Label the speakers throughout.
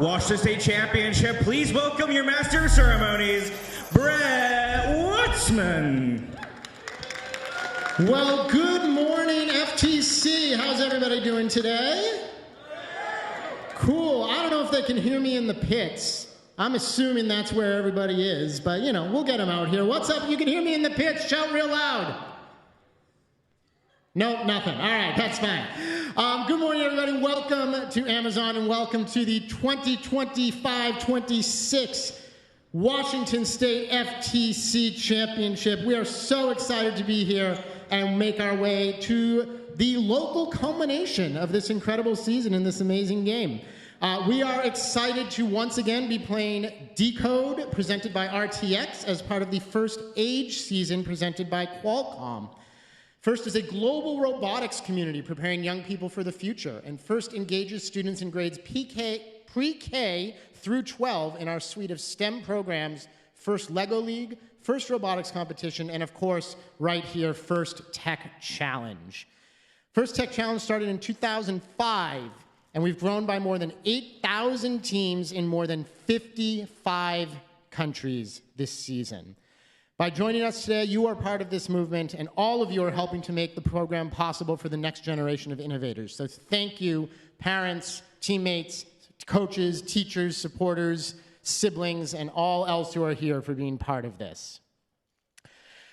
Speaker 1: Washington State Championship. Please welcome your Master of Ceremonies, Brett Wutzman.
Speaker 2: Well, good morning, FTC. How's everybody doing today? Cool. I don't know if they can hear me in the pits. I'm assuming that's where everybody is, but, you know, we'll get them out here. What's up? You can hear me in the pits. Shout real loud. Nope, nothing. All right, that's fine. Good morning, everybody. Welcome to Amazon, and welcome to the 2025-26 Washington State FTC Championship. We are so excited to be here and make our way to the local culmination of this incredible season and this amazing game. We are excited to once again be playing Decode, presented by RTX, as part of the first Age season presented by Qualcomm. FIRST is a global robotics community preparing young people for the future, and FIRST engages students in grades pre-K through 12 in our suite of STEM programs, FIRST Lego League, FIRST Robotics Competition, and of course, right here, FIRST Tech Challenge. FIRST Tech Challenge started in 2005, and we've grown by more than 8,000 teams in more than 55 countries this season. By joining us today, you are part of this movement, and all of you are helping to make the program possible for the next generation of innovators. So thank you, parents, teammates, coaches, teachers, supporters, siblings, and all else who are here for being part of this.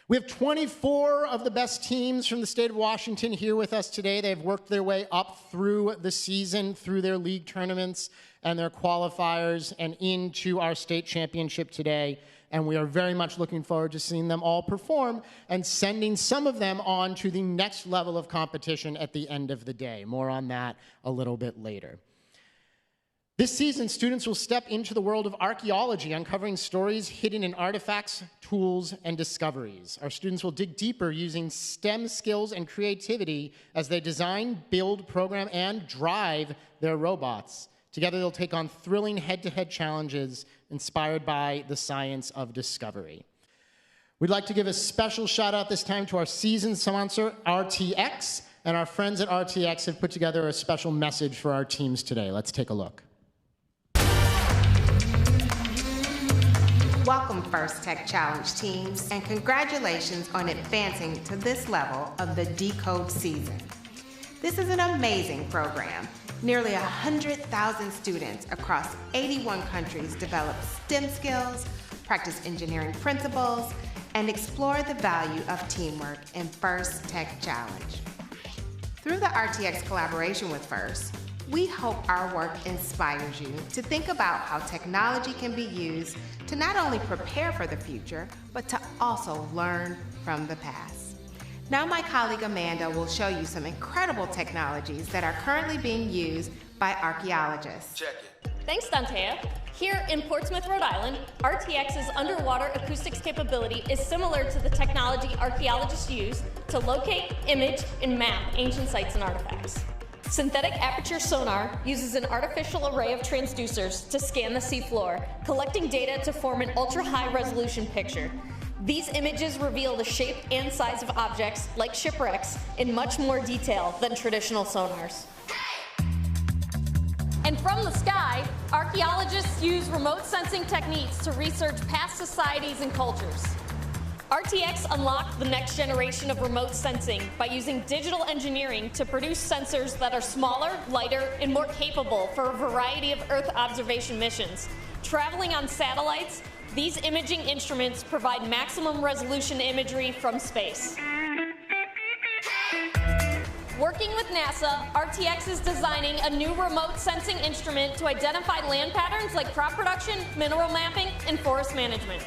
Speaker 2: We have 24 of the best teams from the state of Washington here with us today. They've worked their way up through the season, through their league tournaments and their qualifiers, and into our state championship today. And we are very much looking forward to seeing them all perform and sending some of them on to the next level of competition at the end of the day. More on that a little bit later. This season, students will step into the world of archaeology, uncovering stories hidden in artifacts, tools, and discoveries. Our students will dig deeper using STEM skills and creativity as they design, build, program, and drive their robots. Together, they'll take on thrilling head-to-head challenges inspired by the science of discovery. We'd like to give a special shout-out this time to our season sponsor, RTX, and our friends at RTX have put together a special message for our teams today. Let's take a look.
Speaker 3: Welcome, FIRST Tech Challenge teams, and congratulations on advancing to this level of the Decode season. This is an amazing program. Nearly 100,000 students across 81 countries develop STEM skills, practice engineering principles, and explore the value of teamwork in FIRST Tech Challenge. Through the RTX collaboration with FIRST, we hope our work inspires you to think about how technology can be used to not only prepare for the future, but to also learn from the past. Now my colleague Amanda will show you some incredible technologies that are currently being used by archaeologists.
Speaker 4: Check it.
Speaker 5: Thanks, Dantea. Here in Portsmouth, Rhode Island, RTX's underwater acoustics capability is similar to the technology archaeologists use to locate, image, and map ancient sites and artifacts. Synthetic aperture sonar uses an artificial array of transducers to scan the seafloor, collecting data to form an ultra-high resolution picture. These images reveal the shape and size of objects, like shipwrecks, in much more detail than traditional sonars. And from the sky, archaeologists use remote sensing techniques to research past societies and cultures. RTX unlocked the next generation of remote sensing by using digital engineering to produce sensors that are smaller, lighter, and more capable for a variety of Earth observation missions. Traveling on satellites, these imaging instruments provide maximum resolution imagery from space. Working with NASA, RTX is designing a new remote sensing instrument to identify land patterns like crop production, mineral mapping, and forest management.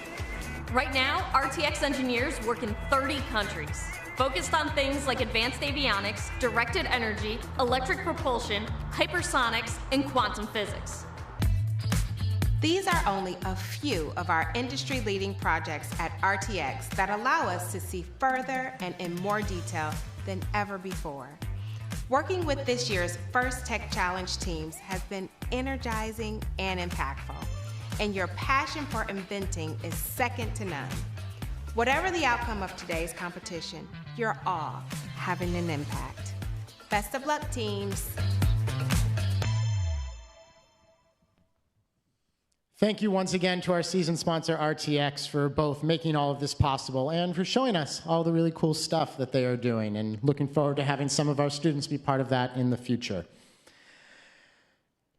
Speaker 5: Right now, RTX engineers work in 30 countries, focused on things like advanced avionics, directed energy, electric propulsion, hypersonics, and quantum physics.
Speaker 3: These are only a few of our industry-leading projects at RTX that allow us to see further and in more detail than ever before. Working with this year's FIRST Tech Challenge teams has been energizing and impactful, and your passion for inventing is second to none. Whatever the outcome of today's competition, you're all having an impact. Best of luck, teams.
Speaker 2: Thank you once again to our season sponsor, RTX, for both making all of this possible and for showing us all the really cool stuff that they are doing, and looking forward to having some of our students be part of that in the future.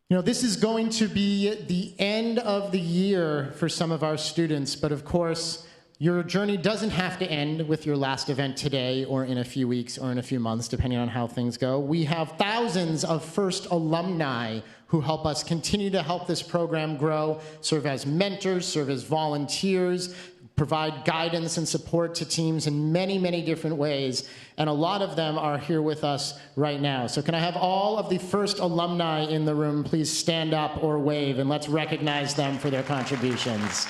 Speaker 2: You know, this is going to be the end of the year for some of our students, but of course, your journey doesn't have to end with your last event today or in a few weeks or in a few months, depending on how things go. We have thousands of first alumni who help us continue to help this program grow, serve as mentors, serve as volunteers, provide guidance and support to teams in many, many different ways. And a lot of them are here with us right now. So can I have all of the first alumni in the room please stand up or wave, and let's recognize them for their contributions.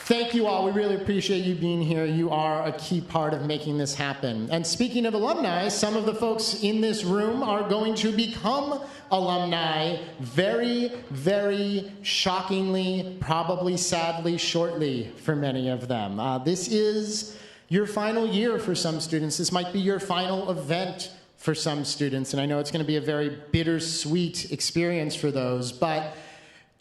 Speaker 2: Thank you all. We really appreciate you being here. You are a key part of making this happen. And speaking of alumni, some of the folks in this room are going to become alumni very, very shockingly, probably sadly, shortly for many of them. This is your final year for some students. This might be your final event for some students. And I know it's going to be a very bittersweet experience for those, but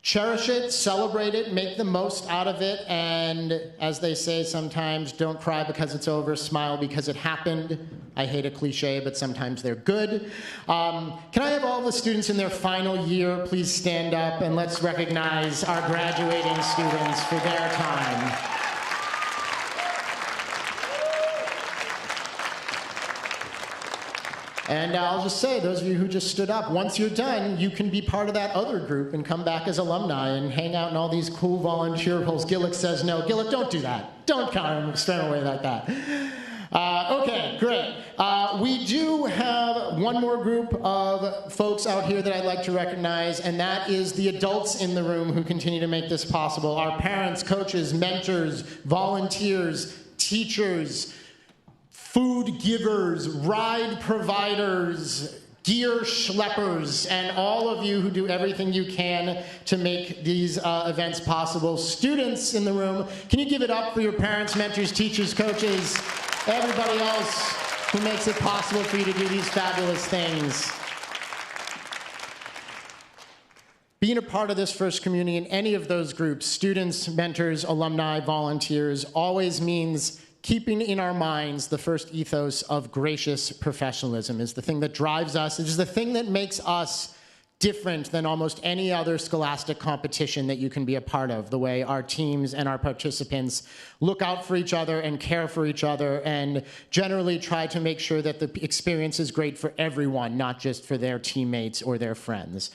Speaker 2: cherish it, celebrate it, make the most out of it, and as they say sometimes, don't cry because it's over, smile because it happened. I hate a cliche, but sometimes they're good. Can I have all the students in their final year please stand up, and let's recognize our graduating students for their time. And I'll just say, those of you who just stood up, once you're done, you can be part of that other group and come back as alumni and hang out in all these cool volunteer roles. Gillick says no. Gillick, don't do that. Don't kind of stand away like that. Okay, great. We do have one more group of folks out here that I'd like to recognize, and that is the adults in the room who continue to make this possible. Our parents, coaches, mentors, volunteers, teachers, food givers, ride providers, gear schleppers, and all of you who do everything you can to make these events possible. Students in the room, can you give it up for your parents, mentors, teachers, coaches, everybody else who makes it possible for you to do these fabulous things? Being a part of this first community in any of those groups, students, mentors, alumni, volunteers, always means keeping in our minds the first ethos of gracious professionalism is the thing that drives us. It is the thing that makes us different than almost any other scholastic competition that you can be a part of, the way our teams and our participants look out for each other and care for each other and generally try to make sure that the experience is great for everyone, not just for their teammates or their friends.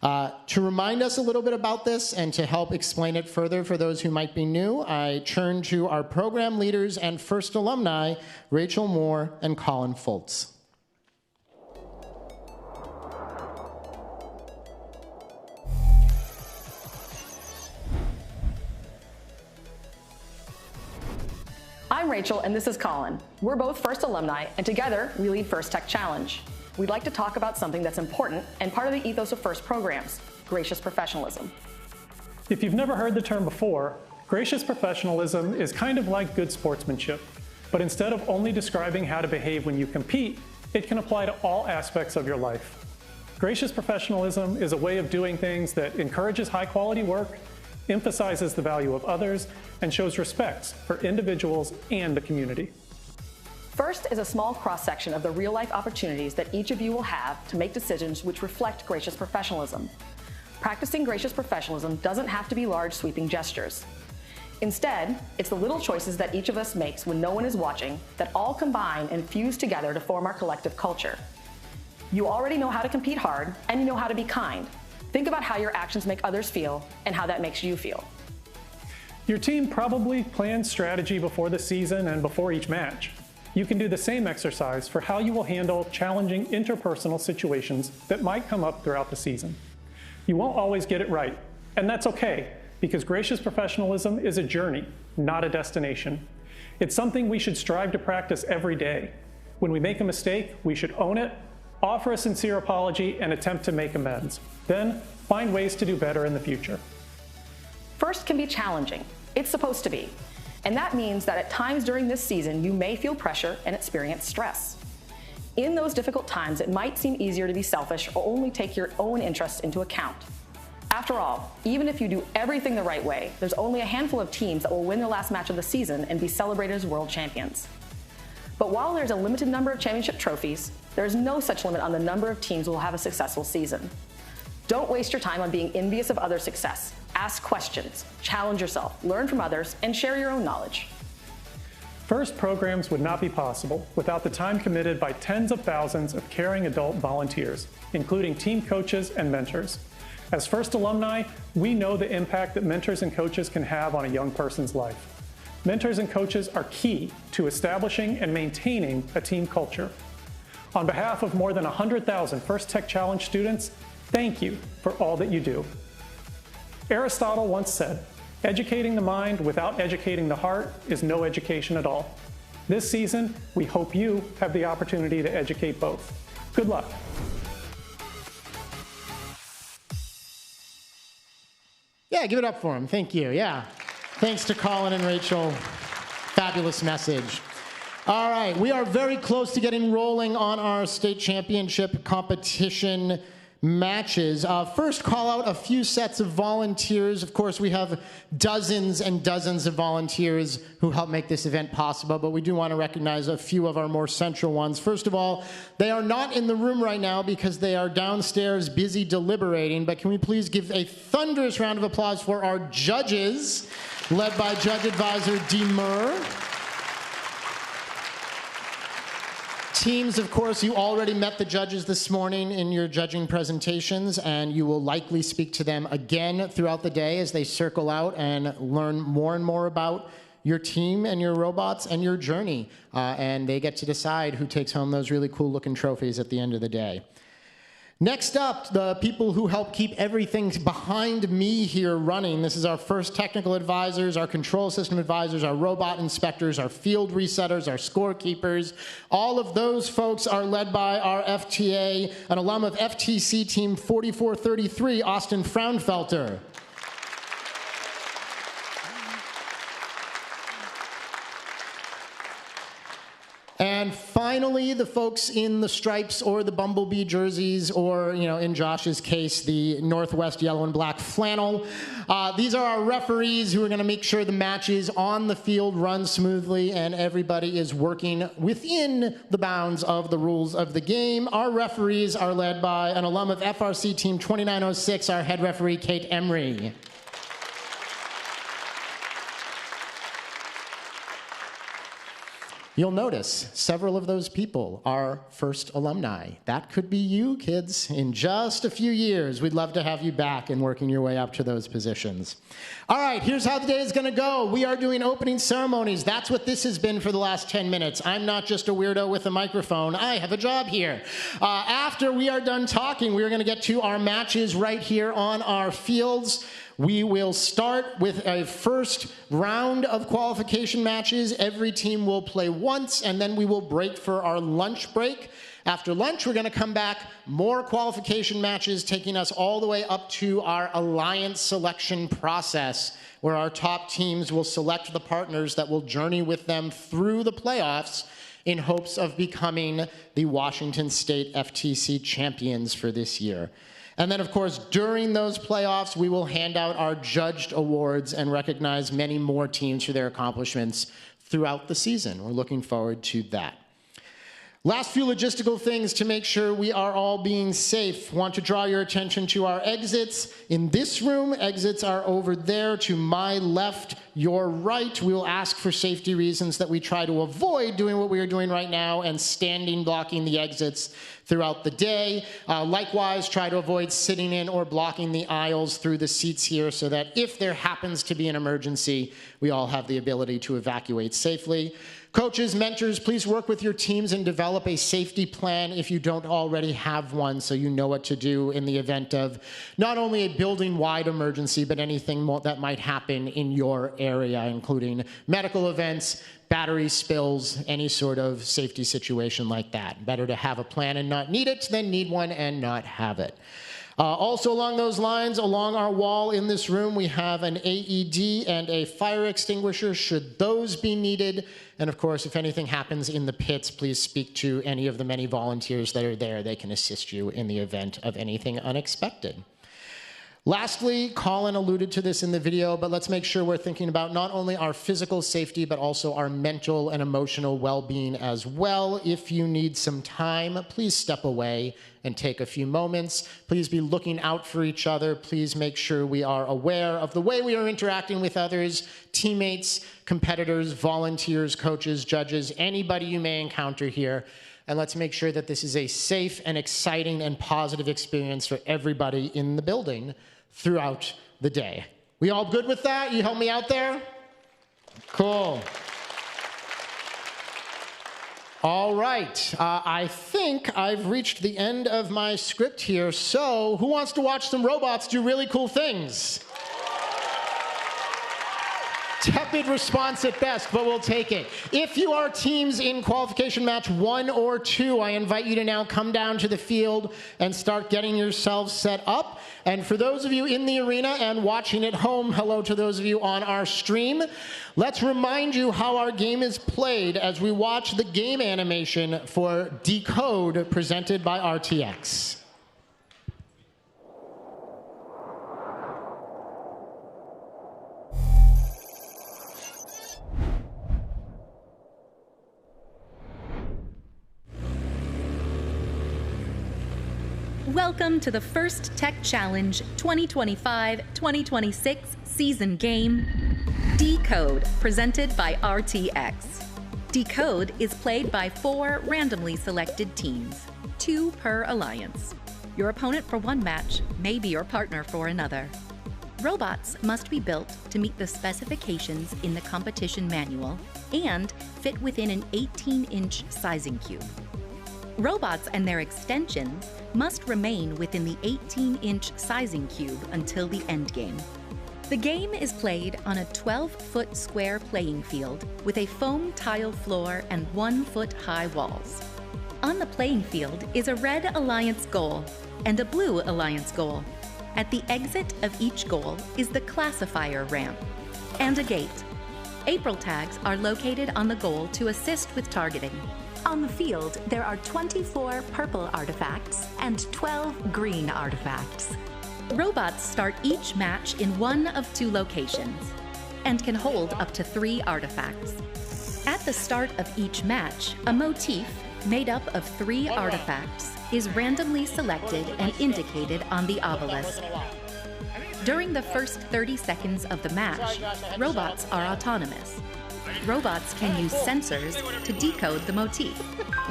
Speaker 2: To remind us a little bit about this and to help explain it further for those who might be new, I turn to our program leaders and first alumni, Rachel Moore and Colin Foltz.
Speaker 4: I'm Rachel, and this is Colin. We're both First alumni, and together we lead First Tech Challenge. We'd like to talk about something that's important and part of the ethos of First programs, gracious professionalism.
Speaker 6: If you've never heard the term before, gracious professionalism is kind of like good sportsmanship, but instead of only describing how to behave when you compete, it can apply to all aspects of your life. Gracious professionalism is a way of doing things that encourages high-quality work, emphasizes the value of others, and shows respect for individuals and the community.
Speaker 4: First is a small cross-section of the real-life opportunities that each of you will have to make decisions which reflect gracious professionalism. Practicing gracious professionalism doesn't have to be large, sweeping gestures. Instead, it's the little choices that each of us makes when no one is watching that all combine and fuse together to form our collective culture. You already know how to compete hard, and you know how to be kind. Think about how your actions make others feel and how that makes you feel.
Speaker 6: Your team probably plans strategy before the season and before each match. You can do the same exercise for how you will handle challenging interpersonal situations that might come up throughout the season. You won't always get it right, and that's okay, because gracious professionalism is a journey, not a destination. It's something we should strive to practice every day. When we make a mistake, we should own it, offer a sincere apology, and attempt to make amends. Then, find ways to do better in the future.
Speaker 4: First can be challenging. It's supposed to be. And that means that at times during this season, you may feel pressure and experience stress. In those difficult times, it might seem easier to be selfish or only take your own interests into account. After all, even if you do everything the right way, there's only a handful of teams that will win their last match of the season and be celebrated as world champions. But while there's a limited number of championship trophies, there's no such limit on the number of teams who will have a successful season. Don't waste your time on being envious of others' success. Ask questions, challenge yourself, learn from others, and share your own knowledge.
Speaker 6: FIRST programs would not be possible without the time committed by tens of thousands of caring adult volunteers, including team coaches and mentors. As FIRST alumni, we know the impact that mentors and coaches can have on a young person's life. Mentors and coaches are key to establishing and maintaining a team culture. On behalf of more than 100,000 FIRST Tech Challenge students, thank you for all that you do. Aristotle once said, "Educating the mind without educating the heart is no education at all." This season, we hope you have the opportunity to educate both. Good luck.
Speaker 2: Yeah, give it up for him. Thank you. Yeah. Thanks to Colin and Rachel. Fabulous message. All right, we are very close to getting rolling on our state championship competition matches. First, call out a few sets of volunteers. Of course, we have dozens and dozens of volunteers who help make this event possible, but we do want to recognize a few of our more central ones. First of all, they are not in the room right now because they are downstairs busy deliberating, but can we please give a thunderous round of applause for our judges, led by Judge Advisor Demur. Teams, of course, you already met the judges this morning in your judging presentations, and you will likely speak to them again throughout the day as they circle out and learn more and more about your team and your robots and your journey. And they get to decide who takes home those really cool-looking trophies at the end of the day. Next up, the people who help keep everything behind me here running. This is our FIRST technical advisors, our control system advisors, our robot inspectors, our field resetters, our scorekeepers. All of those folks are led by our FTA, an alum of FTC Team 4433, Austin Fraunfelter. And finally, the folks in the stripes or the bumblebee jerseys, or, you know, in Josh's case, the Northwest yellow and black flannel. These are our referees who are going to make sure the matches on the field run smoothly and everybody is working within the bounds of the rules of the game. Our referees are led by an alum of FRC Team 2906, our head referee, Kate Emery. You'll notice several of those people are FIRST alumni. That could be you, kids. In just a few years, we'd love to have you back and working your way up to those positions. All right, here's how the day is going to go. We are doing opening ceremonies. That's what this has been for the last 10 minutes. I'm not just a weirdo with a microphone. I have a job here. After we are done talking, we're going to get to our matches right here on our fields. We will start with a first round of qualification matches. Every team will play once, and then we will break for our lunch break. After lunch, we're going to come back, more qualification matches, taking us all the way up to our alliance selection process, where our top teams will select the partners that will journey with them through the playoffs in hopes of becoming the Washington State FTC champions for this year. And then, of course, during those playoffs, we will hand out our judged awards and recognize many more teams for their accomplishments throughout the season. We're looking forward to that. Last few logistical things to make sure we are all being safe. Want to draw your attention to our exits. In this room, exits are over there to my left, your right. We will ask for safety reasons that we try to avoid doing what we are doing right now and standing, blocking the exits throughout the day. Likewise, try to avoid sitting in or blocking the aisles through the seats here so that if there happens to be an emergency, we all have the ability to evacuate safely. Coaches, mentors, please work with your teams and develop a safety plan if you don't already have one, so you know what to do in the event of not only a building-wide emergency, but anything that might happen in your area, including medical events, battery spills, any sort of safety situation like that. Better to have a plan and not need it than need one and not have it. Also along those lines, along our wall in this room, we have an AED and a fire extinguisher, should those be needed. And of course, if anything happens in the pits, please speak to any of the many volunteers that are there. They can assist you in the event of anything unexpected. Lastly, Colin alluded to this in the video, but let's make sure we're thinking about not only our physical safety, but also our mental and emotional well-being as well. If you need some time, please step away and take a few moments. Please be looking out for each other. Please make sure we are aware of the way we are interacting with others, teammates, competitors, volunteers, coaches, judges, anybody you may encounter here. And let's make sure that this is a safe and exciting and positive experience for everybody in the building throughout the day. We all good with that? You help me out there? Cool. All right. I think I've reached the end of my script here. So who wants to watch some robots do really cool things? Tepid response at best, but we'll take it. If you are teams in qualification match 1 or 2, I invite you to now come down to the field and start getting yourselves set up. And for those of you in the arena and watching at home, hello to those of you on our stream. Let's remind you how our game is played as we watch the game animation for Decode presented by RTX.
Speaker 7: Welcome to the first Tech Challenge 2025-2026 season game, Decode, presented by RTX. Decode is played by 4 randomly selected teams, 2 per alliance. Your opponent for one match may be your partner for another. Robots must be built to meet the specifications in the competition manual and fit within an 18-inch sizing cube. Robots and their extensions must remain within the 18-inch sizing cube until the endgame. The game is played on a 12-foot square playing field with a foam tile floor and 1-foot-high walls. On the playing field is a red alliance goal and a blue alliance goal. At the exit of each goal is the classifier ramp and a gate. April tags are located on the goal to assist with targeting.
Speaker 8: On the field, there are 24 purple artifacts and 12 green artifacts.
Speaker 7: Robots start each match in one of 2 locations and can hold up to 3 artifacts. At the start of each match, a motif made up of 3 artifacts is randomly selected and indicated on the obelisk. During the first 30 seconds of the match, robots are autonomous. Robots can use sensors to decode the motif,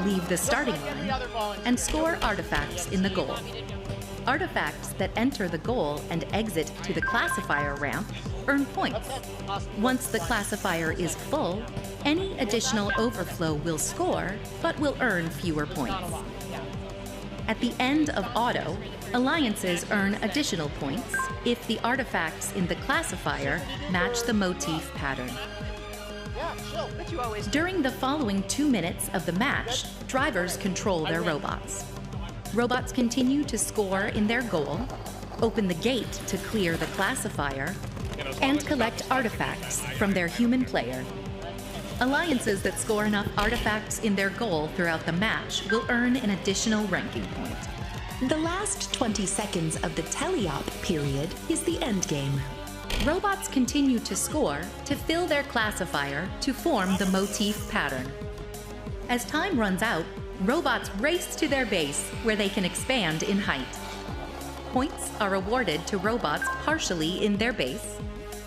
Speaker 7: leave the starting line, and score artifacts in the goal. Artifacts that enter the goal and exit to the classifier ramp earn points. Once the classifier is full, any additional overflow will score, but will earn fewer points. At the end of auto, alliances earn additional points if the artifacts in the classifier match the motif pattern. During the following 2 minutes of the match, drivers control their robots. Robots continue to score in their goal, open the gate to clear the classifier, and collect artifacts from their human player. Alliances that score enough artifacts in their goal throughout the match will earn an additional ranking point.
Speaker 8: The last 20 seconds of the teleop period is the endgame.
Speaker 7: Robots continue to score to fill their classifier to form the motif pattern. As time runs out, robots race to their base where they can expand in height. Points are awarded to robots partially in their base,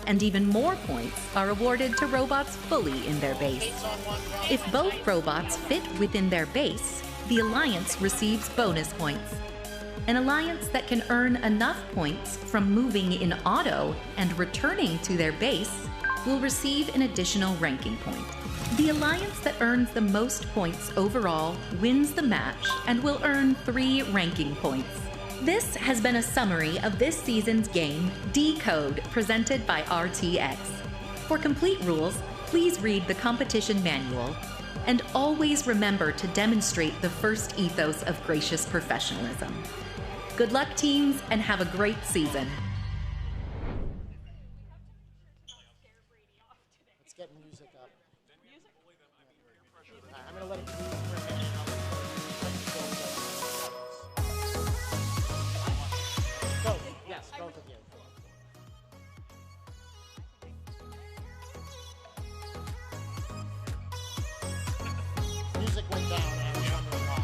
Speaker 7: and even more points are awarded to robots fully in their base. If both robots fit within their base, the alliance receives bonus points. An alliance that can earn enough points from moving in auto and returning to their base will receive an additional ranking point. The alliance that earns the most points overall wins the match and will earn 3 ranking points. This has been a summary of this season's game, Decode, presented by RTX. For complete rules, please read the competition manual, and always remember to demonstrate the first ethos of gracious professionalism. Good luck, teams, and have a great season.
Speaker 2: Let's get music up. I'm going to let it move for a minute. Both. Yes, both of you. Music went down and I was wondering why.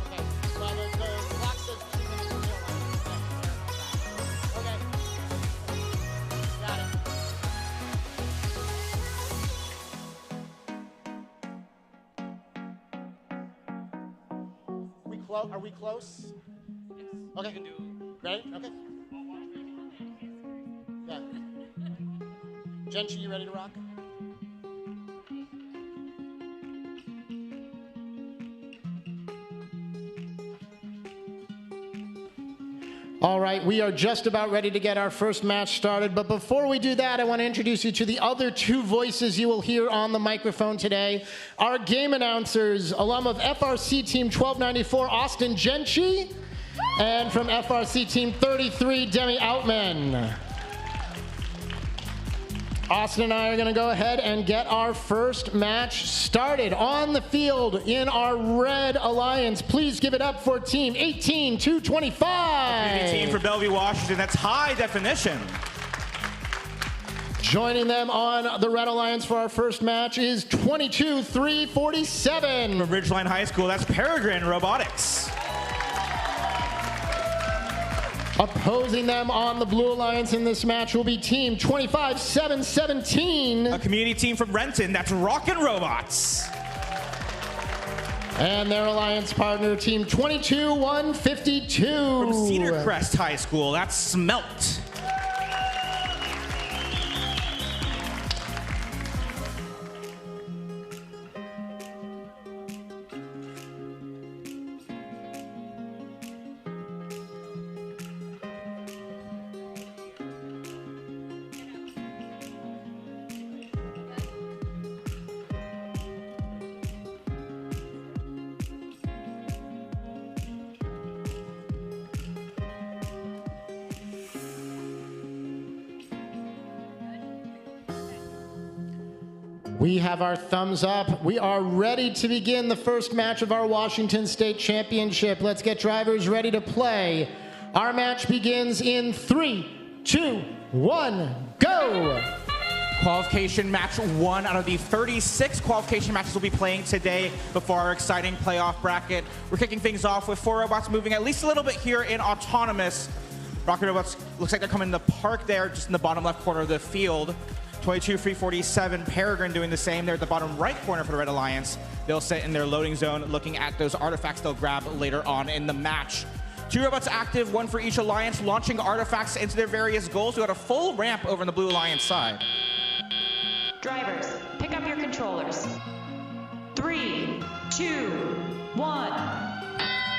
Speaker 2: Okay, well, the clock says 2 minutes until okay. Got it. Are we close? Yes. Okay. Ready? Okay. Yeah. Jenchi, you ready to rock? All right, we are just about ready to get our first match started, but before we do that, I want to introduce you to the other two voices you will hear on the microphone today. Our game announcers, alum of FRC Team 1294, Austin Jenchi, and from FRC Team 33, Demi Outman. Austin and I are going to go ahead and get our first match started on the field in our red alliance. Please give it up for Team 18225.
Speaker 1: Community team for Bellevue, Washington. That's high definition.
Speaker 2: Joining them on the red alliance for our first match is 22347.
Speaker 1: From Ridgeline High School, that's Peregrine Robotics.
Speaker 2: Opposing them on the blue alliance in this match will be Team 25717.
Speaker 1: A community team from Renton, that's Rockin' Robots.
Speaker 2: And their alliance partner, Team 22152.
Speaker 1: From Cedar Crest High School, that's Smelt.
Speaker 2: We have our thumbs up. We are ready to begin the first match of our Washington State Championship. Let's get drivers ready to play. Our match begins in 3, 2, 1, go!
Speaker 1: Qualification match 1 out of the 36 qualification matches we'll be playing today before our exciting playoff bracket. We're kicking things off with 4 robots moving at least a little bit here in autonomous. Rocket robots looks like they're coming in the park there, just in the bottom left corner of the field. 22347 Peregrine doing the same. They're at the bottom right corner for the Red Alliance. They'll sit in their loading zone looking at those artifacts they'll grab later on in the match. 2 robots active, 1 for each alliance, launching artifacts into their various goals. We got a full ramp over on the Blue Alliance side.
Speaker 9: Drivers, pick up your controllers. 3, 2, 1.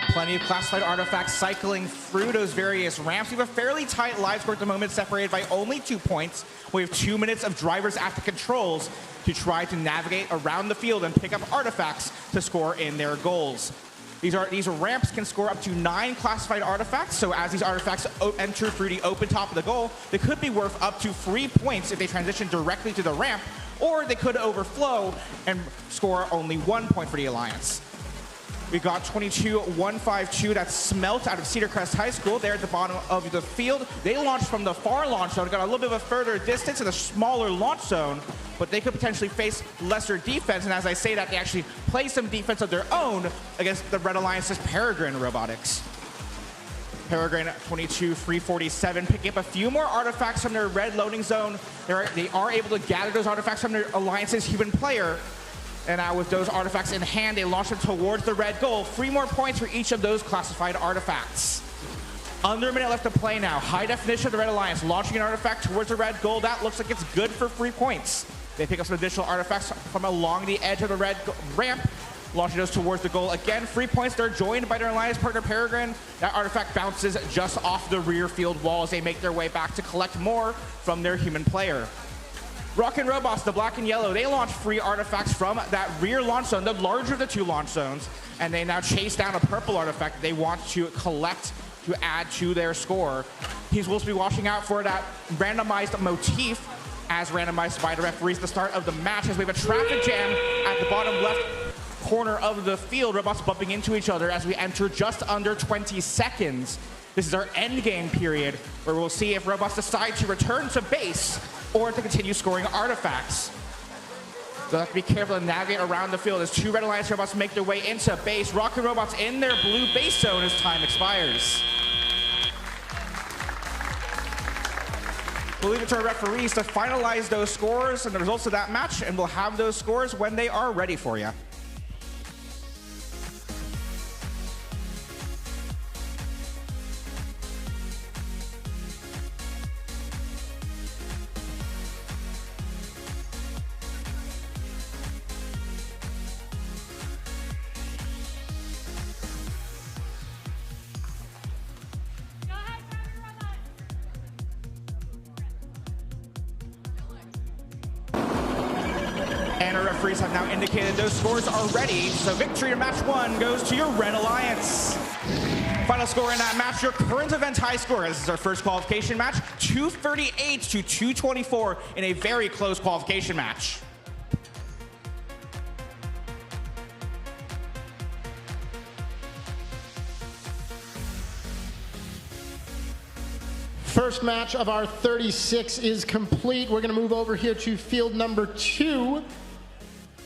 Speaker 1: Plenty of classified artifacts cycling through those various ramps. We have a fairly tight live score at the moment, separated by only 2 points. We have 2 minutes of drivers at the controls to try to navigate around the field and pick up artifacts to score in their goals. These ramps can score up to 9 classified artifacts, so as these artifacts enter through the open top of the goal, they could be worth up to 3 points if they transition directly to the ramp, or they could overflow and score only 1 point for the Alliance. We got 22152, that's Smelt out of Cedar Crest High School. They're at the bottom of the field. They launched from the far launch zone, got a little bit of a further distance in a smaller launch zone, but they could potentially face lesser defense. And as I say that, they actually play some defense of their own against the Red Alliance's Peregrine Robotics. Peregrine 22347 picking up a few more artifacts from their red loading zone. They are able to gather those artifacts from their Alliance's human player. And now with those artifacts in hand, they launch them towards the red goal. 3 more points for each of those classified artifacts. Under a minute left to play now. High definition of the Red Alliance, launching an artifact towards the red goal. That looks like it's good for 3 points. They pick up some additional artifacts from along the edge of the red ramp, launching those towards the goal. Again, 3 points. They're joined by their alliance partner, Peregrine. That artifact bounces just off the rear field wall as they make their way back to collect more from their human player. Rockin' Robots, the black and yellow, they launch free artifacts from that rear launch zone, the larger of the two launch zones, and they now chase down a purple artifact they want to collect to add to their score. Teams will be watching out for that randomized motif as randomized by the referees at the start of the match, as we have a traffic jam at the bottom left corner of the field. Robots bumping into each other as we enter just under 20 seconds. This is our end game period, where we'll see if robots decide to return to base or to continue scoring artifacts. They'll have to be careful to navigate around the field as two Red Alliance robots make their way into base. Rockin' Robots in their blue base zone as time expires. We'll leave it to our referees to finalize those scores and the results of that match, and we'll have those scores when they are ready for you. And our referees have now indicated those scores are ready. So victory in match one goes to your Red Alliance. Final score in that match, your current event high score. This is our first qualification match, 238 to 224 in a very close qualification match.
Speaker 2: First match of our 36 is complete. We're going to move over here to field number 2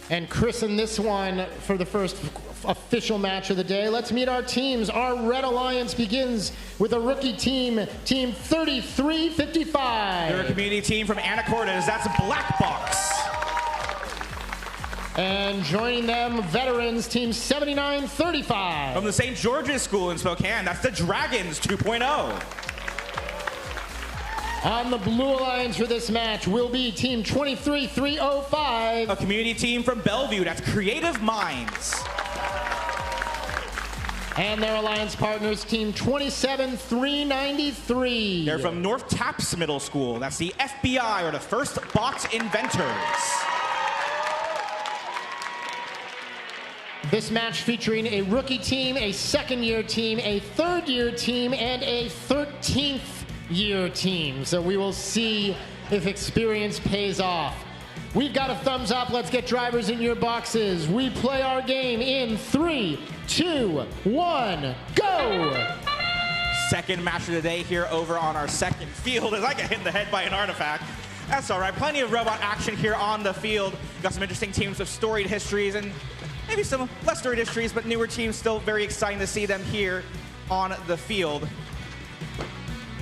Speaker 2: and christen this one for the first official match of the day. Let's meet our teams. Our Red Alliance begins with a rookie team, Team 3355.
Speaker 1: They're a community team from Anacortes. That's Black Box.
Speaker 2: And joining them, veterans, Team 7935.
Speaker 1: From the St. George's School in Spokane, that's the Dragons 2.0.
Speaker 2: On the Blue Alliance for this match will be Team 23305.
Speaker 1: A community team from Bellevue, that's Creative Minds.
Speaker 2: And their alliance partners, Team 27393.
Speaker 1: They're from North Taps Middle School, that's the FBI, or the First Box Inventors.
Speaker 2: This match featuring a rookie team, a second-year team, a third-year team, and a 13th-year team. So we will see if experience pays off. We've got a thumbs up. Let's get drivers in your boxes. We play our game in 3, 2, 1, go!
Speaker 1: Second match of the day here over on our second field as I get hit in the head by an artifact. That's all right. Plenty of robot action here on the field. Got some interesting teams with storied histories and maybe some less storied histories, but newer teams. Still very exciting to see them here on the field.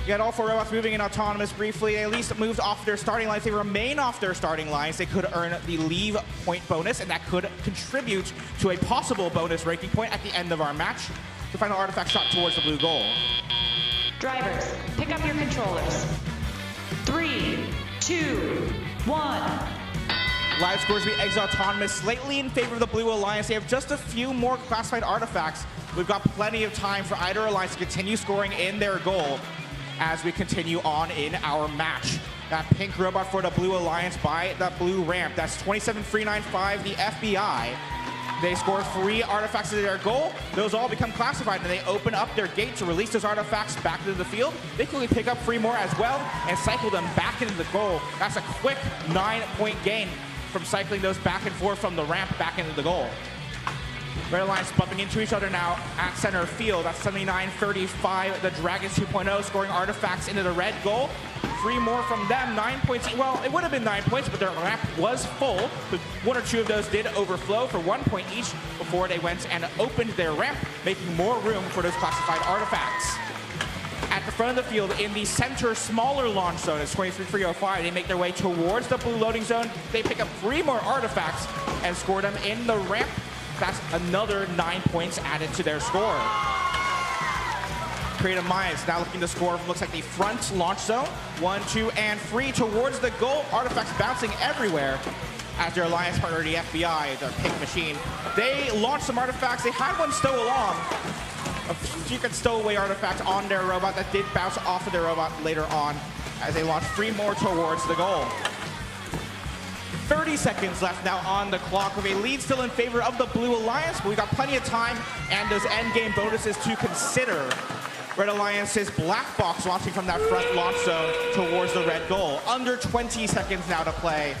Speaker 1: You got all four robots moving in autonomous briefly. They at least moved off their starting lines. They remain off their starting lines. They could earn the leave point bonus, and that could contribute to a possible bonus ranking point at the end of our match. The final artifact shot towards the blue goal.
Speaker 9: Drivers, pick up your controllers. 3, 2, 1.
Speaker 1: Live scores be exit autonomous, slightly in favor of the Blue Alliance. They have just a few more classified artifacts. We've got plenty of time for either alliance to continue scoring in their goal as we continue on in our match. That pink robot for the Blue Alliance by the blue ramp. That's 27395, the FBI. They score 3 artifacts to their goal. Those all become classified, and they open up their gate to release those artifacts back into the field. They quickly pick up 3 more as well and cycle them back into the goal. That's a quick 9-point gain from cycling those back and forth from the ramp back into the goal. Red Alliance bumping into each other now at center field. That's 7935, the Dragons 2.0, scoring artifacts into the red goal. 3 more from them, 9 points. Well, it would have been 9 points, but their ramp was full. So 1 or 2 of those did overflow for 1 point each before they went and opened their ramp, making more room for those classified artifacts. At the front of the field, in the center smaller launch zone, it's 23305. They make their way towards the blue loading zone. They pick up 3 more artifacts and score them in the ramp. That's another 9 points added to their score. Creative Minds now looking to score from, looks like, the front launch zone. 1, 2, and 3 towards the goal. Artifacts bouncing everywhere as their alliance partner, the FBI, their pink machine. They launched some artifacts. They had one stow along. A secret stowaway artifact on their robot that did bounce off of their robot later on as they launched 3 more towards the goal. 30 seconds left now on the clock with a lead still in favor of the Blue Alliance, but we've got plenty of time and those end game bonuses to consider. Red Alliance's black box launching from that front launch zone towards the red goal. Under 20 seconds now to play.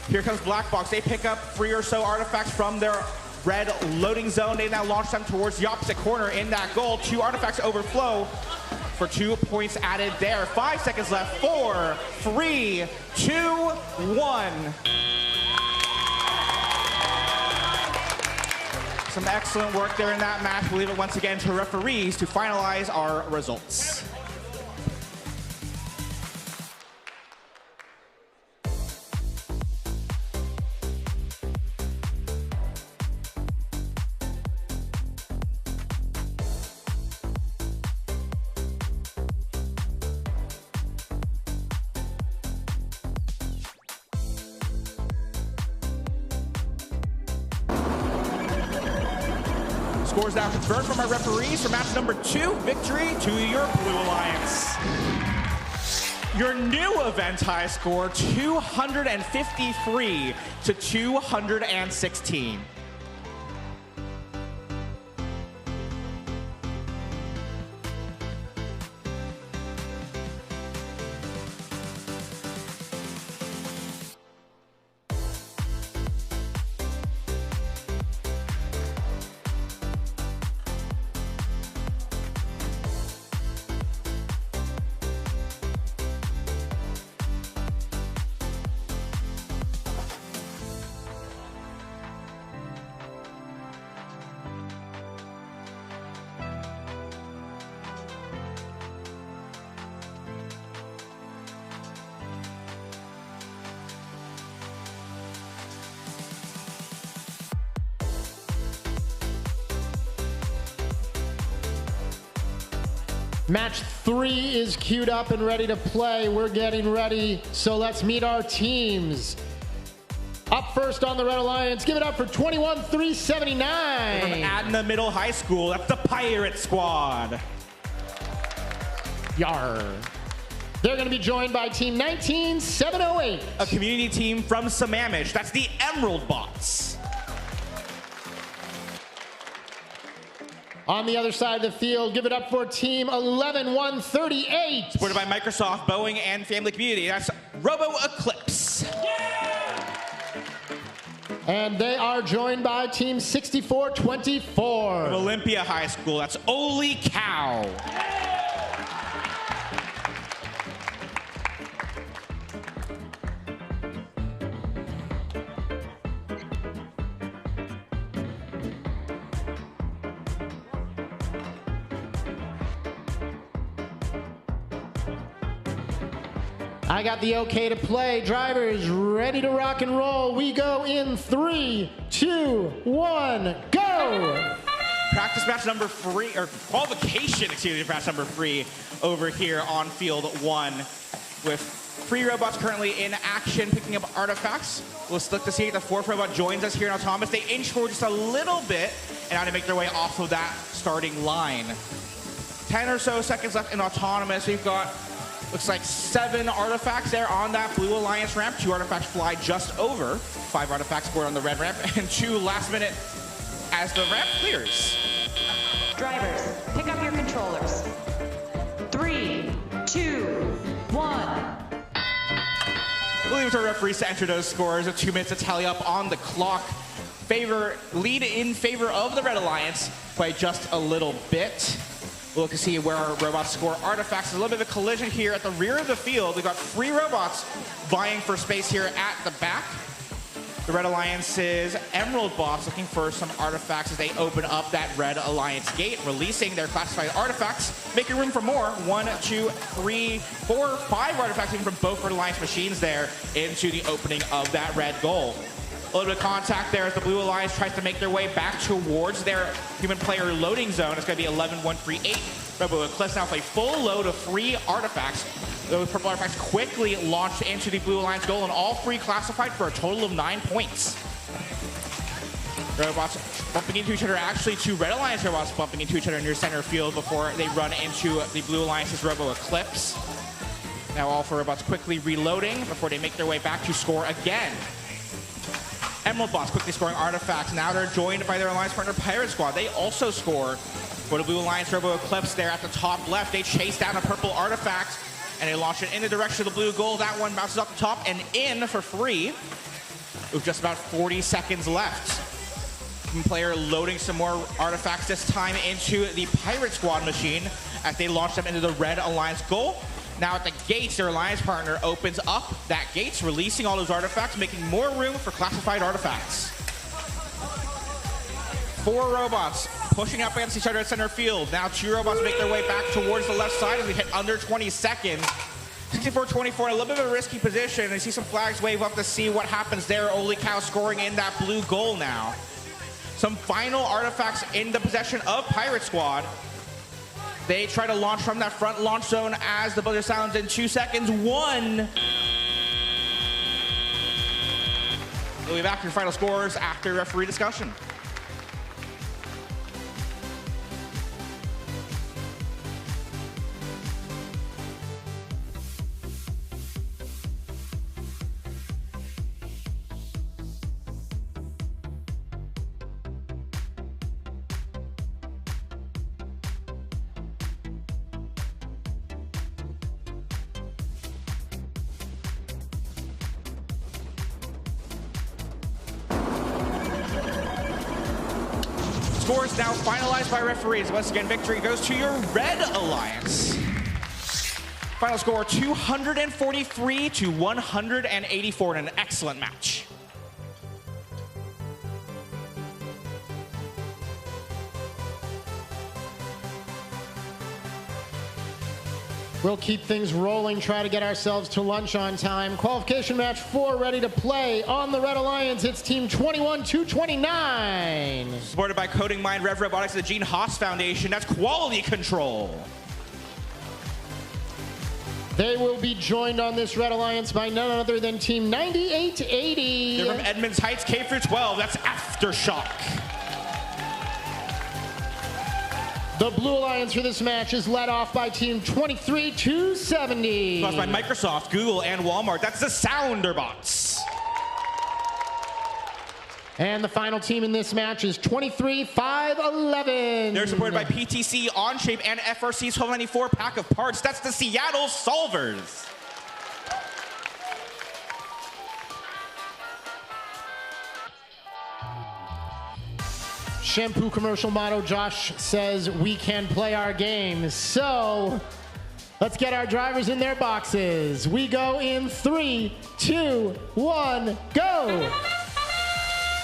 Speaker 1: Here comes black box. They pick up 3 or so artifacts from their red loading zone. They now launch them towards the opposite corner in that goal. 2 artifacts overflow for 2 points added there. 5 seconds left. 4, 3, 2, 1. Some excellent work there in that match. We'll leave it once again to referees to finalize our results. Scores now confirmed from our referees for match number 2. Victory to your Blue Alliance. Your new event high score, 253 to 216.
Speaker 2: Match 3 is queued up and ready to play. We're getting ready, so let's meet our teams. Up first on the Red Alliance, give it up for 21-379.
Speaker 1: From Adna Middle High School, that's the Pirate Squad.
Speaker 2: Yar. They're going to be joined by Team 19708.
Speaker 1: A community team from Sammamish, that's the Emerald Bots.
Speaker 2: On the other side of the field, give it up for Team 11138.
Speaker 1: Supported by Microsoft, Boeing, and Family Community. That's Robo Eclipse.
Speaker 2: And they are joined by Team 6424.
Speaker 1: From Olympia High School, that's Oli Cow.
Speaker 2: I got the okay to play. Drivers ready to rock and roll. We go in 3, 2, 1, go!
Speaker 1: Practice match number 3, or qualification, excuse me, match number 3 over here on field 1 with 3 robots currently in action picking up artifacts. We'll look to see if the 4th robot joins us here in Autonomous. They inch forward just a little bit and now to make their way off of that starting line. 10 or so seconds left in Autonomous. We've got looks like 7 artifacts there on that Blue Alliance ramp. 2 artifacts fly just over. 5 artifacts scored on the red ramp, and 2 last minute as the ramp clears.
Speaker 9: Drivers, pick up your controllers. 3, 2, 1.
Speaker 1: We'll leave it to our referees to enter those scores. 2 minutes to tally up on the clock. Lead in favor of the Red Alliance by just a little bit. We'll look to see where our robots score artifacts. There's a little bit of a collision here at the rear of the field. We've got 3 robots vying for space here at the back. The Red Alliance's Emerald Bots looking for some artifacts as they open up that Red Alliance gate, releasing their classified artifacts, making room for more. 1, 2, 3, 4, 5 artifacts even from both Red Alliance machines there into the opening of that red goal. A little bit of contact there as the Blue Alliance tries to make their way back towards their human player loading zone. It's going to be 11-138. Robo Eclipse now with a full load of 3 artifacts. Those purple artifacts quickly launched into the Blue Alliance goal, and all 3 classified for a total of 9 points. Robots bumping into each other. Actually, 2 Red Alliance robots bumping into each other near center field before they run into the Blue Alliance's Robo Eclipse. Now all 4 robots quickly reloading before they make their way back to score again. Emerald Bots quickly scoring artifacts. Now they're joined by their alliance partner Pirate Squad. They also score for the Blue Alliance Robo Eclipse there at the top left. They chase down a purple artifact and they launch it in the direction of the blue goal. That one bounces off the top and in for free with just about 40 seconds left. Player loading some more artifacts, this time into the Pirate Squad machine as they launch them into the Red Alliance goal. Now at the gates, their alliance partner opens up that gates, releasing all those artifacts, making more room for classified artifacts. 4 robots pushing up against each other at center field. Now 2 robots make their way back towards the left side as we hit under 20 seconds. 64-24, a little bit of a risky position. I see some flags wave up to see what happens there. Holy cow, scoring in that blue goal now. Some final artifacts in the possession of Pirate Squad. They try to launch from that front launch zone as the buzzer sounds in 2 seconds. 1. We'll be back to your final scores after referee discussion. Scores now finalized by referees. Once again, victory goes to your Red Alliance. Final score 243 to 184 in an excellent match.
Speaker 2: We'll keep things rolling, try to get ourselves to lunch on time. Qualification match 4 ready to play. On the Red Alliance, it's team 21-29.
Speaker 1: Supported by Coding Mind, Rev Robotics, and the Gene Haas Foundation. That's Quality Control.
Speaker 2: They will be joined on this Red Alliance by none other than team 9880.
Speaker 1: They're from Edmonds Heights, K-12. That's Aftershock.
Speaker 2: The Blue Alliance for this match is led off by team 23-270.
Speaker 1: Caused by Microsoft, Google, and Walmart. That's the Sounderbots.
Speaker 2: And the final team in this match is 23-511.
Speaker 1: They're supported by PTC, OnShape, and FRC's 1294 pack of parts. That's the Seattle Solvers.
Speaker 2: Shampoo commercial motto, Josh says we can play our game. So let's get our drivers in their boxes. We go in 3, 2, 1, go.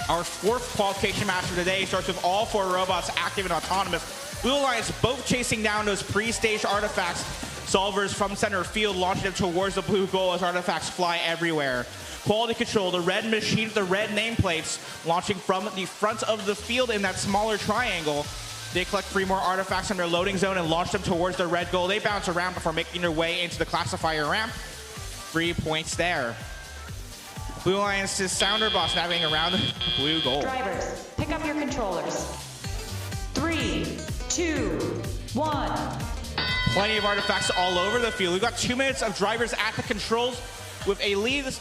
Speaker 1: Our 4th qualification match of the day starts with all 4 robots active and autonomous. Blue Alliance both chasing down those pre-staged artifacts. Solvers from center field launching them towards the blue goal as artifacts fly everywhere. Quality Control, the red machine with the red nameplates, launching from the front of the field in that smaller triangle. They collect 3 more artifacts from their loading zone and launch them towards the red goal. They bounce around before making their way into the classifier ramp. 3 points there. Blue Alliance's Sounderbots navigating around the blue goal.
Speaker 9: Drivers, pick up your controllers. 3, 2, 1.
Speaker 1: Plenty of artifacts all over the field. We've got 2 minutes of drivers at the controls with a lead that's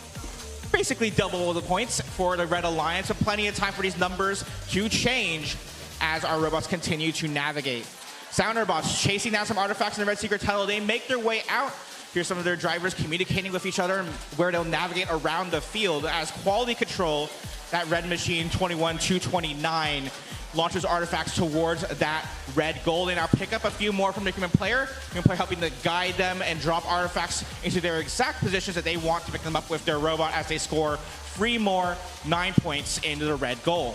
Speaker 1: basically double the points for the Red Alliance, with plenty of time for these numbers to change as our robots continue to navigate. Sounderbots chasing down some artifacts in the Red Secret Tunnel. They make their way out. Here's some of their drivers communicating with each other and where they'll navigate around the field as Quality Control, that red machine 21-229, launches artifacts towards that red goal. They now pick up a few more from the human player helping to guide them and drop artifacts into their exact positions that they want to pick them up with their robot as they score 3 more 9 points into the red goal.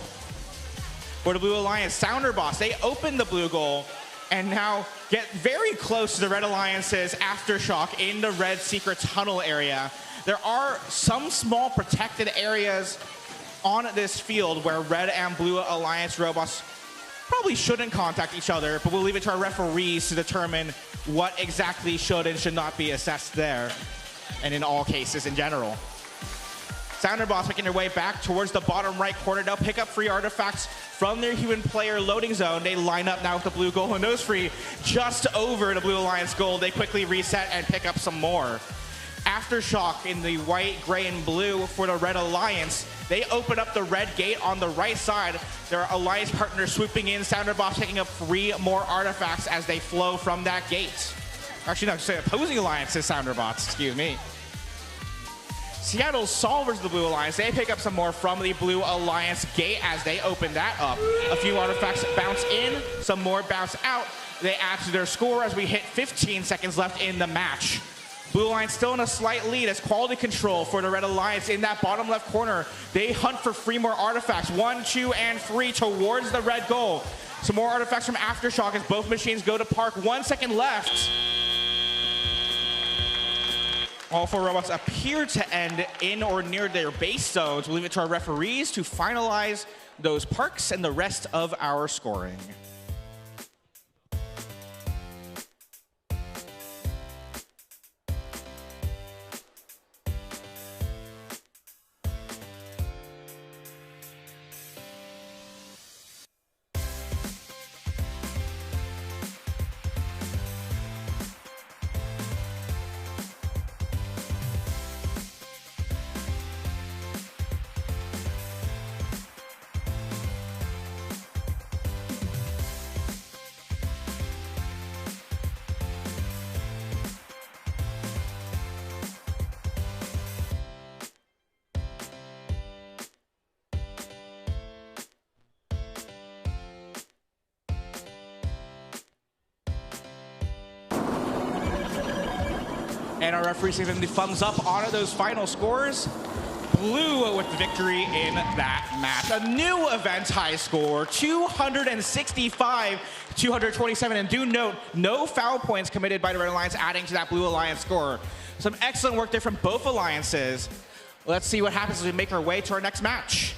Speaker 1: For the Blue Alliance, Sounderbots, they open the blue goal and now get very close to the Red Alliance's Aftershock in the red secret tunnel area. There are some small protected areas on this field where Red and Blue Alliance robots probably shouldn't contact each other, but we'll leave it to our referees to determine what exactly should and should not be assessed there, and in all cases in general. Sounderbots making their way back towards the bottom right corner. They'll pick up free artifacts from their human player loading zone. They line up now with the blue goal, and those free just over the Blue Alliance goal. They quickly reset and pick up some more. Aftershock in the white, gray, and blue for the Red Alliance. They open up the red gate on the right side. Their alliance partner swooping in, Sounderbots picking up 3 more artifacts as they flow from that gate. Actually, no, say opposing alliances, Sounderbots, excuse me. Seattle's Solvers, the Blue Alliance, they pick up some more from the Blue Alliance gate as they open that up. A few artifacts bounce in, some more bounce out. They add to their score as we hit 15 seconds left in the match. Blue Alliance still in a slight lead as quality control for the Red Alliance in that bottom left corner. They hunt for 3 more artifacts, 1, 2, and 3 towards the red goal. Some more artifacts from Aftershock as both machines go to park. 1 second left. All 4 robots appear to end in or near their base zones. We'll leave it to our referees to finalize those parks and the rest of our scoring. And our referees giving the thumbs up on those final scores. Blue with the victory in that match. A new event high score, 265-227. And do note, no foul points committed by the Red Alliance, adding to that Blue Alliance score. Some excellent work there from both alliances. Let's see what happens as we make our way to our next match.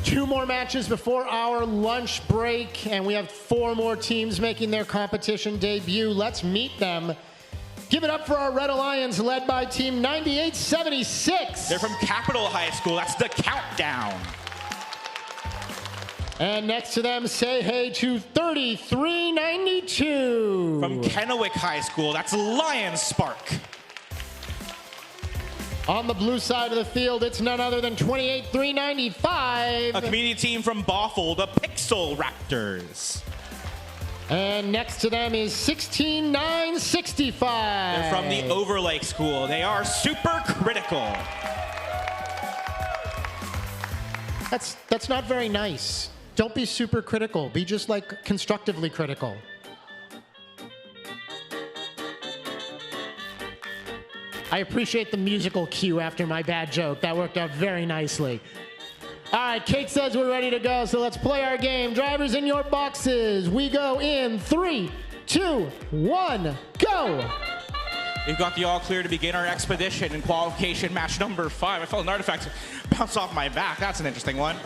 Speaker 2: Two more matches before our lunch break, and we have 4 more teams making their competition debut. Let's meet them. Give it up for our Red Alliance, led by Team 9876.
Speaker 1: They're from Capital High School. That's the countdown.
Speaker 2: And next to them, say hey to 3392.
Speaker 1: From Kennewick High School, that's Lion Spark.
Speaker 2: On the blue side of the field, it's none other than 28395.
Speaker 1: A community team from Bothell, the Pixel Raptors.
Speaker 2: And next to them is 16965.
Speaker 1: They're from the Overlake School. They are super critical.
Speaker 2: That's not very nice. Don't be super critical. Be just like constructively critical. I appreciate the musical cue after my bad joke. That worked out very nicely. All right, Kate says we're ready to go, so let's play our game. Drivers in your boxes. We go in 3, 2, 1, go.
Speaker 1: We've got the all clear to begin our expedition in qualification match number 5. I felt an artifact bounce off my back. That's an interesting one.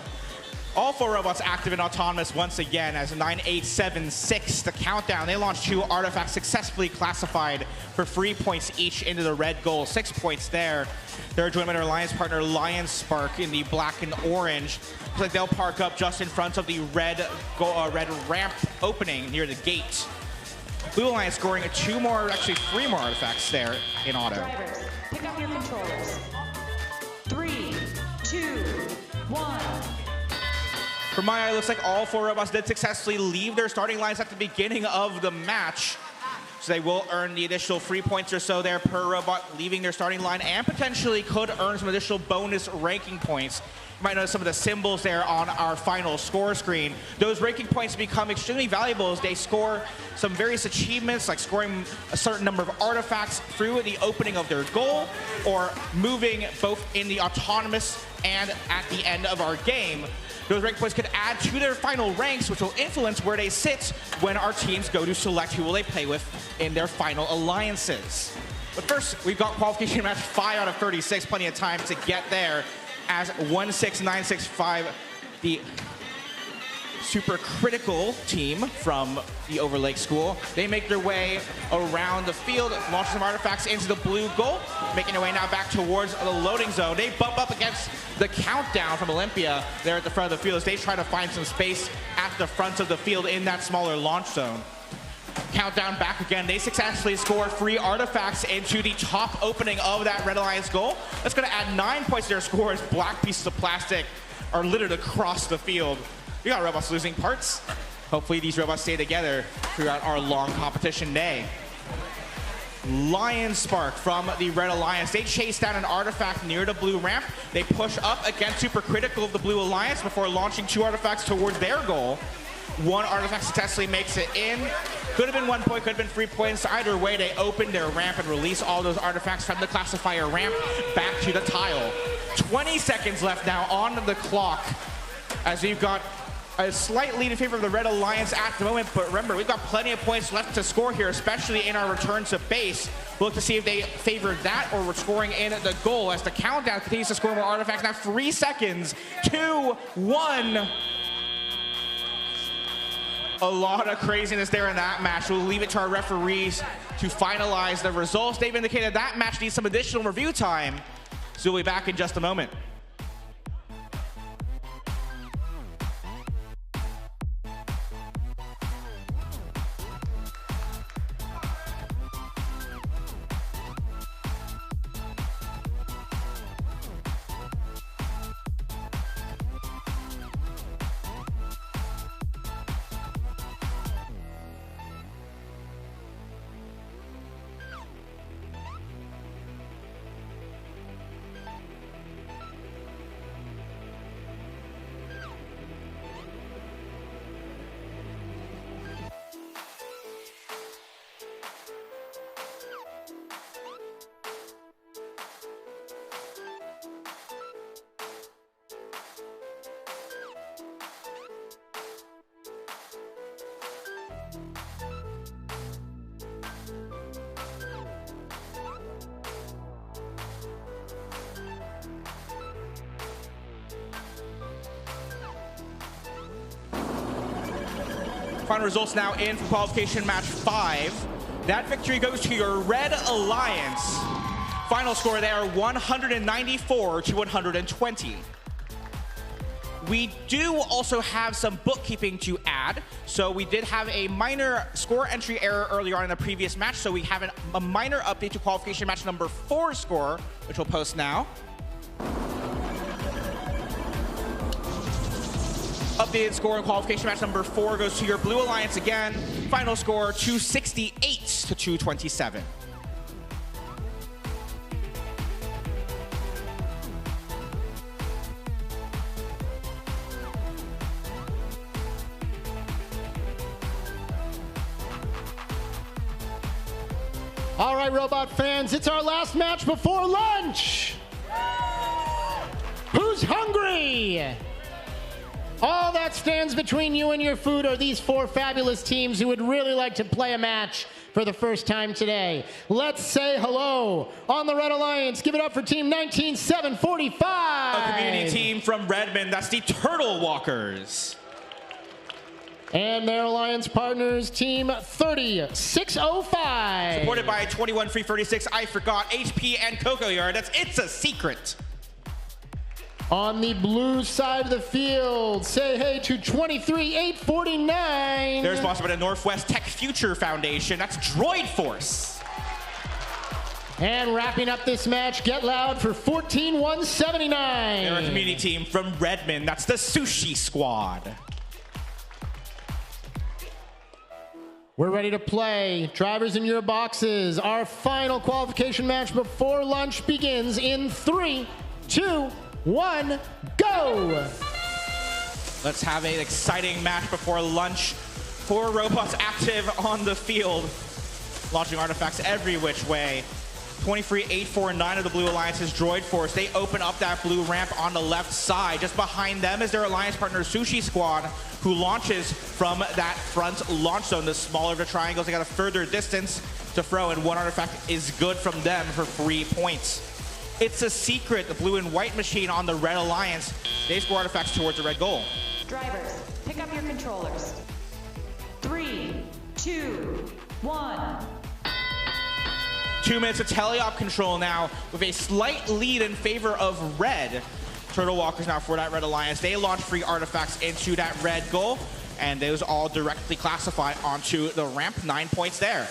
Speaker 1: All 4 robots active and autonomous once again as 9876, the countdown. They launched 2 artifacts successfully classified for 3 points each into the red goal. 6 points there. They're joined by their alliance partner Lion Spark in the black and orange. Looks like they'll park up just in front of the red ramp opening near the gate. Blue Alliance scoring 2 more, actually 3 more artifacts there in auto.
Speaker 9: Drivers, pick up your controllers. 3, 2, 1.
Speaker 1: From my eye, it looks like all 4 robots did successfully leave their starting lines at the beginning of the match. So they will earn the additional 3 points or so there per robot leaving their starting line, and potentially could earn some additional bonus ranking points. You might notice some of the symbols there on our final score screen. Those ranking points become extremely valuable as they score some various achievements, like scoring a certain number of artifacts through the opening of their goal, or moving both in the autonomous and at the end of our game. Those rank points could add to their final ranks, which will influence where they sit when our teams go to select who will they play with in their final alliances. But first, we've got qualification match 5 out of 36, plenty of time to get there, as 16965, the super critical team from the Overlake School. They make their way around the field, launch some artifacts into the blue goal, making their way now back towards the loading zone. They bump up against the countdown from Olympia there at the front of the field as they try to find some space at the front of the field in that smaller launch zone. Countdown back again. They successfully score 3 artifacts into the top opening of that Red Alliance goal. That's going to add 9 points to their score as black pieces of plastic are littered across the field. We got robots losing parts. Hopefully these robots stay together throughout our long competition day. Lion Spark from the Red Alliance. They chase down an artifact near the blue ramp. They push up against super critical of the Blue Alliance before launching 2 artifacts towards their goal. 1 artifact successfully makes it in. Could have been 1 point, could have been 3 points. Either way, they open their ramp and release all those artifacts from the classifier ramp back to the tile. 20 seconds left now on the clock as we've got a slight lead in favor of the Red Alliance at the moment, but remember, we've got plenty of points left to score here, especially in our return to base. We'll look to see if they favor that or we're scoring in the goal as the countdown continues to score more artifacts. Now 3 seconds, 2, 1. A lot of craziness there in that match. We'll leave it to our referees to finalize the results. They've indicated that match needs some additional review time, so we'll be back in just a moment. Final results now in for qualification match 5. That victory goes to your Red Alliance. Final score there, 194 to 120. We do also have some bookkeeping to add. So we did have a minor score entry error earlier on in the previous match. So we have a minor update to qualification match number 4 score, which we'll post now. Updated score in qualification match number 4 goes to your Blue Alliance again. Final score 268 to 227.
Speaker 2: All right, robot fans, it's our last match before lunch. Who's hungry? All that stands between you and your food are these 4 fabulous teams who would really like to play a match for the first time today. Let's say hello. On the Red Alliance, give it up for team 19745.
Speaker 1: A community team from Redmond, that's the Turtle Walkers.
Speaker 2: And their alliance partners, team 30605.
Speaker 1: Supported by 21336, I Forgot, HP, and Cocoa Yard. That's It's a Secret.
Speaker 2: On the blue side of the field, say hey to 23849.
Speaker 1: They're sponsored by the Northwest Tech Future Foundation. That's Droid Force.
Speaker 2: And wrapping up this match, get loud for 14179.
Speaker 1: They're a community team from Redmond. That's the Sushi Squad.
Speaker 2: We're ready to play. Drivers in your boxes. Our final qualification match before lunch begins in 3, 2, 1, go!
Speaker 1: Let's have an exciting match before lunch. 4 robots active on the field, launching artifacts every which way. 23849 of the Blue Alliance's Droid Force. They open up that blue ramp on the left side. Just behind them is their alliance partner Sushi Squad, who launches from that front launch zone. The smaller the triangles, they got a further distance to throw, and 1 artifact is good from them for 3 points. It's a Secret, the blue and white machine on the Red Alliance. They score artifacts towards the red goal.
Speaker 9: Drivers, pick up up your controllers. 3, 2, 1.
Speaker 1: 2 minutes of teleop control now with a slight lead in favor of red. Turtle Walkers now for that Red Alliance. They launch free artifacts into that red goal, and those all directly classify onto the ramp. 9 points there.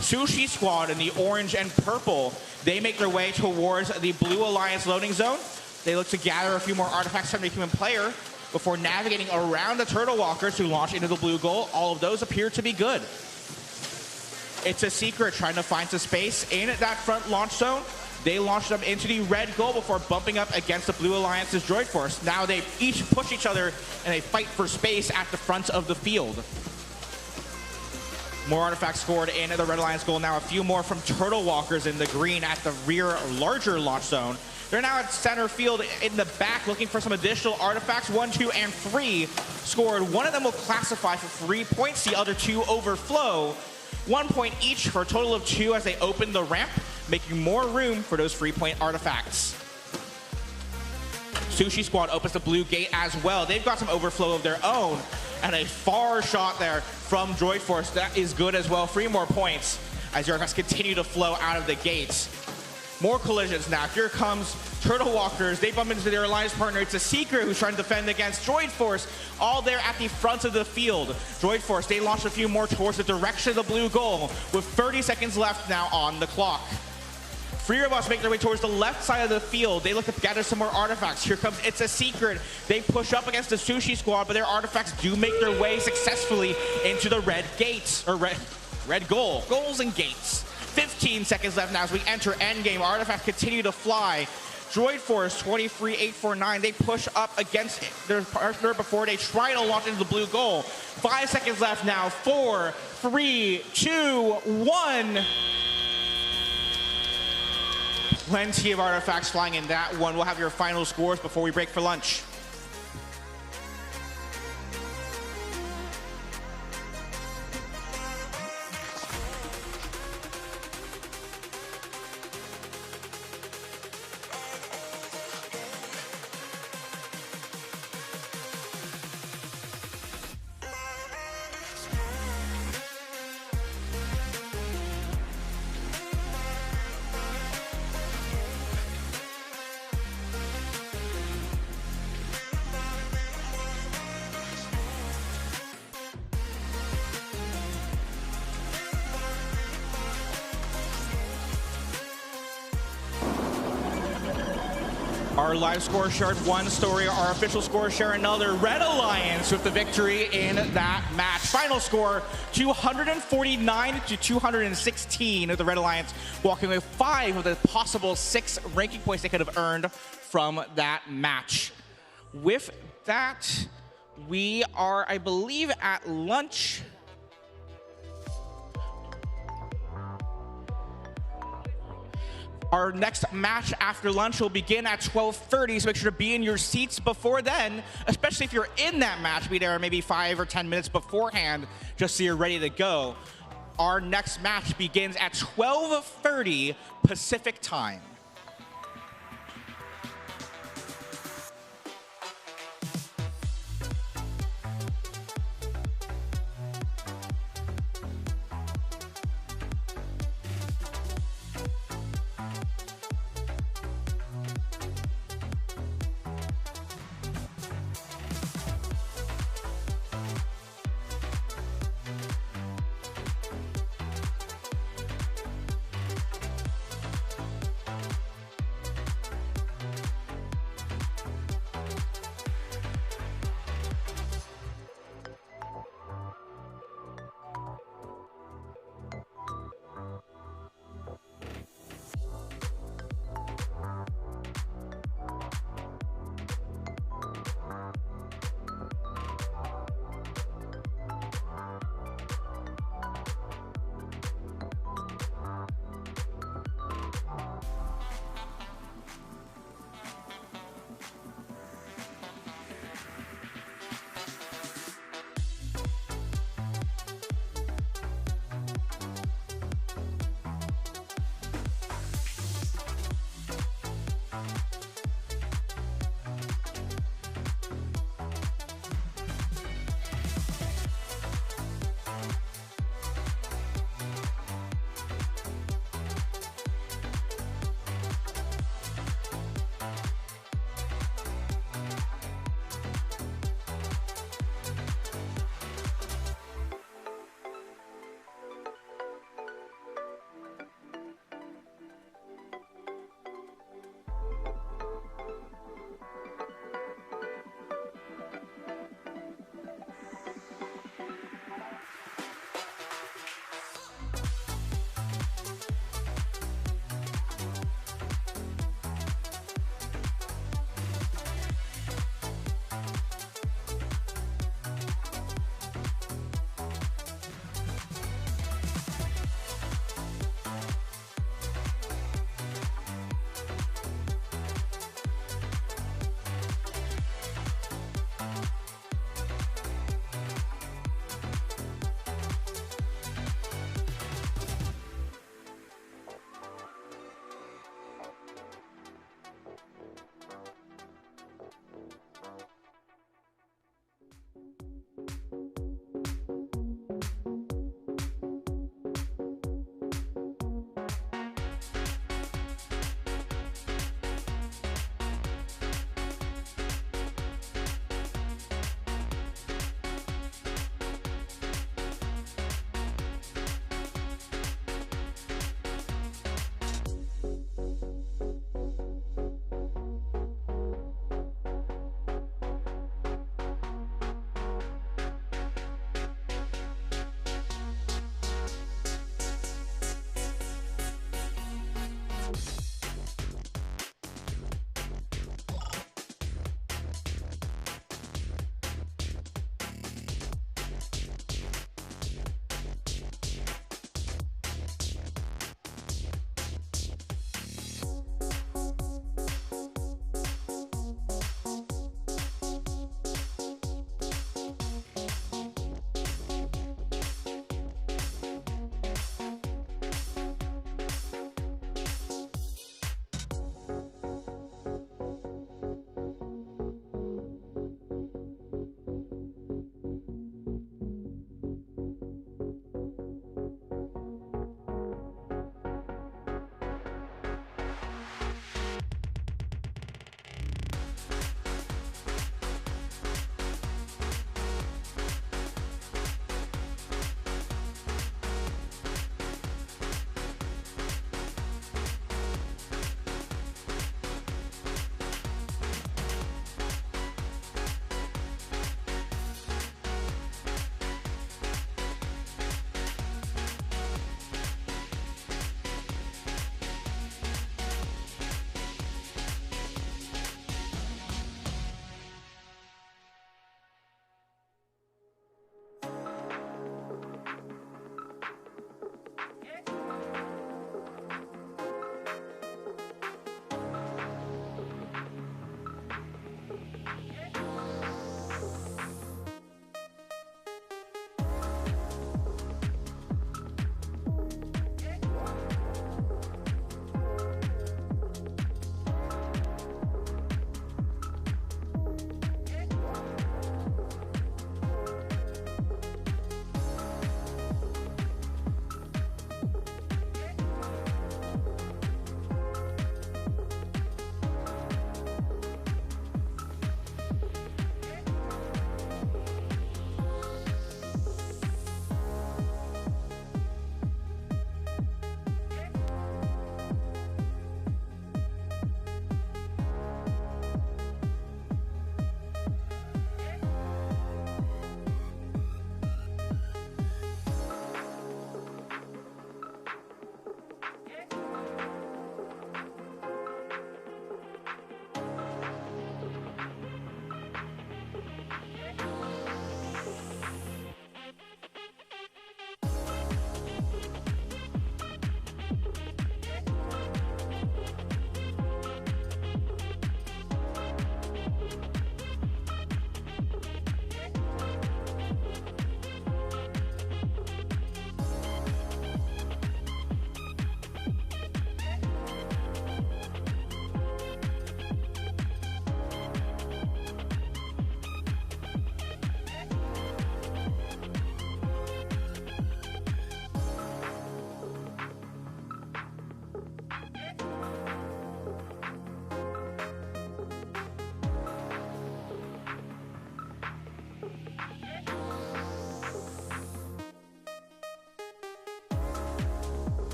Speaker 1: Sushi Squad in the orange and purple, they make their way towards the Blue Alliance loading zone. They look to gather a few more artifacts from the human player before navigating around the Turtle Walkers who launch into the blue goal. All of those appear to be good. It's a secret trying to find some space in that front launch zone. They launch them into the red goal before bumping up against the Blue Alliance's droid force. Now they each push each other and they fight for space at the front of the field. More artifacts scored in the Red Alliance goal. Now a few more from Turtle Walkers in the green at the rear larger launch zone. They're now at center field in the back looking for some additional artifacts. 1, 2, and 3 scored. One of them will classify for 3 points. The other 2 overflow. 1 point each for a total of 2 as they open the ramp, making more room for those 3-point artifacts. Sushi Squad opens the blue gate as well. They've got some overflow of their own, and a far shot there from Droid Force. That is good as well. 3 more points as the artifacts continue to flow out of the gates. More collisions now. Here comes Turtle Walkers. They bump into their alliance partner. It's a Seeker who's trying to defend against Droid Force, all there at the front of the field. Droid Force, they launch a few more towards the direction of the blue goal with 30 seconds left now on the clock. Free robots make their way towards the left side of the field. They look to gather some more artifacts. Here comes It's a Secret. They push up against the Sushi Squad, but their artifacts do make their way successfully into the red gates, or red goal. Goals and gates. 15 seconds left now as we enter endgame. Artifacts continue to fly. Droid Force 23849, they push up against their partner before they try to launch into the blue goal. 5 seconds left now. 4, 3, 2, 1. Plenty of artifacts flying in that one. We'll have your final scores before we break for lunch. Our live score shared one story, our official score share another. Red Alliance with the victory in that match. Final score, 249 to 216 with the Red Alliance walking with 5 of the possible 6 ranking points they could have earned from that match. With that, we are, I believe, at lunch. Our next match after lunch will begin at 12:30, so make sure to be in your seats before then, especially if you're in that match. Be there maybe 5 or 10 minutes beforehand, just so you're ready to go. Our next match begins at 12:30 Pacific time.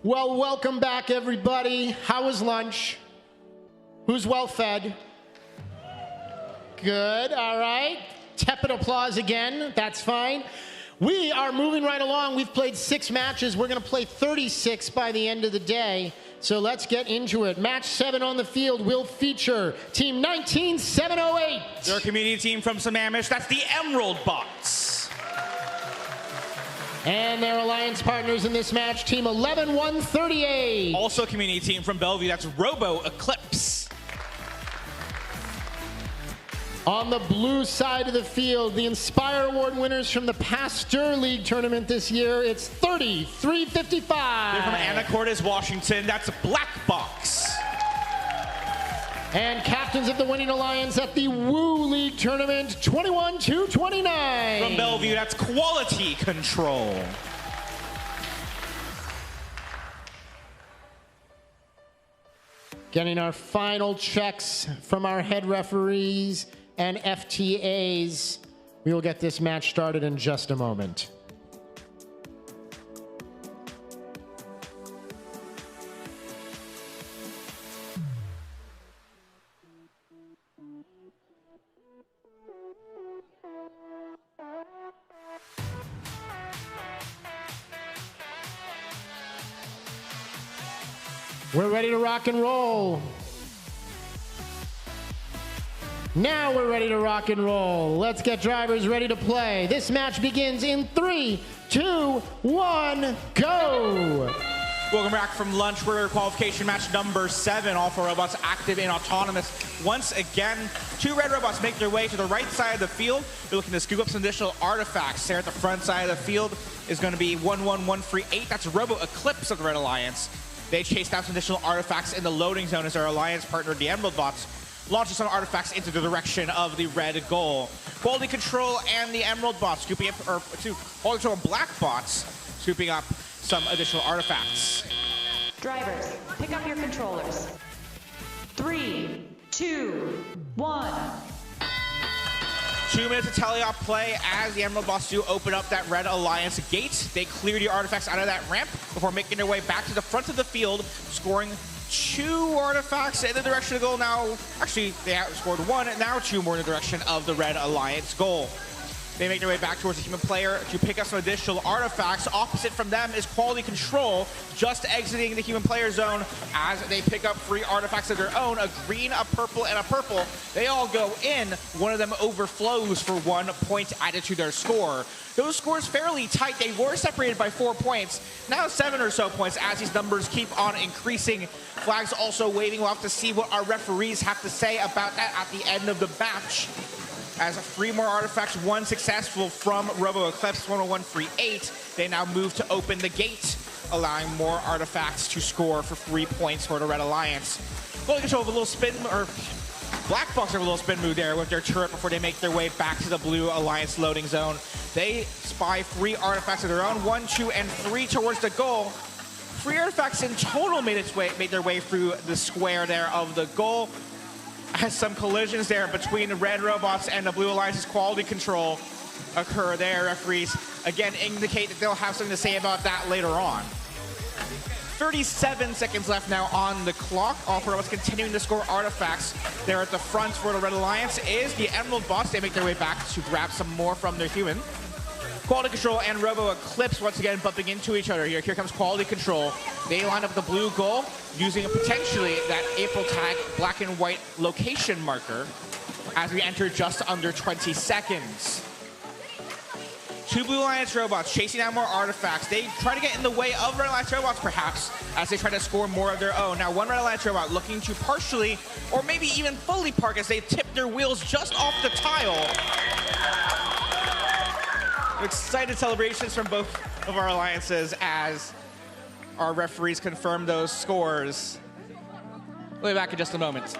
Speaker 2: Well, welcome back, everybody. How was lunch? Who's well fed? Good, all right. Tepid applause again, that's fine. We are moving right along. We've played 6 matches. We're gonna play 36 by the end of the day. So let's get into it. Match 7 on the field will feature Team 19708.
Speaker 1: Their community team from Sammamish, that's the Emerald Bots.
Speaker 2: And their alliance partners in this match, Team 11138.
Speaker 1: Also a community team from Bellevue, that's Robo Eclipse.
Speaker 2: On the blue side of the field, the Inspire Award winners from the Pasteur League tournament this year, it's 3355.
Speaker 1: They're from Anacortes, Washington, that's Black Box.
Speaker 2: And captains of the winning alliance at the Woo League tournament, 21-29.
Speaker 1: From Bellevue, that's Quality Control.
Speaker 2: Getting our final checks from our head referees and FTAs. We will get this match started in just a moment. We're ready to rock and roll. Now we're ready to rock and roll. Let's get drivers ready to play. This match begins in 3, 2, 1, go!
Speaker 1: Welcome back from lunch. We're qualification match number 7. All 4 robots active and autonomous. Once again, 2 red robots make their way to the right side of the field. They're looking to scoop up some additional artifacts. There at the front side of the field is going to be 11138. That's Robo Eclipse of the Red Alliance. They chased out some additional artifacts in the loading zone as their alliance partner, the Emerald Bots, launches some artifacts into the direction of the red goal. Quality Control and the Emerald Bots scooping up, or Quality Control and Black Bots scooping up some additional artifacts.
Speaker 9: Drivers, pick up your controllers. 3, 2, 1.
Speaker 1: 2 minutes of teleop play as the Emerald Bots do open up that Red Alliance gate. They clear the artifacts out of that ramp before making their way back to the front of the field, scoring 2 artifacts in the direction of the goal now. Actually, they scored 1, and now 2 more in the direction of the Red Alliance goal. They make their way back towards the human player to pick up some additional artifacts. Opposite from them is Quality Control, just exiting the human player zone as they pick up 3 artifacts of their own, a green, a purple, and a purple. They all go in. One of them overflows for 1 point added to their score. Those scores fairly tight. They were separated by 4 points. Now 7 or so points as these numbers keep on increasing. Flags also waving. We'll have to see what our referees have to say about that at the end of the match. As 3 more artifacts, 1 successful from Robo Eclipse 10138. They now move to open the gate, allowing more artifacts to score for 3 points for the Red Alliance. Quality Control have a little spin, or Black Box have a little spin move there with their turret before they make their way back to the Blue Alliance loading zone. They spy 3 artifacts of their own, 1, 2, and 3 towards the goal. 3 artifacts in total made their way through the square there of the goal. As some collisions there between the red robots and the Blue Alliance's Quality Control occur there. Referees again indicate that they'll have something to say about that later on. 37 seconds left now on the clock. All 4 robots continuing to score artifacts. There at the front for the Red Alliance is the Emerald Bots. They make their way back to grab some more from their human. Quality Control and Robo Eclipse once again bumping into each other here. Here comes Quality Control. They line up the blue goal using potentially that April tag black and white location marker as we enter just under 20 seconds. 2 Blue Alliance robots chasing down more artifacts. They try to get in the way of Red Alliance robots perhaps as they try to score more of their own. Now 1 Red Alliance robot looking to partially or maybe even fully park as they tip their wheels just off the tile. Excited celebrations from both of our alliances as our referees confirm those scores. We'll be back in just a moment.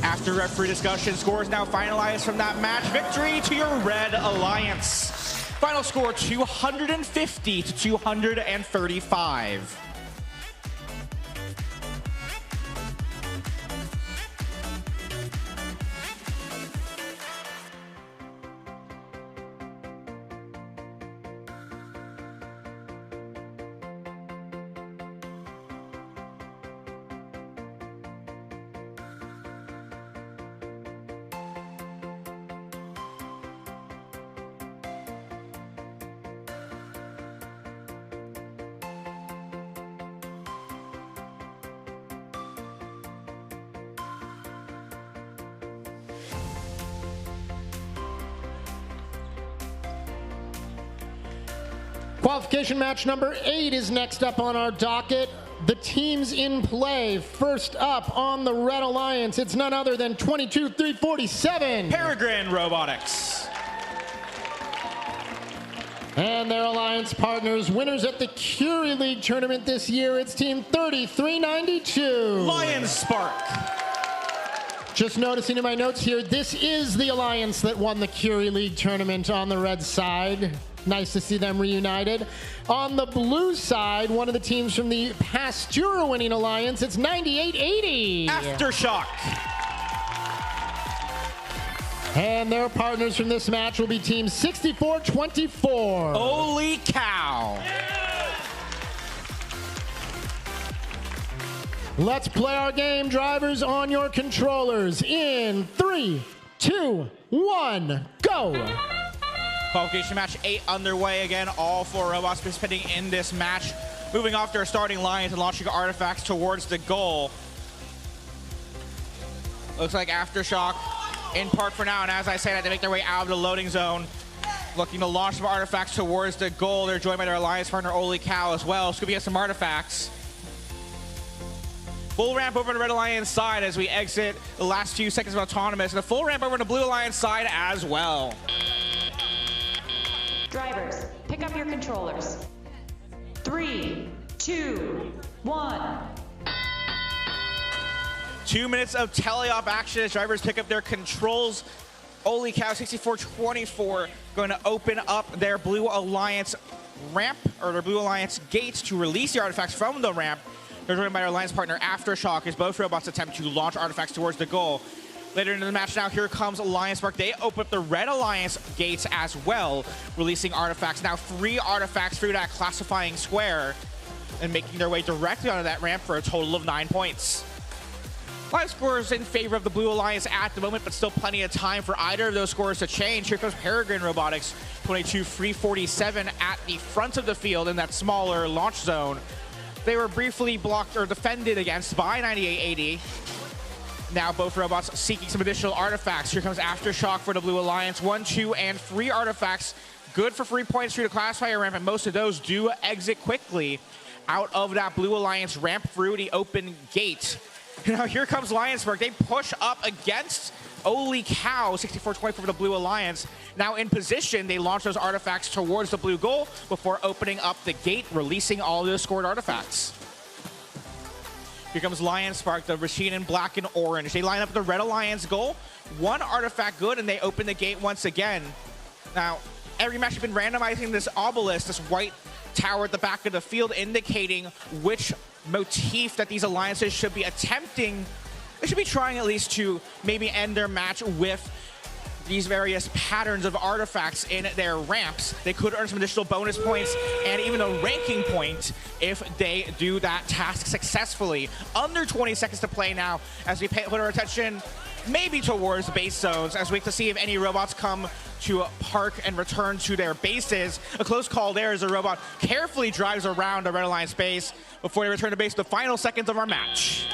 Speaker 1: After referee discussion, scores now finalized from that match. Victory to your Red Alliance. Final score 250 to 235.
Speaker 2: Qualification match number 8 is next up on our docket. The teams in play. First up on the Red Alliance, it's none other than 22-347.
Speaker 1: Peregrine Robotics.
Speaker 2: And their alliance partners, winners at the Curie League tournament this year, it's team 3392.
Speaker 1: Lion Spark.
Speaker 2: Just noticing in my notes here, this is the alliance that won the Curie League tournament on the red side. Nice to see them reunited. On the blue side, one of the teams from the Pastura winning alliance, it's 9880.
Speaker 1: Aftershock.
Speaker 2: And their partners from this match will be team 6424.
Speaker 1: Holy cow.
Speaker 2: Let's play our game, drivers, on your controllers. In 3, 2, 1, go.
Speaker 1: Qualification match 8 underway again. All 4 robots participating in this match. Moving off their starting lines and launching artifacts towards the goal. Looks like Aftershock in park for now, and as I said, they make their way out of the loading zone. Looking to launch some artifacts towards the goal. They're joined by their alliance partner, Holy Cow, as well. Scooping up some artifacts. Full ramp over to Red Alliance side as we exit the last few seconds of Autonomous, and a full ramp over to Blue Alliance side as well.
Speaker 9: Drivers, pick up your controllers. 3, 2, 1.
Speaker 1: 2 minutes of teleop action as drivers pick up their controls. Holy Cow, 6424 going to open up their Blue Alliance ramp, or their Blue Alliance gates, to release the artifacts from the ramp. They're joined by their alliance partner Aftershock as both robots attempt to launch artifacts towards the goal. Later into the match now, here comes Alliance Spark. They open up the Red Alliance gates as well, releasing artifacts. Now 3 artifacts through that classifying square and making their way directly onto that ramp for a total of 9 points. Live scores in favor of the Blue Alliance at the moment, but still plenty of time for either of those scores to change. Here comes Peregrine Robotics, 22-347 at the front of the field in that smaller launch zone. They were briefly blocked or defended against by 9880. Now both robots seeking some additional artifacts. Here comes Aftershock for the Blue Alliance. 1, 2, and 3 artifacts. Good for 3 points through the classifier ramp, and most of those do exit quickly out of that Blue Alliance ramp through the open gate. Now here comes Lionsburg. They push up against Holy Cow, 64-24 for the Blue Alliance. Now in position, they launch those artifacts towards the blue goal before opening up the gate, releasing all of the scored artifacts. Here comes Lion Spark, the machine in black and orange. They line up the Red Alliance goal. 1 artifact good, and they open the gate once again. Now, every match has been randomizing this obelisk, this white tower at the back of the field, indicating which motif that these alliances should be attempting. They should be trying at least to maybe end their match with these various patterns of artifacts in their ramps. They could earn some additional bonus points and even a ranking point if they do that task successfully. Under 20 seconds to play now as we put our attention maybe towards base zones as we have to see if any robots come to park and return to their bases. A close call there as a robot carefully drives around a Red Alliance base before they return to base the final seconds of our match.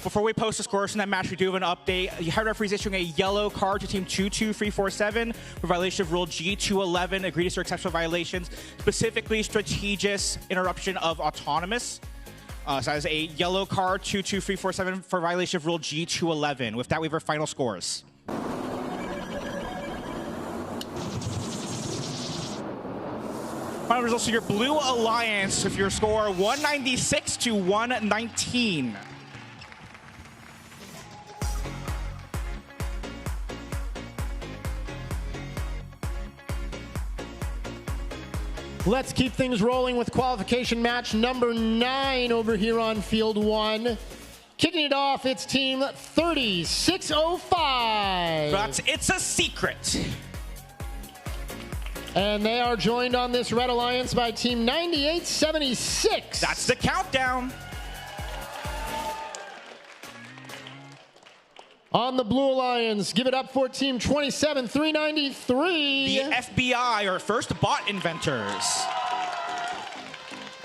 Speaker 1: Before we post the scores from that match, we do have an update. You heard referees issuing a yellow card to team 22347 for violation of rule G211, egregious or exceptional violations, specifically strategist interruption of autonomous. So that is a yellow card, 22347 for violation of rule G211. With that, we have our final scores. Final results of your Blue Alliance with your score 196 to 119.
Speaker 2: Let's keep things rolling with qualification match number 9 over here on field 1. Kicking it off, it's team 3605.
Speaker 1: But it's a secret.
Speaker 2: And they are joined on this Red Alliance by team 9876.
Speaker 1: That's the countdown.
Speaker 2: On the Blue Alliance, give it up for team 27393.
Speaker 1: The FBI, or First Bot Inventors.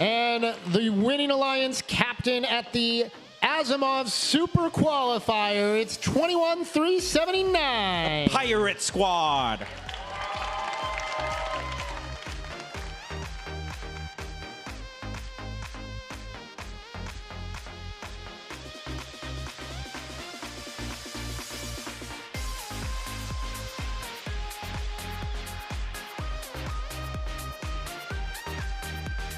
Speaker 2: And the winning Alliance captain at the Asimov Super Qualifier, it's 21379.
Speaker 1: Pirate Squad.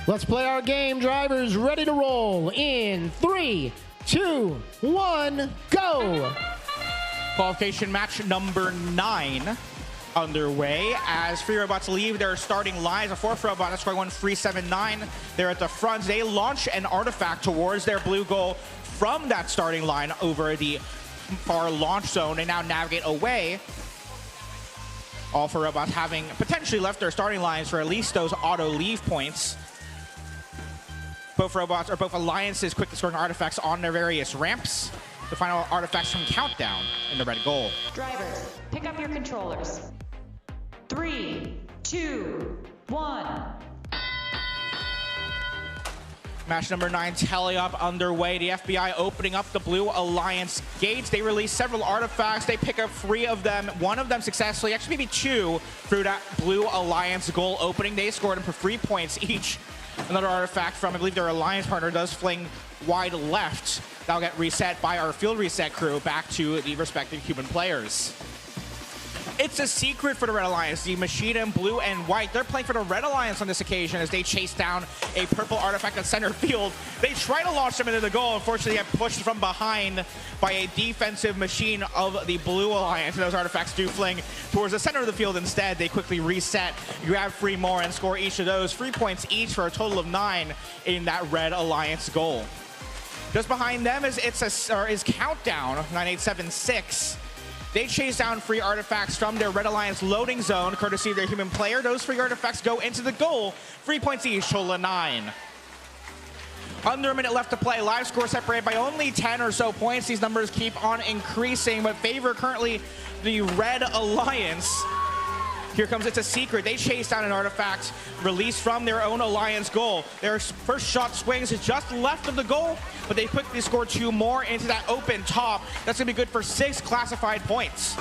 Speaker 2: Let's play our game. Drivers ready to roll in 3, 2, 1, go.
Speaker 1: Qualification match number 9 underway. As free robots leave their starting lines, a fourth robot, that's scoring 1379. They're at the front. They launch an artifact towards their blue goal from that starting line over the far launch zone. They now navigate away. All four robots having potentially left their starting lines for at least those auto leave points. Both robots, or both alliances, quickly scoring artifacts on their various ramps. The final artifacts from Countdown in the red goal.
Speaker 9: Drivers, pick up your controllers. 3, 2, 1.
Speaker 1: Match number 9 tally up underway. The FBI opening up the Blue Alliance gates. They release several artifacts. They pick up 3 of them. 1 of them successfully, actually maybe 2, through that Blue Alliance goal opening. They scored them for 3 points each. Another artifact from, I believe, their alliance partner does fling wide left. That'll get reset by our field reset crew back to the respective human players. It's a secret for the Red Alliance. The Machine and Blue and White, they're playing for the Red Alliance on this occasion as they chase down a purple artifact at center field. They try to launch them into the goal. Unfortunately, get pushed from behind by a defensive machine of the Blue Alliance. And those artifacts do fling towards the center of the field instead. They quickly reset, grab 3 more, and score each of those. 3 points each for a total of 9 in that Red Alliance goal. Just behind them is Countdown, 9876. They chase down free artifacts from their Red Alliance loading zone, courtesy of their human player. Those free artifacts go into the goal. 3 points each, total of 9. Under a minute left to play. Live score separated by only 10 or so points. These numbers keep on increasing, but favor currently the Red Alliance. Here comes It's a Secret. They chase down an artifact released from their own Alliance goal. Their first shot swings is just left of the goal, but they quickly score 2 more into that open top. That's going to be good for 6 classified points.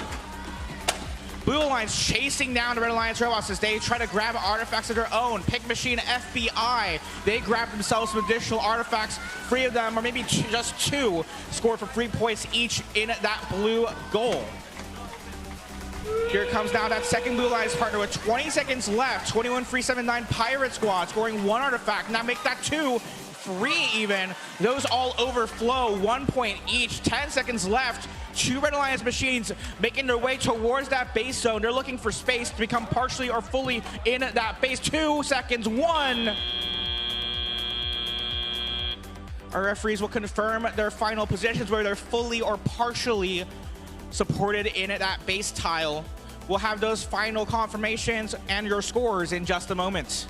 Speaker 1: Blue Alliance chasing down the Red Alliance robots as they try to grab artifacts of their own. Pick Machine, FBI, they grab themselves some additional artifacts. 3 of them, or maybe just 2, scored for 3 points each in that blue goal. Here comes now that second Blue Alliance partner with 20 seconds left. 21379 Pirate Squad scoring 1 artifact. Now make that 2, 3 even. Those all overflow, 1 point each. 10 seconds left. 2 Red Alliance machines making their way towards that base zone. They're looking for space to become partially or fully in that base. 2 seconds, 1. Our referees will confirm their final positions, whether they're fully or partially supported in that base tile. We'll have those final confirmations and your scores in just a moment.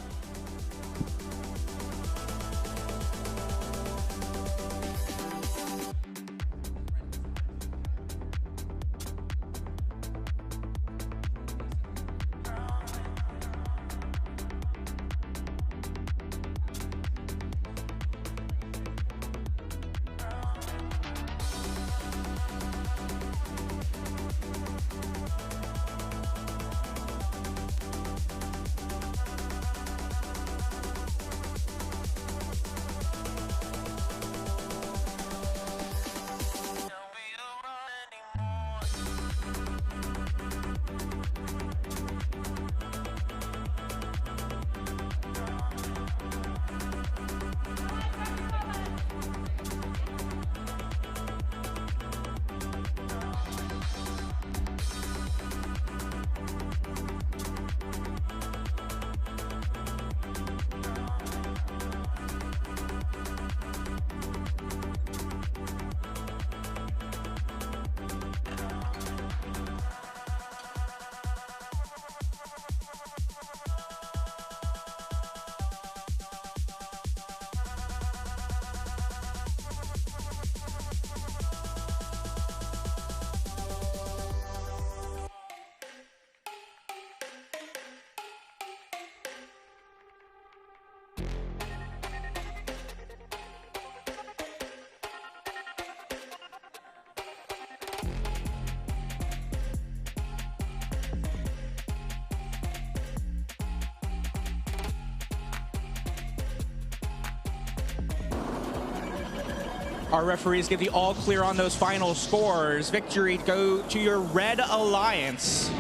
Speaker 1: Our referees give the all clear on those final scores. Victory go to your Red Alliance.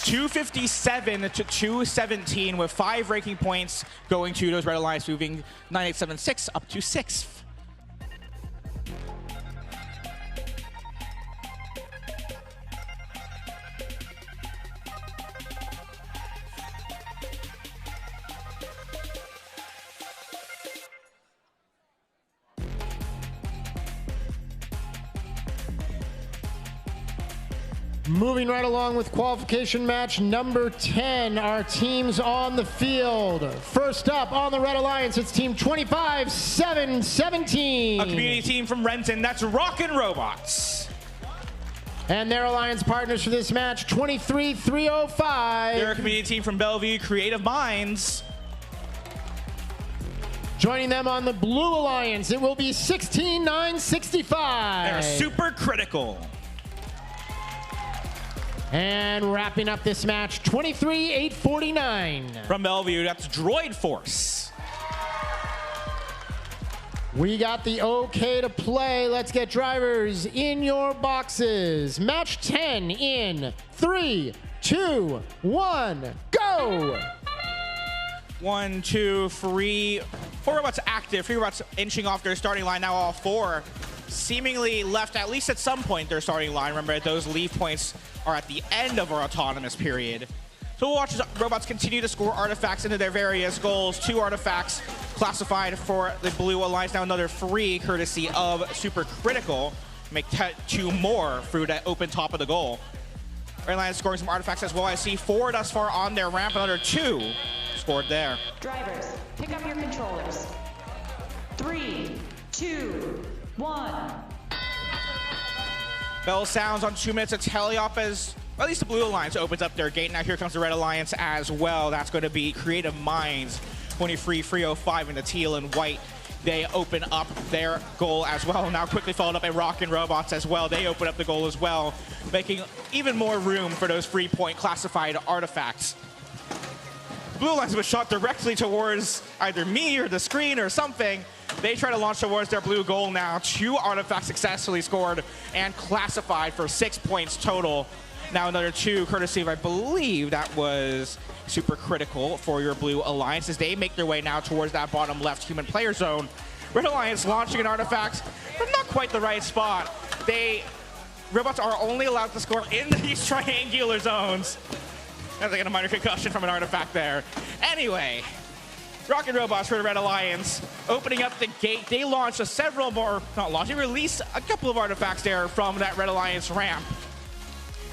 Speaker 1: 257 to 217 with 5 ranking points going to those Red Alliance, moving 9876 up to 6th.
Speaker 2: Moving right along with qualification match number 10, our teams on the field. First up on the Red Alliance, it's team 25-7-17.
Speaker 1: A community team from Renton, that's Rockin' Robots.
Speaker 2: And their alliance partners for this match, 23-305.
Speaker 1: They're a community team from Bellevue, Creative Minds.
Speaker 2: Joining them on the Blue Alliance, it will be 16-9-65.
Speaker 1: They're Super Critical.
Speaker 2: And wrapping up this match, 23-849.
Speaker 1: From Bellevue, that's Droid Force.
Speaker 2: We got the okay to play. Let's get drivers in your boxes. Match 10 in 3, 2, 1, go!
Speaker 1: 1, 2, 3, 4 robots active. 3 robots inching off their starting line. Now all 4 seemingly left at least at some point their starting line. Remember, those leave points are at the end of our autonomous period. So we'll watch as robots continue to score artifacts into their various goals. 2 artifacts classified for the Blue Alliance. Now another 3 courtesy of Super Critical. Make 2 more through that open top of the goal. Red Alliance scoring some artifacts as well. I see 4 thus far on their ramp. Another 2 scored there.
Speaker 9: Drivers, pick up your controllers. 3, 2, 1.
Speaker 1: Bell sounds on 2 minutes of teleop as, well, at least the Blue Alliance opens up their gate. Now here comes the Red Alliance as well. That's going to be Creative Minds, 23-305 in the teal and white. They open up their goal as well. Now quickly followed up by Rockin' Robots as well. They open up the goal as well, making even more room for those 3-point classified artifacts. Blue Alliance was shot directly towards either me or the screen or something. They try to launch towards their blue goal now. 2 artifacts successfully scored and classified for 6 points total. Now another 2 courtesy of, I believe that was Super Critical for your Blue Alliance as they make their way now towards that bottom left human player zone. Red Alliance launching an artifact from not quite the right spot. Robots are only allowed to score in these triangular zones. As they get a minor concussion from an artifact there. Anyway, Rockin' Robots for the Red Alliance opening up the gate. They launched they released a couple of artifacts there from that Red Alliance ramp.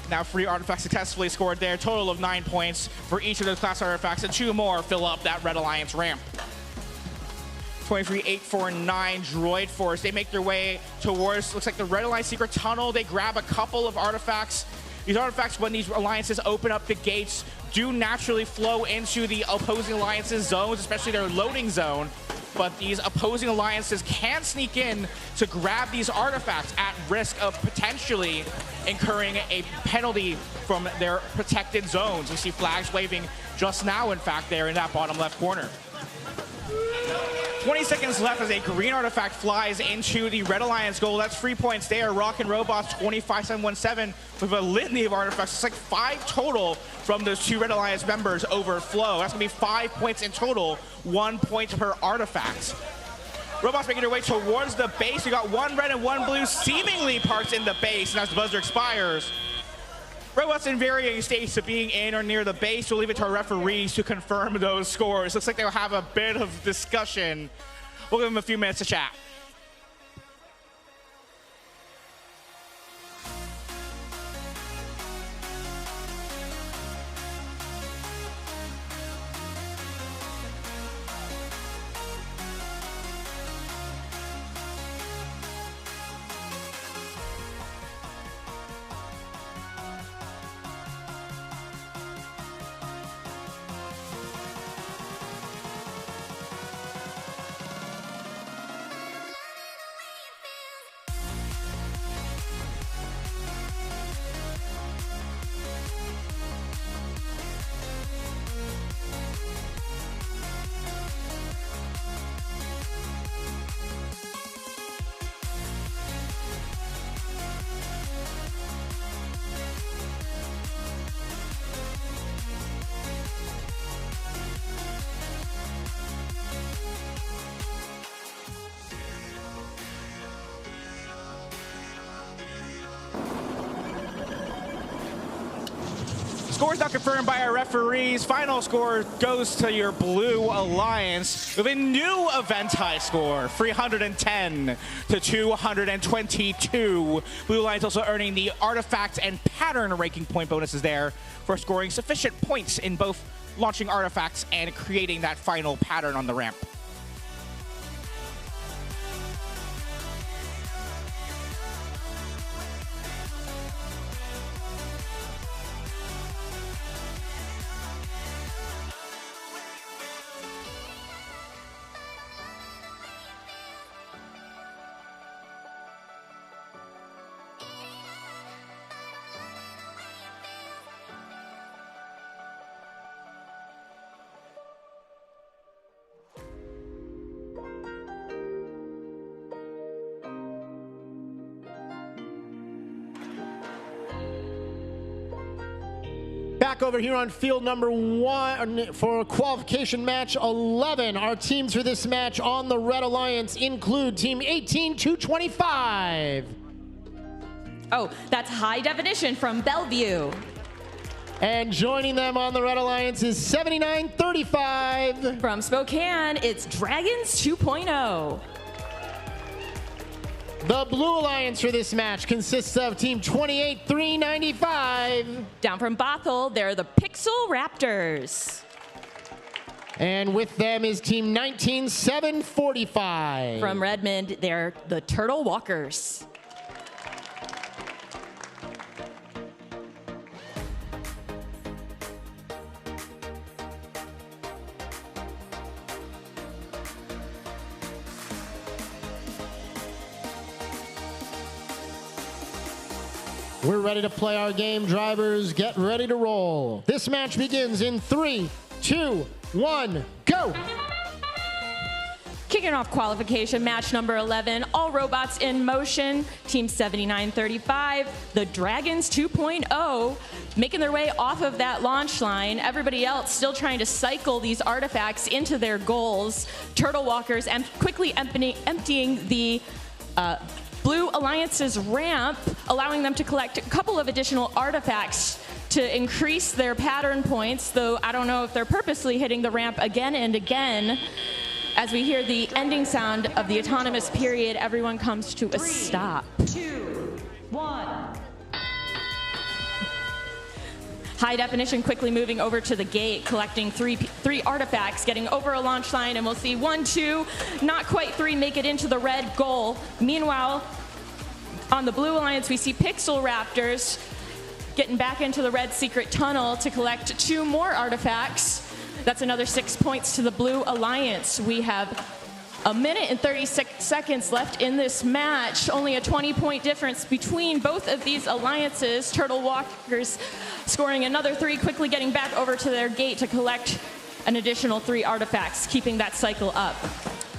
Speaker 1: Now 3 artifacts successfully scored there, total of 9 points for each of those class artifacts, and 2 more fill up that Red Alliance ramp. 23-849 Droid Force. They make their way towards, looks like the Red Alliance secret tunnel. They grab a couple of artifacts. These artifacts, when these alliances open up the gates, do naturally flow into the opposing alliances' zones, especially their loading zone. But these opposing alliances can sneak in to grab these artifacts at risk of potentially incurring a penalty from their protected zones. You see flags waving just now, in fact, there in that bottom left corner. 20 seconds left as a green artifact flies into the Red Alliance goal. That's 3 points there. Rockin' Robots 25-7-1-7 with a litany of artifacts. It's like 5 total from those 2 Red Alliance members overflow. That's gonna be 5 points in total, 1 point per artifact. Robots making their way towards the base. We got 1 red and 1 blue seemingly parked in the base, and as the buzzer expires, Robots in varying states of being in or near the base. We'll leave it to our referees to confirm those scores. Looks like they'll have a bit of discussion. We'll give them a few minutes to chat. scores now confirmed by our referees. Final score goes to your Blue Alliance with a new event high score, 310 to 222. Blue Alliance also earning the artifact and pattern ranking point bonuses there for scoring sufficient points in both launching artifacts and creating that final pattern on the ramp.
Speaker 2: Back over here on field number 1 for qualification match 11. Our teams for this match on the Red Alliance include Team 18225.
Speaker 10: Oh, that's High Definition from Bellevue.
Speaker 2: And joining them on the Red Alliance is 7935.
Speaker 10: From Spokane, it's Dragons 2.0.
Speaker 2: The Blue Alliance for this match consists of Team 28395.
Speaker 10: Down from Bothell, they're the Pixel Raptors.
Speaker 2: And with them is Team 19745.
Speaker 10: From Redmond, they're the Turtle Walkers.
Speaker 2: We're ready to play our game, drivers. Get ready to roll. This match begins in 3, 2, 1, go!
Speaker 10: Kicking off qualification match number 11, all robots in motion. Team 7935, the Dragons 2.0, making their way off of that launch line. Everybody else still trying to cycle these artifacts into their goals. Turtle Walkers and quickly emptying the Blue Alliance's ramp, allowing them to collect a couple of additional artifacts to increase their pattern points, though I don't know if they're purposely hitting the ramp again and again. As we hear the ending sound of the autonomous period, everyone comes to a stop.
Speaker 9: 2, 1.
Speaker 10: High Definition quickly moving over to the gate, collecting three artifacts, getting over a launch line, and we'll see 1, 2, not quite 3 make it into the red goal. Meanwhile, on the Blue Alliance, we see Pixel Raptors getting back into the red secret tunnel to collect 2 more artifacts. That's another 6 points to the Blue Alliance. We have a minute and 36 seconds left in this match. Only a 20-point difference between both of these alliances. Turtle Walkers scoring another 3, quickly getting back over to their gate to collect an additional 3 artifacts, keeping that cycle up.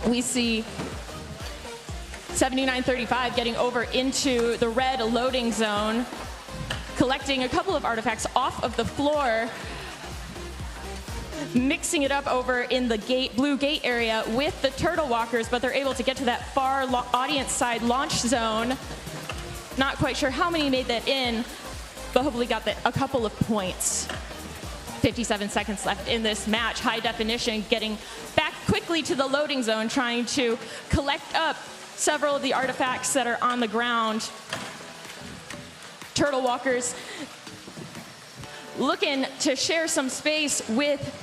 Speaker 10: We see 7935 getting over into the red loading zone, collecting a couple of artifacts off of the floor, mixing it up over in the blue gate area with the Turtle Walkers, but they're able to get to that far audience side launch zone. Not quite sure how many made that in, but hopefully got a couple of points. 57 seconds left in this match. High Definition getting back quickly to the loading zone, trying to collect up several of the artifacts that are on the ground. Turtle Walkers looking to share some space with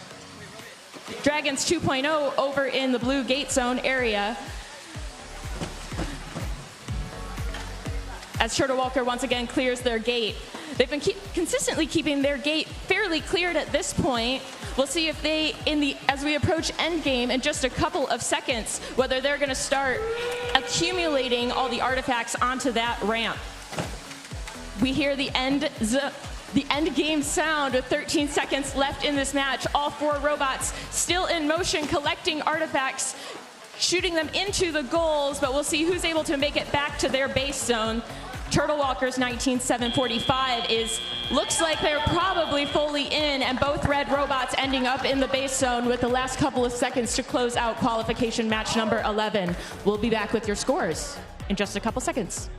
Speaker 10: Dragons 2.0 over in the blue gate zone area. As Turtle Walker once again clears their gate. They've been consistently keeping their gate fairly cleared at this point. We'll see if they, as we approach endgame in just a couple of seconds, whether they're gonna start accumulating all the artifacts onto that ramp. We hear the end game sound with 13 seconds left in this match. All 4 robots still in motion, collecting artifacts, shooting them into the goals, but we'll see who's able to make it back to their base zone. Turtle Walkers 19745 looks like they're probably fully in, and both red robots ending up in the base zone with the last couple of seconds to close out qualification match number 11. We'll be back with your scores in just a couple seconds.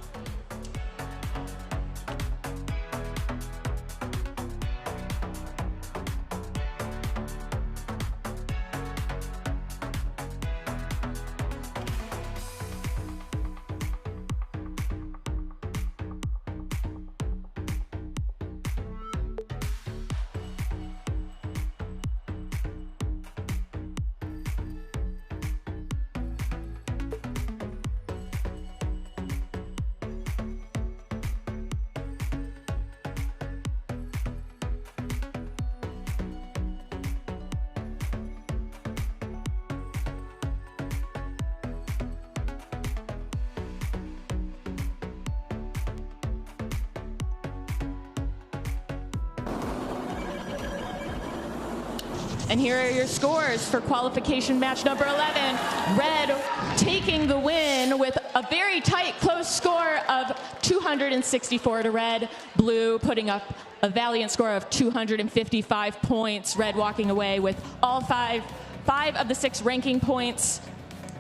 Speaker 10: And here are your scores for qualification match number 11. Red taking the win with a very tight, close score of 264 to red. Blue putting up a valiant score of 255 points. Red walking away with all five of the 6 ranking points.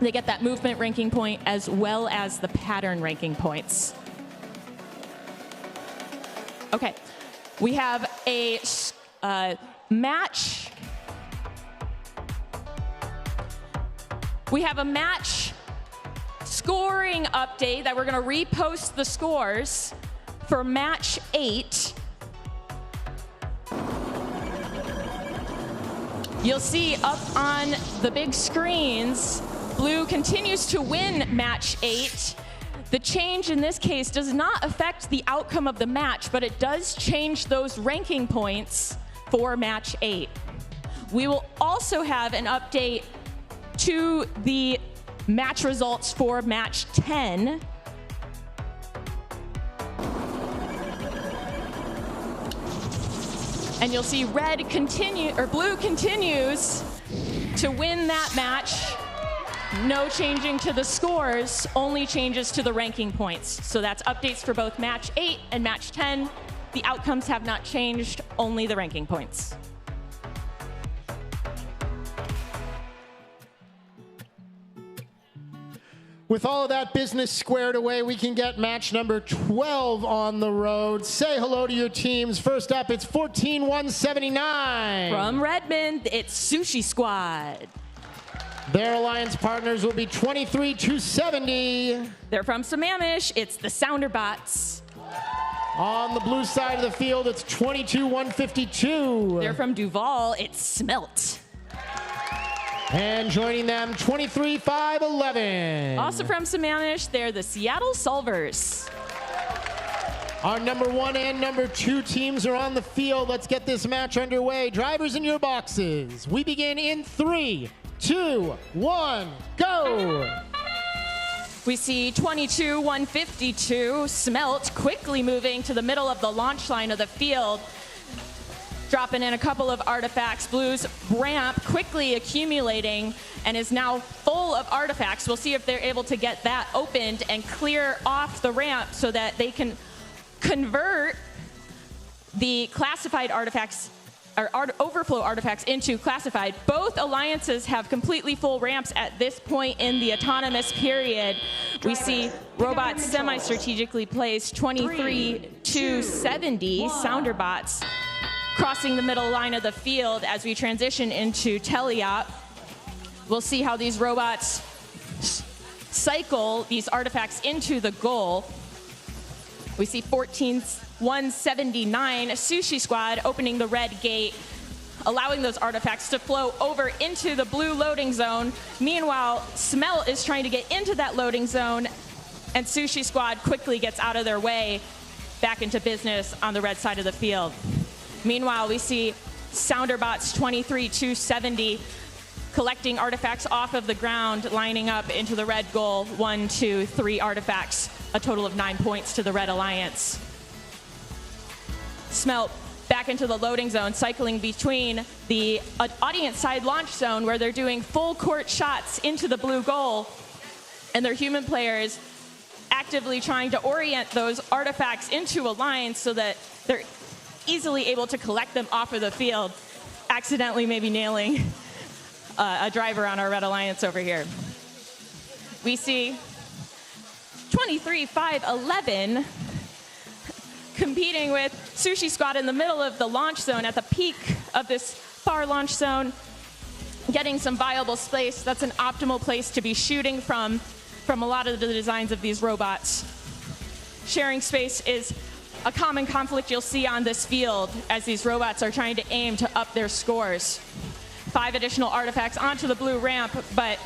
Speaker 10: They get that movement ranking point as well as the pattern ranking points. Okay, we have a match. We have a match scoring update that we're going to repost the scores for match 8. You'll see up on the big screens, Blue continues to win match 8. The change in this case does not affect the outcome of the match, but it does change those ranking points for match 8. We will also have an update to the match results for match 10. And you'll see Blue continues to win that match. No changing to the scores, only changes to the ranking points. So that's updates for both match 8 and match 10. The outcomes have not changed, only the ranking points.
Speaker 2: With all of that business squared away, we can get match number 12 on the road. Say hello to your teams. First up, it's 14-179.
Speaker 10: From Redmond, it's Sushi Squad.
Speaker 2: Their alliance partners will be 23-270.
Speaker 10: They're from Sammamish, it's the Sounderbots.
Speaker 2: On the blue side of the field, it's 22-152.
Speaker 10: They're from Duval, it's Smelt.
Speaker 2: And joining them, 23-511.
Speaker 10: Also from Sammamish, they're the Seattle Solvers.
Speaker 2: Our number 1 and number 2 teams are on the field. Let's get this match underway. Drivers in your boxes. We begin in 3, 2, 1, go!
Speaker 10: We see 22-152, Smelt quickly moving to the middle of the launch line of the field. Dropping in a couple of artifacts. Blue's ramp quickly accumulating and is now full of artifacts. We'll see if they're able to get that opened and clear off the ramp so that they can convert the classified artifacts or overflow artifacts into classified. Both alliances have completely full ramps at this point in the autonomous period. We see robots semi-strategically placed 23-270 Sounderbots crossing the middle line of the field as we transition into teleop. We'll see how these robots cycle these artifacts into the goal. We see 14-179 Sushi Squad opening the red gate, allowing those artifacts to flow over into the blue loading zone. Meanwhile, Smelt is trying to get into that loading zone, and Sushi Squad quickly gets out of their way back into business on the red side of the field. Meanwhile, we see Sounderbots 23-270 collecting artifacts off of the ground, lining up into the red goal. 1, 2, 3 artifacts, a total of 9 points to the Red Alliance. Smelt back into the loading zone, cycling between the audience side launch zone where they're doing full court shots into the blue goal, and their human players actively trying to orient those artifacts into a line so that they're easily able to collect them off of the field, accidentally maybe nailing a driver on our Red Alliance over here. We see 23-511 competing with Sushi Squad in the middle of the launch zone at the peak of this far launch zone, getting some viable space. That's an optimal place to be shooting from a lot of the designs of these robots. Sharing space is a common conflict you'll see on this field as these robots are trying to aim to up their scores. 5 additional artifacts onto the blue ramp, but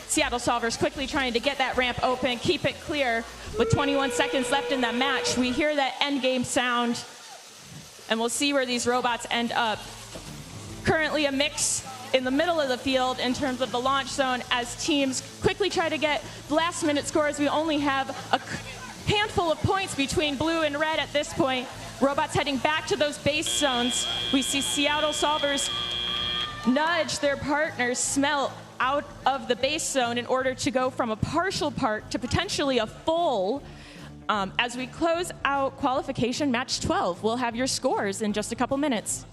Speaker 10: Seattle Solvers quickly trying to get that ramp open, keep it clear. With 21 seconds left in that match, we hear that end game sound, and we'll see where these robots end up. Currently a mix in the middle of the field in terms of the launch zone as teams quickly try to get last minute scores. We only have a handful of points between blue and red at this point. Robots heading back to those base zones. We see Seattle Solvers nudge their partner's smelt out of the base zone in order to go from a partial part to potentially a full. As we close out qualification match 12, we'll have your scores in just a couple minutes.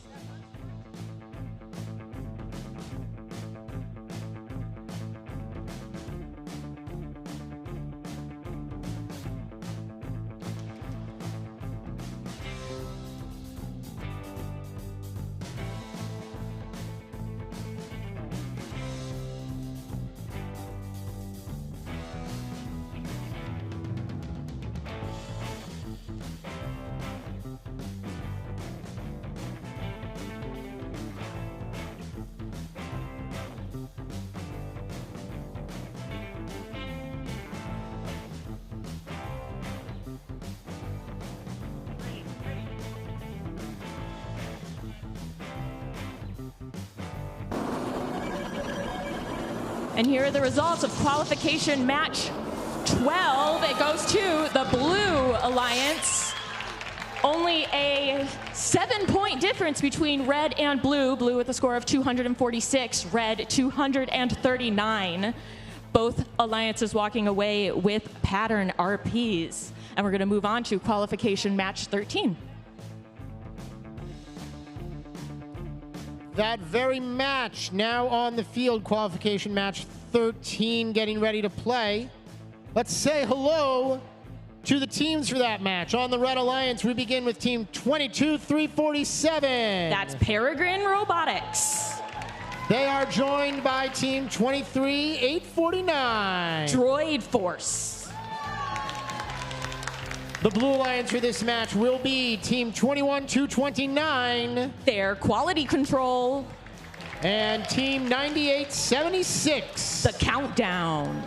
Speaker 10: And here are the results of qualification match 12. It goes to the Blue Alliance. Only a 7-point difference between red and blue. Blue with a score of 246, red 239. Both alliances walking away with pattern RPs. And we're going to move on to qualification match 13.
Speaker 2: That very match now on the field, qualification match 13, getting ready to play. Let's say hello to the teams for that match. On the Red Alliance, we begin with team 22-347.
Speaker 10: That's Peregrine Robotics.
Speaker 2: They are joined by team 23-849.
Speaker 10: Droid Force.
Speaker 2: The Blue Alliance for this match will be team 21-229.
Speaker 10: Their Quality Control.
Speaker 2: And team 98-76.
Speaker 10: The Countdown.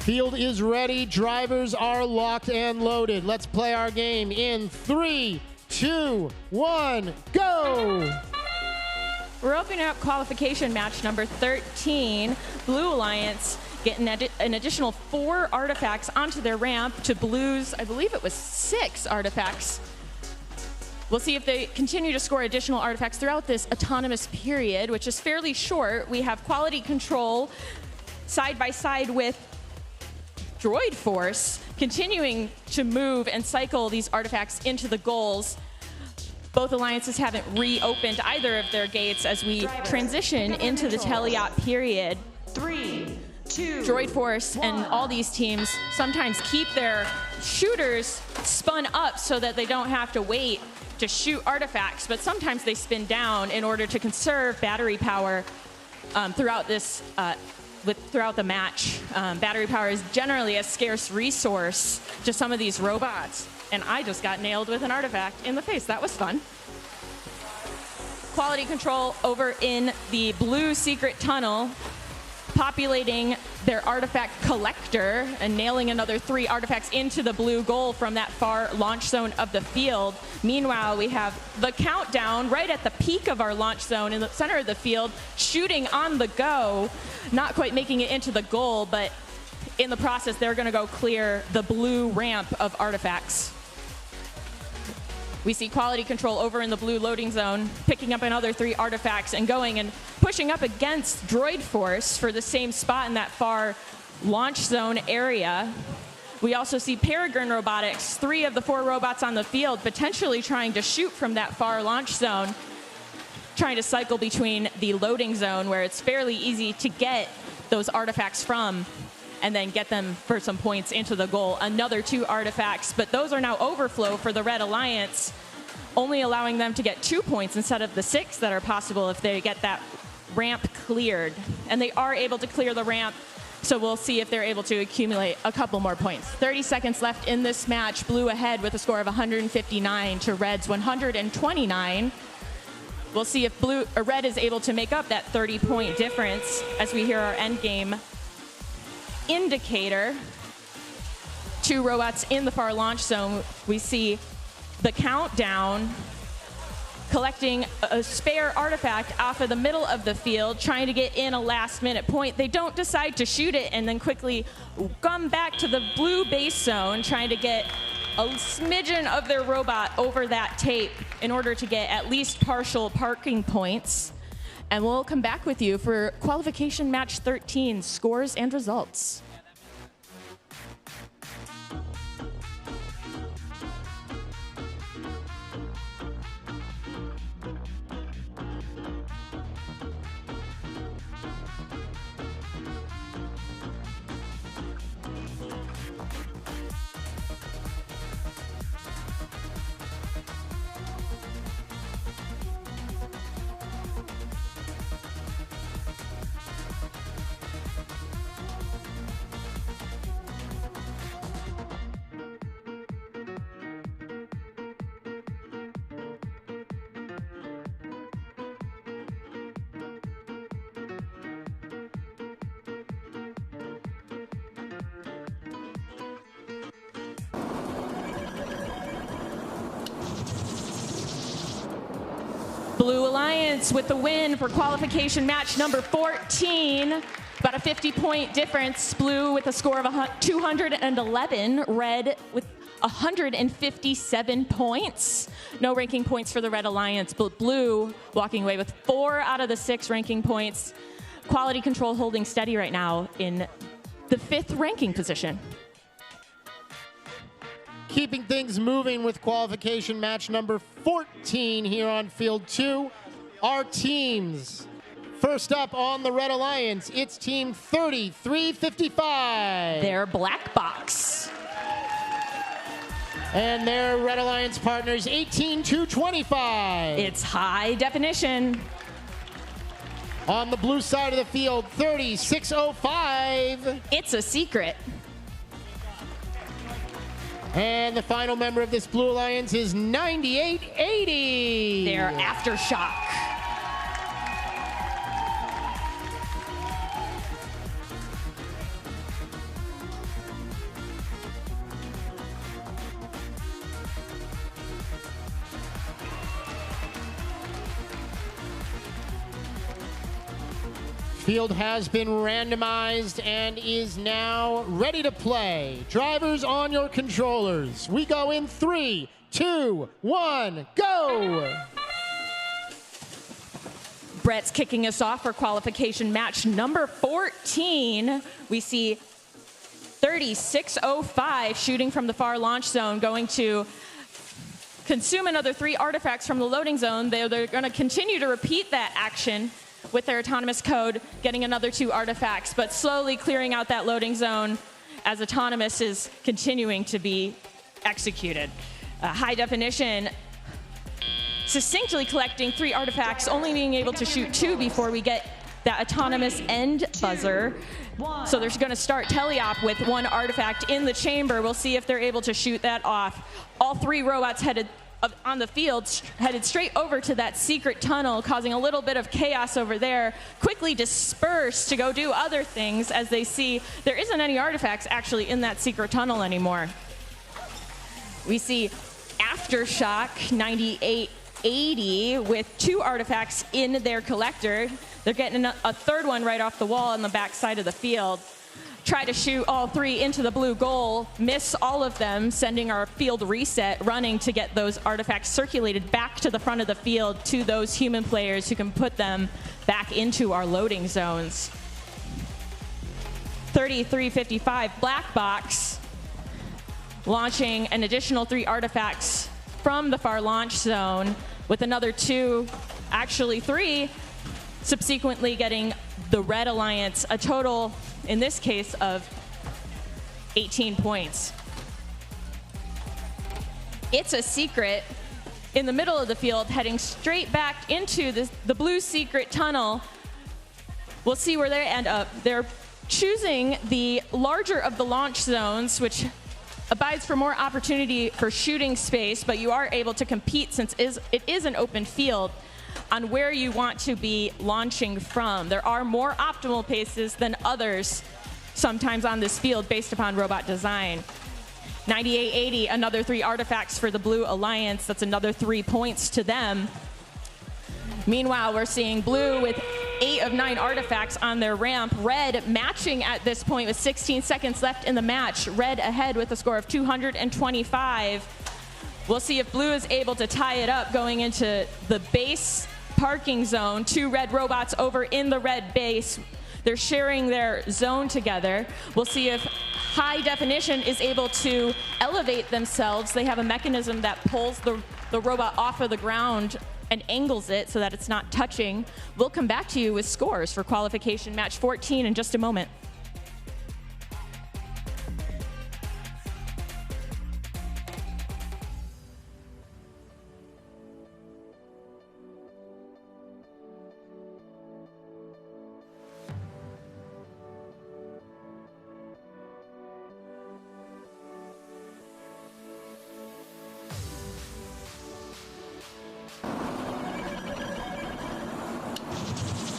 Speaker 2: Field is ready. Drivers are locked and loaded. Let's play our game in 3, 2, 1, go!
Speaker 10: We're opening up qualification match number 13. Blue Alliance getting an additional 4 artifacts onto their ramp to Blue's, I believe it was 6 artifacts. We'll see if they continue to score additional artifacts throughout this autonomous period, which is fairly short. We have Quality Control side by side with Droid Force, continuing to move and cycle these artifacts into the goals. Both alliances haven't reopened either of their gates as we transition into the teleop period.
Speaker 9: 3, 2,
Speaker 10: Droid Force
Speaker 9: 1.
Speaker 10: and all these teams sometimes keep their shooters spun up so that they don't have to wait to shoot artifacts, but sometimes they spin down in order to conserve battery power throughout this throughout the match. Battery power is generally a scarce resource to some of these robots. And I just got nailed with an artifact in the face. That was fun. Quality Control over in the blue secret tunnel. populating their artifact collector and nailing another 3 artifacts into the blue goal from that far launch zone of the field. Meanwhile, we have the countdown right at the peak of our launch zone in the center of the field, shooting on the go, not quite making it into the goal, but in the process, they're going to go clear the blue ramp of artifacts. We see quality control over in the blue loading zone, picking up another 3 artifacts and going and pushing up against Droid Force for the same spot in that far launch zone area. We also see Peregrine Robotics, 3 of the 4 robots on the field, potentially trying to shoot from that far launch zone, trying to cycle between the loading zone where it's fairly easy to get those artifacts from and then get them for some points into the goal. Another 2 artifacts, but those are now overflow for the Red Alliance, only allowing them to get 2 points instead of the 6 that are possible if they get that ramp cleared. And they are able to clear the ramp, so we'll see if they're able to accumulate a couple more points. 30 seconds left in this match. Blue ahead with a score of 159 to Red's 129. We'll see if Red is able to make up that 30-point difference as we hear our end game indicator. 2 robots in the far launch zone. We see the countdown collecting a spare artifact off of the middle of the field, trying to get in a last-minute point. They don't decide to shoot it and then quickly come back to the blue base zone, trying to get a smidgen of their robot over that tape in order to get at least partial parking points. And we'll come back with you for qualification match 13, scores and results. Blue Alliance with the win for qualification match number 14. About a 50-point difference. Blue with a score of 211. Red with 157 points. No ranking points for the Red Alliance, but Blue walking away with 4 out of the 6 ranking points. Quality control holding steady right now in the 5th ranking position.
Speaker 2: Keeping things moving with qualification match number 14 here on field 2. Our teams. First up on the Red Alliance, it's team 3355.
Speaker 10: Their black box.
Speaker 2: And their Red Alliance partners, 18225.
Speaker 10: It's high definition.
Speaker 2: On the blue side of the field, 3605.
Speaker 10: It's a secret.
Speaker 2: And the final member of this Blue Alliance is 9880.
Speaker 10: Their aftershock.
Speaker 2: Field has been randomized and is now ready to play. Drivers on your controllers. We go in 3, 2, 1, go!
Speaker 10: Brett's kicking us off for qualification match number 14. We see 3605 shooting from the far launch zone, going to consume another 3 artifacts from the loading zone. They're going to continue to repeat that action with their autonomous code, getting another 2 artifacts, but slowly clearing out that loading zone as autonomous is continuing to be executed. High definition, succinctly collecting 3 artifacts, only being able to shoot 2 before we get that autonomous end buzzer. So they're going to start teleop with 1 artifact in the chamber. We'll see if they're able to shoot that off. All 3 robots headed on the field, headed straight over to that secret tunnel, causing a little bit of chaos over there, quickly disperse to go do other things as they see there isn't any artifacts actually in that secret tunnel anymore. We see Aftershock 9880 with 2 artifacts in their collector. They're getting a third one right off the wall on the back side of the field. Try to shoot all 3 into the blue goal, miss all of them, sending our field reset running to get those artifacts circulated back to the front of the field to those human players who can put them back into our loading zones. 3355 Black Box launching an additional 3 artifacts from the far launch zone, with another 2, actually 3, subsequently getting the Red Alliance a total, in this case, of 18 points. It's a secret in the middle of the field, heading straight back into the blue secret tunnel. We'll see where they end up. They're choosing the larger of the launch zones, which abides for more opportunity for shooting space, but you are able to compete, since it is an open field, on where you want to be launching from. There are more optimal paces than others sometimes on this field based upon robot design. 9880, another 3 artifacts for the Blue Alliance. That's another 3 points to them. Meanwhile, we're seeing Blue with 8 of 9 artifacts on their ramp. Red matching at this point with 16 seconds left in the match. Red ahead with a score of 225. We'll see if Blue is able to tie it up going into the base parking zone. 2 red robots over in the red base. They're sharing their zone together. We'll see if High Definition is able to elevate themselves. They have a mechanism that pulls the robot off of the ground and angles it so that it's not touching. We'll come back to you with scores for qualification match 14 in just a moment.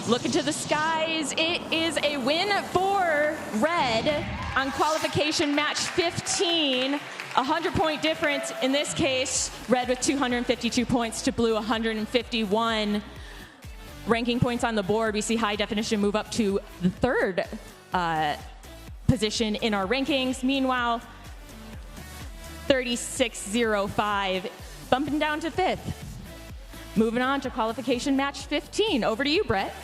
Speaker 10: Look into the skies. It is a win for Red on qualification match 15. 100-point difference in this case. Red with 252 points to Blue 151. Ranking points on the board, we see High Definition move up to the 3rd position in our rankings. Meanwhile, 3605 bumping down to 5th. Moving on to qualification match 15. Over to you, Brett.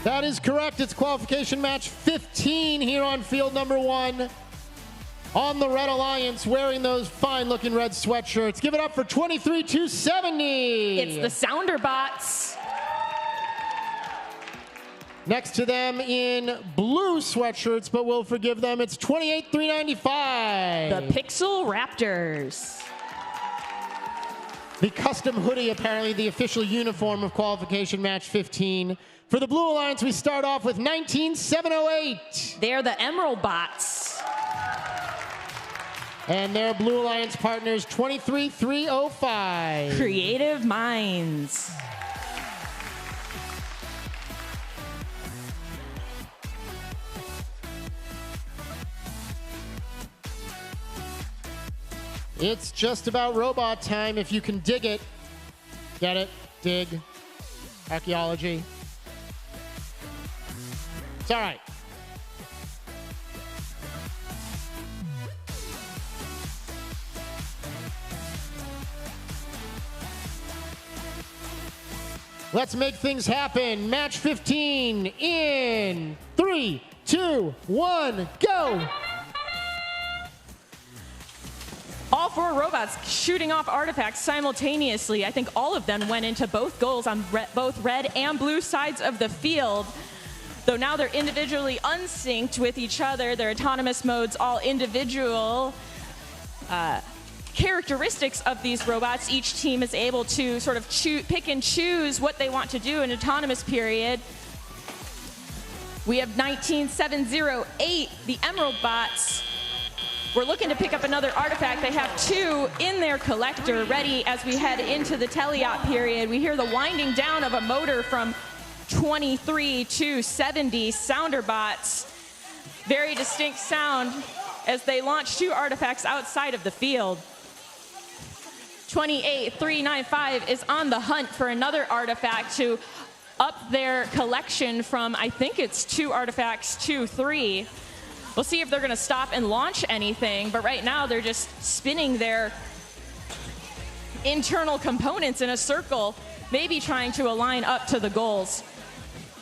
Speaker 2: That is correct. It's qualification match 15 here on field number 1. On the Red Alliance, wearing those fine-looking red sweatshirts. Give it up for 23,270.
Speaker 10: It's the Sounder Bots.
Speaker 2: Next to them in blue sweatshirts, but we'll forgive them, it's 28,395.
Speaker 10: The Pixel Raptors.
Speaker 2: The custom hoodie, apparently the official uniform of qualification match 15. For the Blue Alliance, we start off with 19,708.
Speaker 10: They're the Emerald Bots.
Speaker 2: And their Blue Alliance partners, 23,305.
Speaker 10: Creative Minds.
Speaker 2: It's just about robot time if you can dig it. Get it? Dig. Archaeology. It's all right. Let's make things happen. Match 15 in 3, 2, 1, go!
Speaker 10: All 4 robots shooting off artifacts simultaneously. I think all of them went into both goals on both red and blue sides of the field. Though now they're individually unsynced with each other. Their autonomous modes, all individual characteristics of these robots. Each team is able to sort of pick and choose what they want to do in autonomous period. We have 19,708, the Emerald Bots, we're looking to pick up another artifact. They have 2 in their collector ready as we head into the teleop period. We hear the winding down of a motor from 23 to 70 sounder bots. Very distinct sound as they launch 2 artifacts outside of the field. 28395 is on the hunt for another artifact to up their collection from, I think it's 2 artifacts to 3. We'll see if they're going to stop and launch anything, but right now they're just spinning their internal components in a circle, maybe trying to align up to the goals.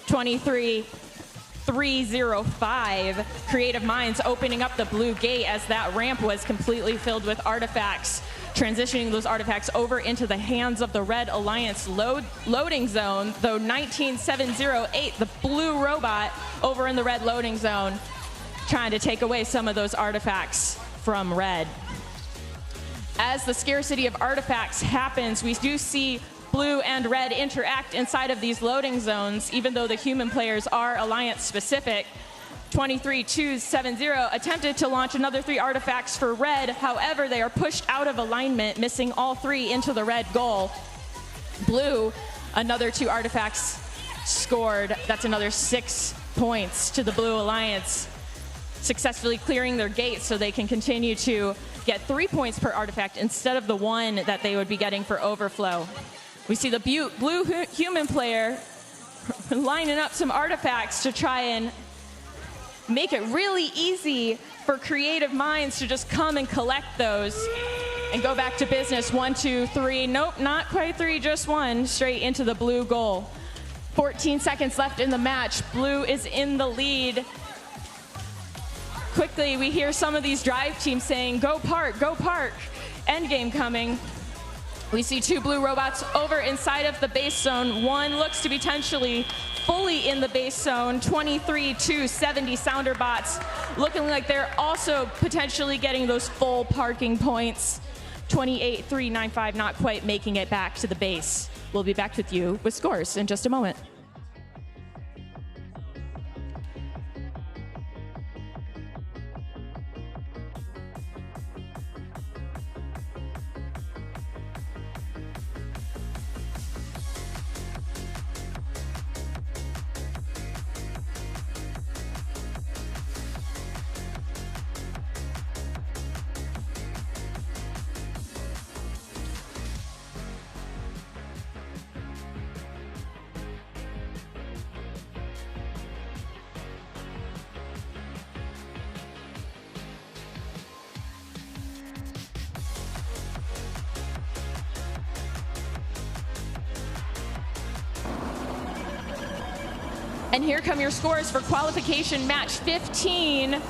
Speaker 10: 23305, Creative Minds opening up the blue gate as that ramp was completely filled with artifacts, transitioning those artifacts over into the hands of the Red Alliance loading zone, though 19708, the blue robot over in the red loading zone, trying to take away some of those artifacts from red. As the scarcity of artifacts happens, we do see blue and red interact inside of these loading zones, even though the human players are Alliance specific. 23270 attempted to launch another 3 artifacts for red. However, they are pushed out of alignment, missing all 3 into the red goal. Blue, another 2 artifacts scored. That's another 6 points to the Blue Alliance, successfully clearing their gates so they can continue to get 3 points per artifact instead of the 1 that they would be getting for overflow. We see the blue human player lining up some artifacts to try and make it really easy for Creative Minds to just come and collect those and go back to business. 1, 2, 3. Nope, not quite 3, just 1. Straight into the blue goal. 14 seconds left in the match. Blue is in the lead. Quickly, we hear some of these drive teams saying, go park, go park. Endgame coming. We see 2 blue robots over inside of the base zone. 1 looks to be potentially fully in the base zone. 23270 sounder bots looking like they're also potentially getting those full parking points. 28395 not quite making it back to the base. We'll be back with you with scores in just a moment. And here come your scores for qualification match 15.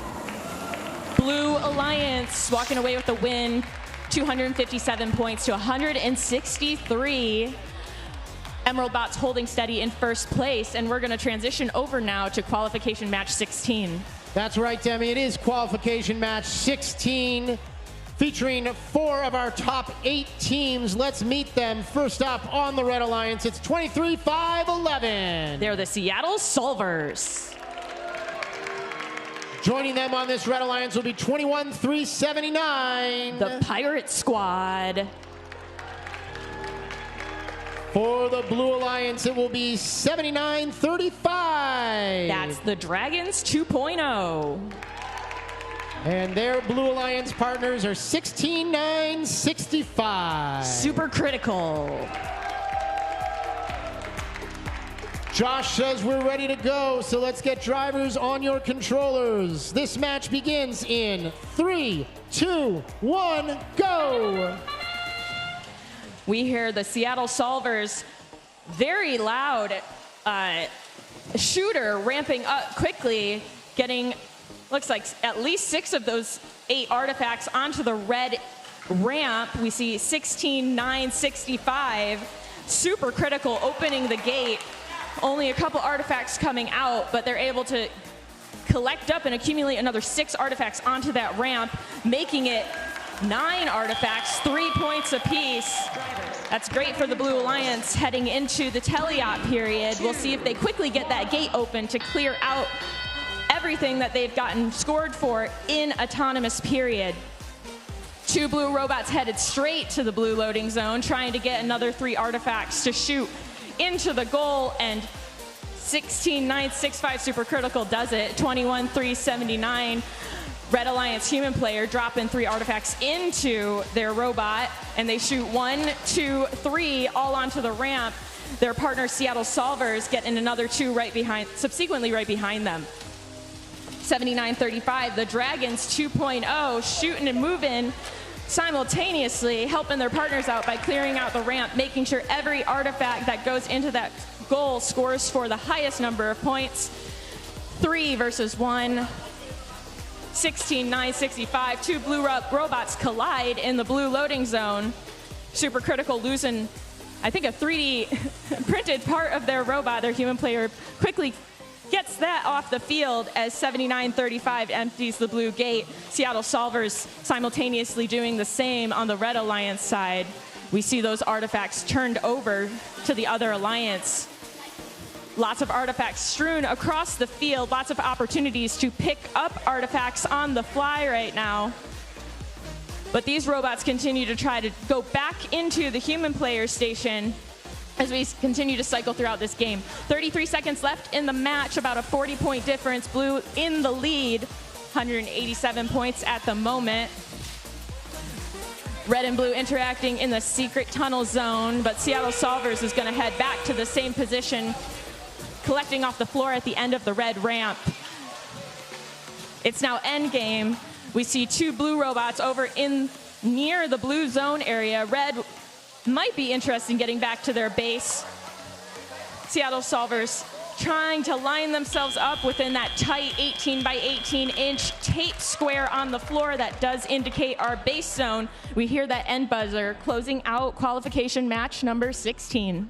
Speaker 10: Blue Alliance walking away with the win, 257 points to 163. Emerald Bots holding steady in first place, and we're going to transition over now to qualification match 16.
Speaker 2: That's right, Demi. It is qualification match 16, featuring 4 of our top 8 teams. Let's meet them. First up on the Red Alliance, it's 23-5-11.
Speaker 10: They're the Seattle Solvers.
Speaker 2: Joining them on this Red Alliance will be 21-379.
Speaker 10: The Pirate Squad.
Speaker 2: For the Blue Alliance, it will be 79-35.
Speaker 10: That's the Dragons 2.0.
Speaker 2: And their Blue Alliance partners are 16-9-65.
Speaker 10: Super critical.
Speaker 2: Josh says we're ready to go, so let's get drivers on your controllers. This match begins in 3, 2, 1, go!
Speaker 10: We hear the Seattle Solvers, very loud shooter ramping up quickly, getting, looks like at least 6 of those 8 artifacts onto the red ramp. We see 16-9-65, super critical, opening the gate. Only a couple artifacts coming out, but they're able to collect up and accumulate another 6 artifacts onto that ramp, making it 9 artifacts, 3 points apiece. That's great for the Blue Alliance heading into the teleop period. We'll see if they quickly get that gate open to clear out everything that they've gotten scored for in autonomous period. 2 blue robots headed straight to the blue loading zone, trying to get another 3 artifacts to shoot into the goal, and 16-9-6-5 Supercritical does it. 21-3-79 Red Alliance human player dropping 3 artifacts into their robot, and they shoot 1, 2, 3 all onto the ramp. Their partner Seattle Solvers get in another 2 subsequently right behind them. 79-35, the Dragons 2.0 shooting and moving simultaneously, helping their partners out by clearing out the ramp, making sure every artifact that goes into that goal scores for the highest number of points. 3 versus 1. 16-9-65. 2 blue robots collide in the blue loading zone. Supercritical losing, I think, a 3D printed part of their robot. Their human player quickly gets that off the field as 79-35 empties the blue gate. Seattle Solvers simultaneously doing the same on the Red Alliance side. We see those artifacts turned over to the other alliance. Lots of artifacts strewn across the field, lots of opportunities to pick up artifacts on the fly right now. But these robots continue to try to go back into the human player station as we continue to cycle throughout this game. 33 seconds left in the match, about a 40-point difference. Blue in the lead, 187 points at the moment. Red and blue interacting in the secret tunnel zone, but Seattle Solvers is going to head back to the same position, collecting off the floor at the end of the red ramp. It's now endgame. We see 2 blue robots over in near the blue zone area. Red might be interested in getting back to their base. Seattle Solvers trying to line themselves up within that tight 18 by 18 inch tape square on the floor that does indicate our base zone. We hear that end buzzer closing out qualification match number 16.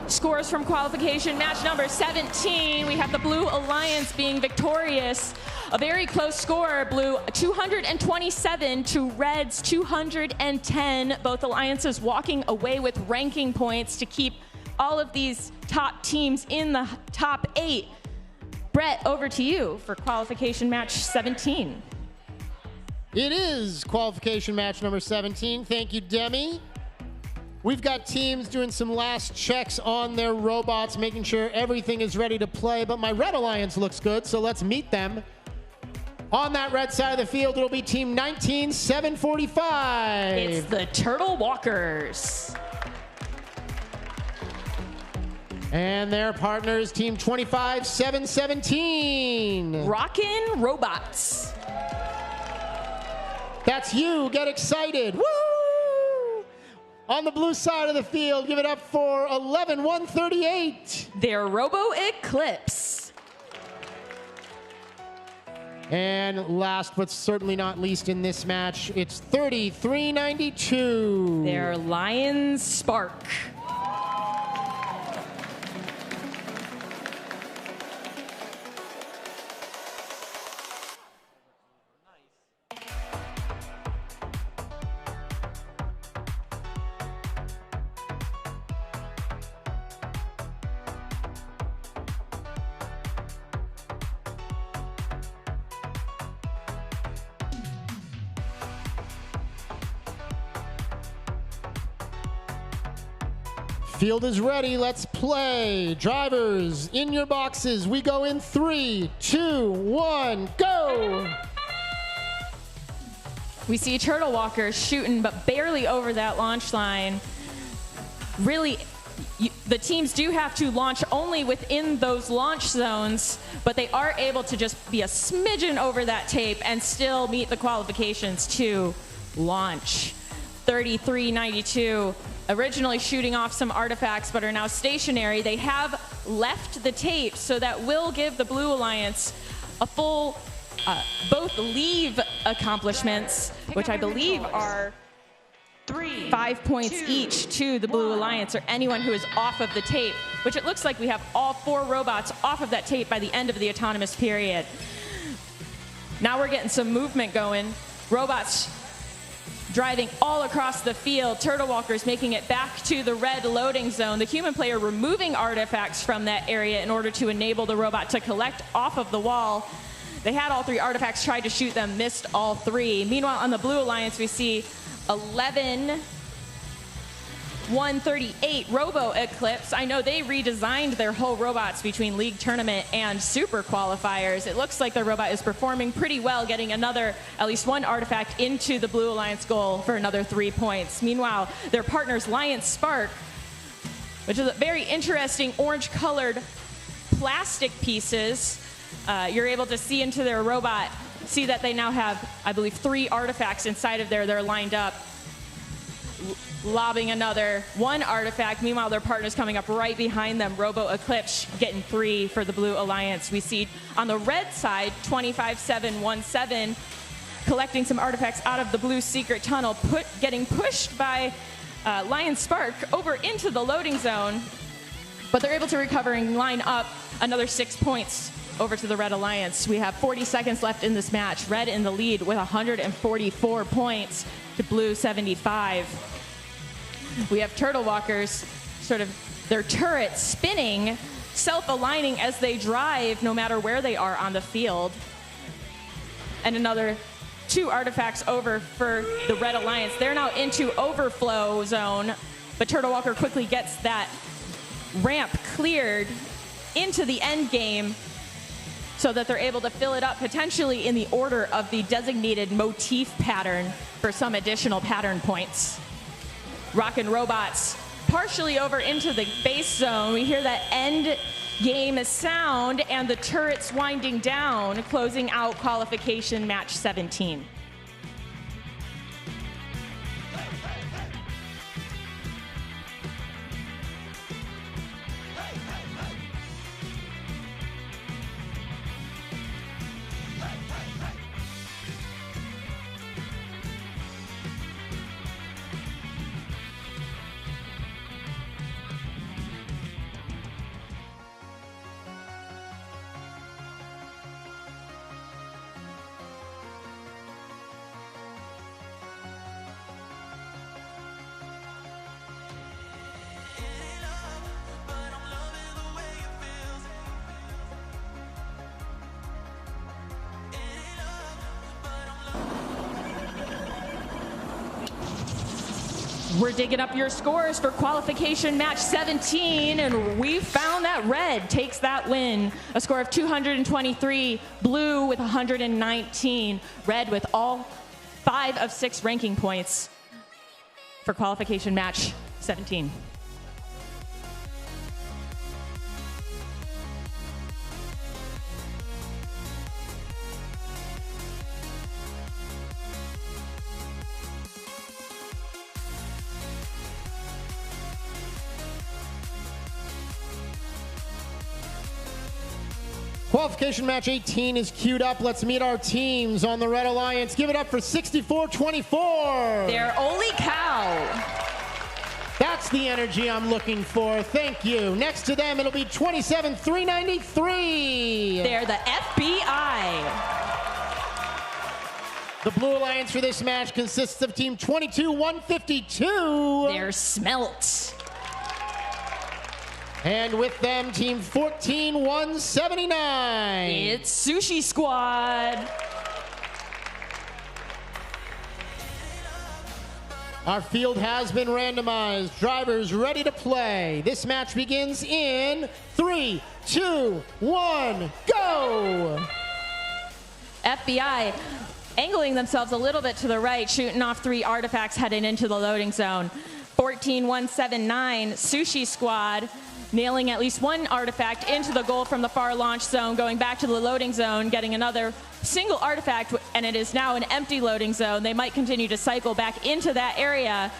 Speaker 10: Scores from qualification match number 17. We have the Blue Alliance being victorious. A very close score. Blue 227 to Red's 210. Both alliances walking away with ranking points to keep all of these top teams in the top 8. Brett, over to you for qualification match 17.
Speaker 2: It is qualification match number 17. Thank you, Demi. We've got teams doing some last checks on their robots, making sure everything is ready to play, but my Red Alliance looks good, so let's meet them. On that red side of the field, it'll be team 19-745.
Speaker 10: It's the Turtle Walkers.
Speaker 2: And their partners, team 25-717.
Speaker 10: Rockin' Robots.
Speaker 2: That's you. Get excited. Woo! On the blue side of the field, give it up for 11-138.
Speaker 10: Their Robo Eclipse.
Speaker 2: And last but certainly not least in this match, it's 33-92.
Speaker 10: Their Lion Spark.
Speaker 2: Field is ready. Let's play. Drivers, in your boxes. We go in 3, 2, 1, go!
Speaker 10: We see Turtle Walkers shooting, but barely over that launch line. Really, the teams do have to launch only within those launch zones, but they are able to just be a smidgen over that tape and still meet the qualifications to launch. 33-92. originally shooting off some artifacts but are now stationary. They have left the tape, so that will give the Blue Alliance a full both leave accomplishments, which I believe are 5 points each to the Blue Alliance or anyone who is off of the tape, which it looks like we have all 4 robots off of that tape by the end of the autonomous period. Now we're getting some movement going. Robots driving all across the field. Turtle Walkers making it back to the red loading zone. The human player removing artifacts from that area in order to enable the robot to collect off of the wall. They had all 3 artifacts, tried to shoot them, missed all 3. Meanwhile, on the Blue Alliance, we see 138 Robo Eclipse. I know they redesigned their whole robots between League Tournament and Super Qualifiers. It looks like the robot is performing pretty well, getting at least one artifact into the Blue Alliance goal for another 3 points. Meanwhile, their partners, Lion Spark, which is a very interesting orange-colored plastic pieces. You're able to see into their robot, see that they now have, I believe, 3 artifacts inside of there. They're lined up, lobbing another 1 artifact. Meanwhile, their partner's coming up right behind them. Robo Eclipse getting 3 for the Blue Alliance. We see on the red side, 25717 collecting some artifacts out of the blue secret tunnel, getting pushed by Lion Spark over into the loading zone, but they're able to recover and line up another 6 points over to the Red Alliance. We have 40 seconds left in this match. Red in the lead with 144 points to Blue 75. We have Turtle Walkers, sort of their turrets spinning, self-aligning as they drive no matter where they are on the field. And another 2 artifacts over for the Red Alliance. They're now into overflow zone, but Turtle Walker quickly gets that ramp cleared into the end game so that they're able to fill it up potentially in the order of the designated motif pattern for some additional pattern points. Rockin' Robots partially over into the base zone. We hear that end game sound and the turrets winding down, closing out qualification match 17. We're digging up your scores for qualification match 17, and we found that Red takes that win. A score of 223, Blue with 119, Red with all 5 of 6 ranking points for qualification match 17.
Speaker 2: Qualification match 18 is queued up. Let's meet our teams on the Red Alliance. Give it up for 64-24.
Speaker 10: Their only cow.
Speaker 2: That's the energy I'm looking for. Thank you. Next to them, it'll be 27-393.
Speaker 10: They're the FBI.
Speaker 2: The Blue Alliance for this match consists of team 22-152.
Speaker 10: They're Smelt.
Speaker 2: And with them, team 14-179.
Speaker 10: It's Sushi Squad.
Speaker 2: Our field has been randomized. Drivers ready to play. This match begins in 3, 2, 1, go!
Speaker 10: FBI angling themselves a little bit to the right, shooting off 3 artifacts heading into the loading zone. 14-179, Sushi Squad nailing at least 1 artifact into the goal from the far launch zone, going back to the loading zone, getting another single artifact, and it is now an empty loading zone. They might continue to cycle back into that area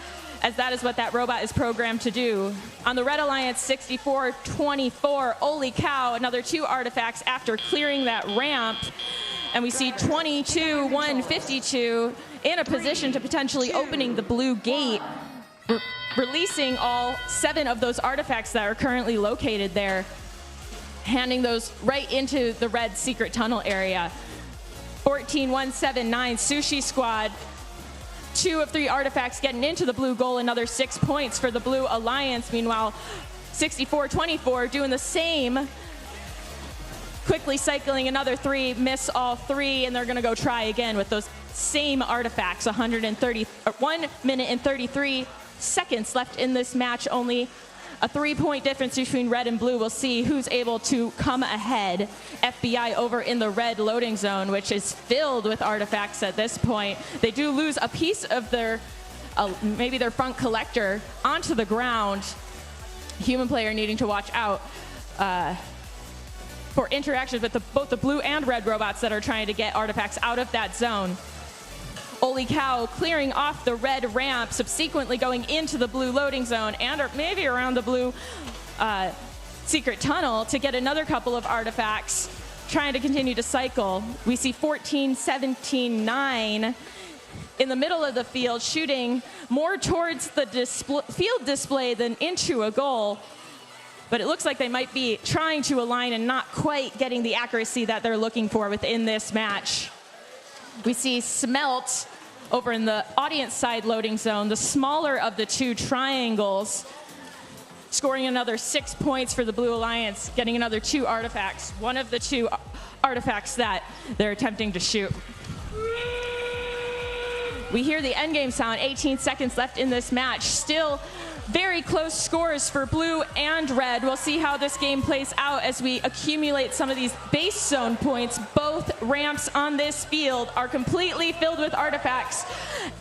Speaker 10: as that is what that robot is programmed to do. On the Red Alliance, 64-24, holy cow, another 2 artifacts after clearing that ramp. And we see 22-152 in a position to potentially opening the blue gate, releasing all 7 of those artifacts that are currently located there, handing those right into the red secret tunnel area. 14-179, Sushi Squad. 2 of 3 artifacts getting into the blue goal, another 6 points for the Blue Alliance. Meanwhile, 64-24 doing the same. Quickly cycling another 3, miss all 3, and they're gonna go try again with those same artifacts. 1 minute and 33 seconds left in this match. Only a 3-point difference between red and blue. We'll see who's able to come ahead. FBI over in the red loading zone, which is filled with artifacts at this point. They do lose a piece of their, maybe their front collector onto the ground. Human player needing to watch out for interactions with both the blue and red robots that are trying to get artifacts out of that zone. Holy cow, clearing off the red ramp, subsequently going into the blue loading zone and or maybe around the blue secret tunnel to get another couple of artifacts, trying to continue to cycle. We see 14-17-9 in the middle of the field, shooting more towards the field display than into a goal. But it looks like they might be trying to align and not quite getting the accuracy that they're looking for within this match. We see Smelt over in the audience side loading zone, the smaller of the 2 triangles, scoring another 6 points for the Blue Alliance, getting another 2 artifacts, one of the 2 artifacts that they're attempting to shoot. We hear the endgame sound, 18 seconds left in this match. Still very close scores for blue and red. We'll see how this game plays out as we accumulate some of these base zone points. Both ramps on this field are completely filled with artifacts.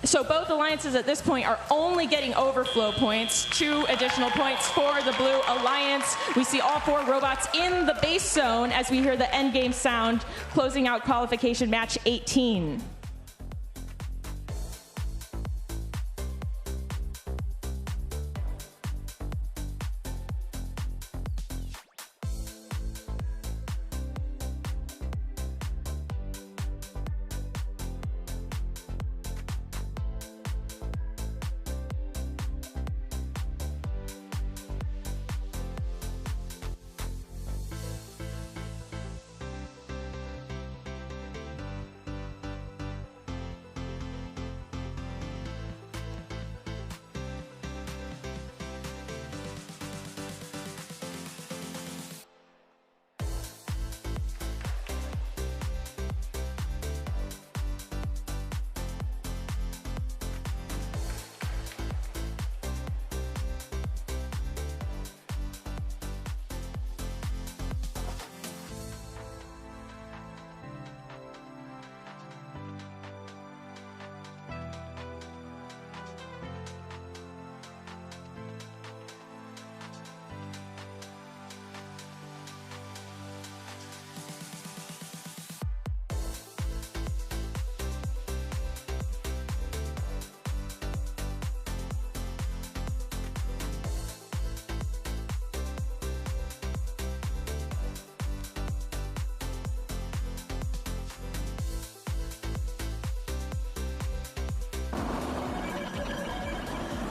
Speaker 10: So both alliances at this point are only getting overflow points. 2 additional points for the Blue Alliance. We see all 4 robots in the base zone as we hear the endgame sound, closing out qualification match 18.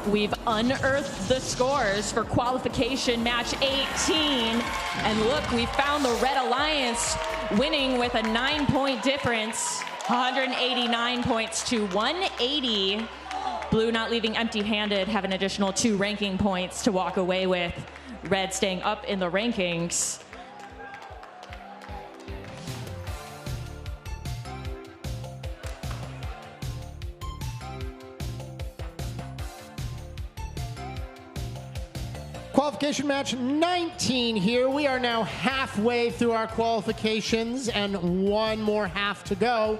Speaker 10: We've unearthed the scores for qualification match 18. And look, we found the Red Alliance winning with a 9-point difference, 189 points to 180. Blue not leaving empty-handed, have an additional 2 ranking points to walk away with. Red staying up in the rankings.
Speaker 2: Qualification match 19 here. We are now halfway through our qualifications and 1 more half to go.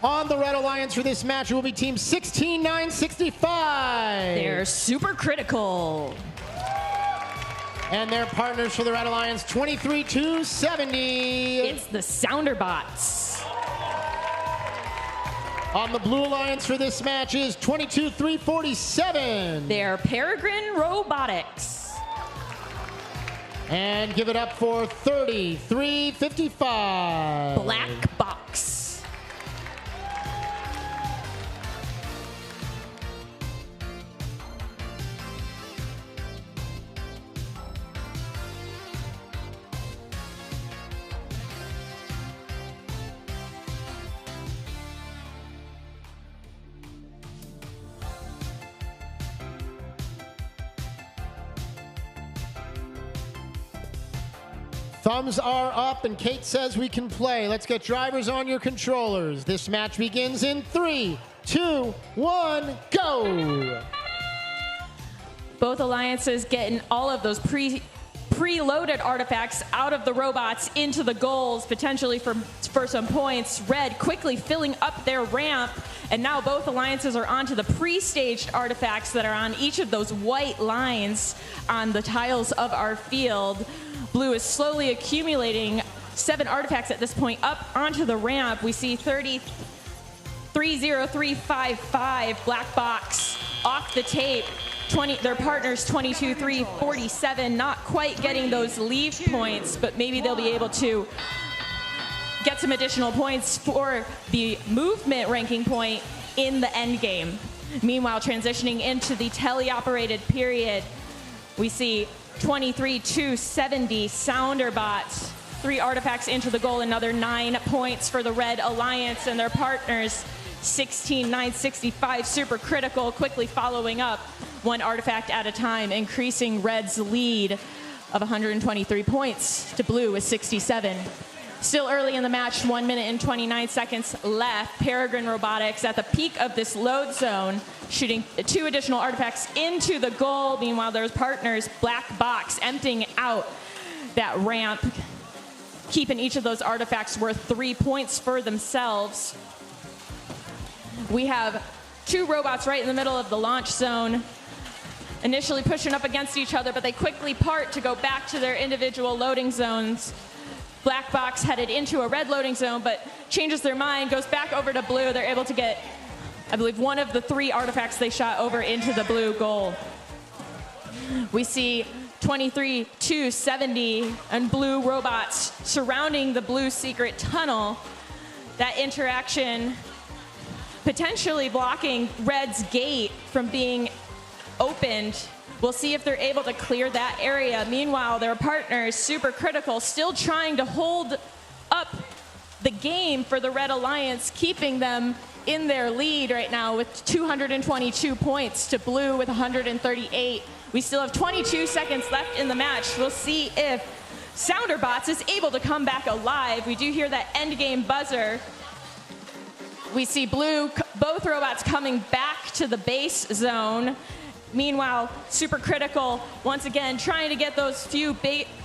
Speaker 2: On the Red Alliance for this match, it will be team 16-9-65.
Speaker 10: They're super critical.
Speaker 2: And their partners for the Red Alliance, 23-70.
Speaker 10: It's the Sounderbots.
Speaker 2: On the Blue Alliance for this match is 22-347.
Speaker 10: They're Peregrine Robotics.
Speaker 2: And give it up for 30-355.
Speaker 10: Black Box.
Speaker 2: Thumbs are up, and Kate says we can play. Let's get drivers on your controllers. This match begins in 3, 2, 1, go!
Speaker 10: Both alliances getting all of those preloaded artifacts out of the robots into the goals, potentially for some points. Red quickly filling up their ramp, and now both alliances are onto the pre-staged artifacts that are on each of those white lines on the tiles of our field. Blue is slowly accumulating 7 artifacts at this point up onto the ramp. We see 30355 Black Box off the tape. Their partners 22-347, not quite getting those leave points, but maybe they'll be able to get some additional points for the movement ranking point in the end game. Meanwhile, transitioning into the teleoperated period, we see 23-270 Sounder Bots. 3 artifacts into the goal, another 9 points for the Red Alliance and their partners. 16-965 Super Critical, quickly following up 1 artifact at a time, increasing Red's lead of 123 points to Blue with 67. Still early in the match, 1 minute and 29 seconds left. Peregrine Robotics at the peak of this load zone, shooting 2 additional artifacts into the goal. Meanwhile, their partners, Black Box, emptying out that ramp, keeping each of those artifacts worth 3 points for themselves. We have 2 robots right in the middle of the launch zone, initially pushing up against each other, but they quickly part to go back to their individual loading zones. Black Box headed into a red loading zone, but changes their mind, goes back over to blue. They're able to get, I believe, 1 of the 3 artifacts they shot over into the blue goal. We see 23-270 and blue robots surrounding the blue secret tunnel. That interaction potentially blocking Red's gate from being opened. We'll see if they're able to clear that area. Meanwhile, their partners, Super Critical, still trying to hold up the game for the Red Alliance, keeping them in their lead right now with 222 points to Blue with 138. We still have 22 seconds left in the match. We'll see if Sounderbots is able to come back alive. We do hear that end game buzzer. We see Blue, both robots coming back to the base zone. Meanwhile, Super Critical, once again, trying to get those few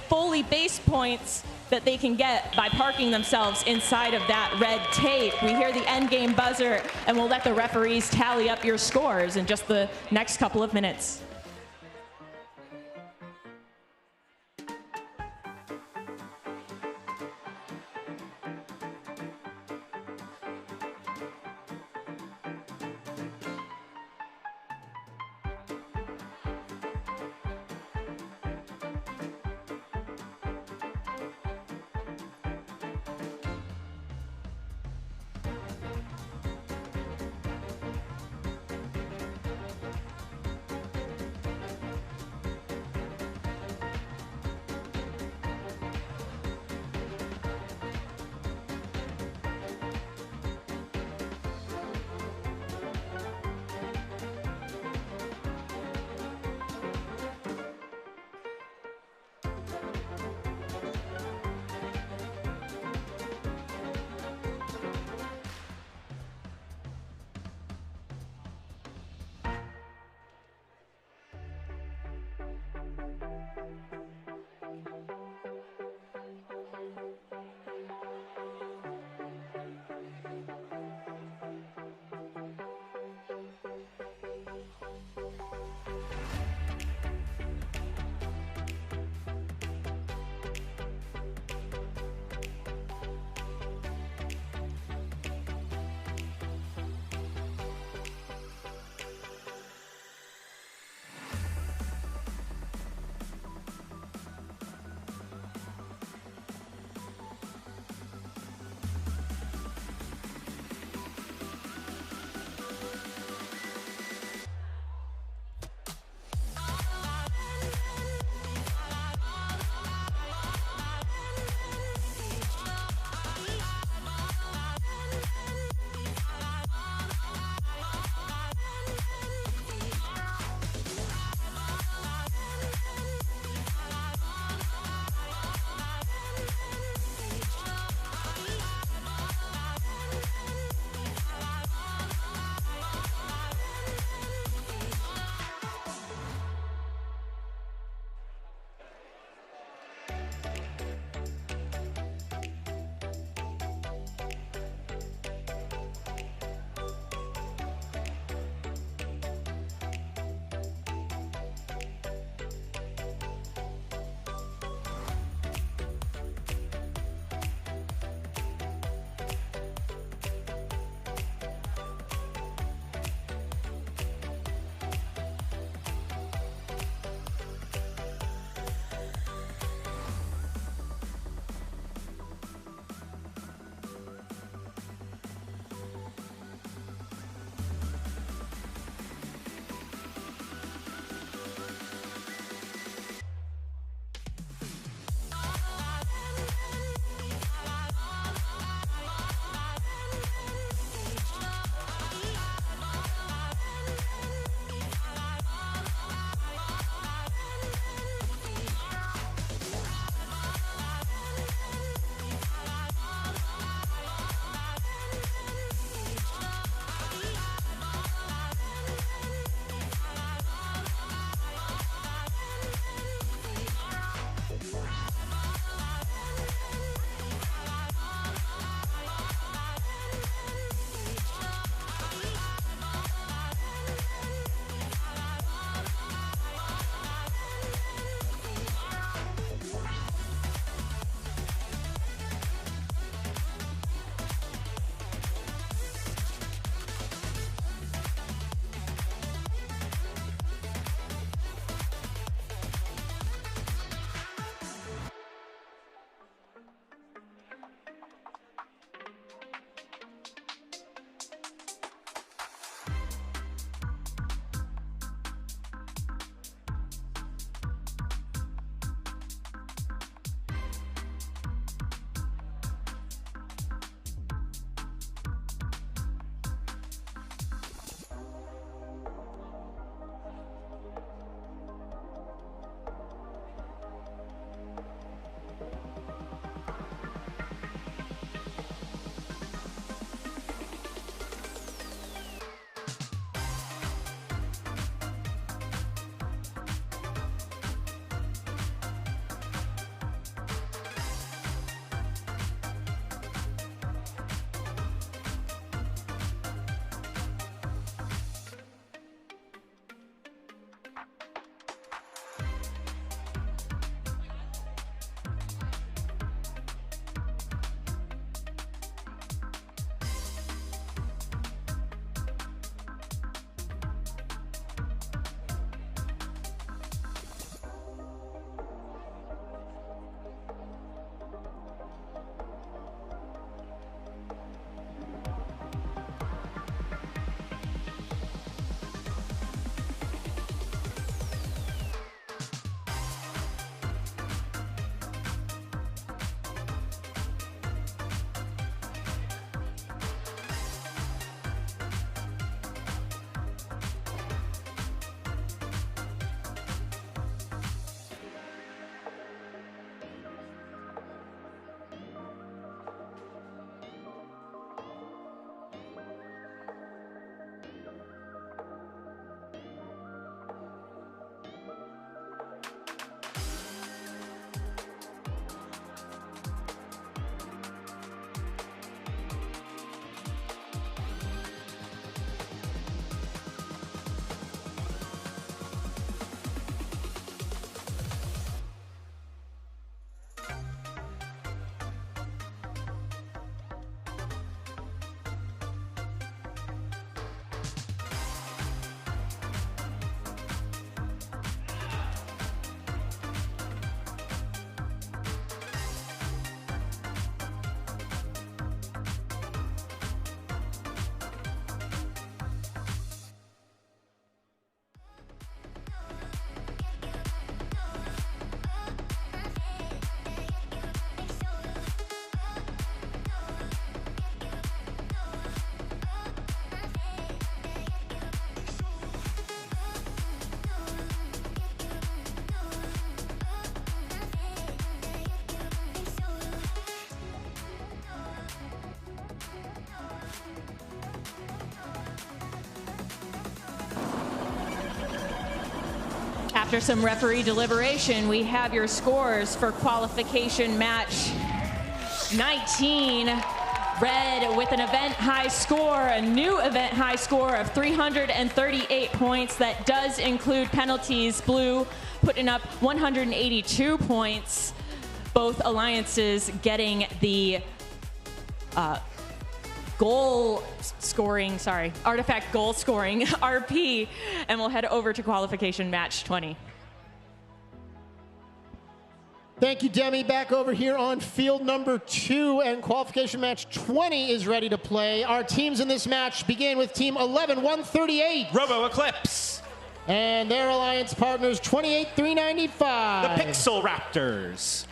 Speaker 10: fully base points that they can get by parking themselves inside of that red tape. We hear the end game buzzer, and we'll let the referees tally up your scores in just the next couple of minutes. after some referee deliberation, we have your scores for qualification match 19. Red with an event high score, a new event high score of 338 points. That does include penalties. Blue putting up 182 points. Both alliances getting the artifact goal scoring, RP, and we'll head over to qualification match 20.
Speaker 2: Thank you, Demi. Back over here on field number 2, and qualification match 20 is ready to play. Our teams in this match begin with team 11-138.
Speaker 1: Robo Eclipse.
Speaker 2: And their alliance partners 28-395.
Speaker 1: The Pixel Raptors.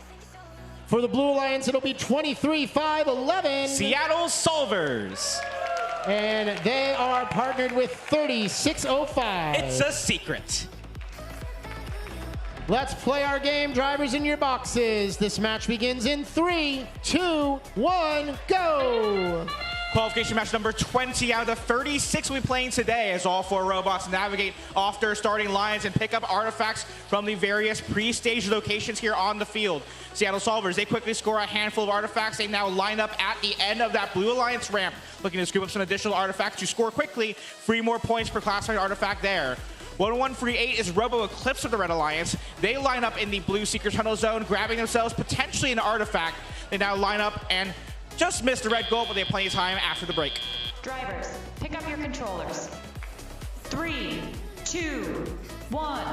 Speaker 2: For the Blue Alliance, it'll be 23-511.
Speaker 1: Seattle Solvers.
Speaker 2: And they are partnered with 3605.
Speaker 1: It's a secret.
Speaker 2: Let's play our game, drivers in your boxes. This match begins in 3, 2, 1, go!
Speaker 1: Qualification match number 20 out of the 36 we'll be playing today, as all 4 robots navigate off their starting lines and pick up artifacts from the various pre-stage locations here on the field. Seattle Solvers, they quickly score a handful of artifacts. They now line up at the end of that Blue Alliance ramp, looking to scoop up some additional artifacts to score quickly. 3 more points per classified artifact there. 1-1-3-8 is Robo Eclipse of the Red Alliance. They line up in the Blue Seeker Tunnel Zone, grabbing themselves potentially an artifact. They now line up and just missed the red goal, but they have plenty of time after the break.
Speaker 9: Drivers, pick up your controllers. 3, 2, 1.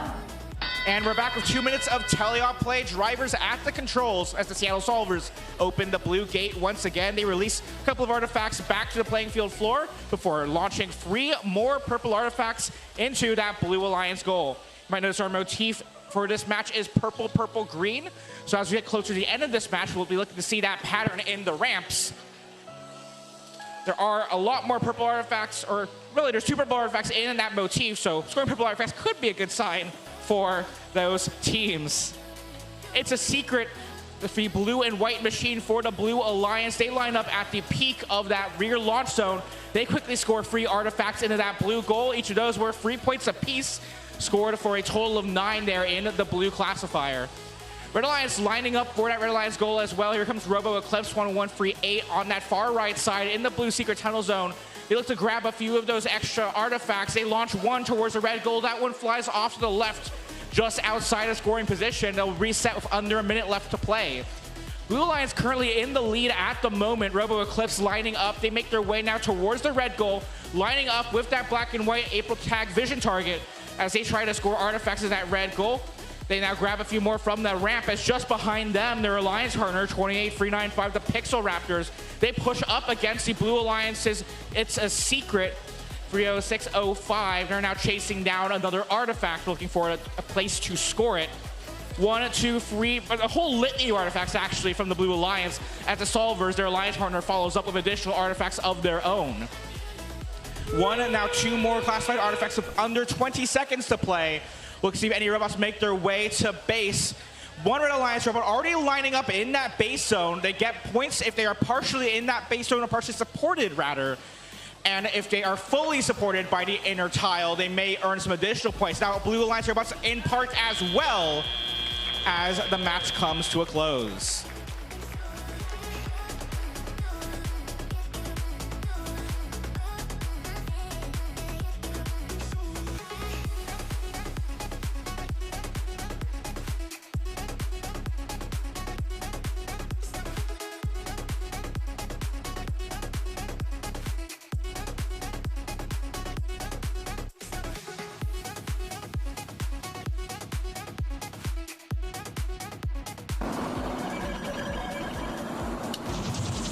Speaker 1: And we're back with 2 minutes of teleop play. Drivers at the controls as the Seattle Solvers open the blue gate once again. They release a couple of artifacts back to the playing field floor before launching 3 more purple artifacts into that Blue Alliance goal. You might notice our motif for this match is purple, purple, green. So as we get closer to the end of this match, we'll be looking to see that pattern in the ramps. There are a lot more purple artifacts, or really there's 2 purple artifacts in that motif, so scoring purple artifacts could be a good sign for those teams. It's a secret. The blue and white machine for the Blue Alliance. They line up at the peak of that rear launch zone. They quickly score 3 artifacts into that blue goal. Each of those were 3 points apiece, scored for a total of 9 there in the blue classifier. Red Alliance lining up for that Red Alliance goal as well. Here comes Robo Eclipse 1-1-3-8 on that far right side in the Blue Secret Tunnel Zone. They look to grab a few of those extra artifacts. They launch one towards the red goal. That one flies off to the left, just outside of scoring position. They'll reset with under a minute left to play. Blue Alliance currently in the lead at the moment. Robo Eclipse lining up. They make their way now towards the red goal, lining up with that black and white April tag vision target as they try to score artifacts in that red goal. They now grab a few more from the ramp as just behind them, their alliance partner, 28-395, the Pixel Raptors. They push up against the Blue Alliance's It's a Secret, 30605. They're now chasing down another artifact, looking for a place to score it. 1, 2, 3, a whole litany of artifacts actually from the Blue Alliance. At the Solvers, their alliance partner follows up with additional artifacts of their own. 1 and now 2 more classified artifacts with under 20 seconds to play. We'll see if any robots make their way to base. 1 Red Alliance robot already lining up in that base zone. They get points if they are partially in that base zone, or partially supported rather. And if they are fully supported by the inner tile, they may earn some additional points. Now Blue Alliance robots in park as well as the match comes to a close.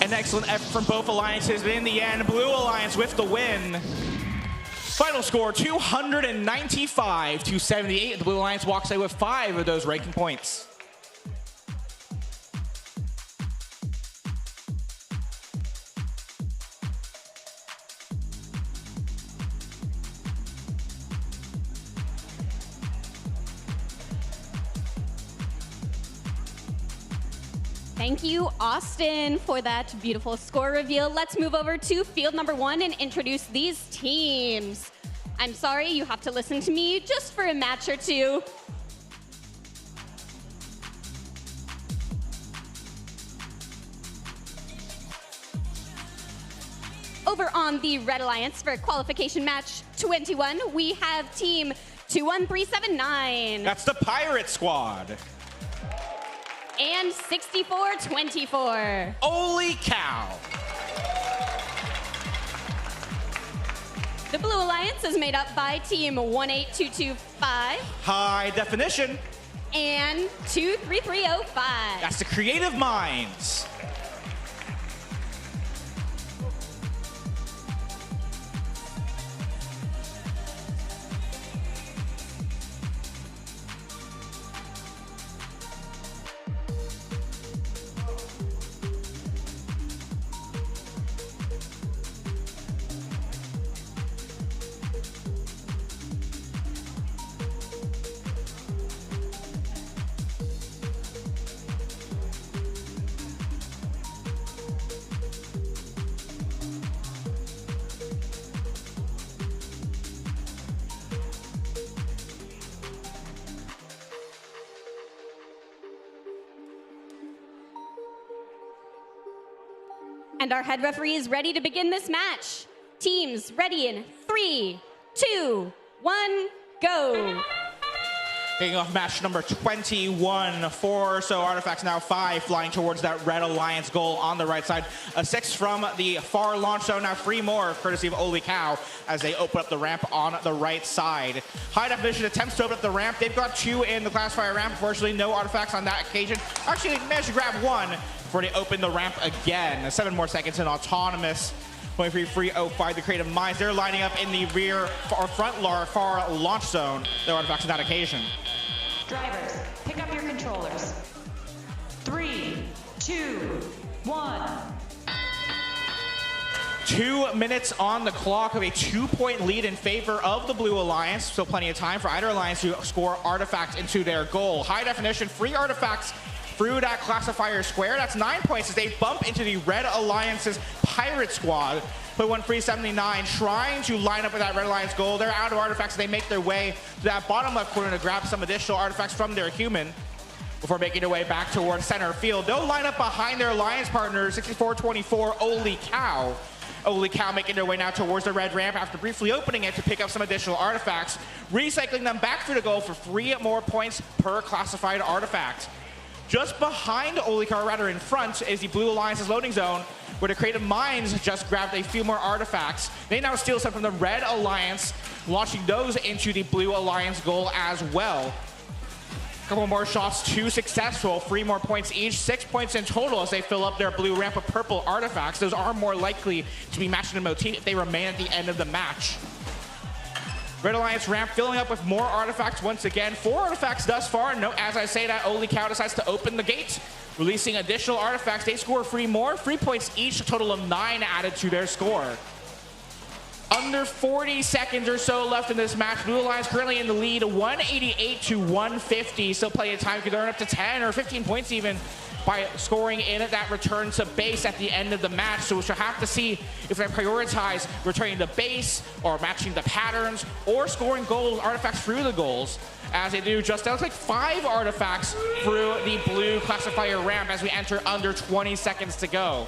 Speaker 1: An excellent effort from both alliances, but in the end, Blue Alliance with the win. Final score, 295-78. The Blue Alliance walks away with 5 of those ranking points.
Speaker 11: Thank you, Austin, for that beautiful score reveal. Let's move over to field number 1 and introduce these teams. I'm sorry, you have to listen to me just for a match or two. over on the Red Alliance for qualification match 21, we have team 21379.
Speaker 1: That's the Pirate Squad.
Speaker 11: And 6424.
Speaker 1: Holy cow.
Speaker 11: The Blue Alliance is made up by team 18225.
Speaker 1: High Definition.
Speaker 11: And 23305.
Speaker 1: That's the Creative Minds.
Speaker 11: And our head referee is ready to begin this match. Teams ready in 3, 2, 1, go.
Speaker 1: Kicking off match number 21. 4 or so artifacts, now 5 flying towards that Red Alliance goal on the right side. A 6 from the far launch zone, now 3 more courtesy of Holy Cow as they open up the ramp on the right side. High Definition attempts to open up the ramp. They've got 2 in the classifier ramp. Unfortunately, no artifacts on that occasion. Actually, they managed to grab 1 before they open the ramp again. 7 more seconds in Autonomous. 23-3-05, the Creative Minds. They're lining up in the rear or front far launch zone. No artifacts on that occasion.
Speaker 9: Drivers, pick up your controllers. 3, 2, 1.
Speaker 1: 2 minutes on the clock of a 2-point lead in favor of the Blue Alliance. Still plenty of time for either alliance to score artifacts into their goal. High Definition, free artifacts through that classifier square. That's 9 points as they bump into the Red Alliance's Pirate Squad. Put 1-3-79, trying to line up with that Red Alliance goal. They're out of artifacts. They make their way to that bottom left corner to grab some additional artifacts from their human before making their way back towards center field. They'll line up behind their alliance partner, 64-24, Holy Cow. Holy Cow making their way now towards the red ramp after briefly opening it to pick up some additional artifacts, recycling them back through the goal for 3 more points per classified artifact. Just behind Holy Cow, rather in front, is the Blue Alliance's loading zone, where the Creative Minds just grabbed a few more artifacts. They now steal some from the Red Alliance, launching those into the Blue Alliance goal as well. A couple more shots, 2 successful, 3 more points each, 6 points in total as they fill up their blue ramp with purple artifacts. Those are more likely to be matched in a motif if they remain at the end of the match. Red Alliance ramp filling up with more artifacts once again. 4 artifacts thus far. No, as I say that, Holy Cow decides to open the gate, releasing additional artifacts. They score 3 more, 3 points each, a total of 9 added to their score. Under 40 seconds or so left in this match. Blue Alliance currently in the lead, 188-150. Still plenty of time. Could earn up to 10 or 15 points even by scoring in at that return to base at the end of the match. So we should have to see if they prioritize returning to base or matching the patterns or scoring goals, artifacts through the goals, as they do just, that looks like 5 artifacts through the blue classifier ramp as we enter under 20 seconds to go.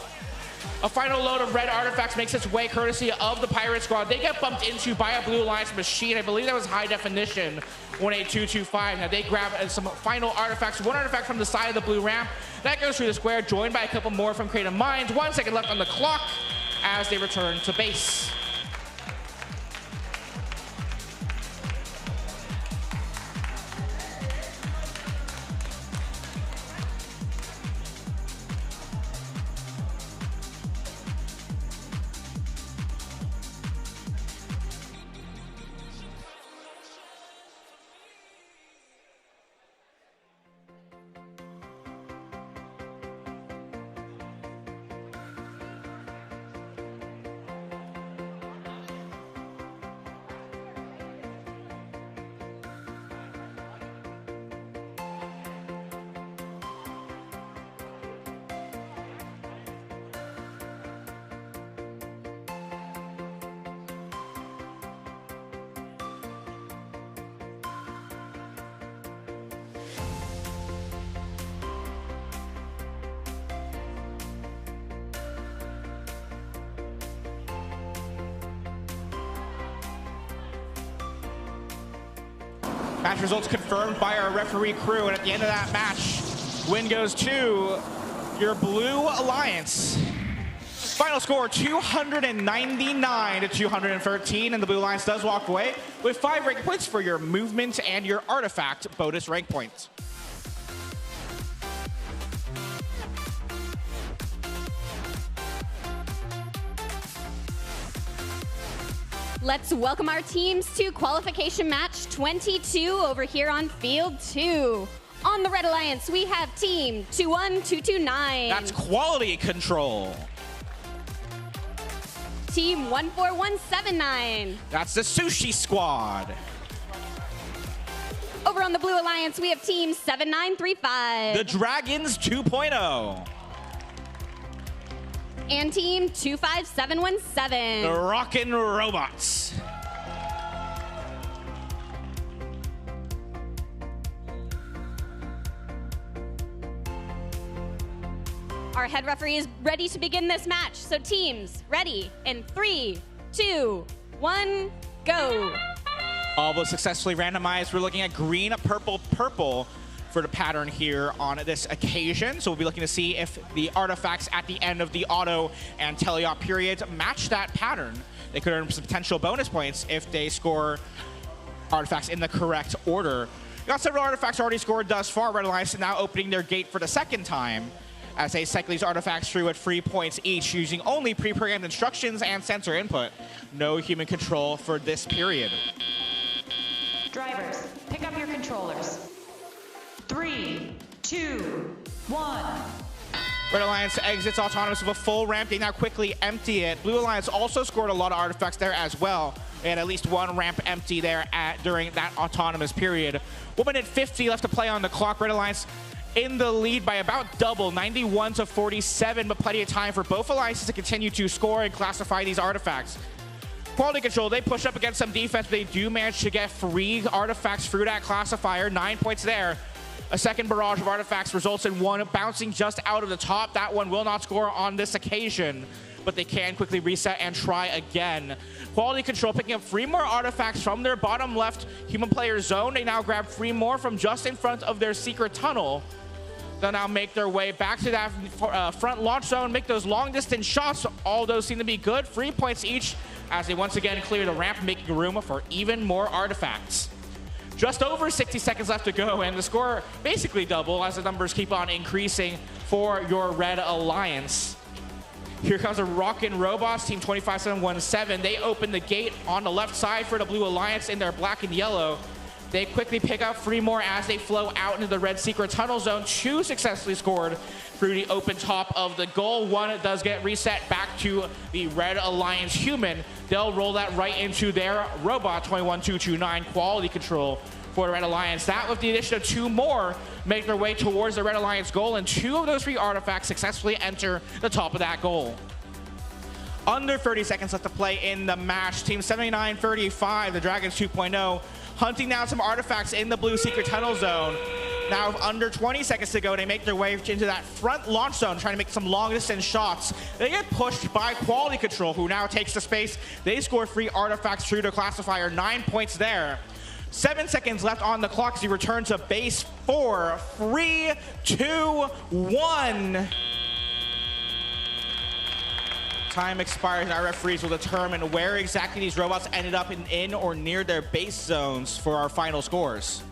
Speaker 1: A final load of red artifacts makes its way courtesy of the Pirate Squad. They get bumped into by a Blue Alliance machine. I believe that was High Definition, 18225. Now they grab some final artifacts. 1 artifact from the side of the blue ramp. That goes through the square, joined by a couple more from Creative Minds. 1 second left on the clock as they return to base. Match results confirmed by our referee crew, and at the end of that match, win goes to your Blue Alliance. Final score 299 to 213, and the Blue Alliance does walk away with 5 rank points for your movement and your artifact bonus rank points.
Speaker 11: Let's welcome our teams to qualification match 22 over here on field 2. On the Red Alliance, we have team 21229.
Speaker 1: That's quality control.
Speaker 11: Team 14179.
Speaker 1: That's the Sushi Squad.
Speaker 11: Over on the Blue Alliance, we have team 7935.
Speaker 1: The Dragons 2.0.
Speaker 11: And team 25717.
Speaker 1: The Rockin' Robots.
Speaker 11: Our head referee is ready to begin this match. So teams, ready in 3, 2, 1, go.
Speaker 1: All those successfully randomized. We're looking at green, purple, purple for the pattern here on this occasion. So we'll be looking to see if the artifacts at the end of the auto and teleop periods match that pattern. They could earn some potential bonus points if they score artifacts in the correct order. We got several artifacts already scored thus far. Red Alliance now opening their gate for the second time as they cycle these artifacts through at 3 points each, using only pre-programmed instructions and sensor input. No human control for this period.
Speaker 9: Drivers, pick up your controllers. 3, 2, 1.
Speaker 1: Red Alliance exits autonomous with a full ramp. They now quickly empty it. Blue Alliance also scored a lot of artifacts there as well. They had at least one ramp empty there during that autonomous period. 1 minute 50 left to play on the clock. Red Alliance in the lead by about double, 91 to 47, but plenty of time for both alliances to continue to score and classify these artifacts. Quality control, they push up against some defense, but they do manage to get free artifacts through that classifier. 9 points there. A second barrage of artifacts results in one bouncing just out of the top. That one will not score on this occasion, but they can quickly reset and try again. Quality control picking up 3 more artifacts from their bottom left human player zone. They now grab 3 more from just in front of their secret tunnel. They'll now make their way back to that front launch zone, make those long distance shots. All those seem to be good. 3 points each as they once again clear the ramp, making room for even more artifacts. Just over 60 seconds left to go, and the score basically double as the numbers keep on increasing for your Red Alliance. Here comes a Rockin' Robots, team 25717. They open the gate on the left side for the Blue Alliance in their black and yellow. They quickly pick up 3 more as they flow out into the red secret tunnel zone. 2 successfully scored through the open top of the goal. 1 does get reset back to the Red Alliance human. They'll roll that right into their robot, 21229, quality control for the Red Alliance. That, with the addition of 2 more, make their way towards the Red Alliance goal, and 2 of those 3 artifacts successfully enter the top of that goal. Under 30 seconds left to play in the match. Team 7935, the Dragons 2.0, hunting down some artifacts in the blue secret tunnel zone. Now with under 20 seconds to go, they make their way into that front launch zone, trying to make some long distance shots. They get pushed by quality control, who now takes the space. They score 3 artifacts through the classifier, 9 points there. 7 seconds left on the clock as you return to base 4. 3, 2, 1. Time expires and our referees will determine where exactly these robots ended up in or near their base zones for our final scores.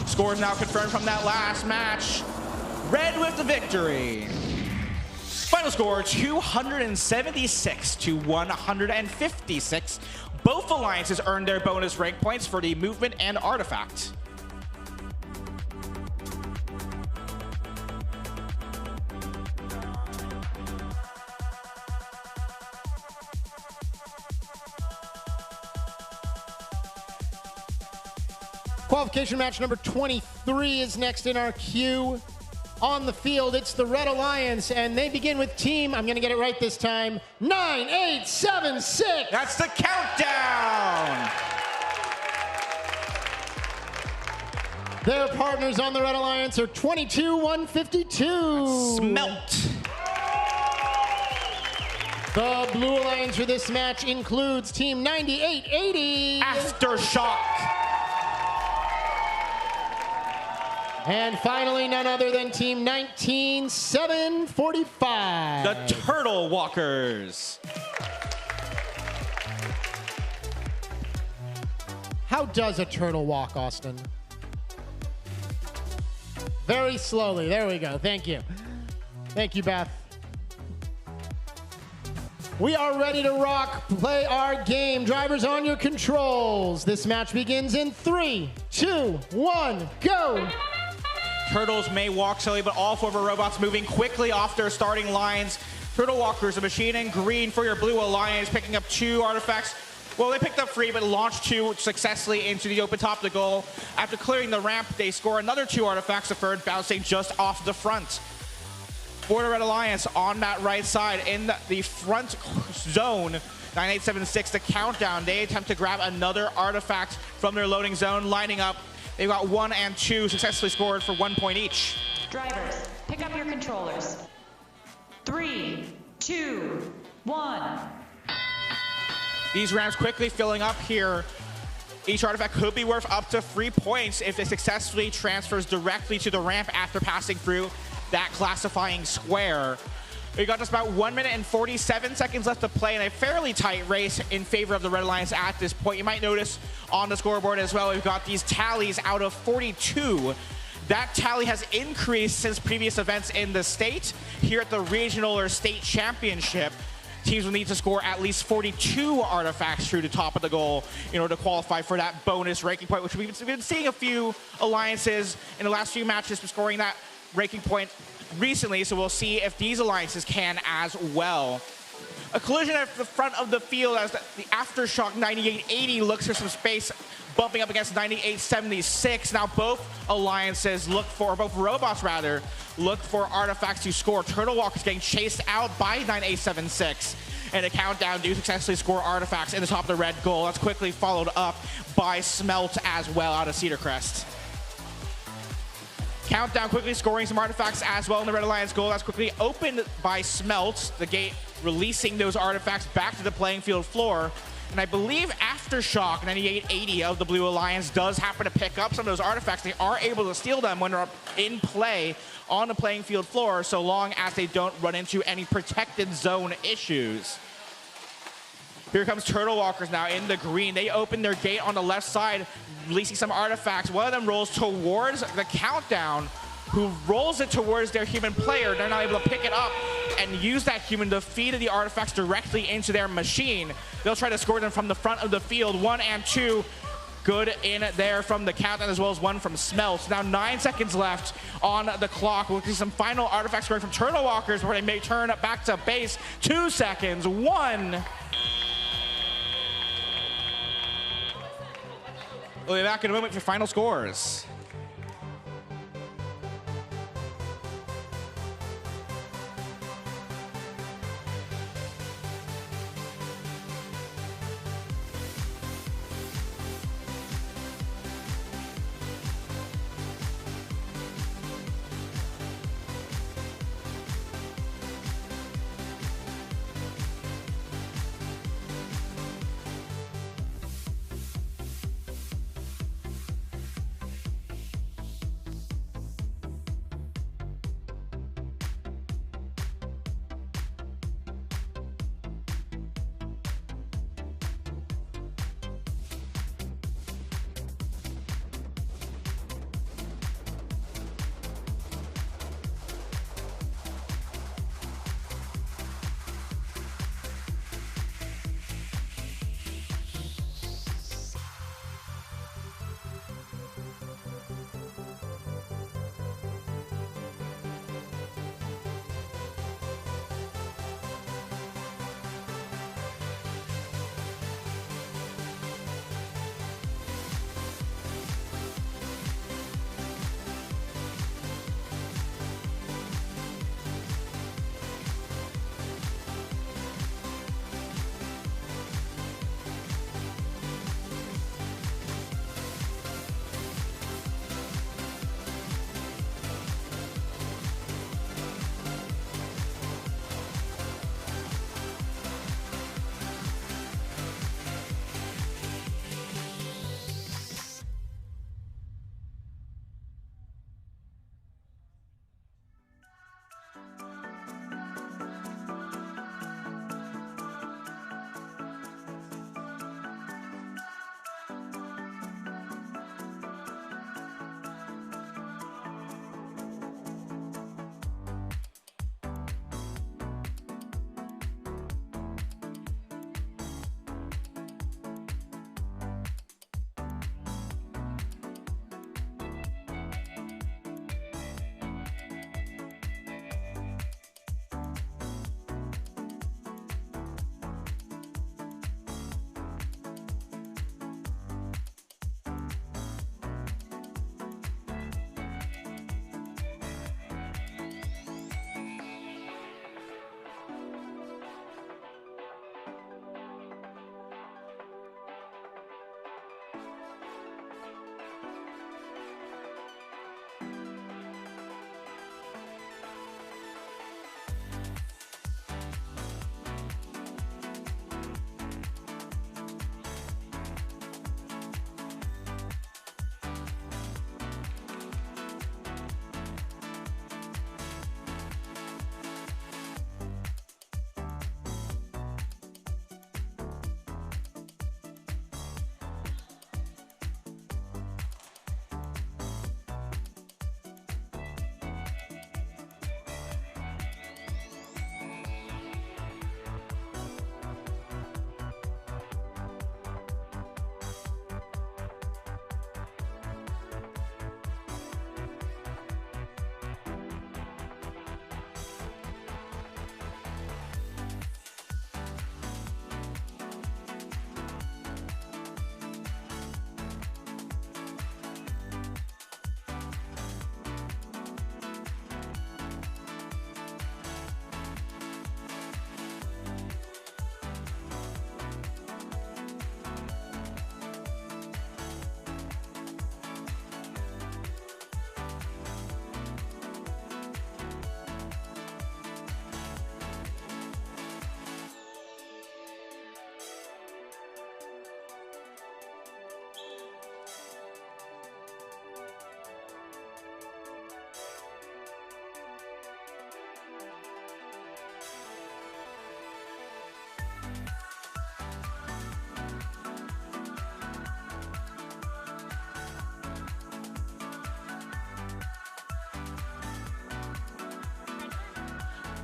Speaker 1: Scores now confirmed from that last match. Red with the victory. Final score 276 to 156. Both alliances earned their bonus rank points for the movement and artifact.
Speaker 2: Qualification match number 23 is next in our queue. on the field. It's the Red Alliance, and they begin with team, I'm going to get it right this time, 9876.
Speaker 1: That's the countdown.
Speaker 2: Their partners on the Red Alliance are 22-152.
Speaker 1: Smelt.
Speaker 2: The Blue Alliance for this match includes Team 9880.
Speaker 1: Aftershock.
Speaker 2: And finally, none other than Team 19745.
Speaker 1: The Turtle Walkers.
Speaker 2: How does a turtle walk, Austin? Very slowly. There we go. Thank you. Thank you, Beth. We are ready to rock, play our game. Drivers on your controls. This match begins in 3, 2, 1, go.
Speaker 1: Turtles may walk slowly, but all 4 of our robots moving quickly off their starting lines. Turtle Walkers, a machine in green for your Blue Alliance, picking up 2 artifacts. Well, they picked up 3, but launched 2 successfully into the open top of the goal. After clearing the ramp, they score another 2 artifacts, the third bouncing just off the front. For the Red Alliance on that right side in the front zone, 9876, the countdown. They attempt to grab another artifact from their loading zone, lining up. They've got 1 and 2 successfully scored for 1 point each.
Speaker 9: Drivers, pick up your controllers. 3, 2, 1.
Speaker 1: These ramps quickly filling up here. Each artifact could be worth up to 3 points if it successfully transfers directly to the ramp after passing through that classifying square. We got just about 1 minute and 47 seconds left to play in a fairly tight race in favor of the Red Alliance at this point. You might notice on the scoreboard as well, we've got these tallies out of 42. That tally has increased since previous events in the state. Here at the regional or state championship, teams will need to score at least 42 artifacts through the top of the goal in order to qualify for that bonus ranking point, which we've been seeing a few alliances in the last few matches scoring that ranking point recently, so we'll see if these alliances can as well. A collision at the front of the field as the Aftershock 9880 looks for some space, bumping up against 9876. Now both alliances both robots rather, look for artifacts to score. Turtle Walkers getting chased out by 9876. And a countdown do successfully score artifacts in the top of the red goal. That's quickly followed up by Smelt as well out of Cedar Crest. Countdown quickly scoring some artifacts as well in the Red Alliance goal. That's quickly opened by Smelt, the gate releasing those artifacts back to the playing field floor. And I believe Aftershock 9880 of the Blue Alliance does happen to pick up some of those artifacts. They are able to steal them when they're in play on the playing field floor, so long as they don't run into any protected zone issues. Here comes Turtle Walkers now in the green. They open their gate on the left side, releasing some artifacts. One of them rolls towards the countdown, who rolls it towards their human player. They're not able to pick it up and use that human to feed the artifacts directly into their machine. They'll try to score them from the front of the field. 1 and 2. Good in there from the countdown, as well as 1 from Smelt. Now 9 seconds left on the clock. We'll see some final artifacts scoring from Turtle Walkers where they may turn it back to base. 2 seconds, 1. We'll be back in a moment for final scores.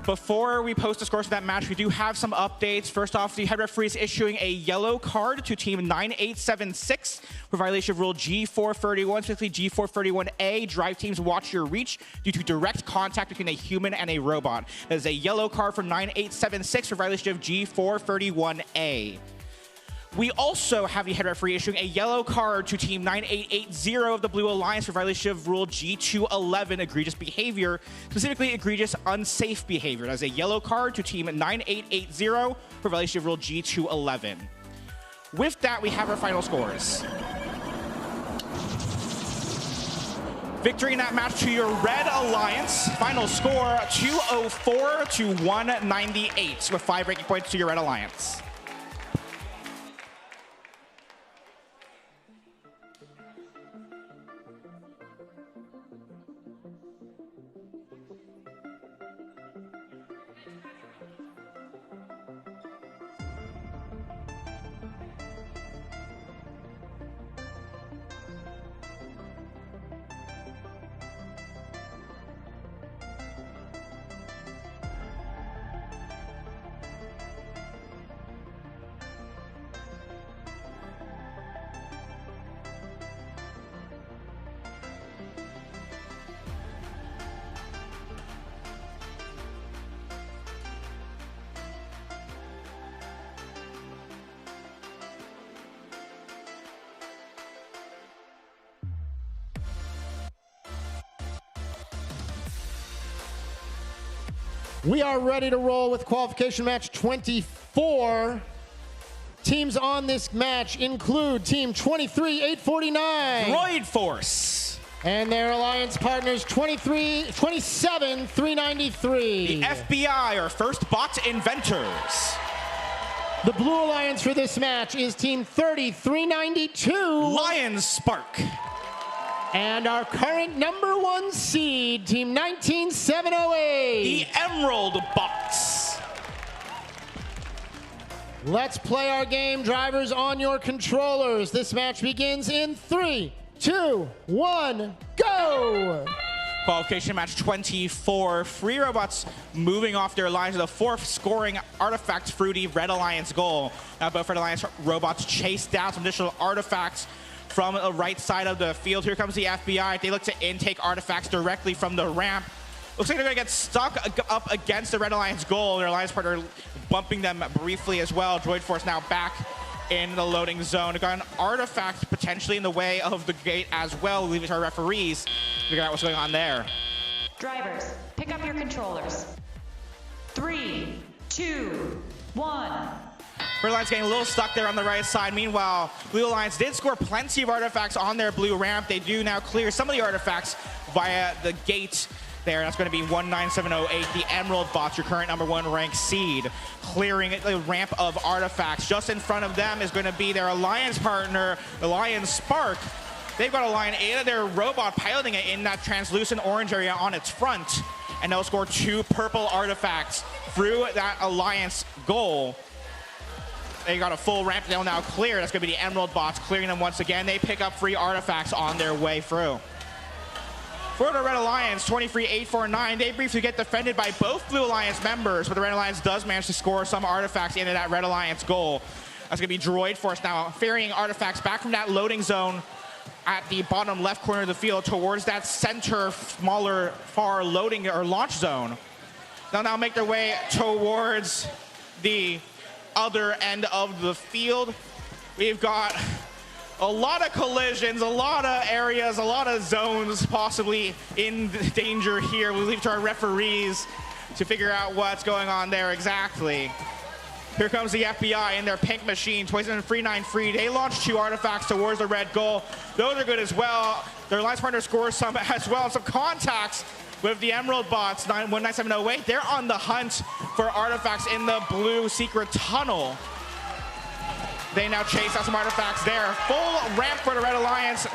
Speaker 1: Before we post the scores for that match, we do have some updates. First off, the head referee is issuing a yellow card to team 9876 for violation of rule G431, specifically G431A, drive teams watch your reach due to direct contact between a human and a robot. That is a yellow card for 9876 for violation of G431A. We also have the head referee issuing a yellow card to team 9880 of the Blue Alliance for violation of rule G211, egregious behavior, specifically egregious unsafe behavior. That is a yellow card to team 9880 for violation of rule G211. With that, we have our final scores. Victory in that match to your Red Alliance. Final score 204 to 198 with 5 breaking points to your Red Alliance.
Speaker 2: We are ready to roll with qualification match 24. Teams on this match include team 23849.
Speaker 1: Droid Force.
Speaker 2: And their alliance partners 27393.
Speaker 1: The FBI, or First Bot Inventors.
Speaker 2: The Blue Alliance for this match is team 30392.
Speaker 1: Lion Spark.
Speaker 2: And our current #1 seed, team 19708.
Speaker 1: The Emerald Bots.
Speaker 2: Let's play our game, drivers, on your controllers. This match begins in 3, 2, 1, go!
Speaker 1: Qualification match 24. Free robots moving off their lines with the 4th scoring artifact fruity Red Alliance goal. Now both Red Alliance robots chase down some additional artifacts from the right side of the field. Here comes the FBI. They look to intake artifacts directly from the ramp. Looks like they're going to get stuck up against the Red Alliance goal. Their alliance partner bumping them briefly as well. Droid Force now back in the loading zone. Got an artifact potentially in the way of the gate as well. Leave it to our referees to figure out what's going on there.
Speaker 9: Drivers, pick up your controllers. 3, 2, 1.
Speaker 1: Red Alliance getting a little stuck there on the right side. Meanwhile, Blue Alliance did score plenty of artifacts on their blue ramp. They do now clear some of the artifacts via the gate there. That's going to be 19708, the Emerald Bots, your current #1 ranked seed, clearing the ramp of artifacts. Just in front of them is going to be their alliance partner, the Lion Spark. They've got a line 8 of their robot piloting it in that translucent orange area on its front, and they'll score 2 purple artifacts through that alliance goal. They got a full ramp. They'll now clear. That's going to be the Emerald Bots clearing them once again. They pick up free artifacts on their way through. For the Red Alliance, 23849, they briefly get defended by both Blue Alliance members, but the Red Alliance does manage to score some artifacts into that Red Alliance goal. That's going to be Droid Force now ferrying artifacts back from that loading zone at the bottom left corner of the field towards that center, smaller, far loading or launch zone. They'll now make their way towards the other end of the field. We've got a lot of collisions, a lot of areas, a lot of zones possibly in danger here. We'll leave it to our referees to figure out what's going on there exactly. Here comes the FBI in their pink machine, 27393. They launch 2 artifacts towards the red goal. Those are good as well. Their alliance partner scores some as well, some contacts with the Emerald Bots, 19708. They're on the hunt for artifacts in the blue secret tunnel. They now chase out some artifacts there. Full ramp for the Red Alliance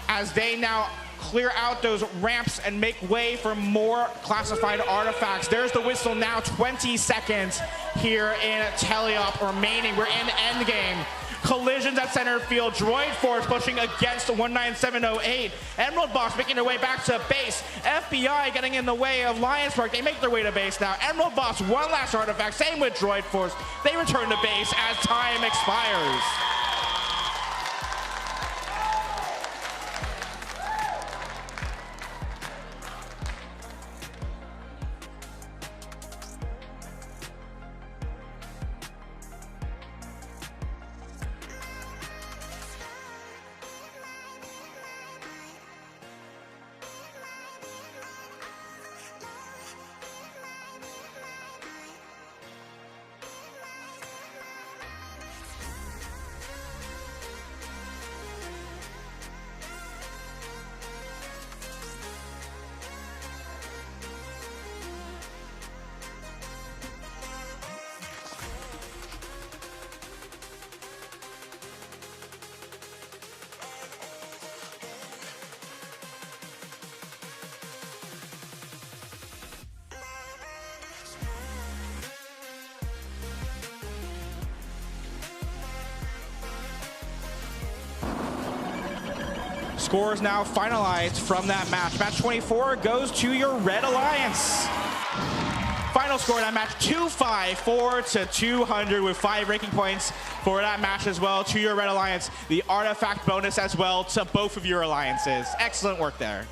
Speaker 1: as they now clear out those ramps and make way for more classified artifacts. There's the whistle now, 20 seconds here in Teleop remaining. We're in endgame. collisions at center field. Droid Force pushing against 19708. Emerald Box making their way back to base. FBI getting in the way of Lions Park. They make their way to base now. Emerald Box, one last artifact. Same with Droid Force. They return to base as time expires. Score is now finalized from that match. Match 24 goes to your Red Alliance. Final score in that match, 254 to 200 with 5 ranking points for that match as well to your Red Alliance. The artifact bonus as well to both of your alliances. Excellent work there.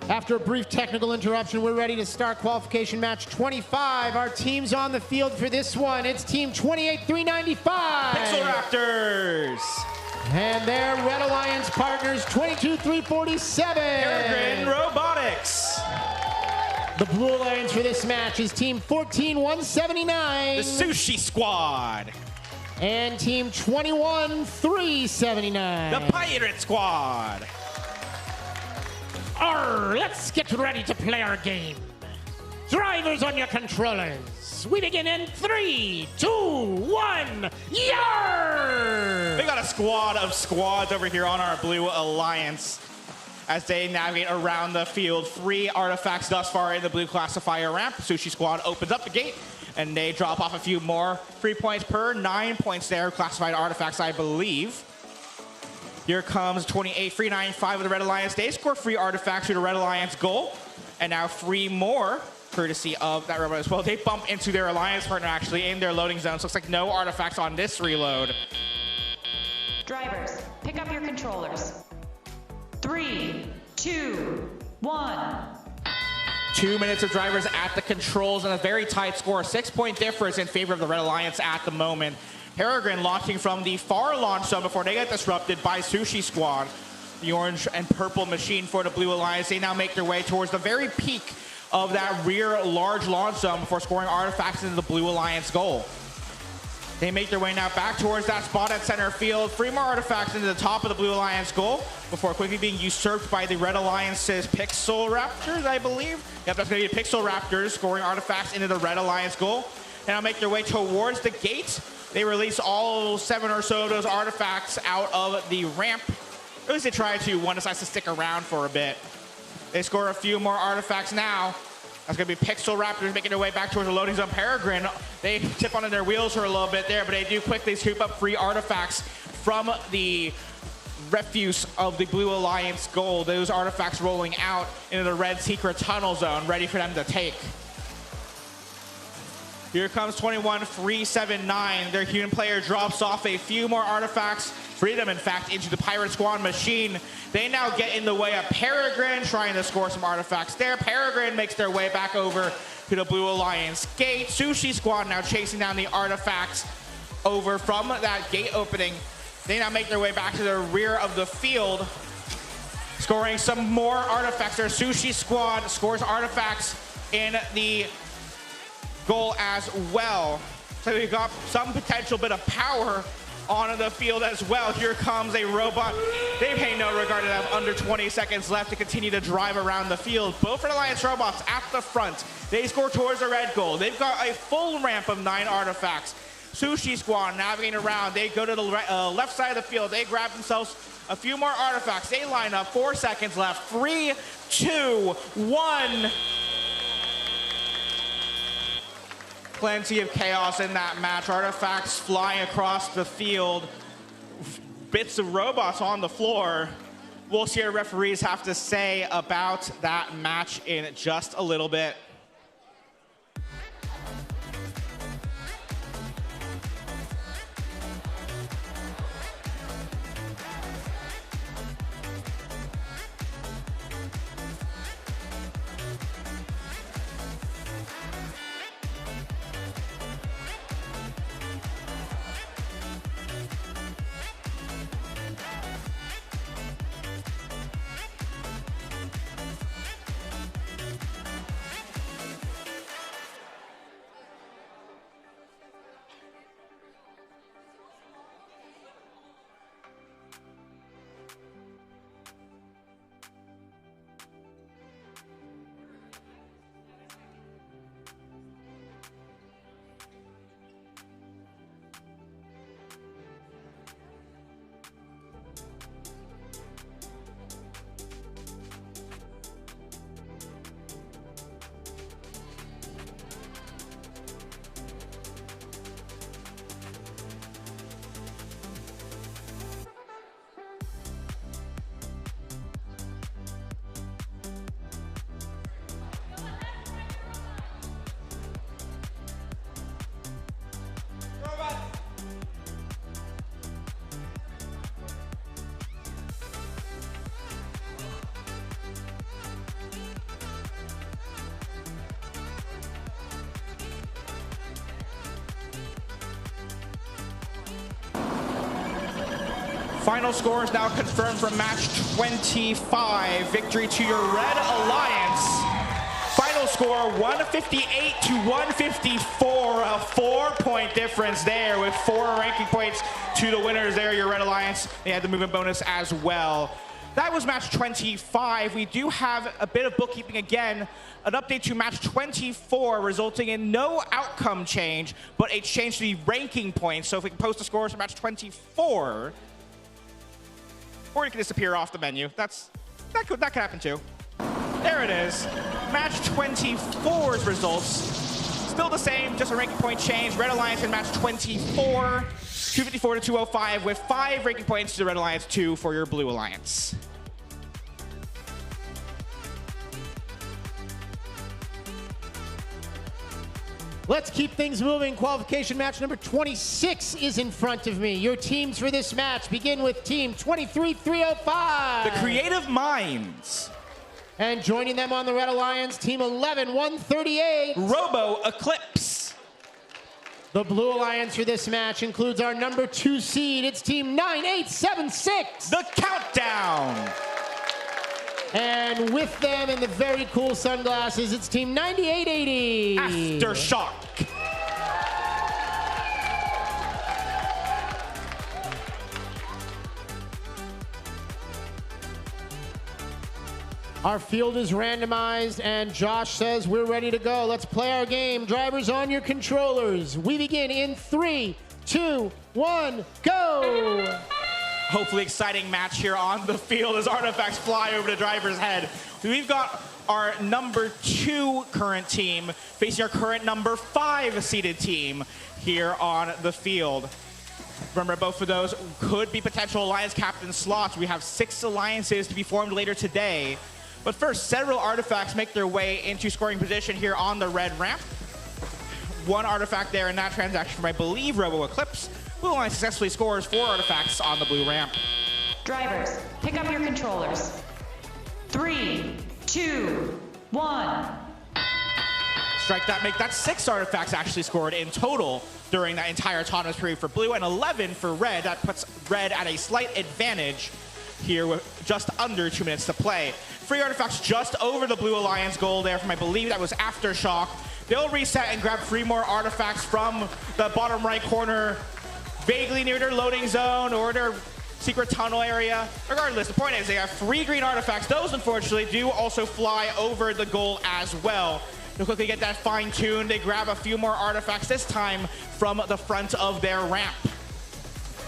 Speaker 2: After a brief technical interruption, we're ready to start qualification match 25. Our team's on the field for this one. It's team 28395.
Speaker 1: Pixel Raptors.
Speaker 2: And their Red Alliance partners, 22347.
Speaker 1: Peregrine Robotics.
Speaker 2: The Blue Alliance for this match is team 14179.
Speaker 1: The Sushi Squad.
Speaker 2: And team 21379.
Speaker 1: The Pirate Squad.
Speaker 2: Let's get ready to play our game. Drivers on your controllers. We begin in 3, 2, 1, yar!
Speaker 1: We got a squad of squads over here on our Blue Alliance as they navigate around the field. 3 artifacts thus far in the blue classifier ramp. Sushi Squad opens up the gate and they drop off a few more. 3 points per, 9 points there. Classified artifacts, I believe. Here comes 28395 with the Red Alliance. They score 3 artifacts to the Red Alliance goal. And now 3 more, courtesy of that robot as well. They bump into their Alliance partner actually in their loading zone. So looks like no artifacts on this reload.
Speaker 9: Drivers, pick up your controllers. 3, 2, 1.
Speaker 1: 2 minutes of drivers at the controls and a very tight score. 6-point difference in favor of the Red Alliance at the moment. Peregrine launching from the far launch zone before they get disrupted by Sushi Squad. The orange and purple machine for the Blue Alliance. They now make their way towards the very peak of that rear large launch zone before scoring artifacts into the Blue Alliance goal. They make their way now back towards that spot at center field. 3 more artifacts into the top of the Blue Alliance goal before quickly being usurped by the Red Alliance's Pixel Raptors, I believe. Yep, that's going to be Pixel Raptors scoring artifacts into the Red Alliance goal. And now make their way towards the gate. They release all 7 or so of those artifacts out of the ramp. Or at least they try to. One decides to stick around for a bit. They score a few more artifacts now. That's going to be Pixel Raptors making their way back towards the loading zone. Peregrine, they tip onto their wheels for a little bit there, but they do quickly scoop up 3 artifacts from the refuse of the Blue Alliance goal. Those artifacts rolling out into the red secret tunnel zone, ready for them to take. Here comes 21379. Their human player drops off a few more artifacts. Freedom, in fact, into the Pirate Squad machine. They now get in the way of Peregrine, trying to score some artifacts there. Peregrine makes their way back over to the Blue Alliance gate. Sushi Squad now chasing down the artifacts over from that gate opening. They now make their way back to the rear of the field, scoring some more artifacts there. Sushi Squad scores artifacts in the goal as well. So we've got some potential bit of power on the field as well. Here comes a robot. They pay no regard to them. Under 20 seconds left to continue to drive around the field. Both Red Alliance robots at the front. They score towards the red goal. They've got a full ramp of 9 artifacts. Sushi Squad navigating around. They go to the left side of the field. They grab themselves a few more artifacts. They line up. 4 seconds left. 3, 2, 1. Plenty of chaos in that match. Artifacts flying across the field. Bits of robots on the floor. We'll see what referees have to say about that match in just a little bit. Final score is now confirmed for match 25. Victory to your Red Alliance. Final score 158 to 154. A 4-point difference there with 4 ranking points to the winners there, your Red Alliance. They had the movement bonus as well. That was match 25. We do have a bit of bookkeeping again. An update to match 24, resulting in no outcome change, but a change to the ranking points. So if we can post the scores for match 24, or you can disappear off the menu. That could happen too. There it is. Match 24's results. Still the same, just a ranking point change. Red Alliance in match 24, 254 to 205 with 5 ranking points to the Red Alliance, 2 for your Blue Alliance.
Speaker 2: Let's keep things moving. Qualification match number 26 is in front of me. Your teams for this match begin with team 23-305.
Speaker 1: The Creative Minds.
Speaker 2: And joining them on the Red Alliance, team 11-138.
Speaker 1: Robo Eclipse.
Speaker 2: The Blue Alliance for this match includes our number 2 seed. It's team 9876.
Speaker 1: The Countdown.
Speaker 2: And with them in the very cool sunglasses, it's team 9880.
Speaker 1: Aftershock.
Speaker 2: Our field is randomized, and Josh says we're ready to go. Let's play our game. Drivers on your controllers. We begin in 3, 2, 1, go!
Speaker 1: Hopefully exciting match here on the field as artifacts fly over the driver's head. We've got our number 2 current team facing our current number 5 seeded team here on the field. Remember, both of those could be potential alliance captain slots. We have 6 alliances to be formed later today. But first, several artifacts make their way into scoring position here on the red ramp. 1 artifact there in that transaction from, I believe, Robo Eclipse. Blue Alliance successfully scores 4 artifacts on the blue ramp.
Speaker 9: Drivers, pick up your controllers. 3, 2, 1.
Speaker 1: Strike that, make that 6 artifacts actually scored in total during that entire autonomous period for blue, and 11 for red. That puts red at a slight advantage here with just under 2 minutes to play. 3 artifacts just over the Blue Alliance goal there from, I believe that was Aftershock. They'll reset and grab 3 more artifacts from the bottom right corner, vaguely near their loading zone or their secret tunnel area. Regardless, the point is they have 3 green artifacts. Those, unfortunately, do also fly over the goal as well. They'll quickly get that fine-tuned. They grab a few more artifacts, this time from the front of their ramp.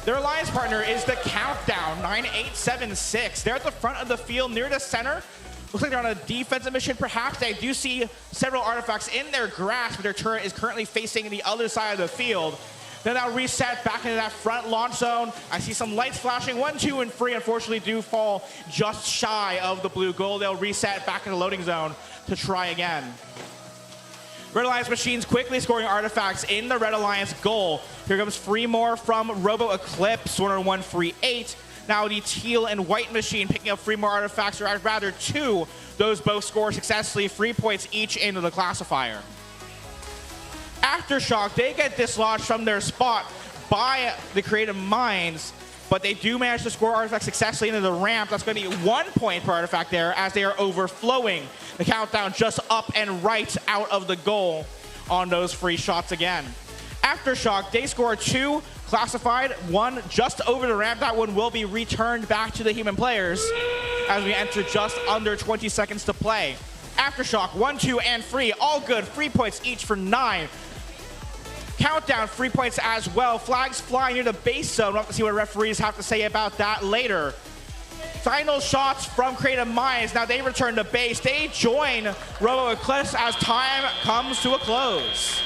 Speaker 1: Their alliance partner is the Countdown, 9876. They're at the front of the field near the center. Looks like they're on a defensive mission, perhaps. They do see several artifacts in their grasp, but their turret is currently facing the other side of the field. Then they'll reset back into that front launch zone. I see some lights flashing. 1, 2, and 3, unfortunately, do fall just shy of the blue goal. They'll reset back in the loading zone to try again. Red Alliance machines quickly scoring artifacts in the Red Alliance goal. Here comes 3 more from Robo Eclipse, 1-on-1 free 8. Now the teal and white machine picking up 3 more artifacts, or rather 2. Those both score successfully, 3 points each into the classifier. Aftershock, they get dislodged from their spot by the Creative Minds, but they do manage to score artifacts successfully into the ramp. That's going to be 1 point per artifact there as they are overflowing. The Countdown just up and right out of the goal on those free shots again. Aftershock, they score 2 classified, 1 just over the ramp. That one will be returned back to the human players as we enter just under 20 seconds to play. Aftershock, 1, 2, and 3, all good. 3 points each for 9. Countdown, 3 points as well. Flags flying near the base zone. We'll have to see what referees have to say about that later. Final shots from Creative Minds. Now they return to base. They join Robo Eclipse as time comes to a close.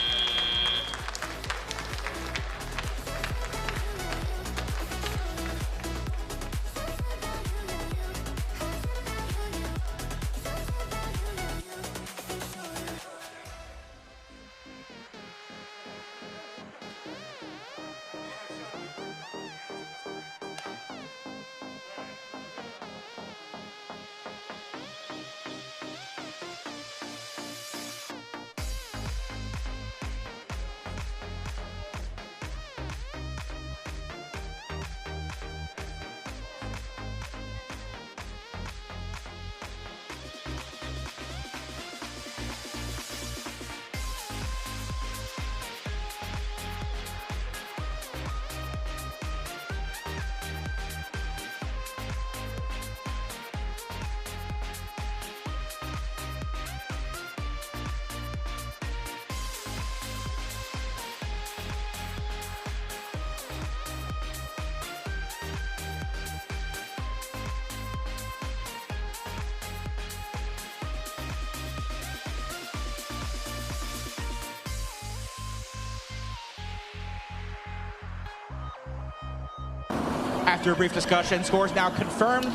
Speaker 1: After a brief discussion, scores now confirmed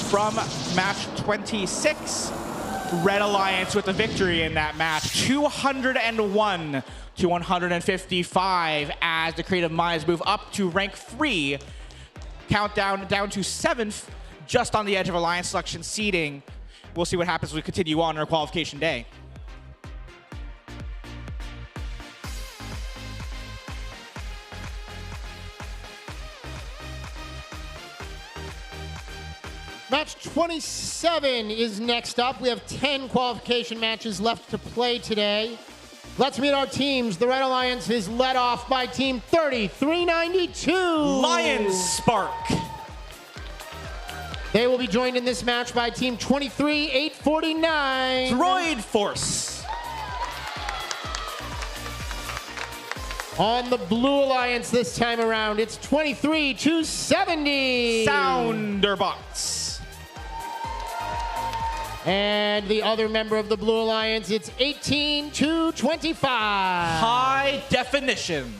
Speaker 1: from match 26. Red Alliance with the victory in that match, 201 to 155, as the Creative Minds move up to rank 3. Countdown down to 7th, just on the edge of Alliance selection seeding. We'll see what happens as we continue on our qualification day.
Speaker 2: Match 27 is next up. We have 10 qualification matches left to play today. Let's meet our teams. The Red Alliance is led off by Team 3392.
Speaker 1: Lions Spark.
Speaker 2: They will be joined in this match by Team 23849.
Speaker 1: Droid Force.
Speaker 2: On the Blue Alliance this time around, it's 23270.
Speaker 1: Sounderbots.
Speaker 2: And the other member of the Blue Alliance, it's 18225.
Speaker 1: High Definition.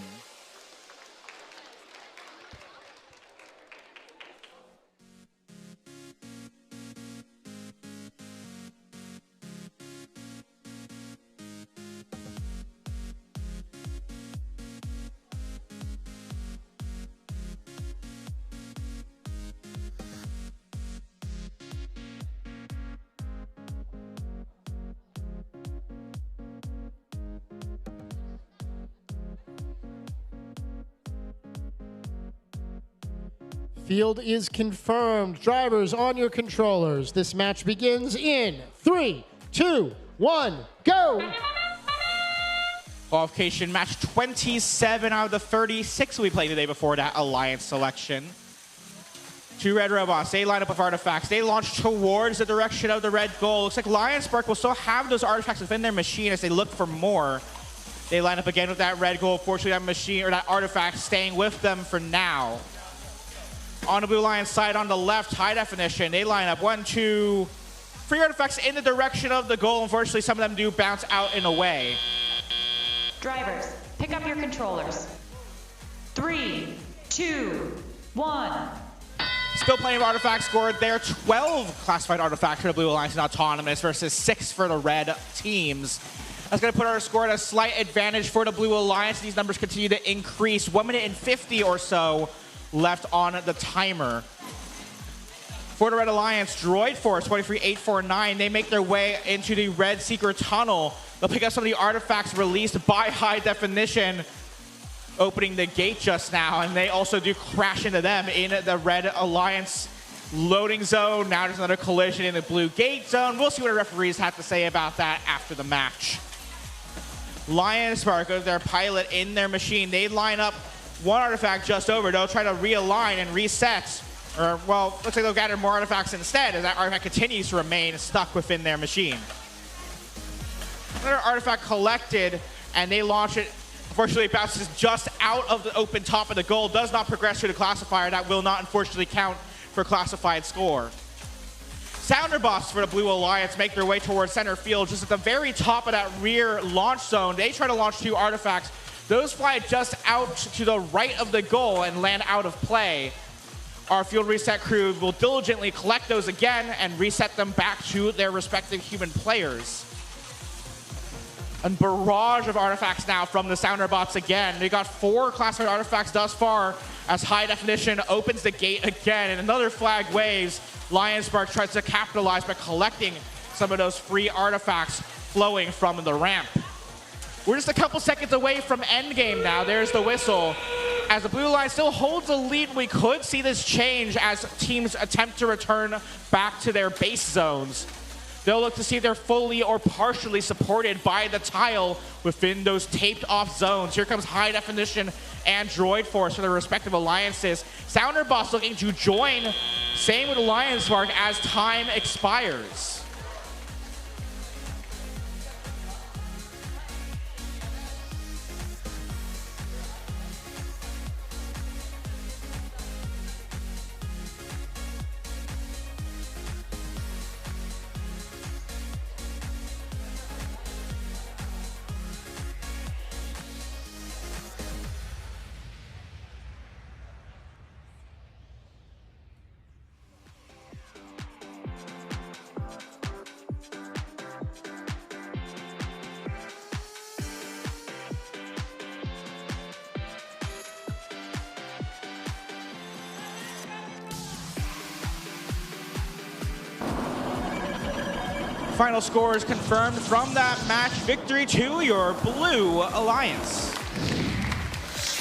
Speaker 2: Field is confirmed. Drivers on your controllers. This match begins in 3, 2, 1, go!
Speaker 1: Qualification match 27 out of the 36 we played the day before that Alliance selection. 2 red robots, they line up with artifacts. They launch towards the direction of the red goal. Looks like Lion Spark will still have those artifacts within their machine as they look for more. They line up again with that red goal. Fortunately, that machine or that artifact staying with them for now. On the Blue Alliance side on the left, High Definition. They line up 1, 2, 3 artifacts in the direction of the goal. Unfortunately, some of them do bounce out and away.
Speaker 9: Drivers, pick up your controllers. 3, 2, 1.
Speaker 1: Still plenty of artifacts scored there. 12 classified artifacts for the Blue Alliance and Autonomous versus 6 for the red teams. That's going to put our score at a slight advantage for the Blue Alliance. These numbers continue to increase. 1 minute and 50 or so left on the timer. For the Red Alliance, Droid Force 23849, they make their way into the red secret tunnel. They'll pick up some of the artifacts released by High Definition, opening the gate just now, and they also do crash into them in the Red Alliance loading zone. Now there's another collision in the blue gate zone. We'll see what the referees have to say about that after the match. Lion Spark, their pilot in their machine, they line up 1 artifact just over. They'll try to realign and reset. Or, well, looks like they'll gather more artifacts instead as that artifact continues to remain stuck within their machine. Another artifact collected, and they launch it. Unfortunately, it bounces just out of the open top of the goal. Does not progress through the classifier. That will not, unfortunately, count for classified score. Sounderbots for the Blue Alliance make their way towards center field. Just at the very top of that rear launch zone, they try to launch 2 artifacts. Those fly just out to the right of the goal and land out of play. Our field reset crew will diligently collect those again and reset them back to their respective human players. A barrage of artifacts now from the Sounderbots again. They got 4 classified artifacts thus far as High Definition opens the gate again, and another flag waves. Lion Spark tries to capitalize by collecting some of those free artifacts flowing from the ramp. We're just a couple seconds away from endgame now. There's the whistle. As the Blue Line still holds the lead, we could see this change as teams attempt to return back to their base zones. They'll look to see if they're fully or partially supported by the tile within those taped off zones. Here comes High Definition and Droid Force for their respective alliances. Sounderbots looking to join. Same with Lion Spark as time expires. Final scores confirmed from that match. Victory to your Blue Alliance.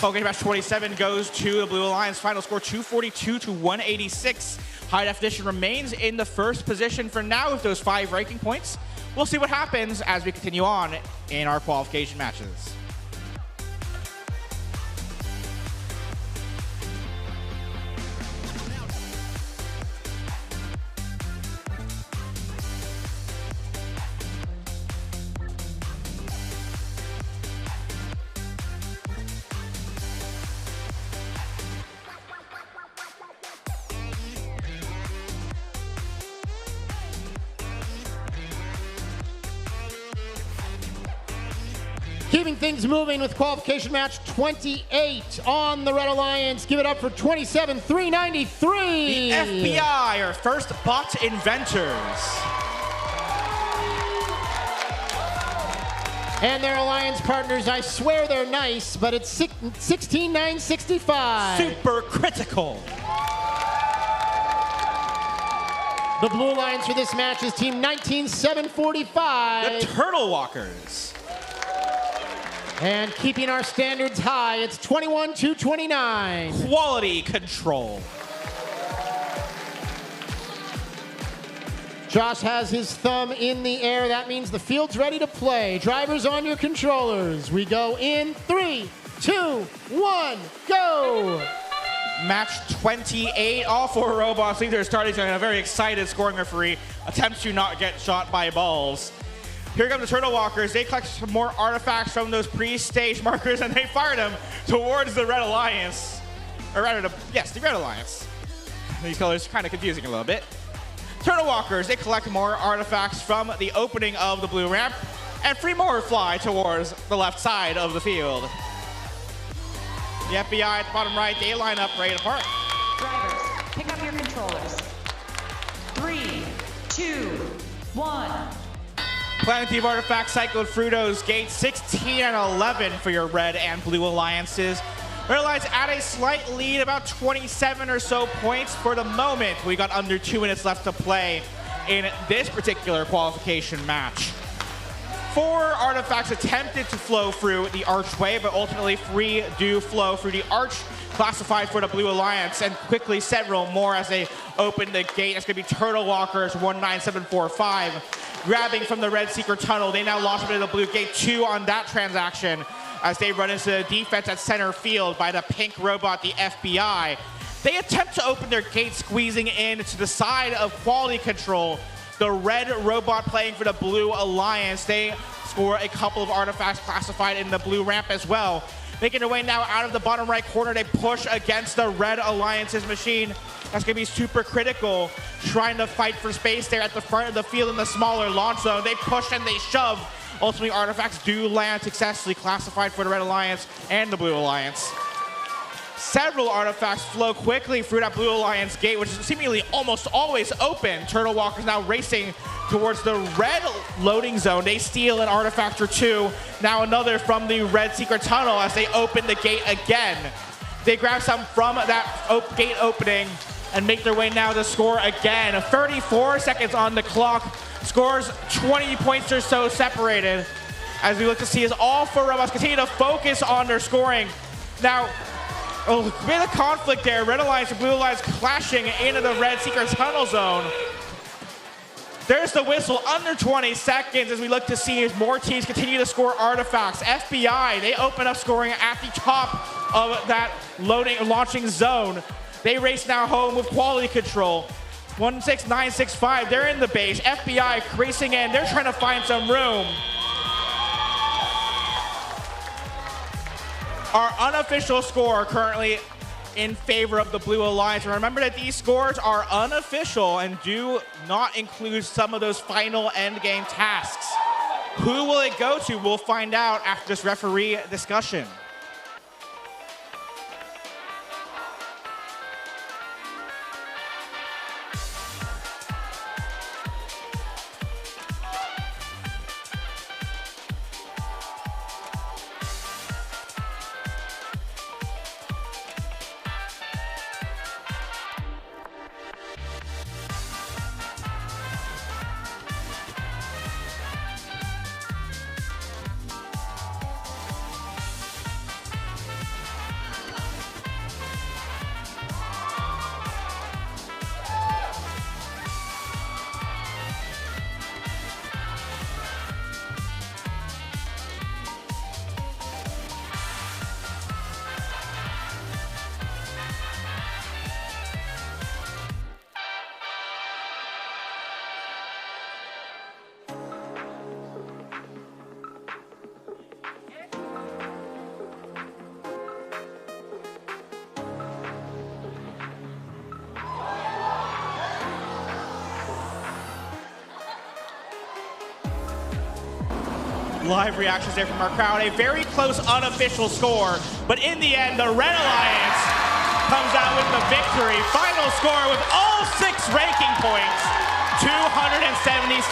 Speaker 1: Okay, match 27 goes to the Blue Alliance. Final score 242 to 186. High Definition remains in the first position for now with those 5 ranking points. We'll see what happens as we continue on in our qualification matches.
Speaker 2: Keeping things moving with qualification match 28 on the Red Alliance. Give it up for 27,393.
Speaker 1: The FBI, our first bot inventors.
Speaker 2: And their alliance partners, I swear they're nice, but it's 16,965.
Speaker 1: Super critical.
Speaker 2: The Blue Alliance for this match is team 19,745.
Speaker 1: The Turtle Walkers.
Speaker 2: And keeping our standards high, it's 21,229.
Speaker 1: Quality Control.
Speaker 2: Josh has his thumb in the air. That means the field's ready to play. Drivers on your controllers. We go in 3, 2, 1, go!
Speaker 1: Match 28. All 4 robots leave their starting and a very excited scoring referee attempts to not get shot by balls. Here come the Turtle Walkers. They collect some more artifacts from those pre-stage markers and they fire them towards the Red Alliance. Or rather, yes, the Red Alliance. These colors are kind of confusing a little bit. Turtle Walkers, they collect more artifacts from the opening of the blue ramp, and 3 more fly towards the left side of the field. The FBI at the bottom right, they line up right apart.
Speaker 9: Drivers, pick up your controllers. 3, 2, 1.
Speaker 1: Plenty of artifacts cycled through those gates. 16 and 11 for your red and blue alliances. Red Alliance at a slight lead, about 27 or so points for the moment. We got under 2 minutes left to play in this particular qualification match. 4 artifacts attempted to flow through the archway, but ultimately 3 do flow through the arch, classified for the Blue Alliance, and quickly several more as they open the gate. That's going to be Turtle Walkers 19745. Grabbing from the red secret tunnel. They now lost a bit of the blue gate 2 on that transaction as they run into the defense at center field by the pink robot, the FBI. They attempt to open their gate, squeezing in to the side of Quality Control. The red robot playing for the Blue Alliance. They score a couple of artifacts classified in the blue ramp as well. Making their way now out of the bottom right corner. They push against the Red Alliance's machine. That's going to be super critical, trying to fight for space there at the front of the field in the smaller launch zone. They push and they shove. Ultimately, artifacts do land successfully, classified for the Red Alliance and the Blue Alliance. Several artifacts flow quickly through that Blue Alliance gate, which is seemingly almost always open. Turtle Walkers now racing towards the red loading zone. They steal an artifact or 2. Now another from the red secret tunnel as they open the gate again. They grab some from that gate opening and make their way now to score again. 34 seconds on the clock. Scores 20 points or so separated. As we look to see as all 4 robots continue to focus on their scoring. Now, a bit of conflict there. Red Alliance and Blue Alliance clashing into the red secret tunnel zone. There's the whistle, under 20 seconds as we look to see as more teams continue to score artifacts. FBI, they open up scoring at the top of that launching zone. They race now home with Quality Control. 16965, they're in the base. FBI racing in, they're trying to find some room. Our unofficial score currently in favor of the Blue Alliance. Remember that these scores are unofficial and do not include some of those final end game tasks. Who will it go to? We'll find out after this referee discussion. live reactions there from our crowd. A very close unofficial score, but in the end, the Red Alliance comes out with the victory. Final score with all 6 ranking points, 277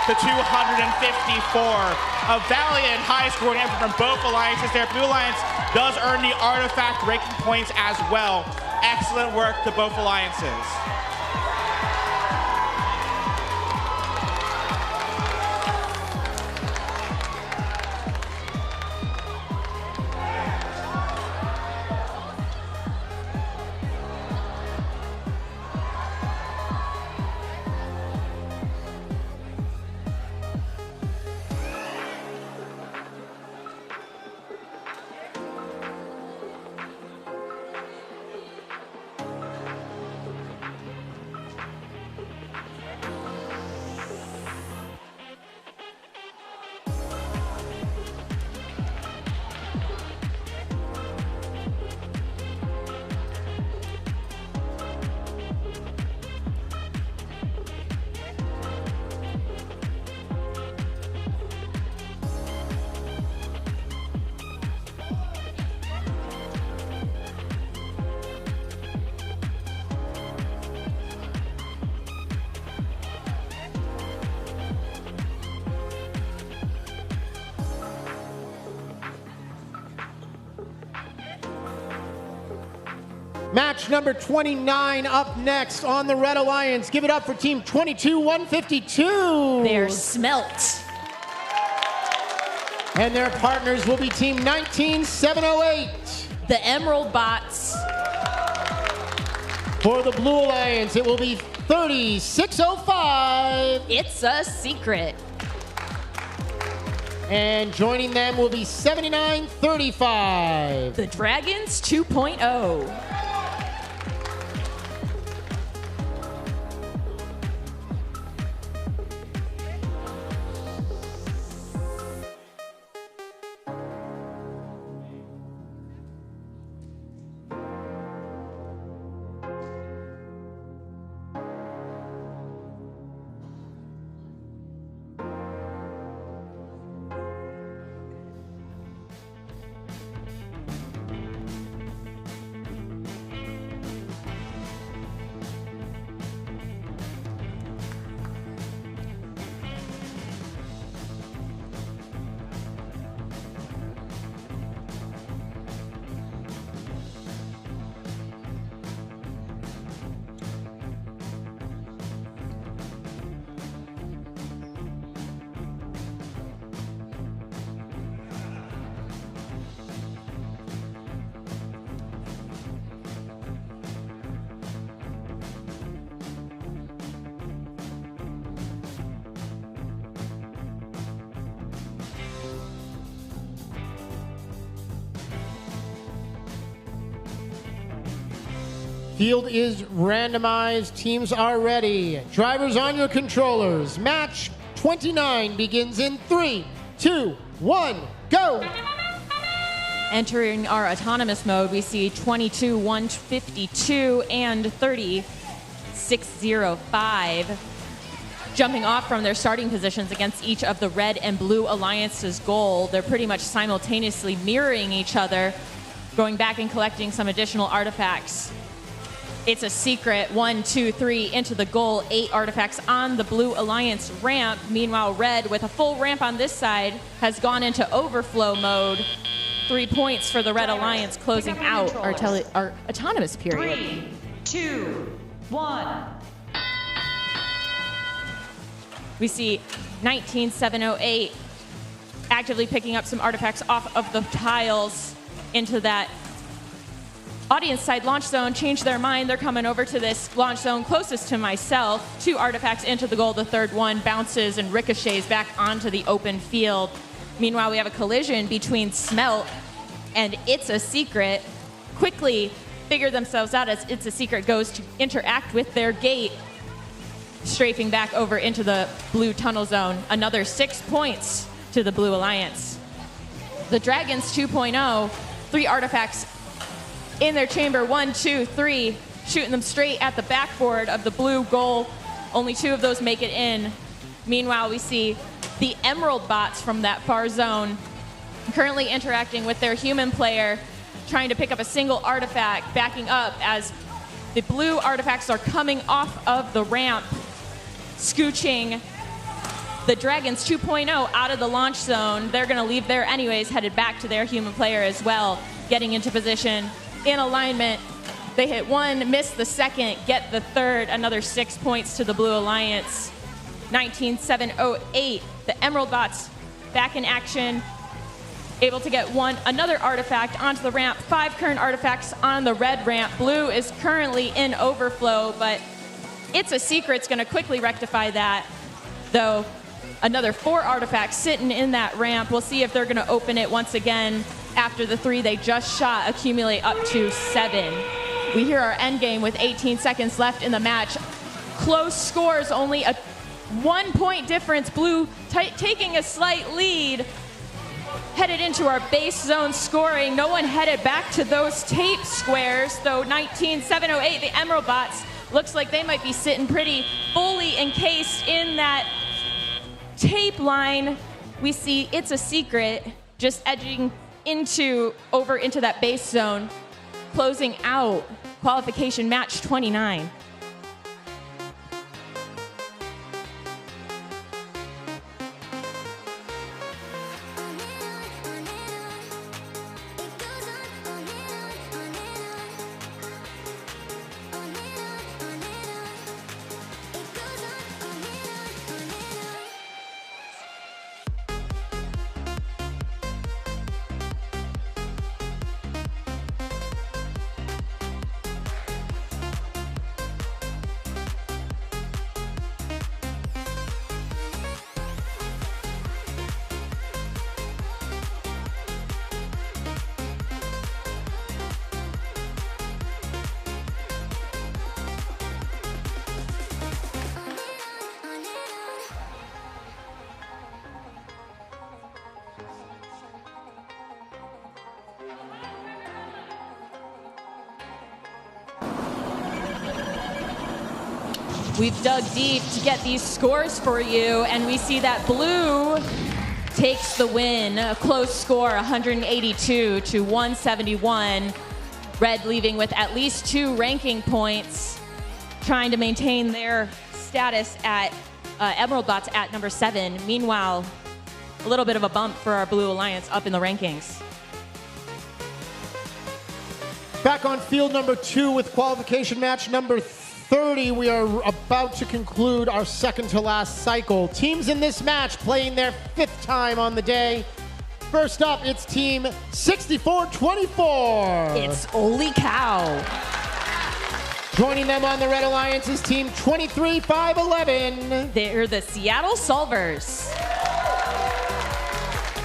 Speaker 1: to 254. A valiant high-scoring effort from both alliances there. Blue Alliance does earn the artifact ranking points as well. Excellent work to both alliances.
Speaker 2: Match number 29 up next on the Red Alliance. Give it up for team 22-152.
Speaker 10: They're Smelt.
Speaker 2: And their partners will be team 19-708.
Speaker 10: The Emerald Bots.
Speaker 2: For the Blue Alliance, it will be 30-605.
Speaker 10: It's a secret.
Speaker 2: And joining them will be 79-35.
Speaker 10: The Dragons 2.0.
Speaker 2: Field is randomized. Teams are ready. Drivers on your controllers. Match 29 begins in 3, 2, 1, go!
Speaker 10: Entering our autonomous mode, we see 22-152 and 30-605. Jumping off from their starting positions against each of the Red and Blue Alliance's goal. They're pretty much simultaneously mirroring each other, going back and collecting some additional artifacts. It's a secret, 1, 2, 3 into the goal, 8 artifacts on the Blue Alliance ramp. Meanwhile, Red, with a full ramp on this side, has gone into overflow mode. 3 points for the Red Alliance, closing out our autonomous period.
Speaker 9: 3, 2, 1.
Speaker 10: We see 19-708 actively picking up some artifacts off of the tiles into that audience side launch zone. Change their mind. They're coming over to this launch zone closest to myself. 2 artifacts into the goal. The third one bounces and ricochets back onto the open field. Meanwhile, we have a collision between Smelt and It's a Secret. Quickly figure themselves out as It's a Secret goes to interact with their gate, strafing back over into the blue tunnel zone. Another 6 points to the Blue Alliance. The Dragons 2.0, 3 artifacts in their chamber, 1, 2, 3, shooting them straight at the backboard of the blue goal. Only 2 of those make it in. Meanwhile, we see the Emerald bots from that far zone, currently interacting with their human player, trying to pick up a single artifact, backing up as the blue artifacts are coming off of the ramp, scooching the Dragons 2.0 out of the launch zone. They're going to leave there anyways, headed back to their human player as well, getting into position in alignment. They hit one, miss the second, get the third, another 6 points to the Blue Alliance. 19-7-0-8, the Emerald bots back in action, able to get another artifact onto the ramp. 5 current artifacts on the red ramp. Blue is currently in overflow, but It's a Secret's going to quickly rectify that, though. Another 4 artifacts sitting in that ramp. We'll see if they're going to open it once again after the 3 they just shot accumulate up to 7. We hear our end game with 18 seconds left in the match. Close scores, only a 1-point difference. Blue taking a slight lead. Headed into our base zone scoring. No one headed back to those tape squares, though 19-7-0-8, the Emerald bots, looks like they might be sitting pretty fully encased in that tape line. We see It's a Secret just edging over into that base zone, closing out qualification match 29. We've dug deep to get these scores for you, and we see that blue takes the win. A close score, 182-171. Red leaving with at least 2 ranking points, trying to maintain their status at Emerald bots at number 7. Meanwhile, a little bit of a bump for our Blue Alliance up in the rankings.
Speaker 2: Back on field number 2 with qualification match number 30. We are about to conclude our second to last cycle. Teams in this match playing their 5th time on the day. First up, it's team 64-24.
Speaker 10: It's Holy Cow.
Speaker 2: Joining them on the Red Alliance is team 23-5-11.
Speaker 10: They're the Seattle Solvers.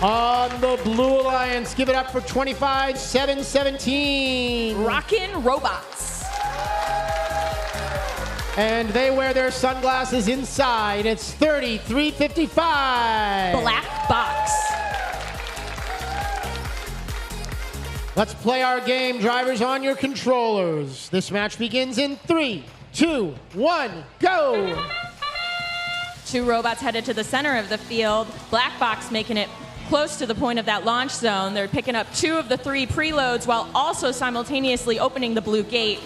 Speaker 2: On the Blue Alliance, give it up for 25-7-17.
Speaker 10: Rockin' Robots.
Speaker 2: And they wear their sunglasses inside. It's 33-55.
Speaker 10: Black Box.
Speaker 2: Let's play our game. Drivers on your controllers. This match begins in 3, 2, 1, go!
Speaker 10: 2 robots headed to the center of the field. Black Box making it close to the point of that launch zone. They're picking up 2 of the 3 preloads while also simultaneously opening the blue gate.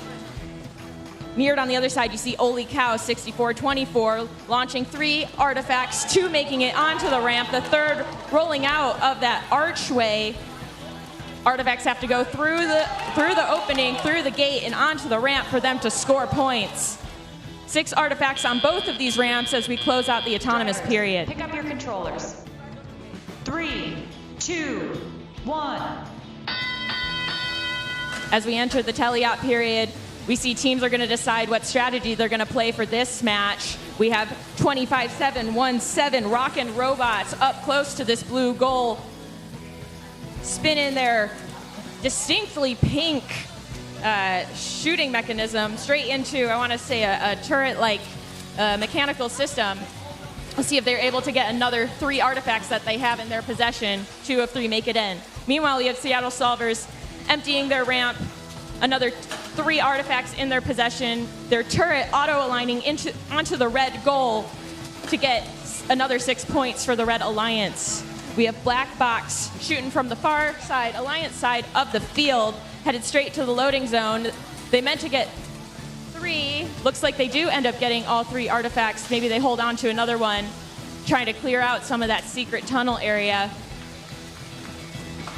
Speaker 10: Mirrored on the other side, you see Holy Cow 64-24 launching 3 artifacts, 2 making it onto the ramp, the 3rd rolling out of that archway. Artifacts have to go through the opening, through the gate, and onto the ramp for them to score points. 6 artifacts on both of these ramps as we close out the autonomous period.
Speaker 9: Pick up your controllers. 3, 2, 1.
Speaker 10: As we enter the teleop period, we see teams are going to decide what strategy they're going to play for this match. We have 25-7-1-7 Rockin' Robots up close to this blue goal, spinning their distinctly pink shooting mechanism straight into, I want to say, a turret-like mechanical system. We'll see if they're able to get another 3 artifacts that they have in their possession. 2 of 3 make it in. Meanwhile, we have Seattle Solvers emptying their ramp. Another 3 artifacts in their possession. Their turret auto-aligning onto the red goal to get another 6 points for the Red Alliance. We have Black Box shooting from the far side, Alliance side of the field, headed straight to the loading zone. They meant to get 3. Looks like they do end up getting all 3 artifacts. Maybe they hold on to another one, trying to clear out some of that secret tunnel area.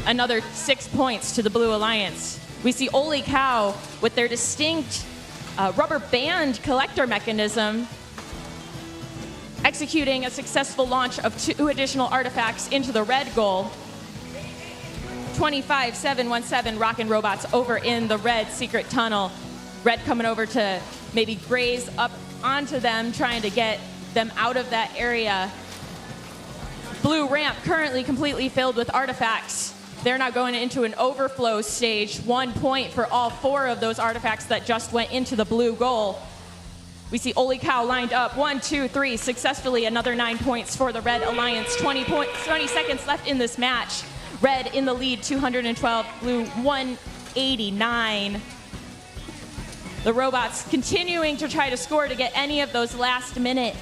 Speaker 10: Another 6 points to the Blue Alliance. We see Holy Cow with their distinct rubber band collector mechanism executing a successful launch of 2 additional artifacts into the red goal. 25-717 Rockin' Robots over in the red secret tunnel. Red coming over to maybe graze up onto them, trying to get them out of that area. Blue ramp currently completely filled with artifacts. They're now going into an overflow stage. 1 point for all 4 of those artifacts that just went into the blue goal. We see Holy Cow lined up. 1, 2, 3, successfully. Another 9 points for the Red Alliance. 20 seconds left in this match. Red in the lead, 212. Blue, 189. The robots continuing to try to score to get any of those last-minute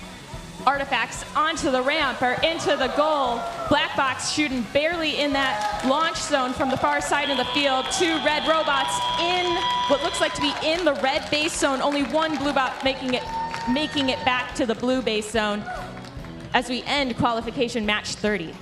Speaker 10: artifacts onto the ramp or into the goal. Black Box shooting barely in that launch zone from the far side of the field. 2 red robots in what looks like to be in the red base zone. Only 1 blue bot making it back to the blue base zone as we end qualification match 30.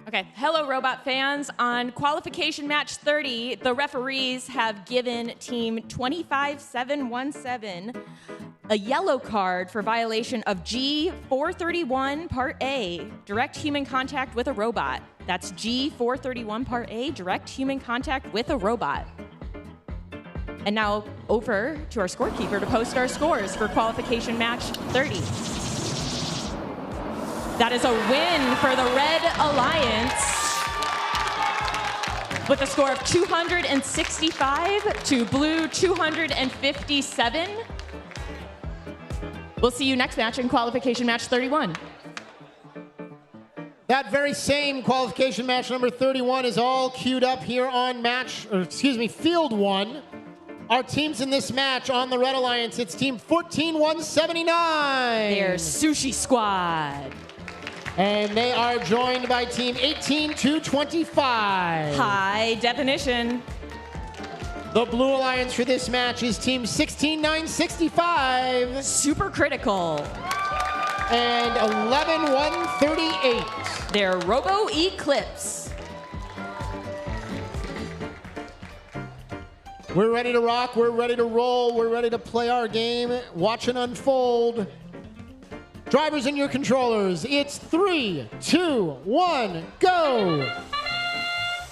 Speaker 10: Okay, hello robot fans. On qualification match 30, the referees have given team 25717 a yellow card for violation of G431 Part A, direct human contact with a robot. That's G431 Part A, direct human contact with a robot. And now over to our scorekeeper to post our scores for qualification match 30. That is a win for the Red Alliance with a score of 265 to Blue 257. We'll see you next match in qualification match 31.
Speaker 2: That very same qualification match number 31 is all queued up here on field 1. Our teams in this match on the Red Alliance, it's team 14179.
Speaker 10: They're Sushi Squad.
Speaker 2: And they are joined by team 18225.
Speaker 10: High Definition.
Speaker 2: The Blue Alliance for this match is team 16965.
Speaker 10: Super Critical.
Speaker 2: And 11138.
Speaker 10: They're Robo Eclipse.
Speaker 2: We're ready to rock, we're ready to roll, we're ready to play our game. Watch it unfold. Drivers and your controllers, it's 3, 2, 1, go!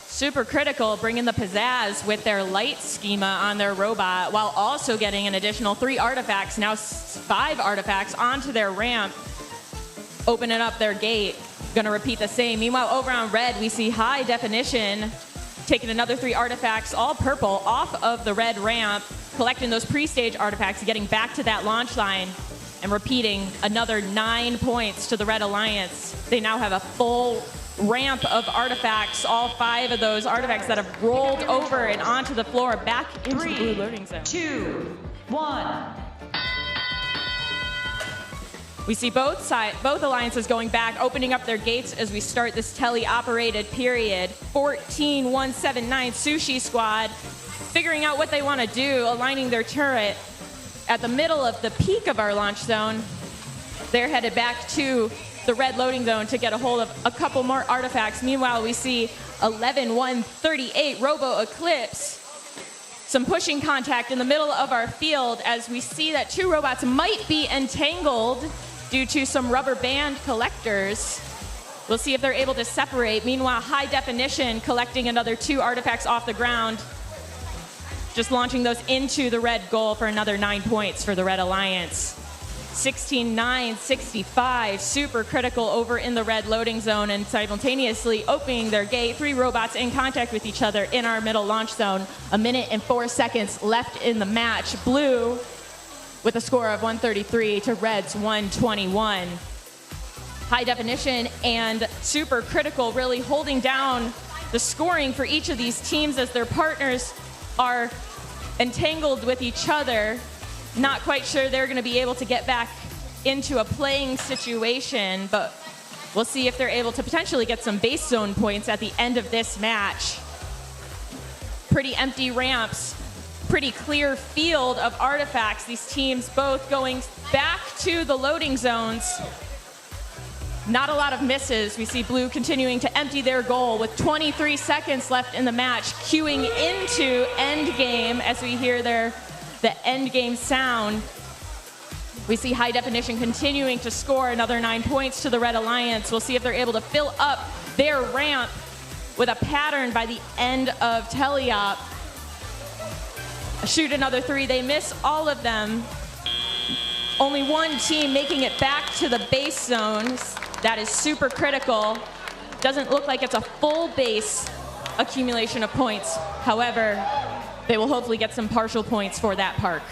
Speaker 10: Super Critical bringing the pizzazz with their light schema on their robot while also getting an additional 3 artifacts, now 5 artifacts onto their ramp, opening up their gate. Gonna repeat the same. Meanwhile, over on Red, we see High Definition taking another 3 artifacts, all purple, off of the red ramp, collecting those pre-stage artifacts, getting back to that launch line, and repeating another 9 points to the Red Alliance. They now have a full ramp of artifacts, all 5 of those artifacts that have rolled over and onto the floor back into the blue loading zone.
Speaker 9: 2, 1.
Speaker 10: We see both alliances going back, opening up their gates as we start this tele-operated period. 14179 Sushi Squad figuring out what they want to do, aligning their turret at the middle of the peak of our launch zone. They're headed back to the red loading zone to get a hold of a couple more artifacts. Meanwhile, we see 11138 Robo Eclipse. Some pushing contact in the middle of our field as we see that 2 robots might be entangled due to some rubber band collectors. We'll see if they're able to separate. Meanwhile, High Definition collecting another 2 artifacts off the ground, just launching those into the red goal for another 9 points for the Red Alliance. 16-9-65, Super Critical over in the red loading zone and simultaneously opening their gate. 3 robots in contact with each other in our middle launch zone. 1 minute and 4 seconds left in the match. Blue with a score of 133 to Red's 121. High Definition and Super Critical really holding down the scoring for each of these teams as their partners are entangled with each other. Not quite sure they're going to be able to get back into a playing situation, but we'll see if they're able to potentially get some base zone points at the end of this match. Pretty empty ramps, pretty clear field of artifacts. These teams both going back to the loading zones. Not a lot of misses. We see Blue continuing to empty their goal with 23 seconds left in the match, queuing into endgame as we hear the endgame sound. We see High Definition continuing to score another 9 points to the Red Alliance. We'll see if they're able to fill up their ramp with a pattern by the end of teleop. Shoot another 3. They miss all of them. Only 1 team making it back to the base zones. That is Super Critical. Doesn't look like it's a full base accumulation of points. However, they will hopefully get some partial points for that park.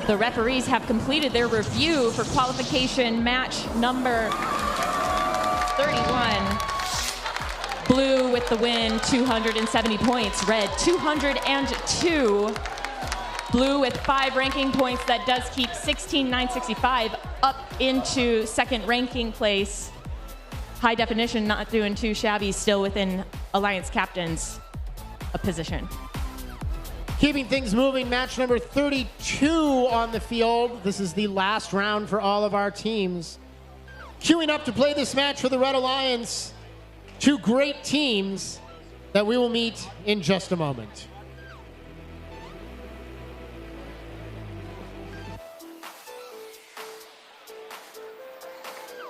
Speaker 10: The referees have completed their review for qualification match number 31. Blue with the win, 270 points. Red, 202. Blue with 5 ranking points. That does keep 16,965 up into second ranking place. High definition, not doing too shabby, still within Alliance captain's position.
Speaker 2: Keeping things moving, match number 32 on the field. This is the last round for all of our teams. Queuing up to play this match for the Red Alliance, 2 great teams that we will meet in just a moment.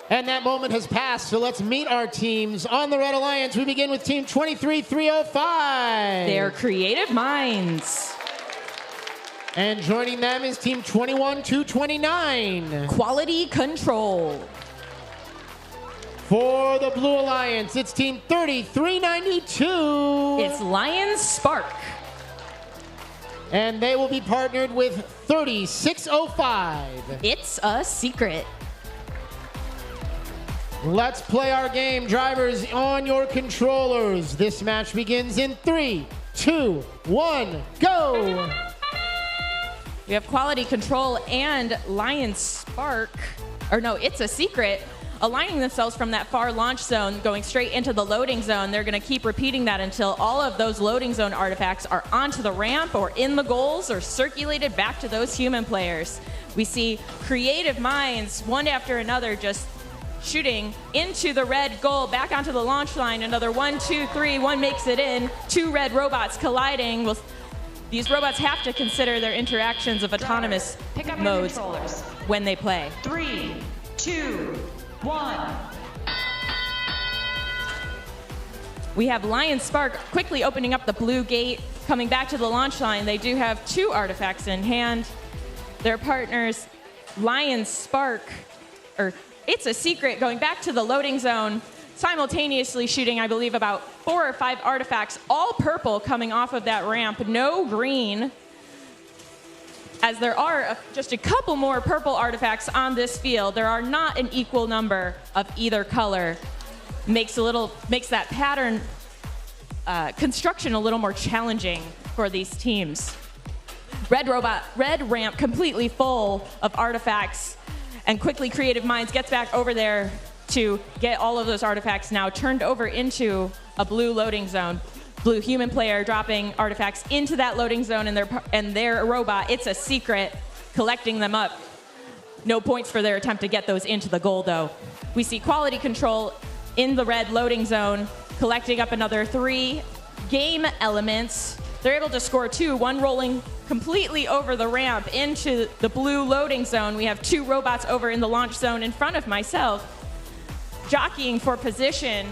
Speaker 2: And that moment has passed, so let's meet our teams. On the Red Alliance, we begin with Team 23-305.
Speaker 10: They're creative minds.
Speaker 2: And joining them is Team 21-29.
Speaker 10: Quality Control.
Speaker 2: For the Blue Alliance, it's Team 33-92.
Speaker 10: It's Lion Spark.
Speaker 2: And they will be partnered with 3605.
Speaker 10: It's a secret.
Speaker 2: Let's play our game. Drivers, on your controllers. This match begins in 3, 2, 1, go!
Speaker 10: We have Quality Control and Lion Spark, or no, It's a Secret, aligning themselves from that far launch zone, going straight into the loading zone. They're going to keep repeating that until all of those loading zone artifacts are onto the ramp or in the goals or circulated back to those human players. We see creative minds, one after another, just shooting into the red goal, back onto the launch line. Another 1, 2, 3, one makes it in. 2 red robots colliding. Well, these robots have to consider their interactions of autonomous modes when they play.
Speaker 9: 3, 2, 1.
Speaker 10: We have Lion Spark quickly opening up the blue gate, coming back to the launch line. They do have 2 artifacts in hand. Their partners, Lion Spark, or It's a Secret, going back to the loading zone, simultaneously shooting, I believe, about 4 or 5 artifacts, all purple coming off of that ramp, no green, as there are just a couple more purple artifacts on this field. There are not an equal number of either color. Makes that pattern construction a little more challenging for these teams. Red ramp completely full of artifacts, and quickly Creative Minds gets back over there to get all of those artifacts now turned over into a blue loading zone. Blue human player dropping artifacts into that loading zone, and their robot, It's a Secret, collecting them up. No points for their attempt to get those into the goal, though. We see Quality Control in the red loading zone, collecting up another 3 game elements. They're able to score 2, one rolling completely over the ramp into the blue loading zone. We have 2 robots over in the launch zone in front of myself, jockeying for position,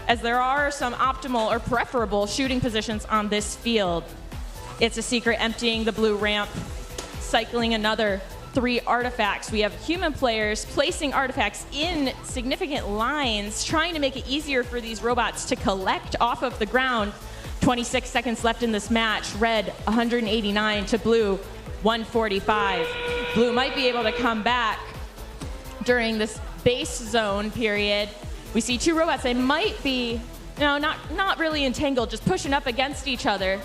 Speaker 10: as there are some optimal or preferable shooting positions on this field. It's a Secret emptying the blue ramp, cycling another 3 artifacts. We have human players placing artifacts in significant lines, trying to make it easier for these robots to collect off of the ground. 26 seconds left in this match. Red, 189 to blue, 145. Blue might be able to come back during this base zone period. We see 2 robots. They might be, not really entangled, just pushing up against each other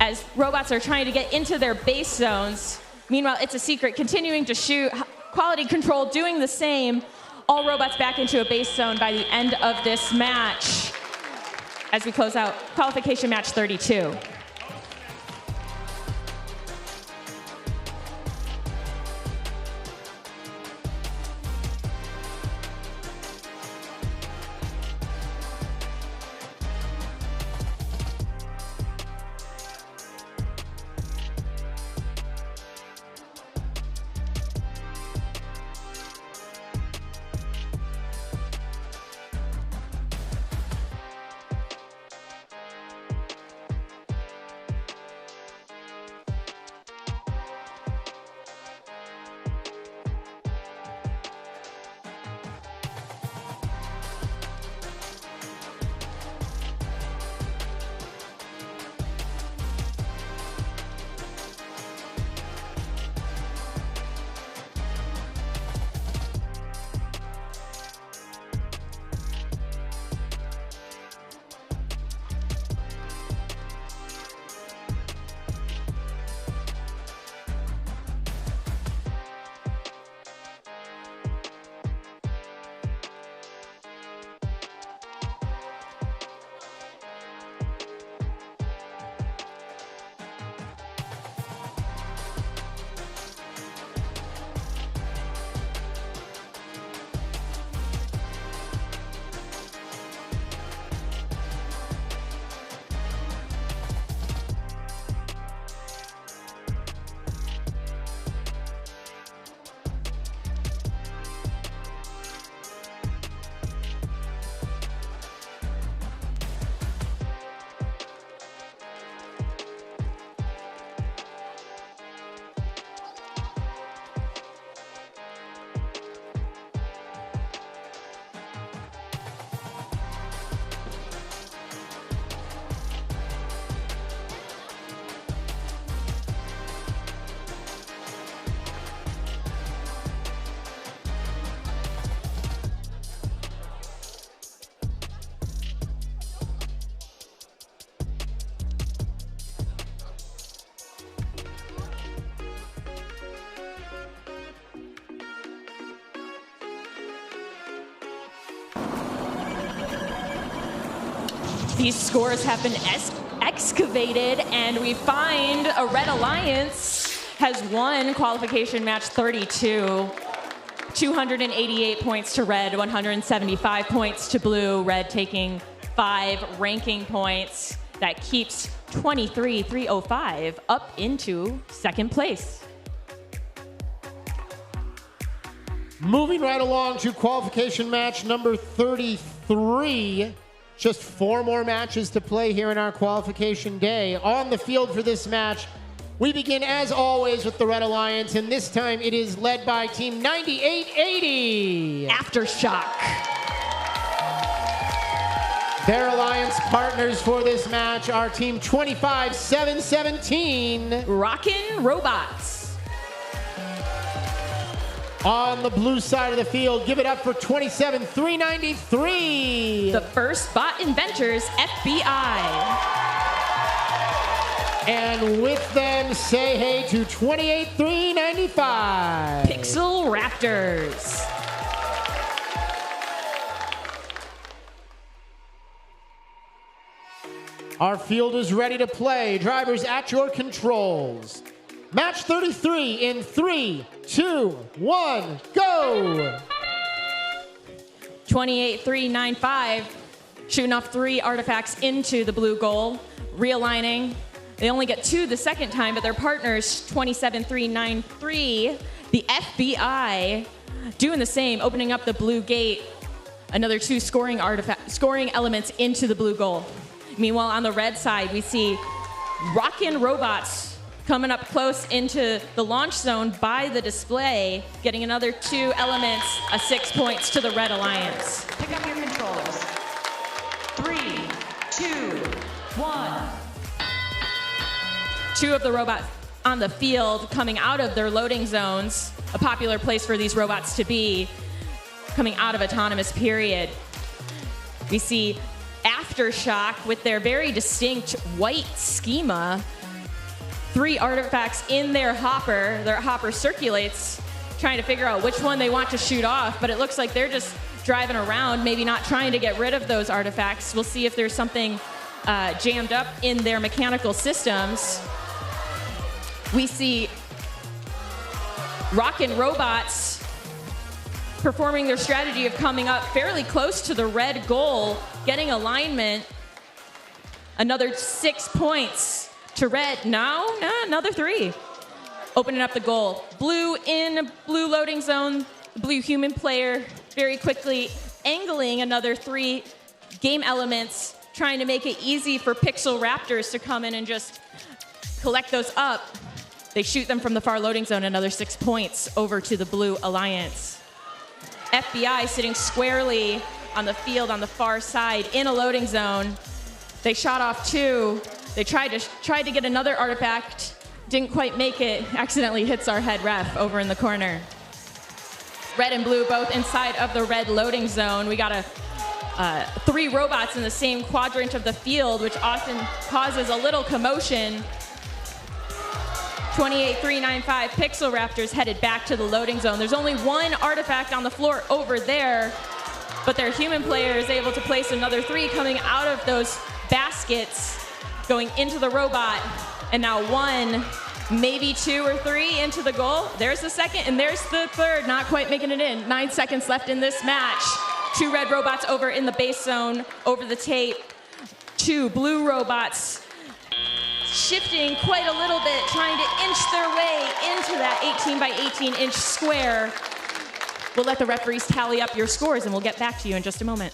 Speaker 10: as robots are trying to get into their base zones. Meanwhile, It's a Secret continuing to shoot. Quality Control doing the same. All robots back into a base zone by the end of this match, as we close out qualification match 32. These scores have been excavated, and we find a Red Alliance has won qualification match 32. 288 points to Red, 175 points to Blue. Red taking 5 ranking points. That keeps 23,305 up into second place.
Speaker 2: Moving right along to qualification match number 33. Just 4 more matches to play here in our qualification day. On the field for this match, we begin as always with the Red Alliance, and this time it is led by Team 9880.
Speaker 10: Aftershock.
Speaker 2: Their alliance partners for this match are Team 25717.
Speaker 10: Rockin' Robots.
Speaker 2: On the blue side of the field, give it up for 27393.
Speaker 10: The First Bot Inventors, FBI.
Speaker 2: And with them, say hey to 28395.
Speaker 10: Pixel Raptors.
Speaker 2: Our field is ready to play. Drivers at your controls. Match 33 in 3, 2, 1, go!
Speaker 10: 28395, shooting off 3 artifacts into the blue goal, realigning. They only get 2 the second time, but their partners, 27393, the FBI, doing the same, opening up the blue gate, another 2 scoring elements into the blue goal. Meanwhile, on the red side, we see Rockin' Robots coming up close into the launch zone by the display, getting another 2 elements, 6 points to the Red Alliance.
Speaker 9: Pick up your controls. 3, 2, 1.
Speaker 10: 2 of the robots on the field coming out of their loading zones, a popular place for these robots to be, coming out of autonomous period. We see Aftershock with their very distinct white schema, 3 artifacts in their hopper. Their hopper circulates, trying to figure out which one they want to shoot off, but it looks like they're just driving around, maybe not trying to get rid of those artifacts. We'll see if there's something jammed up in their mechanical systems. We see Rockin' Robots performing their strategy of coming up fairly close to the red goal, getting alignment. Another 6 points to red. Now, another 3. Opening up the goal. Blue in blue loading zone. Blue human player very quickly angling another 3 game elements, trying to make it easy for Pixel Raptors to come in and just collect those up. They shoot them from the far loading zone, another 6 points over to the Blue Alliance. FBI sitting squarely on the field on the far side in a loading zone. They shot off 2. They tried to get another artifact, didn't quite make it, accidentally hits our head ref over in the corner. Red and blue both inside of the red loading zone. We got 3 robots in the same quadrant of the field, which often causes a little commotion. 28395 Pixel Raptors headed back to the loading zone. There's only 1 artifact on the floor over there, but their human player is able to place another 3 coming out of those baskets, going into the robot, and now 1, maybe 2 or 3 into the goal. There's the second, and there's the third, not quite making it in. 9 seconds left in this match. 2 red robots over in the base zone, over the tape. 2 blue robots shifting quite a little bit, trying to inch their way into that 18 by 18 inch square. We'll let the referees tally up your scores, and we'll get back to you in just a moment.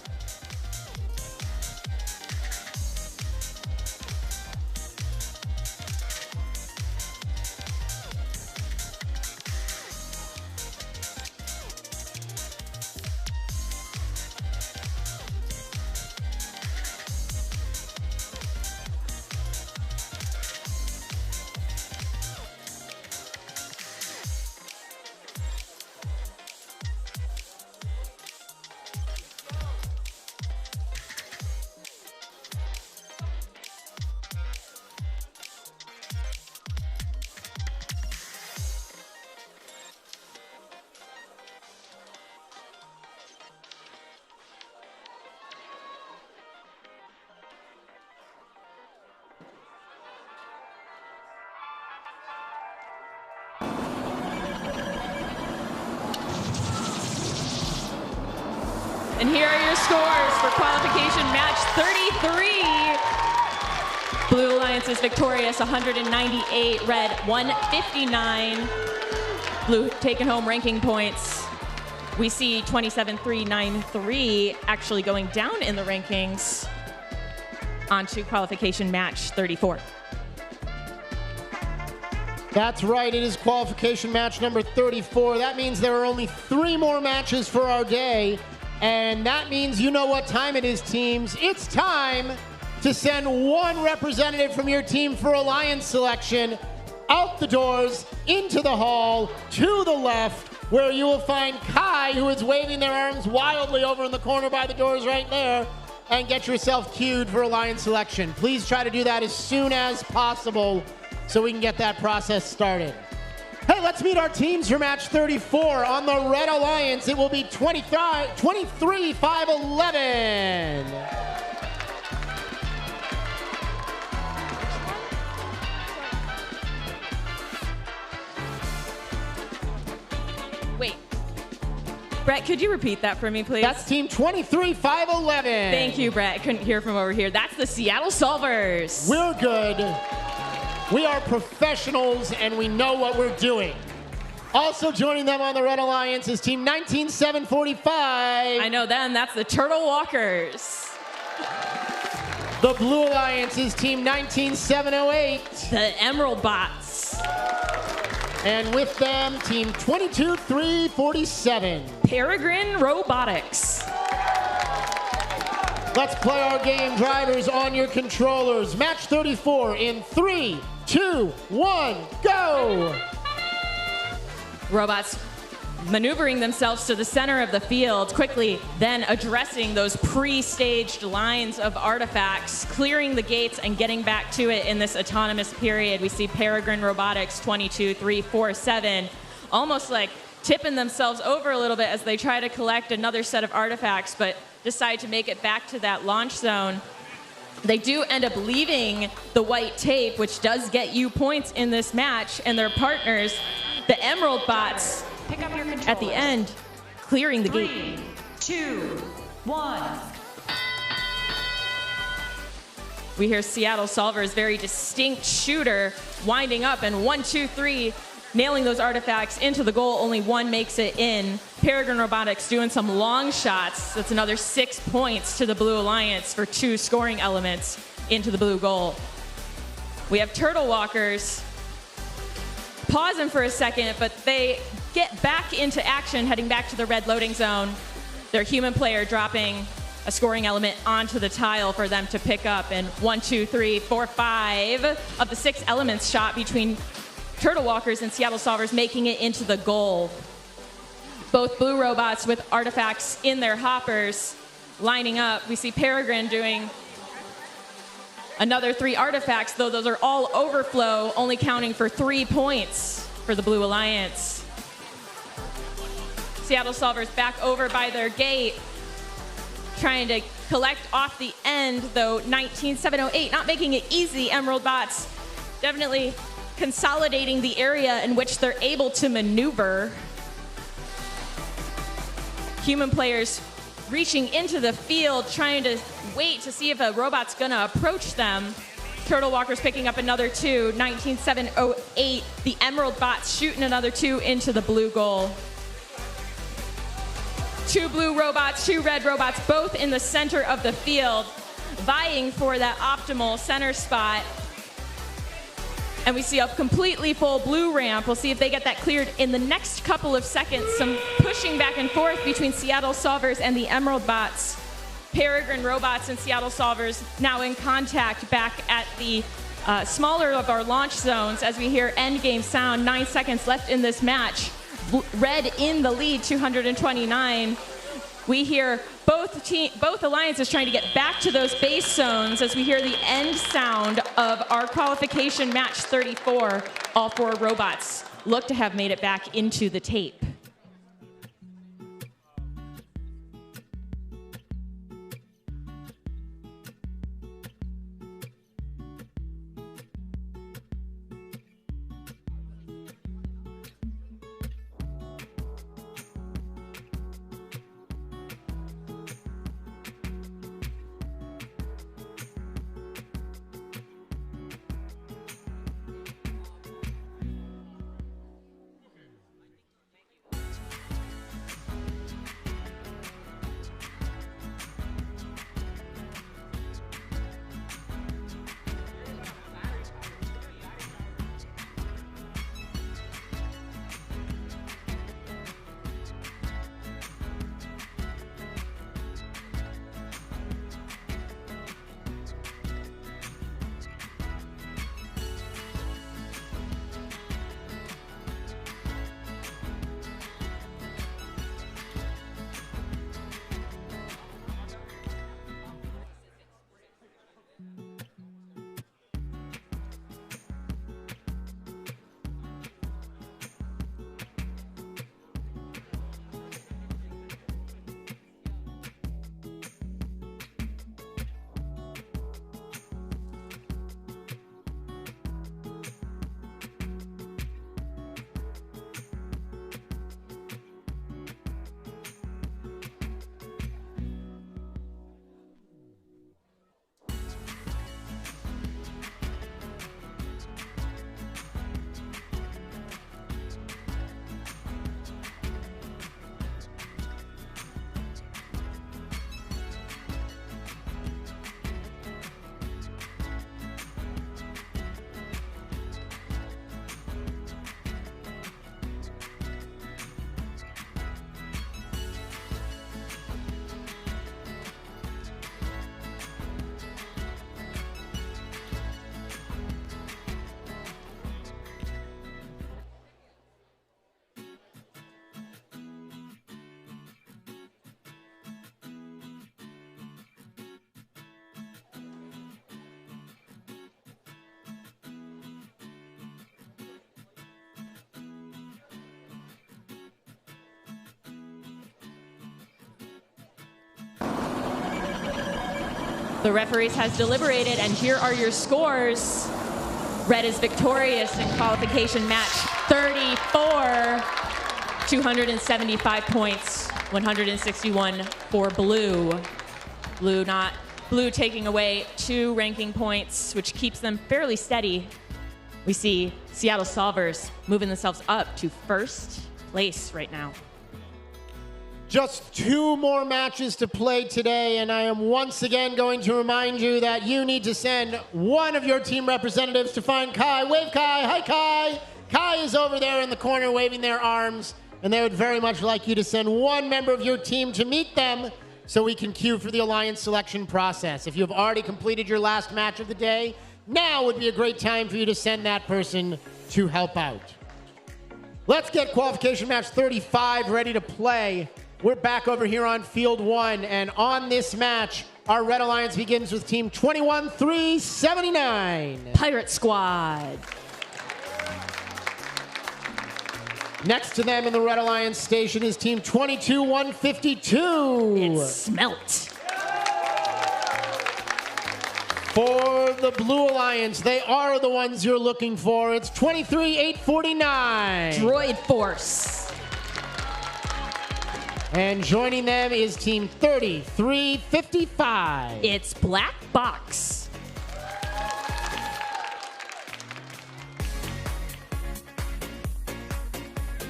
Speaker 10: And here are your scores for qualification match 33. Blue Alliance is victorious, 198, red 159. Blue taking home ranking points. We see 27-3-9-3 actually going down in the rankings onto qualification match 34.
Speaker 2: That's right, it is qualification match number 34. That means there are only 3 more matches for our day. And that means you know what time it is, teams. It's time to send one representative from your team for Alliance selection out the doors, into the hall, to the left, where you will find Kai, who is waving their arms wildly over in the corner by the doors right there, and get yourself queued for Alliance selection. Please try to do that as soon as possible so we can get that process started. Hey, let's meet our teams for match 34. On the Red Alliance, it will be 23-5-11.
Speaker 10: Wait. Brett, could you repeat that for me, please?
Speaker 2: That's team 23-5-11.
Speaker 10: Thank you, Brett. I couldn't hear from over here. That's the Seattle Solvers.
Speaker 2: We're good. We are professionals, and we know what we're doing. Also joining them on the Red Alliance is team 19-7-45.
Speaker 10: I know them. That's the Turtle Walkers.
Speaker 2: The Blue Alliance is team 19-7-08.
Speaker 10: The Emerald Bots.
Speaker 2: And with them, team 22-3-47.
Speaker 10: Peregrine Robotics.
Speaker 2: Let's play our game, drivers, on your controllers. Match 34 in 3, 2, 1, go!
Speaker 10: Robots maneuvering themselves to the center of the field, quickly then addressing those pre-staged lines of artifacts, clearing the gates and getting back to it in this autonomous period. We see Peregrine Robotics 22-3-4-7, almost like tipping themselves over a little bit as they try to collect another set of artifacts, but decide to make it back to that launch zone. They do end up leaving the white tape, which does get you points in this match, and their partners, the Emerald Bots,
Speaker 9: Pick up your controllers.
Speaker 10: at the end, clearing the
Speaker 9: 3,
Speaker 10: gate.
Speaker 9: 2, 1.
Speaker 10: We hear Seattle Solvers' very distinct shooter winding up, and 1, 2, 3, nailing those artifacts into the goal. Only one makes it in. Peregrine Robotics doing some long shots. That's another 6 points to the Blue Alliance for 2 scoring elements into the blue goal. We have Turtle Walkers pausing for a second, but they get back into action, heading back to the red loading zone. Their human player dropping a scoring element onto the tile for them to pick up. And 1, 2, 3, 4, 5 of the 6 elements shot between Turtle Walkers and Seattle Solvers making it into the goal. Both blue robots with artifacts in their hoppers lining up. We see Peregrine doing another 3 artifacts, though those are all overflow, only counting for 3 points for the Blue Alliance. Seattle Solvers back over by their gate, trying to collect off the end, though 19-7-08, not making it easy. Emerald Bots definitely consolidating the area in which they're able to maneuver. Human players reaching into the field, trying to wait to see if a robot's gonna approach them. Turtle Walkers picking up another 2, 19-7-08. The Emerald Bots shooting another 2 into the blue goal. 2 blue robots, 2 red robots, both in the center of the field, vying for that optimal center spot. And we see a completely full blue ramp. We'll see if they get that cleared in the next couple of seconds. Some pushing back and forth between Seattle Solvers and the Emerald Bots. Peregrine Robots and Seattle Solvers now in contact back at the smaller of our launch zones as we hear end game sound. 9 seconds left in this match. Red in the lead, 229. We hear both alliances trying to get back to those base zones as we hear the end sound of our qualification match 34. All 4 robots look to have made it back into the tape. The referees has deliberated, and here are your scores. Red is victorious in qualification match 34, 275 points, 161 for blue. Blue taking away 2 ranking points, which keeps them fairly steady. We see Seattle Solvers moving themselves up to first place right now.
Speaker 2: Just 2 more matches to play today, and I am once again going to remind you that you need to send one of your team representatives to find Kai. Wave Kai. Hi, Kai. Kai is over there in the corner waving their arms, and they would very much like you to send one member of your team to meet them so we can queue for the alliance selection process. If you have already completed your last match of the day, now would be a great time for you to send that person to help out. Let's get qualification match 35 ready to play. We're back over here on field 1, and on this match, our Red Alliance begins with team 21-379.
Speaker 10: Pirate Squad.
Speaker 2: Next to them in the Red Alliance station is team 22-152.
Speaker 10: It's Smelt.
Speaker 2: For the Blue Alliance, they are the ones you're looking for. It's 23-849.
Speaker 10: Droid Force.
Speaker 2: And joining them is team 33-55.
Speaker 10: It's Black Box.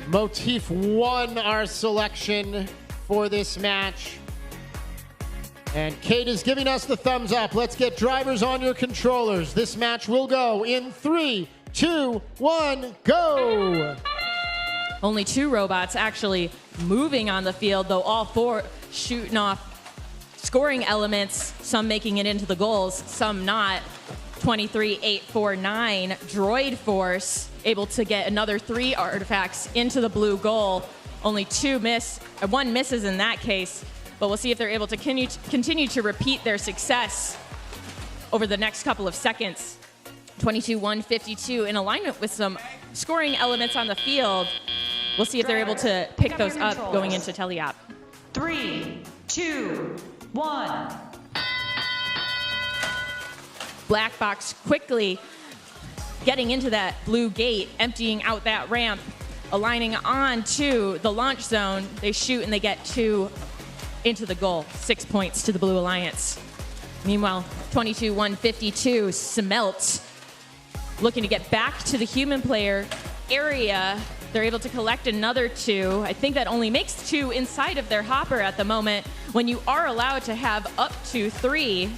Speaker 2: Motif won our selection for this match. And Kate is giving us the thumbs up. Let's get drivers on your controllers. This match will go in 3, 2, 1, go!
Speaker 10: Only 2 robots actually moving on the field, though all 4 shooting off scoring elements, some making it into the goals, some not. 23-849, Droid Force able to get another 3 artifacts into the blue goal. Only 1 misses in that case, but we'll see if they're able to continue to repeat their success over the next couple of seconds. 22-152 in alignment with some scoring elements on the field. We'll see if they're able to pick those up going into teleop.
Speaker 9: 3, 2, 1.
Speaker 10: Black Box quickly getting into that blue gate, emptying out that ramp, aligning on to the launch zone. They shoot and they get 2 into the goal. 6 points to the Blue Alliance. Meanwhile, 22-152, Smelt looking to get back to the human player area. They're able to collect another 2. I think that only makes 2 inside of their hopper at the moment when you are allowed to have up to 3.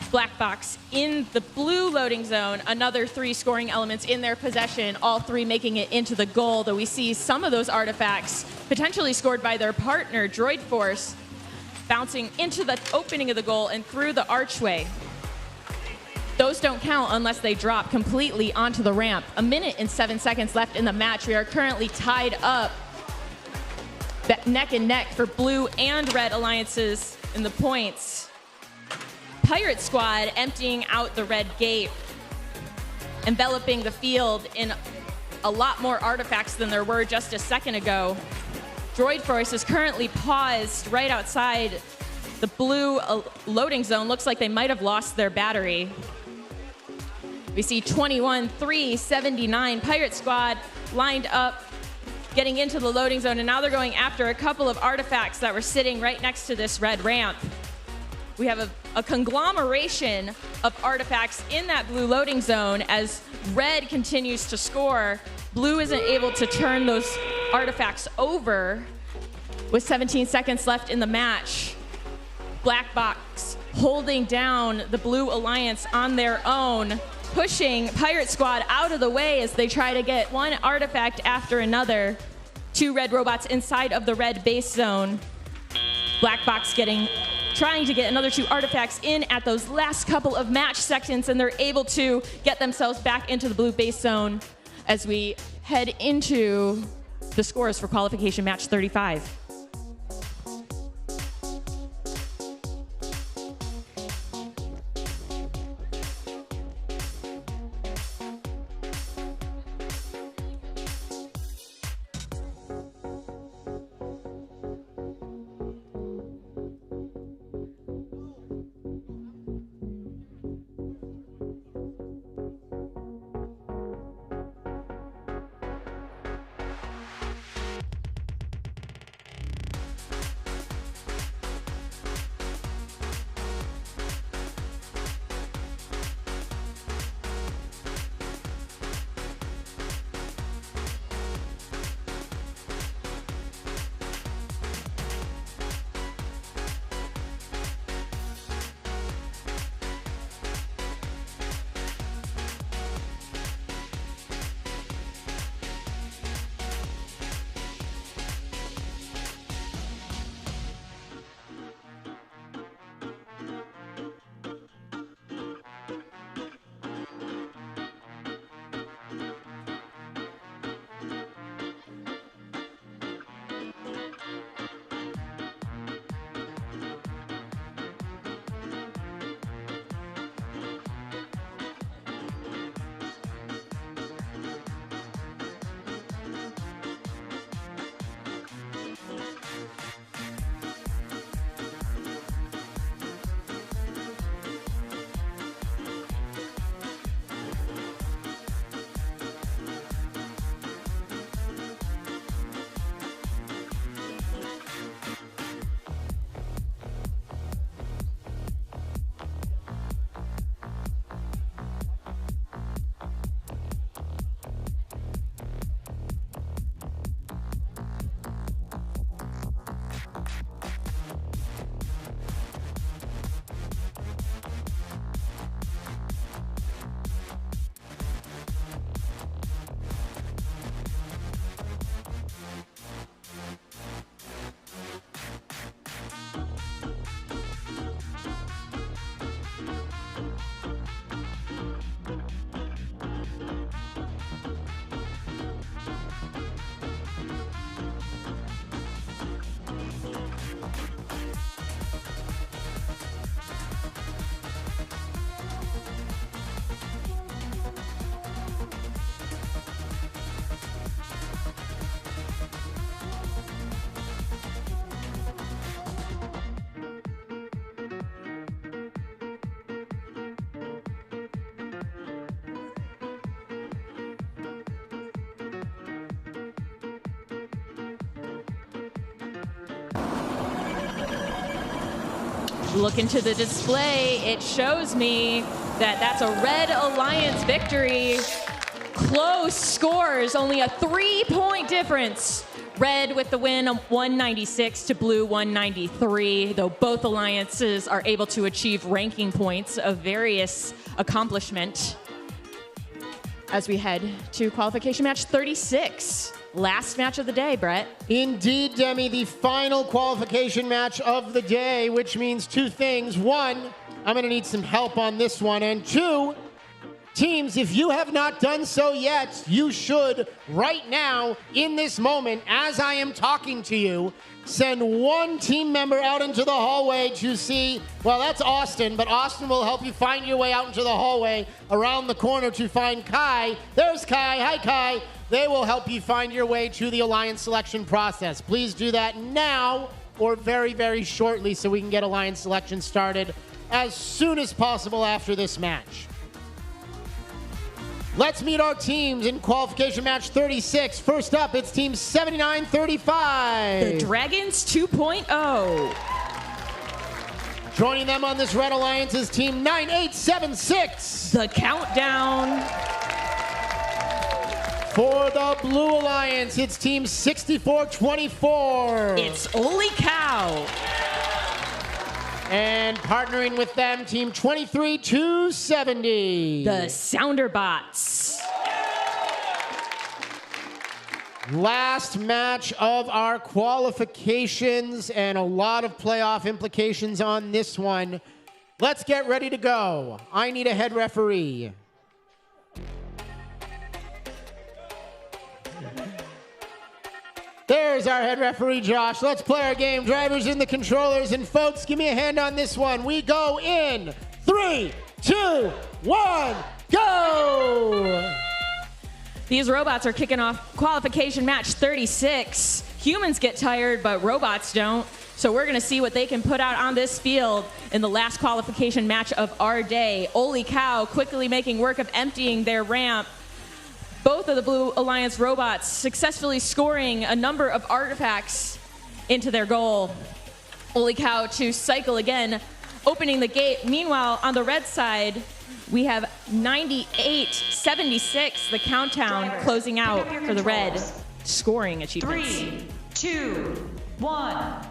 Speaker 10: Black Box in the blue loading zone, another 3 scoring elements in their possession, all 3 making it into the goal, though we see some of those artifacts potentially scored by their partner, Droid Force, bouncing into the opening of the goal and through the archway. Those don't count unless they drop completely onto the ramp. 1 minute and 7 seconds left in the match. We are currently tied up neck and neck for blue and red alliances in the points. Pirate Squad emptying out the red gate, enveloping the field in a lot more artifacts than there were just a second ago. Droid Force is currently paused right outside the blue loading zone. Looks like they might have lost their battery. We see 21-379 Pirate Squad lined up, getting into the loading zone, and now they're going after a couple of artifacts that were sitting right next to this red ramp. We have a conglomeration of artifacts in that blue loading zone as red continues to score. Blue isn't able to turn those artifacts over with 17 seconds left in the match. Black Box holding down the Blue Alliance on their own, pushing Pirate Squad out of the way as they try to get one artifact after another. 2 red robots inside of the red base zone. Black Box trying to get another 2 artifacts in at those last couple of match seconds, and they're able to get themselves back into the blue base zone as we head into the scores for qualification match 35. Look into the display. It shows me that that's a Red Alliance victory. Close scores, only a 3-point difference. Red with the win, 196 to Blue 193, though both alliances are able to achieve ranking points of various accomplishment. As we head to qualification match 36. Last match of the day, Brett.
Speaker 2: Indeed, Demi, the final qualification match of the day, which means two things. One, I'm going to need some help on this one. And two, teams, if you have not done so yet, you should right now, in this moment, as I am talking to you, send one team member out into the hallway to see, well, that's Austin, but Austin will help you find your way out into the hallway around the corner to find Kai. There's Kai. Hi, Kai. They will help you find your way to the alliance selection process. Please do that now or very, very shortly so we can get alliance selection started as soon as possible after this match. Let's meet our teams in qualification match 36. First up, it's team 7935.
Speaker 10: The Dragons 2.0.
Speaker 2: Joining them on this Red Alliance is team 9876.
Speaker 10: The Countdown.
Speaker 2: For the Blue Alliance, it's team 6424.
Speaker 10: It's Holy Cow.
Speaker 2: And partnering with them, team 23270.
Speaker 10: The Sounderbots.
Speaker 2: Last match of our qualifications and a lot of playoff implications on this one. Let's get ready to go. I need a head referee. There's our head referee, Josh. Let's play our game. Drivers in the controllers. And folks, give me a hand on this one. We go in 3, 2, 1, go!
Speaker 10: These robots are kicking off qualification match 36. Humans get tired, but robots don't. So we're going to see what they can put out on this field in the last qualification match of our day. Holy Cow quickly making work of emptying their ramp. Both of the Blue Alliance robots successfully scoring a number of artifacts into their goal. Holy Cow to cycle again, opening the gate. Meanwhile, on the red side, we have 98-76, the Countdown, closing out for the red scoring achievements.
Speaker 9: 3, 2, 1.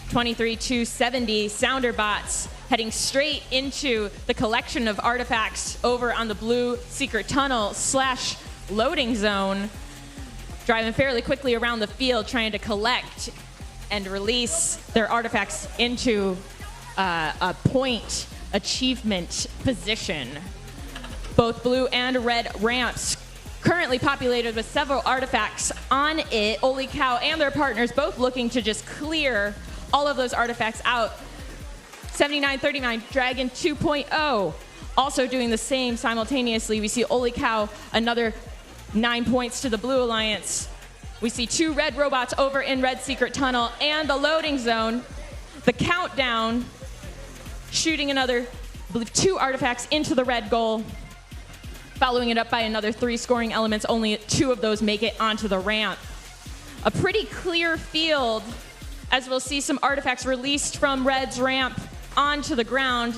Speaker 10: 23-70, Sounderbots heading straight into the collection of artifacts over on the blue secret tunnel / loading zone. Driving fairly quickly around the field, trying to collect and release their artifacts into a point achievement position. Both blue and red ramps currently populated with several artifacts on it. Holy Cow and their partners both looking to just clear all of those artifacts out. 7939, Dragon 2.0, also doing the same simultaneously. We see Holy Cow, another 9 points to the Blue Alliance. We see 2 red robots over in red secret tunnel and the loading zone. The Countdown shooting another, I believe, 2 artifacts into the red goal. Following it up by another 3 scoring elements. Only 2 of those make it onto the ramp. A pretty clear field, as we'll see some artifacts released from red's ramp onto the ground.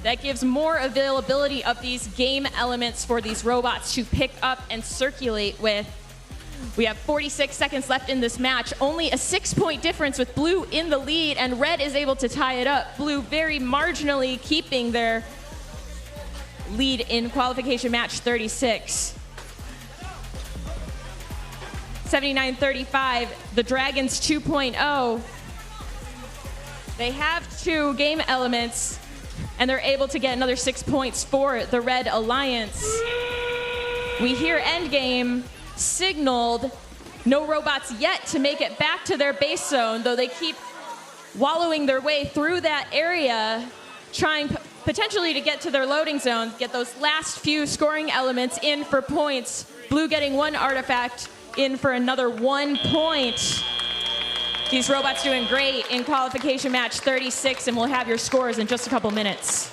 Speaker 10: That gives more availability of these game elements for these robots to pick up and circulate with. We have 46 seconds left in this match. Only a 6-point difference with blue in the lead, and red is able to tie it up. Blue very marginally keeping their lead in qualification match 36. 79-35, the Dragons 2.0. They have 2 game elements, and they're able to get another 6 points for the Red Alliance. We hear endgame signaled. No robots yet to make it back to their base zone, though they keep wallowing their way through that area, trying potentially to get to their loading zone, get those last few scoring elements in for points. Blue getting 1 artifact in for another 1 point. These robots doing great in qualification match 36, and we'll have your scores in just a couple minutes.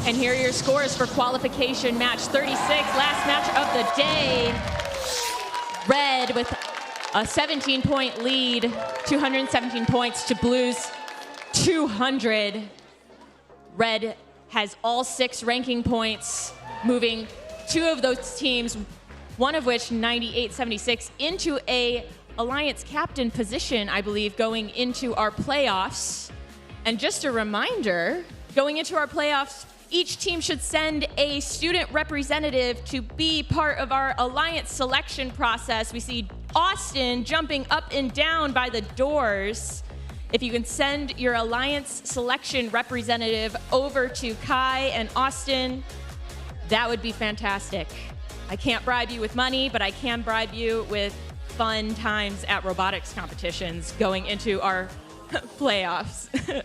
Speaker 10: And here are your scores for qualification match 36, last match of the day. Red with a 17-point lead, 217 points to Blue's 200. Red has all 6 ranking points, moving 2 of those teams, one of which 98-76, into a Alliance captain position, I believe, going into our playoffs. And just a reminder, going into our playoffs, each team should send a student representative to be part of our Alliance selection process. We see Austin jumping up and down by the doors. If you can send your Alliance selection representative over to Kai and Austin, that would be fantastic. I can't bribe you with money, but I can bribe you with fun times at robotics competitions going into our playoffs.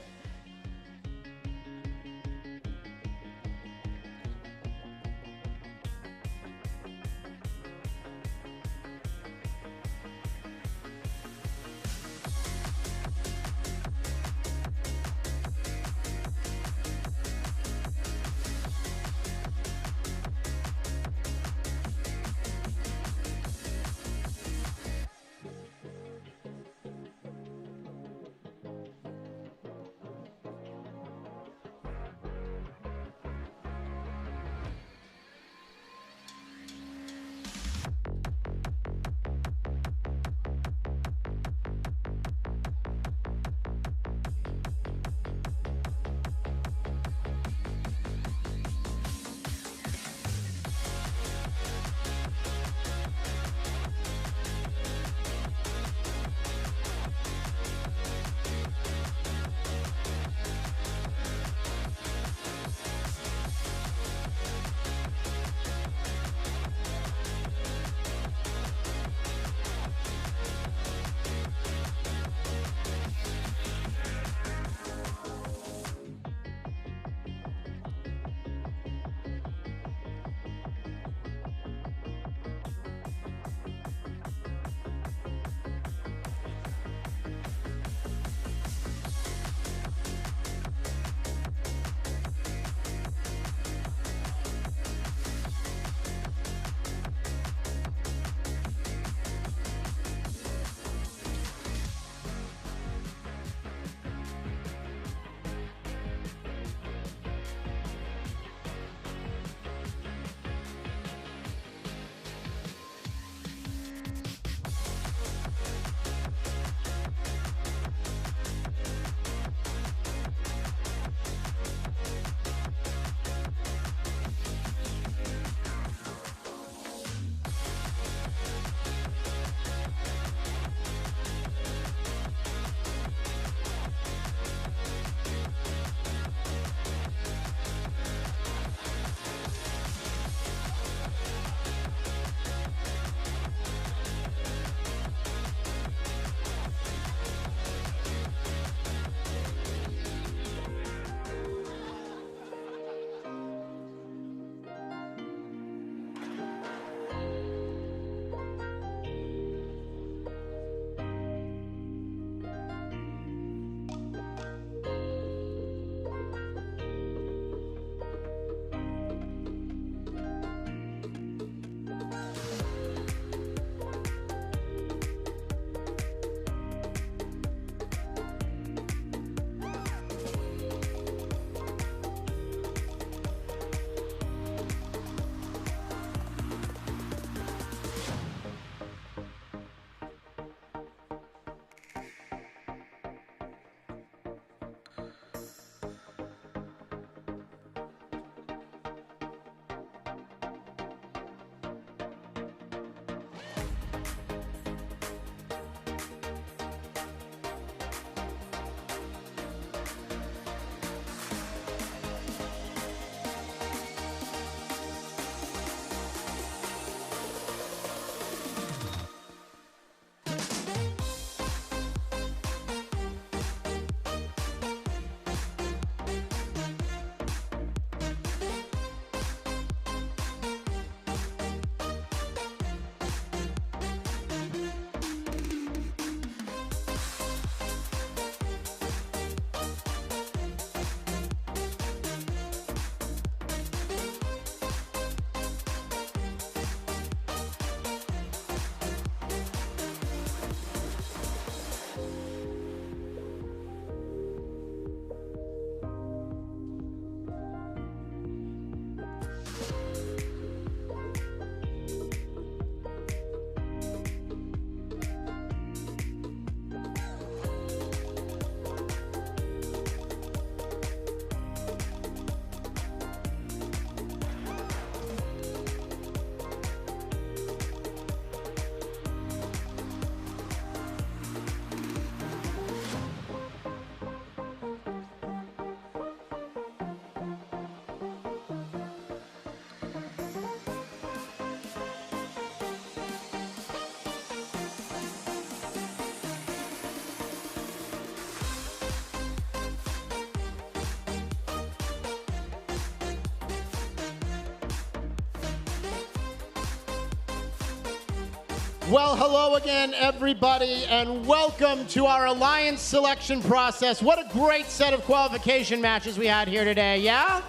Speaker 2: Well, hello again, everybody, and welcome to our alliance selection process. What a great set of qualification matches we had here today, yeah?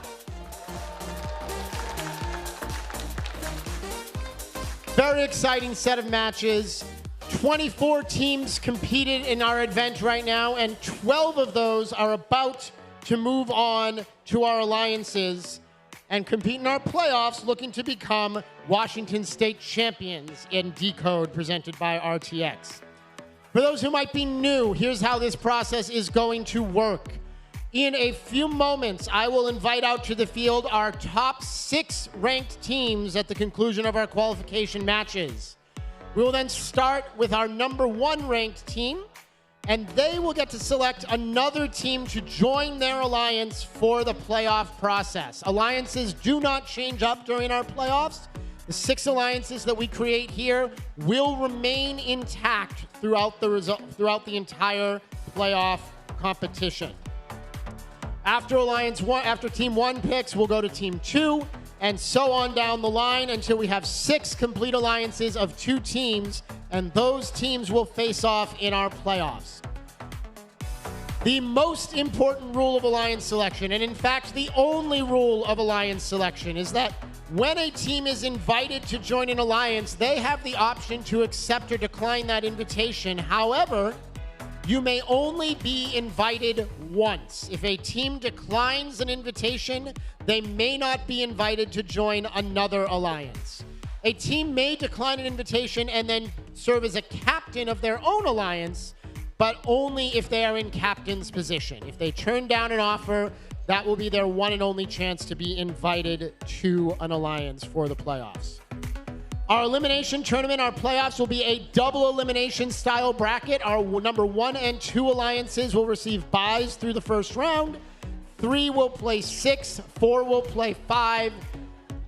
Speaker 2: Very exciting set of matches. 24 teams competed in our event right now, and 12 of those are about to move on to our alliances and compete in our playoffs, looking to become Washington State champions in Decode, presented by RTX. For those who might be new, here's how this process is going to work. In a few moments, I will invite out to the field our top 6 ranked teams at the conclusion of our qualification matches. We will then start with our number 1 ranked team, and they will get to select another team to join their alliance for the playoff process. Alliances do not change up during our playoffs. The 6 alliances that we create here will remain intact throughout the entire playoff competition. After team 1 picks, we'll go to team 2, and so on down the line until we have 6 complete alliances of 2 teams, and those teams will face off in our playoffs. The most important rule of alliance selection, and in fact the only rule of alliance selection, is that when a team is invited to join an alliance, they have the option to accept or decline that invitation. However, you may only be invited once. If a team declines an invitation, they may not be invited to join another alliance. A team may decline an invitation and then serve as a captain of their own alliance, but only if they are in captain's position. If they turn down an offer, that will be their one and only chance to be invited to an alliance for the playoffs. Our elimination tournament, our playoffs, will be a double elimination style bracket. Our number 1 and 2 alliances will receive byes through the first round. 3 will play 6, 4 will play 5.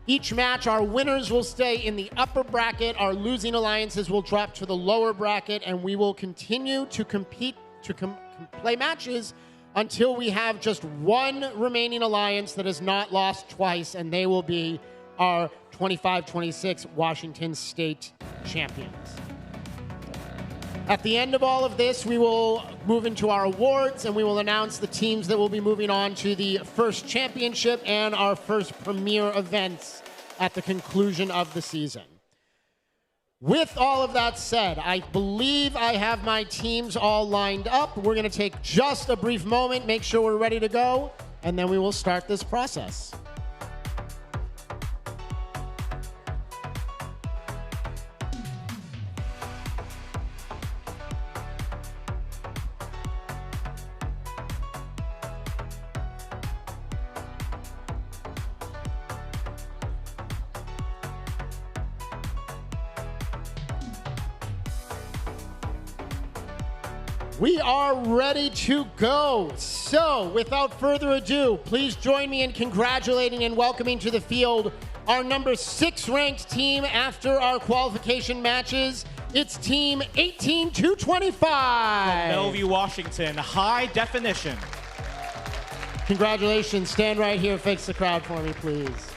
Speaker 2: Each match, our winners will stay in the upper bracket. Our losing alliances will drop to the lower bracket, and we will continue to compete, play matches until we have just 1 remaining alliance that has not lost twice, and they will be our 25-26 Washington State champions. At the end of all of this, we will move into our awards, and we will announce the teams that will be moving on to the first championship and our first premier events at the conclusion of the season. With all of that said, I believe I have my teams all lined up. We're going to take just a brief moment, make sure we're ready to go, and then we will start this process. We are ready to go. So, without further ado, please join me in congratulating and welcoming to the field our number 6 ranked team after our qualification matches. It's team 18-25.
Speaker 1: From Bellevue, Washington, high definition.
Speaker 2: Congratulations. Stand right here. Face the crowd for me, please.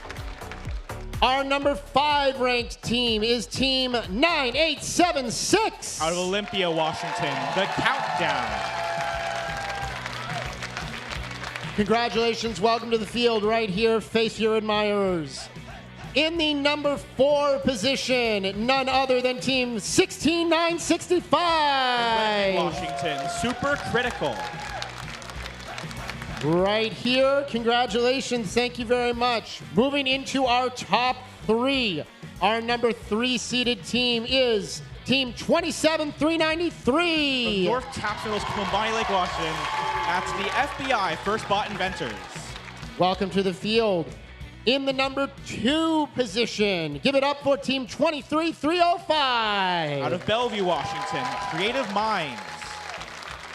Speaker 2: Our number 5 ranked team is team 9876.
Speaker 1: Out of Olympia, Washington, the Countdown.
Speaker 2: Congratulations. Welcome to the field right here. Face your admirers. In the number 4 position, none other than team 16965.
Speaker 1: Washington, super critical.
Speaker 2: Right here. Congratulations. Thank you very much. Moving into our top 3. Our number 3 seeded team is team 27393.
Speaker 1: From North Tapsville, Combined Lake, Washington. That's the FBI First Bot Inventors.
Speaker 2: Welcome to the field. In the number 2 position, give it up for team 23305.
Speaker 1: Out of Bellevue, Washington, Creative Minds.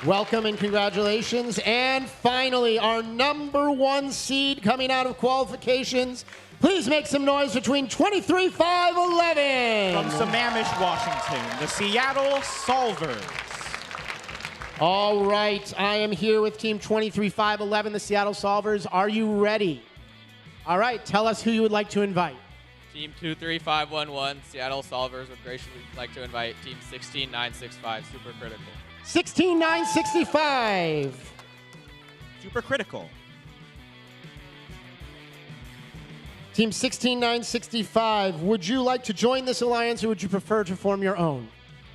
Speaker 2: Welcome and congratulations. And finally, our number 1 seed coming out of qualifications. Please make some noise between 23511.
Speaker 1: From Sammamish, Washington, the Seattle Solvers.
Speaker 2: All right, I am here with team 23511, the Seattle Solvers. Are you ready? All right, tell us who you would like to invite.
Speaker 12: Team 23511, Seattle Solvers would graciously like to invite Team 16965, Super Critical.
Speaker 2: 16965.
Speaker 1: Super Critical.
Speaker 2: Team 16965, would you like to join this alliance or would you prefer to form your own?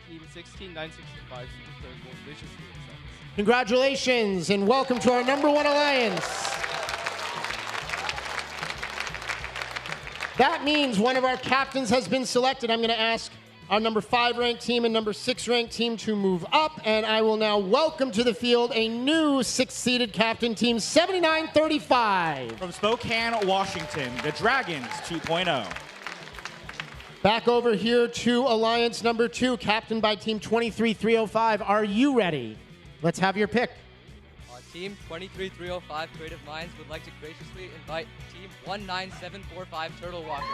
Speaker 12: Team 16965, Super Critical, graciously accepts.
Speaker 2: Congratulations and welcome to our number one alliance. That means one of our captains has been selected. I'm going to ask our number 5 ranked team and number 6 ranked team to move up, and I will now welcome to the field a new 6th-seeded captain, Team 7935.
Speaker 1: From Spokane, Washington, the Dragons 2.0.
Speaker 2: Back over here to alliance number 2, captained by Team 23305. Are you ready? Let's have your pick.
Speaker 13: Team 23305 Creative Minds would like to graciously invite Team 19745 Turtle Walker.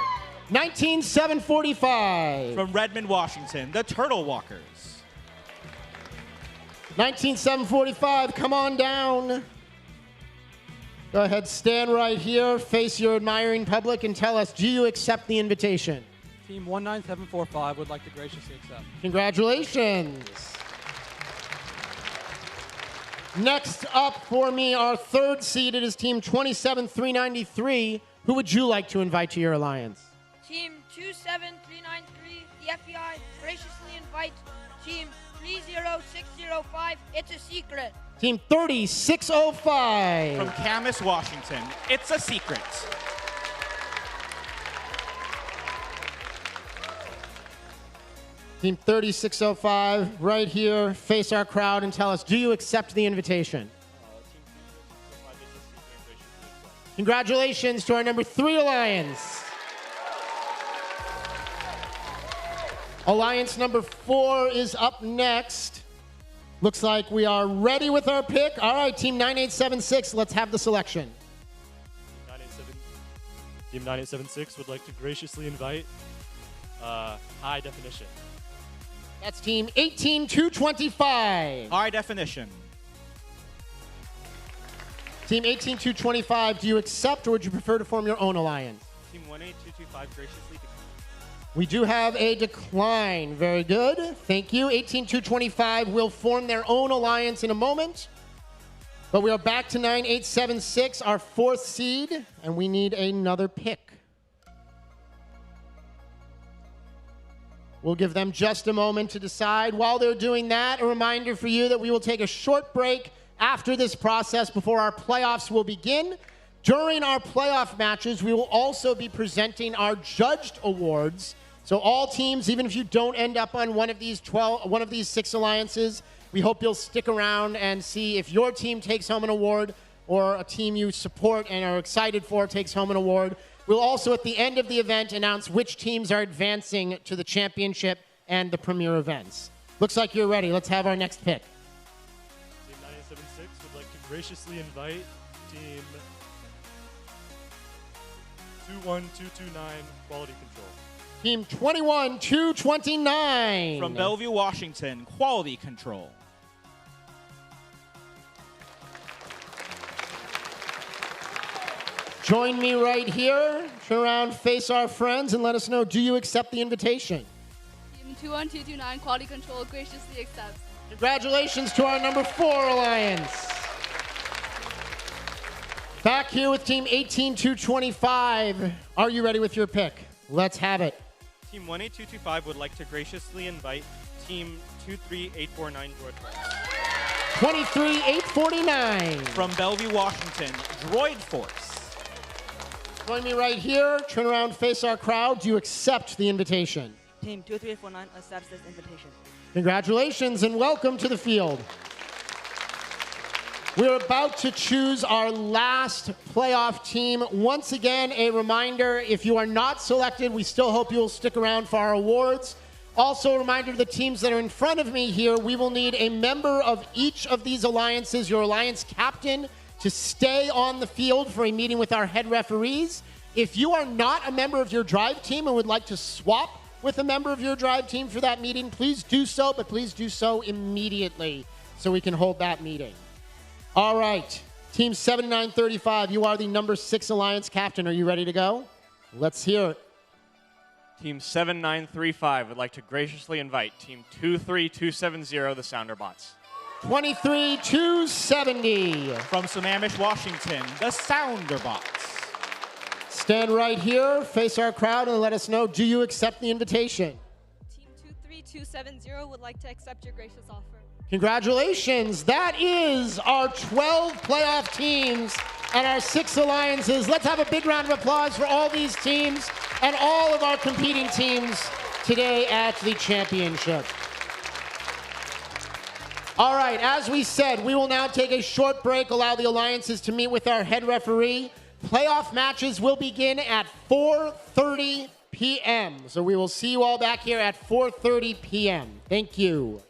Speaker 2: 19745.
Speaker 1: From Redmond, Washington, the Turtle Walkers.
Speaker 2: 19745, come on down. Go ahead, stand right here, face your admiring public, and tell us, do you accept the invitation?
Speaker 14: Team 19745 would like to graciously accept.
Speaker 2: Congratulations. Next up for me, our 3rd seeded is Team 27393. Who would you like to invite to your alliance?
Speaker 15: Team 27393, the FBI, graciously invite Team 30605. It's a secret.
Speaker 2: Team 3605.
Speaker 1: From Camas, Washington, it's a secret.
Speaker 2: Team 3605, right here, face our crowd and tell us, do you accept the invitation? Congratulations to our number 3 alliance. Alliance number 4 is up next. Looks like we are ready with our pick. All right, Team 9876, let's have the selection.
Speaker 16: Team 9876 would like to graciously invite High Definition.
Speaker 2: That's Team 18225.
Speaker 1: High Definition.
Speaker 2: Team 18225, do you accept or would you prefer to form your own alliance?
Speaker 16: Team 18225 graciously declines.
Speaker 2: We do have a decline. Very good. Thank you. 18225 will form their own alliance in a moment. But we are back to 9876, our 4th seed, and we need another pick. We'll give them just a moment to decide. While they're doing that, a reminder for you that we will take a short break after this process before our playoffs will begin. During our playoff matches, we will also be presenting our judged awards. So all teams, even if you don't end up on one of these 6 alliances, we hope you'll stick around and see if your team takes home an award or a team you support and are excited for takes home an award. We'll also, at the end of the event, announce which teams are advancing to the championship and the premier events. Looks like you're ready. Let's have our next pick.
Speaker 16: Team 9876 would like to graciously invite Team 21229 Quality Control.
Speaker 2: Team 21229.
Speaker 1: From Bellevue, Washington, Quality Control.
Speaker 2: Join me right here. Turn around, face our friends, and let us know, do you accept the invitation?
Speaker 17: Team 21229 Quality Control graciously accepts.
Speaker 2: Congratulations to our number 4 alliance. Back here with Team 18225. Are you ready with your pick? Let's have it.
Speaker 16: Team 18225 would like to graciously invite Team 23849 Droid.
Speaker 2: 23849.
Speaker 1: From Bellevue, Washington, Droid Force.
Speaker 2: Join me right here. Turn around, face our crowd. Do you accept the invitation?
Speaker 18: Team 23849 accepts this invitation.
Speaker 2: Congratulations and welcome to the field. We're about to choose our last playoff team. Once again, a reminder, if you are not selected, we still hope you'll stick around for our awards. Also, a reminder to the teams that are in front of me here, we will need a member of each of these alliances, your alliance captain, to stay on the field for a meeting with our head referees. If you are not a member of your drive team and would like to swap with a member of your drive team for that meeting, please do so, but please do so immediately so we can hold that meeting. All right, Team 7935, you are the number 6 alliance captain. Are you ready to go? Let's hear it.
Speaker 19: Team 7935 would like to graciously invite Team 23270, the Sounderbots.
Speaker 2: 23-270.
Speaker 1: From Sammamish, Washington, the Sounderbots.
Speaker 2: Stand right here, face our crowd, and let us know, do you accept the invitation?
Speaker 17: Team 23270 would like to accept your gracious offer.
Speaker 2: Congratulations. That is our 12 playoff teams and our 6 alliances. Let's have a big round of applause for all these teams and all of our competing teams today at the championship. All right, as we said, we will now take a short break, allow the alliances to meet with our head referee. Playoff matches will begin at 4:30 p.m. So we will see you all back here at 4:30 p.m. Thank you.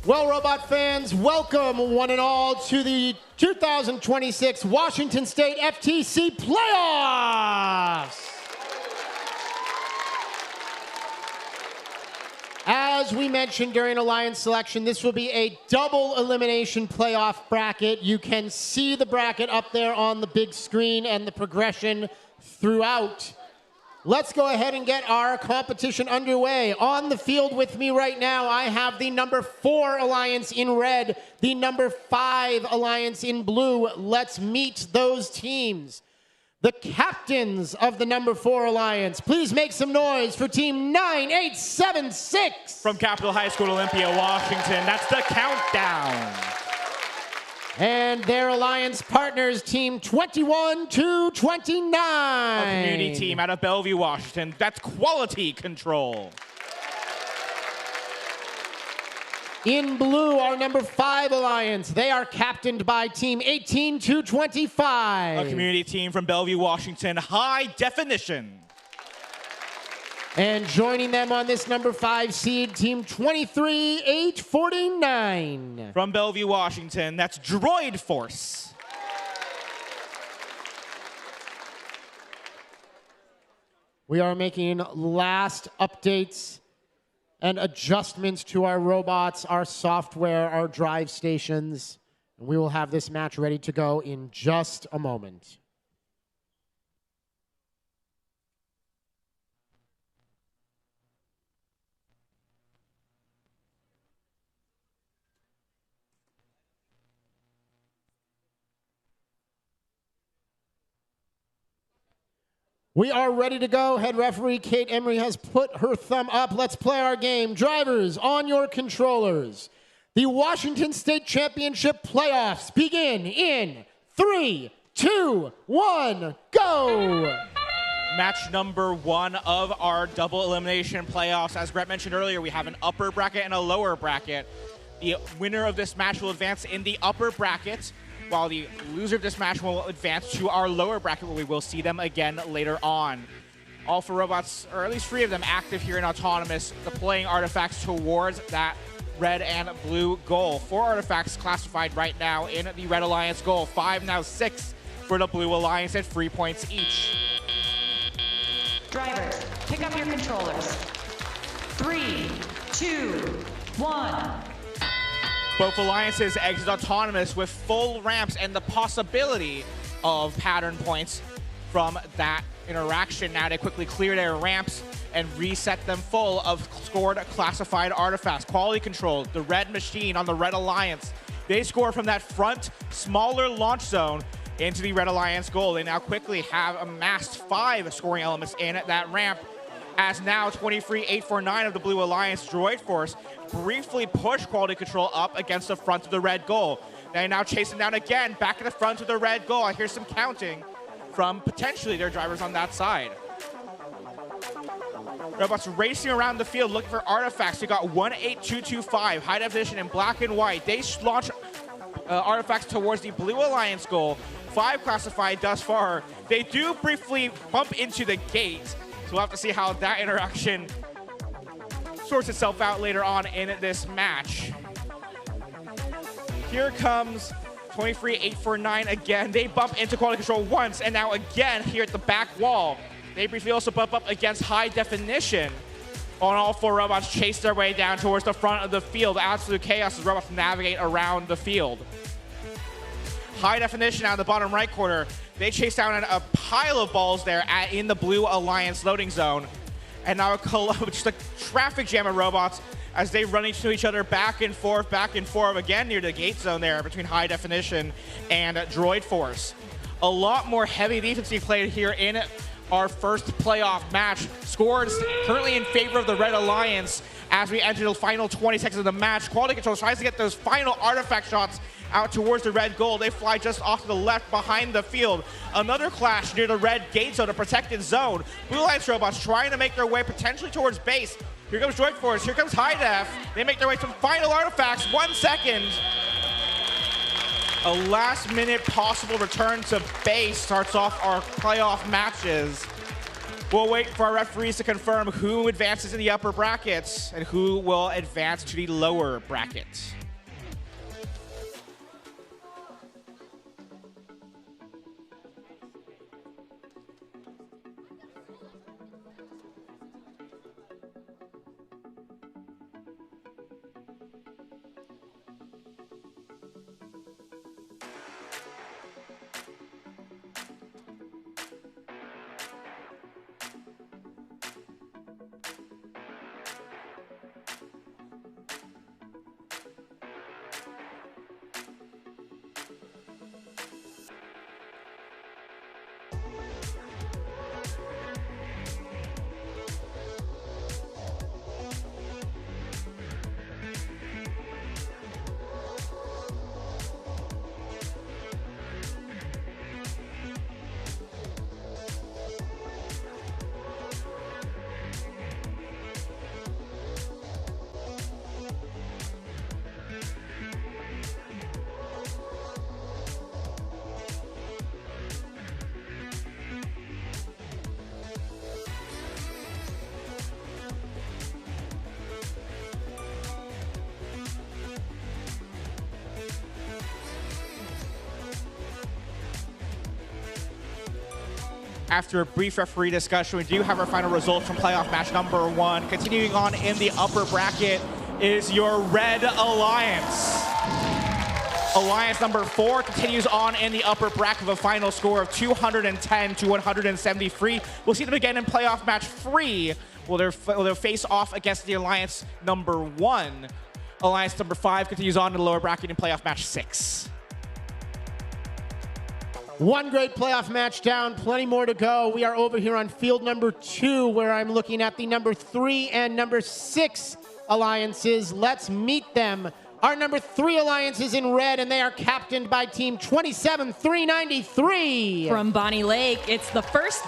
Speaker 2: Well, Robot fans, welcome one and all to the 2026 Washington State FTC Playoffs. As we mentioned during Alliance selection, this will be a double elimination playoff bracket. You can see the bracket up there on the big screen and the progression throughout. Let's go ahead and get our competition underway. On the field with me right now, I have the number 4 Alliance in red, the number 5 Alliance in blue. Let's meet those teams. The captains of the number 4 Alliance, please make some noise for team 9876.
Speaker 1: From Capitol High School, Olympia, Washington, that's the countdown.
Speaker 2: And their alliance partners, team 21 to 29.
Speaker 1: A community team out of Bellevue, Washington. That's Quality Control.
Speaker 2: In blue, our number 5 alliance. They are captained by team 18 to 25.
Speaker 1: A community team from Bellevue, Washington. High Definition.
Speaker 2: And joining them on this number 5 seed, team 23-849.
Speaker 1: From Bellevue, Washington, that's Droid Force.
Speaker 2: We are making last updates and adjustments to our robots, our software, our drive stations. And we will have this match ready to go in just a moment. We are ready to go. Head referee Kate Emery has put her thumb up. Let's play our game. Drivers, on your controllers. The Washington State Championship playoffs begin in 3, 2, 1, go!
Speaker 1: Match number 1 of our double elimination playoffs. As Brett mentioned earlier, we have an upper bracket and a lower bracket. The winner of this match will advance in the upper bracket, while the loser of this match will advance to our lower bracket, where we will see them again later on. All 4 robots, or at least 3 of them, active here in Autonomous, deploying artifacts towards that red and blue goal. 4 artifacts classified right now in the Red Alliance goal. 5, now 6 for the Blue Alliance at 3 points each.
Speaker 9: Drivers, pick up your controllers. 3, 2, 1.
Speaker 1: Both alliances exit Autonomous with full ramps and the possibility of pattern points from that interaction. Now they quickly clear their ramps and reset them full of scored classified artifacts. Quality Control, the red machine on the Red Alliance. They score from that front, smaller launch zone into the Red Alliance goal. They now quickly have amassed 5 scoring elements in that ramp, as now 23-849 of the Blue Alliance Droid Force briefly push Quality Control up against the front of the red goal. They now chase them down again, back at the front of the red goal. I hear some counting from potentially their drivers on that side. Robots racing around the field looking for artifacts. We got 18225, high definition in black and white. They launch artifacts towards the Blue Alliance goal. 5 classified thus far. They do briefly bump into the gate, so we'll have to see how that interaction sorts itself out later on in this match. Here comes 23-849 again. They bump into Quality Control once, and now again here at the back wall. They briefly also bump up against high definition. On all 4 robots chase their way down towards the front of the field. Absolute chaos as robots navigate around the field. High definition out in the bottom right corner. They chase down a pile of balls there in the Blue Alliance loading zone. And now just a traffic jam of robots as they run into each other back and forth again near the gate zone there between High Definition and Droid Force. A lot more heavy defense being played here in our first playoff match. Scores currently in favor of the Red Alliance as we enter the final 20 seconds of the match. Quality Control tries to get those final artifact shots out towards the red goal. They fly just off to the left behind the field. Another clash near the red gate zone, a protected zone. Blue Alliance robots trying to make their way potentially towards base. Here comes Droid Force, here comes High Def. They make their way to final artifacts, 1 second. A last minute possible return to base starts off our playoff matches. We'll wait for our referees to confirm who advances in the upper brackets and who will advance to the lower brackets. After a brief referee discussion, we do have our final results from playoff match number 1. Continuing on in the upper bracket is your Red Alliance. Alliance number 4 continues on in the upper bracket with a final score of 210 to 173. We'll see them again in playoff match 3. Will they face off against the Alliance number 1. Alliance number 5 continues on in the lower bracket in playoff match 6.
Speaker 2: One great playoff match down, plenty more to go. We are over here on field number 2, where I'm looking at the number 3 and number 6 alliances. Let's meet them. Our number 3 alliance is in red, and they are captained by team 27393.
Speaker 10: From Bonnie Lake, it's the First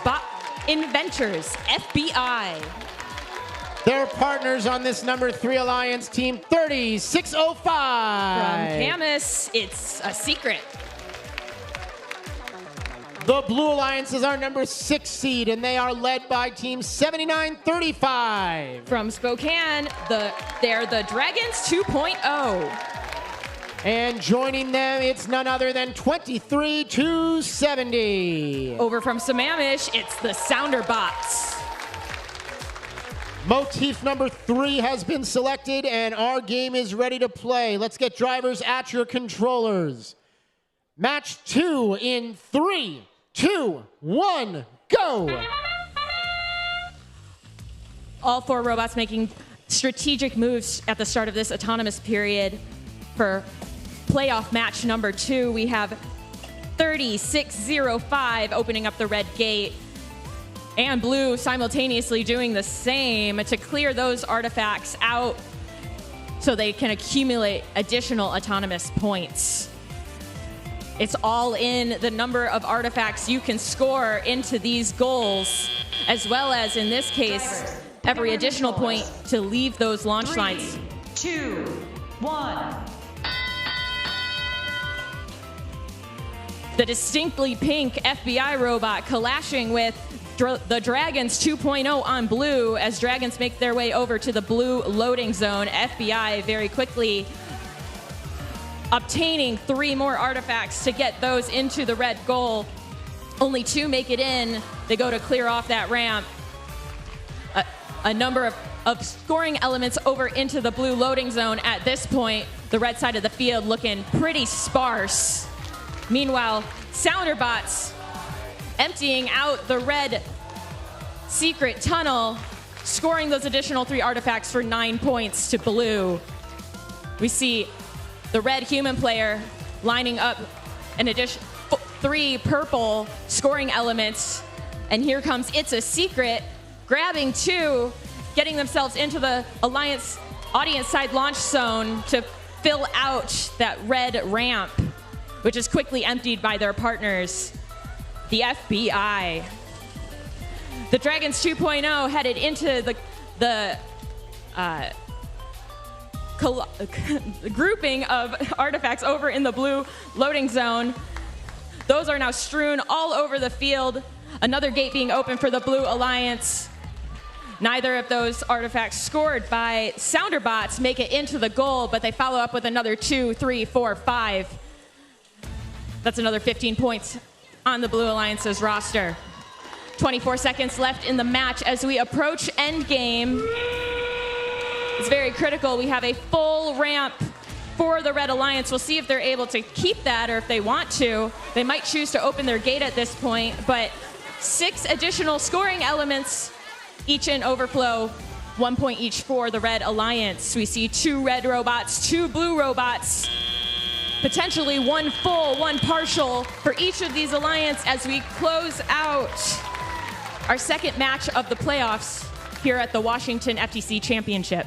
Speaker 10: Inventors, FBI.
Speaker 2: Their partners on this number 3 alliance, team 30605.
Speaker 10: From Camus, it's A Secret.
Speaker 2: The Blue Alliance is our number 6 seed, and they are led by team 7935.
Speaker 10: From Spokane, they're the Dragons 2.0.
Speaker 2: And joining them, it's none other than 23270.
Speaker 10: Over from Sammamish, it's the Sounder Bots.
Speaker 2: Motif number 3 has been selected, and our game is ready to play. Let's get drivers at your controllers. Match 2 in 3, 2, 1, go!
Speaker 10: All 4 robots making strategic moves at the start of this autonomous period. For playoff match number 2, we have 3605 opening up the red gate, and blue simultaneously doing the same to clear those artifacts out so they can accumulate additional autonomous points. It's all in the number of artifacts you can score into these goals, as well as, in this case, every additional point to leave those launch lines.
Speaker 9: 2, 1.
Speaker 10: The distinctly pink FBI robot clashing with the Dragons 2.0 on blue as Dragons make their way over to the blue loading zone. FBI very quickly obtaining 3 more artifacts to get those into the red goal. Only 2 make it in. They go to clear off that ramp. A number of scoring elements over into the blue loading zone at this point. The red side of the field looking pretty sparse. Meanwhile, Sounderbots emptying out the red secret tunnel, scoring those additional 3 artifacts for 9 points to blue. We see the red human player lining up an additional 3 purple scoring elements. And here comes It's a Secret, grabbing 2, getting themselves into the Alliance audience side launch zone to fill out that red ramp, which is quickly emptied by their partners, the FBI. The Dragons 2.0 headed into the grouping of artifacts over in the blue loading zone. Those are now strewn all over the field. Another gate being open for the Blue Alliance. Neither of those artifacts scored by Sounder bots make it into the goal, but they follow up with another 2, 3, 4, 5. That's another 15 points on the Blue Alliance's roster. 24 seconds left in the match as we approach endgame. It's very critical. We have a full ramp for the Red Alliance. We'll see if they're able to keep that or if they want to. They might choose to open their gate at this point, but 6 additional scoring elements, each in overflow, 1 point each for the Red Alliance. We see 2 red robots, 2 blue robots, potentially 1 full, 1 partial for each of these alliance as we close out our second match of the playoffs here at the Washington FTC Championship.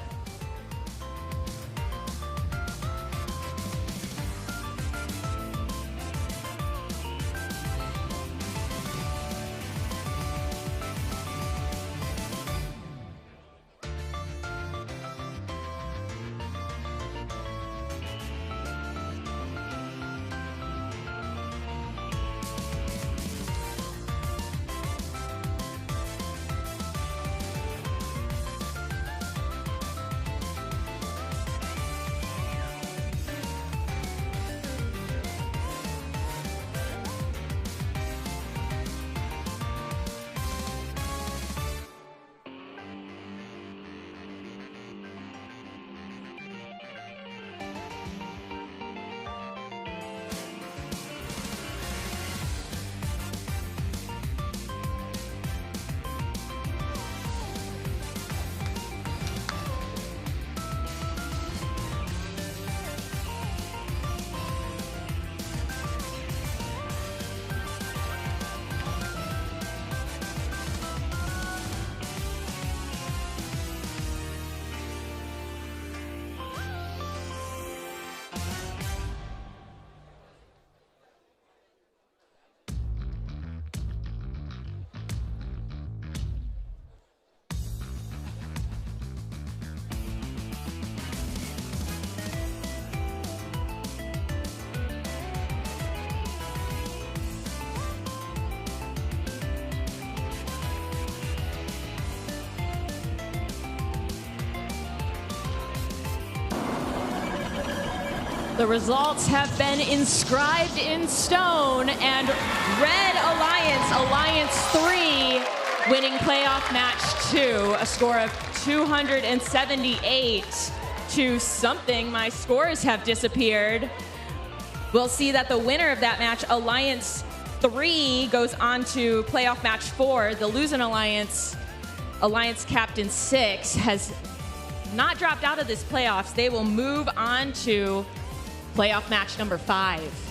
Speaker 10: The results have been inscribed in stone, and Red Alliance, Alliance 3, winning playoff match 2, a score of 278 to something. My scores have disappeared. We'll see that the winner of that match, Alliance 3, goes on to playoff match 4. The losing Alliance, Alliance Captain 6, has not dropped out of this playoffs. They will move on to playoff match number 5.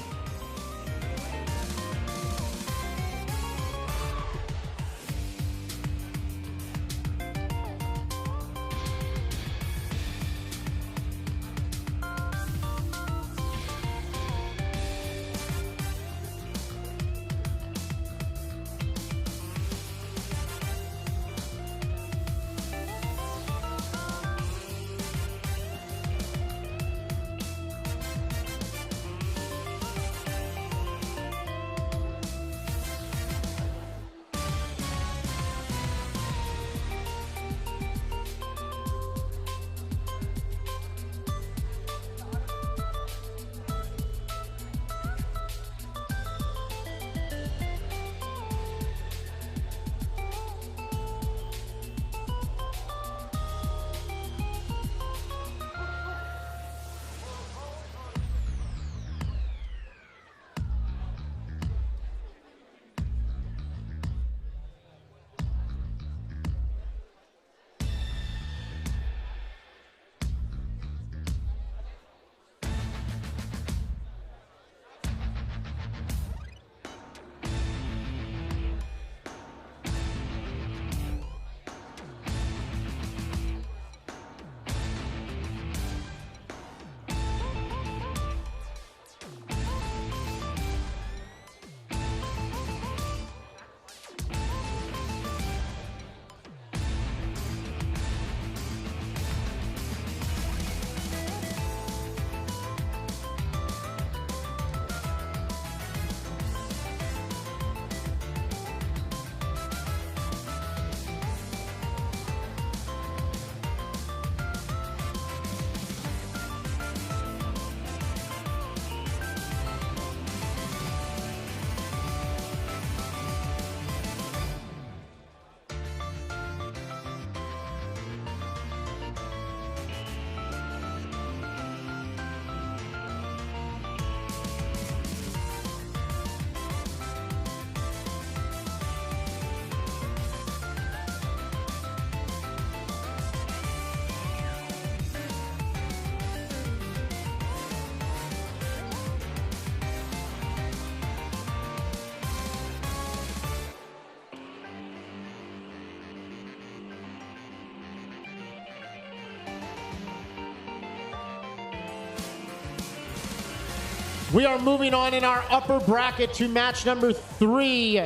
Speaker 2: We are moving on in our upper bracket to match number 3.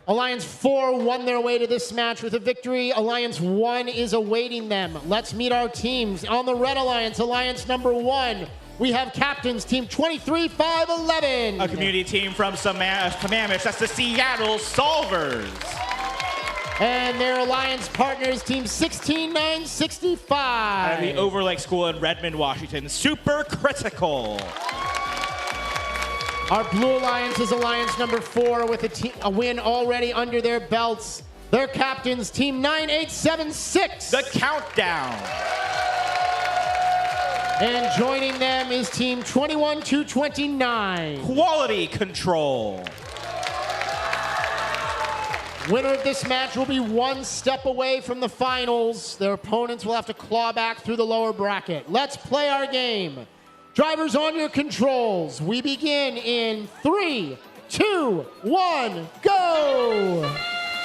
Speaker 2: Alliance 4 won their way to this match with a victory. Alliance 1 is awaiting them. Let's meet our teams. On the Red Alliance, Alliance number 1, we have captains, team 23-5-11.
Speaker 1: A community team from Sammamish. That's the Seattle Solvers.
Speaker 2: And their alliance partners, team 16-9-65.
Speaker 1: And the Overlake School in Redmond, Washington, Super Critical.
Speaker 2: Our Blue Alliance is Alliance number 4 with a win already under their belts. Their captains, team 9876.
Speaker 1: The Countdown.
Speaker 2: And joining them is team 21-29.
Speaker 1: Quality Control.
Speaker 2: Winner of this match will be one step away from the finals. Their opponents will have to claw back through the lower bracket. Let's play our game. Drivers on your controls. We begin in 3, 2, 1, go!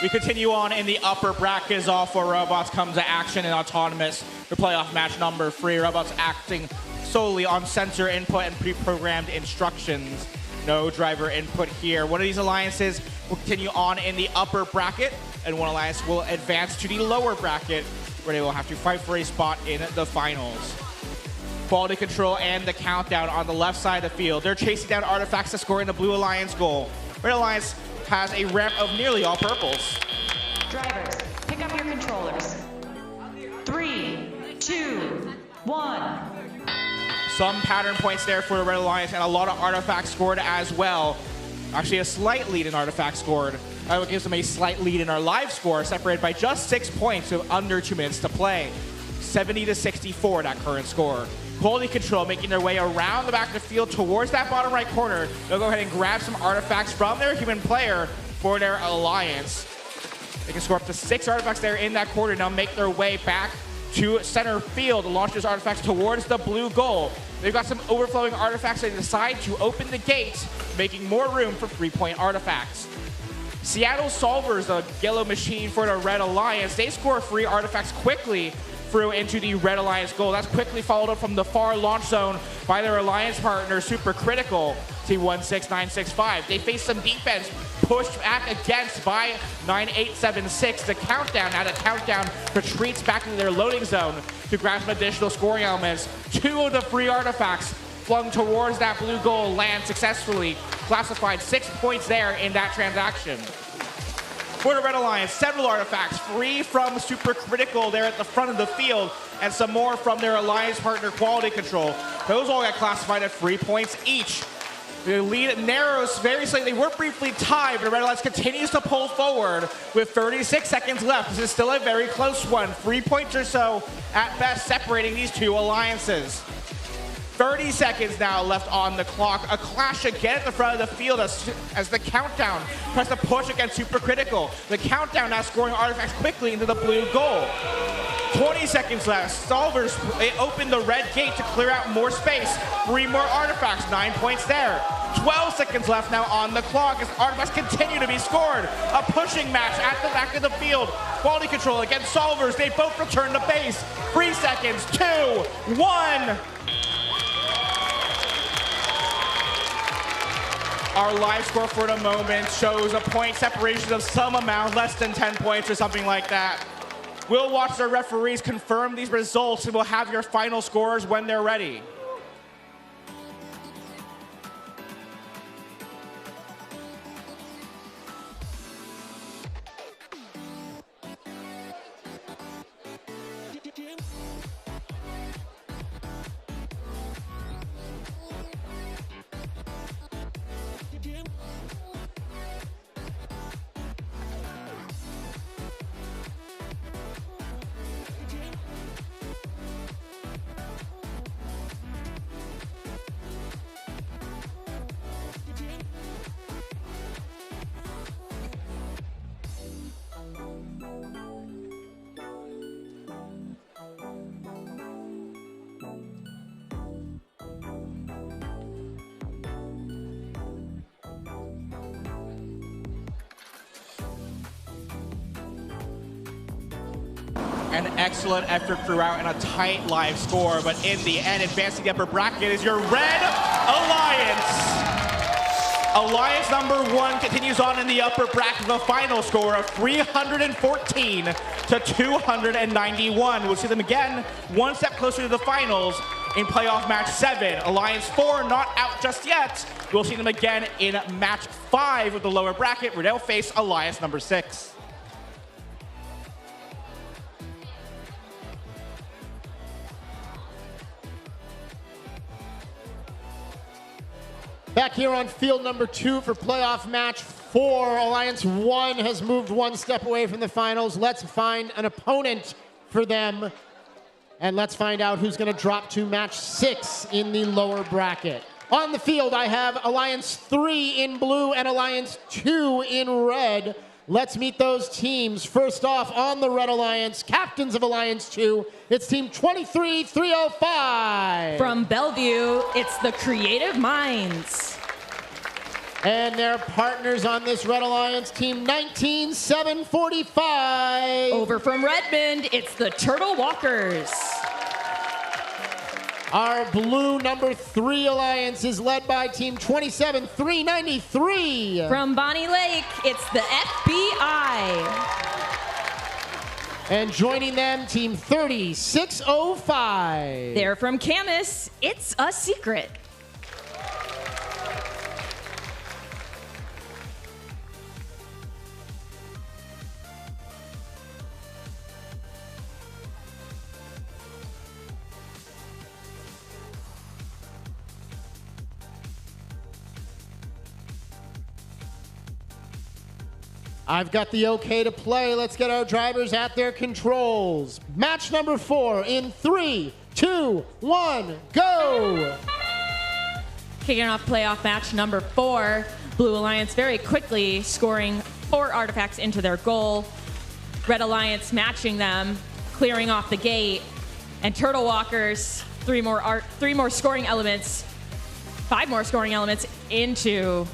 Speaker 1: We continue on in the upper bracket as all 4 robots come to action in Autonomous for playoff match number 3. Robots acting solely on sensor input and pre-programmed instructions. No driver input here. One of these alliances will continue on in the upper bracket, and one alliance will advance to the lower bracket, where they will have to fight for a spot in the finals. Quality Control and the Countdown on the left side of the field. They're chasing down artifacts to score in the Blue Alliance goal. Red Alliance has a ramp of nearly all purples.
Speaker 9: Drivers, pick up your controllers. 3, 2, 1.
Speaker 1: Some pattern points there for the Red Alliance, and a lot of artifacts scored as well. Actually, a slight lead in artifacts scored. That gives them a slight lead in our live score, separated by just 6 points with under 2 minutes to play. 70-64, that current score. Quality Control making their way around the back of the field towards that bottom right corner. They'll go ahead and grab some artifacts from their human player for their alliance. They can score up to 6 artifacts there in that corner. Now make their way back to center field, launch those artifacts towards the blue goal. They've got some overflowing artifacts. They decide to open the gate, making more room for 3-point artifacts. Seattle Solvers, the yellow machine for the Red Alliance, they score 3 artifacts quickly through into the Red Alliance goal. That's quickly followed up from the far launch zone by their alliance partner, Super Critical, Team 16965. They face some defense pushed back against by 9876. The Countdown, now the Countdown retreats back into their loading zone to grab some additional scoring elements. 2 of the free artifacts flung towards that blue goal land successfully. Classified 6 points there in that transaction. For the Red Alliance, several artifacts free from Super Critical there at the front of the field, and some more from their alliance partner Quality Control. Those all got classified at 3 points each. The lead narrows very slightly. They were briefly tied, but the Red Alliance continues to pull forward with 36 seconds left. This is still a very close one. 3 points or so at best separating these 2 alliances. 30 seconds now left on the clock. A clash again at the front of the field as the Countdown tries to push against Super Critical. The Countdown now scoring artifacts quickly into the blue goal. 20 seconds left. Solvers, they open the red gate to clear out more space. 3 more artifacts, 9 points there. 12 seconds left now on the clock as artifacts continue to be scored. A pushing match at the back of the field. Quality Control against Solvers. They both return to base. 3 seconds, 2, 1. Our live score for the moment shows a point separation of some amount, less than 10 points or something like that. We'll watch the referees confirm these results, and we'll have your final scores when they're ready. An excellent effort throughout and a tight live score, but in the end, advancing the upper bracket is your Red Alliance. Alliance number 1 continues on in the upper bracket with a final score of 314 to 291. We'll see them again one step closer to the finals in playoff match 7. Alliance 4 not out just yet. We'll see them again in match 5 with the lower bracket, where they'll face Alliance number 6.
Speaker 2: Back here on field number 2 for playoff match 4. Alliance 1 has moved one step away from the finals. Let's find an opponent for them. And let's find out who's going to drop to match 6 in the lower bracket. On the field, I have Alliance 3 in blue and Alliance 2 in red. Let's meet those teams. First off, on the Red Alliance, captains of Alliance 2, it's team 23305.
Speaker 10: From Bellevue, it's the Creative Minds.
Speaker 2: And their partners on this Red Alliance, team 19745.
Speaker 10: Over from Redmond, it's the Turtle Walkers.
Speaker 2: Our blue number 3 alliance is led by team 27393.
Speaker 10: From Bonnie Lake, it's the FBI.
Speaker 2: And joining them, team 3605.
Speaker 10: They're from Camas, it's a secret.
Speaker 2: I've got the okay to play. Let's get our drivers at their controls. Match number 4 in 3, 2, 1, go!
Speaker 10: Kicking off playoff match number 4, Blue Alliance very quickly scoring 4 artifacts into their goal. Red Alliance matching them, clearing off the gate. And Turtle Walkers, 5 more scoring elements into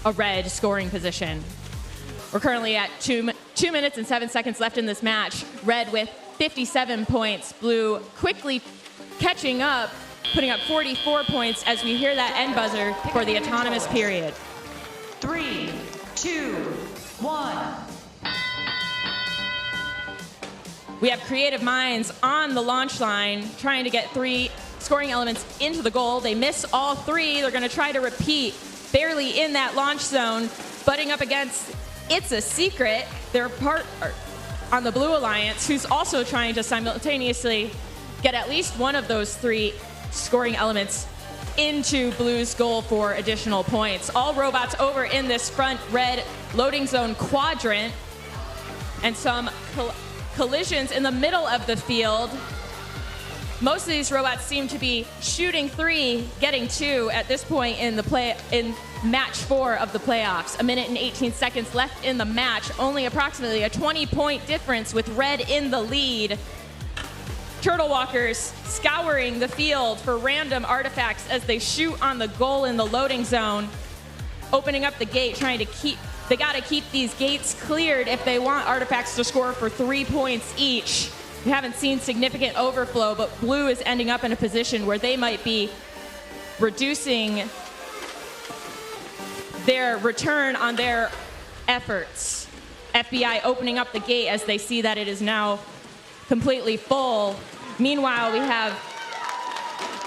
Speaker 10: a red scoring position. We're currently at 2 minutes and 7 seconds left in this match. Red with 57 points. Blue quickly catching up, putting up 44 points as we hear that end buzzer for the autonomous period.
Speaker 9: 3, 2, 1.
Speaker 10: We have Creative Minds on the launch line trying to get 3 scoring elements into the goal. They miss all 3. They're going to try to repeat, barely in that launch zone, butting up against It's a Secret, their part on the Blue Alliance, who's also trying to simultaneously get at least one of those 3 scoring elements into Blue's goal for additional points. All robots over in this front red loading zone quadrant, and some collisions in the middle of the field. Most of these robots seem to be shooting 3, getting 2 at this point in match 4 of the playoffs. 1 minute and 18 seconds left in the match. Only approximately a 20-point difference with red in the lead. Turtle Walkers scouring the field for random artifacts as they shoot on the goal in the loading zone. Opening up the gate, they gotta keep these gates cleared if they want artifacts to score for 3 points each. We haven't seen significant overflow, but Blue is ending up in a position where they might be reducing their return on their efforts. FBI opening up the gate as they see that it is now completely full. Meanwhile, we have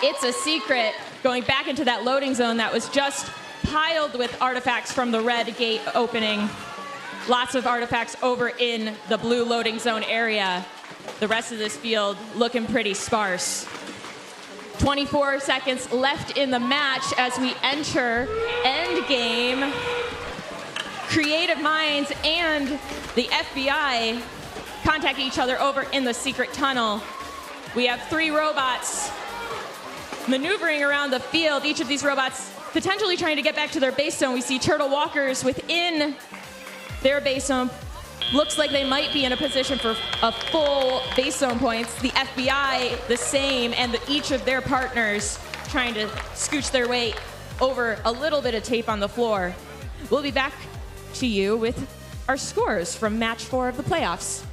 Speaker 10: It's a Secret going back into that loading zone that was just piled with artifacts from the red gate opening. Lots of artifacts over in the blue loading zone area. The rest of this field looking pretty sparse. 24 seconds left in the match as we enter endgame. Creative Minds and the FBI contact each other over in the secret tunnel. We have 3 robots maneuvering around the field. Each of these robots potentially trying to get back to their base zone. We see Turtle Walkers within their base zone. Looks like they might be in a position for a full base zone points. The FBI the same, and each of their partners trying to scooch their way over a little bit of tape on the floor. We'll be back to you with our scores from match 4 of the playoffs.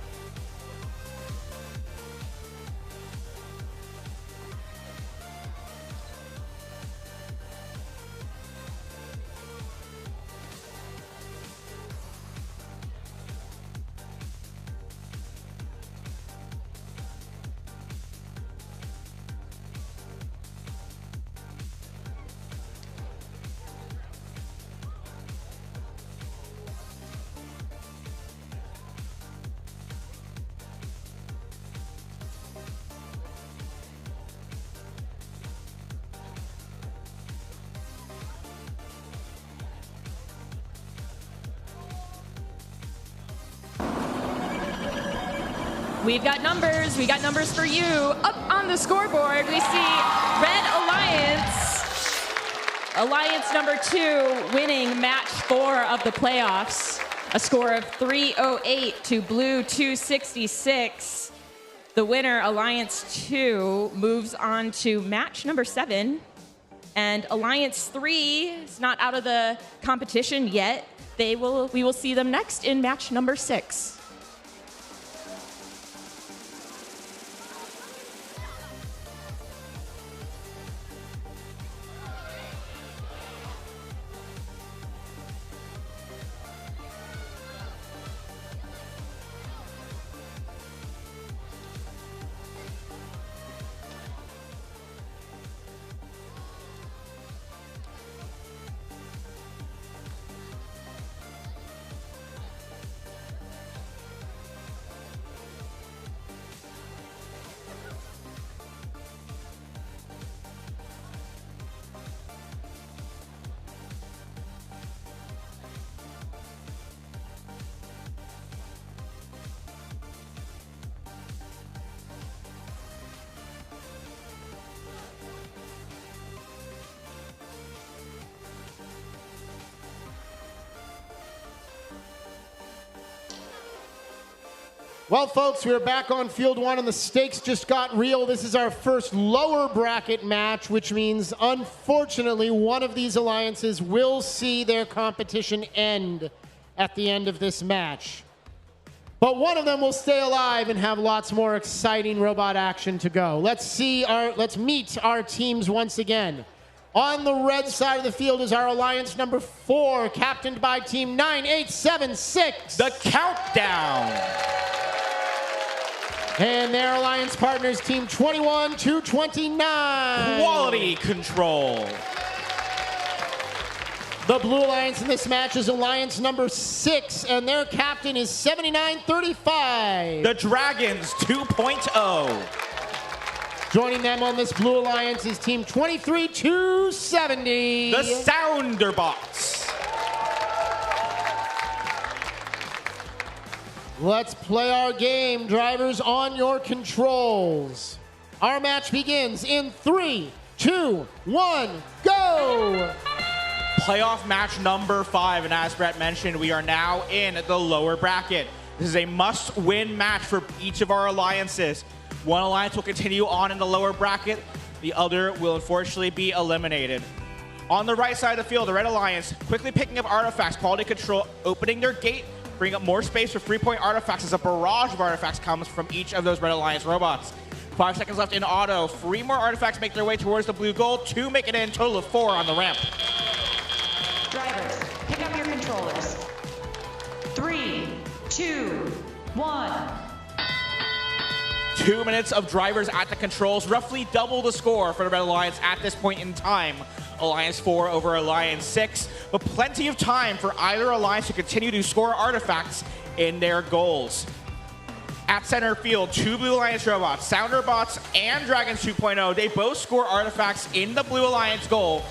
Speaker 10: We've got numbers. We got numbers for you. Up on the scoreboard, we see Red Alliance number 2 winning match 4 of the playoffs. A score of 308 to Blue 266. The winner, Alliance 2, moves on to match number 7. And Alliance 3 is not out of the competition yet. We will see them next in match number 6.
Speaker 2: Well, folks, we're back on Field 1, and the stakes just got real. This is our first lower bracket match, which means, unfortunately, one of these alliances will see their competition end at the end of this match. But one of them will stay alive and have lots more exciting robot action to go. Let's meet our teams once again. On the red side of the field is our alliance number 4, captained by team 9876.
Speaker 1: The Countdown.
Speaker 2: And their alliance partners, team 21-29.
Speaker 1: Quality Control.
Speaker 2: The blue alliance in this match is alliance number 6, and their captain is 7935.
Speaker 1: The Dragons 2.0.
Speaker 2: Joining them on this blue alliance is team 23-270.
Speaker 1: The Sounderbots.
Speaker 2: Let's play our game. Drivers, on your controls. Our match begins in 3, 2, 1, go!
Speaker 1: Playoff match number 5, and as Brett mentioned, we are now in the lower bracket. This is a must-win match for each of our alliances. One alliance will continue on in the lower bracket. The other will unfortunately be eliminated. On the right side of the field, the Red Alliance quickly picking up artifacts, quality control, opening their gate, bring up more space for 3-point artifacts as a barrage of artifacts comes from each of those Red Alliance robots. 5 seconds left in auto. 3 more artifacts make their way towards the blue goal. 2 make it in, total of 4 on the ramp.
Speaker 9: Drivers, pick up your controllers. 3, 2, 1.
Speaker 1: 2 minutes of drivers at the controls, roughly double the score for the Red Alliance at this point in time. Alliance 4 over Alliance 6, but plenty of time for either alliance to continue to score artifacts in their goals. At center field, 2 Blue Alliance robots, Sounderbots and Dragons 2.0, they both score artifacts in the Blue Alliance goal.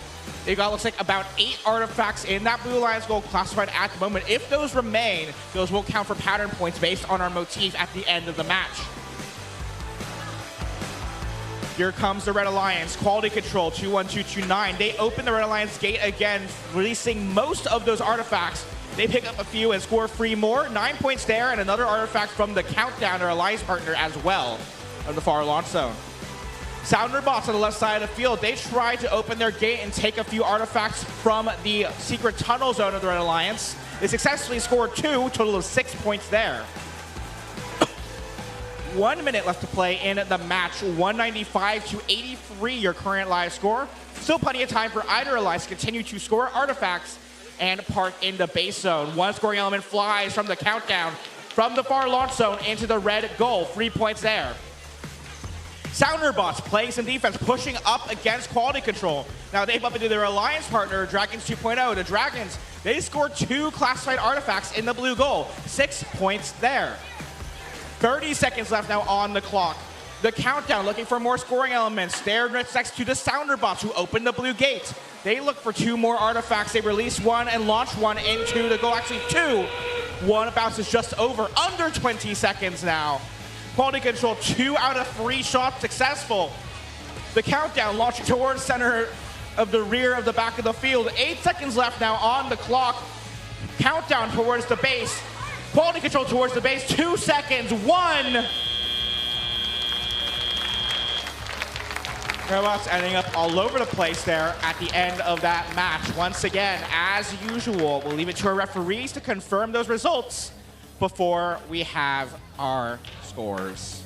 Speaker 1: They've got, looks like, about 8 artifacts in that Blue Alliance goal classified at the moment. If those remain, those will count for pattern points based on our motif at the end of the match. Here comes the Red Alliance, quality control, 21229. They open the Red Alliance gate again, releasing most of those artifacts. They pick up a few and score 3 more. 9 points there, and another artifact from the Countdown, their alliance partner as well, on the far launch zone. Sounderbots on the left side of the field, they try to open their gate and take a few artifacts from the secret tunnel zone of the Red Alliance. They successfully scored 2, total of 6 points there. 1 minute left to play in the match. 195-83, your current live score. Still plenty of time for either alliance to continue to score artifacts and park in the base zone. One scoring element flies from the Countdown, from the far launch zone into the red goal. 3 points there. Sounderbots playing some defense, pushing up against quality control. Now they bump into their alliance partner, Dragons 2.0. The Dragons, they scored 2 classified artifacts in the blue goal. 6 points there. 30 seconds left now on the clock. The Countdown looking for more scoring elements. They're next to the Sounderbots who open the blue gate. They look for 2 more artifacts. They release 1 and launch 1 into the goal. Actually 2. One bounces just over, under 20 seconds now. Quality Control, 2 out of 3 shots successful. The countdown launching towards center of the rear of the back of the field. 8 seconds left now on the clock. Countdown towards the base. Quality Control towards the base. 2 seconds. 1. Robots ending up all over the place there at the end of that match. Once again, as usual, we'll leave it to our referees to confirm those results before we have our scores.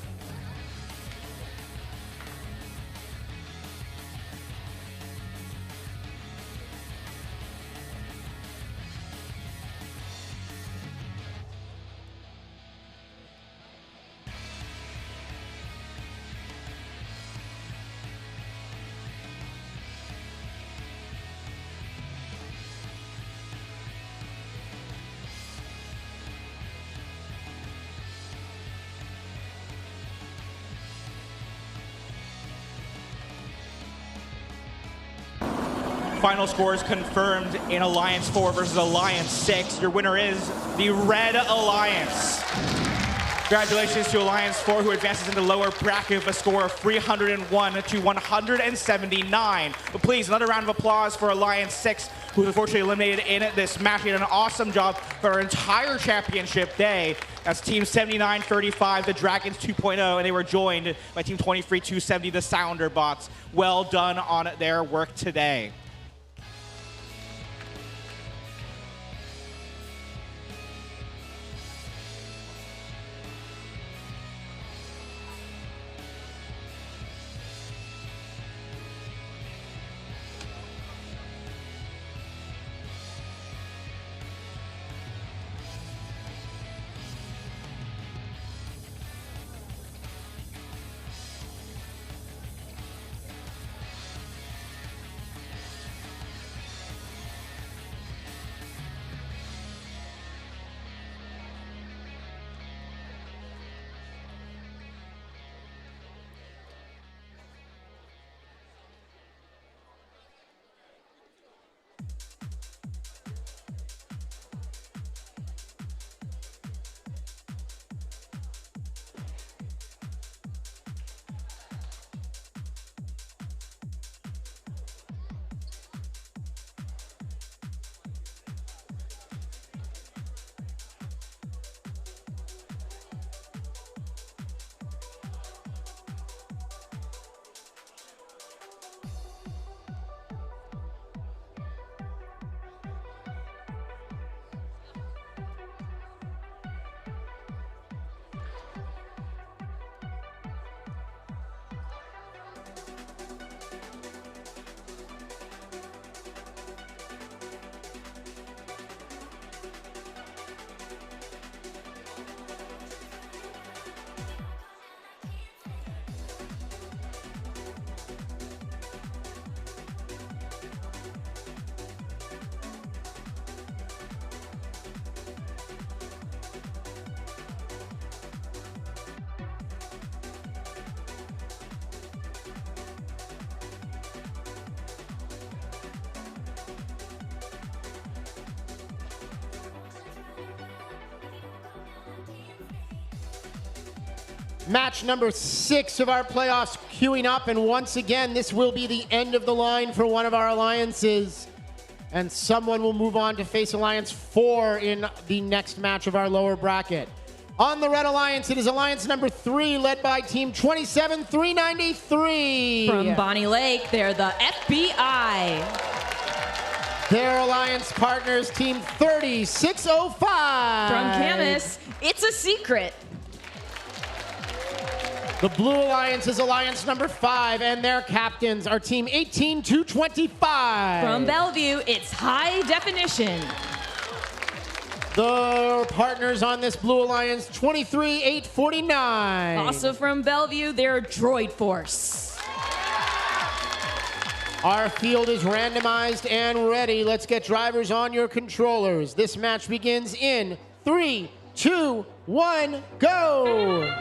Speaker 1: Final scores confirmed in Alliance 4 versus Alliance 6. Your winner is the Red Alliance. Congratulations to Alliance 4, who advances into the lower bracket with a score of 301 to 179. But please, another round of applause for Alliance 6, who was unfortunately eliminated in this match. He did an awesome job for our entire championship day. That's Team 7935, the Dragons 2.0, and they were joined by Team 23270, the Sounder Bots. Well done on their work today.
Speaker 2: Match number 6 of our playoffs queuing up, and once again, this will be the end of the line for one of our alliances, and someone will move on to face Alliance 4 in the next match of our lower bracket. On the Red Alliance, it is Alliance number 3, led by Team 27393.
Speaker 10: From Bonnie Lake, they're the FBI.
Speaker 2: Their alliance partners, Team 3605.
Speaker 10: From Camas, it's a secret.
Speaker 2: The Blue Alliance is Alliance number 5, and their captains are Team 18225.
Speaker 10: From Bellevue, it's High Definition.
Speaker 2: The partners on this Blue Alliance, 23849.
Speaker 10: Also from Bellevue, they're Droid Force.
Speaker 2: Our field is randomized and ready. Let's get drivers on your controllers. This match begins in 3, 2, 1, go!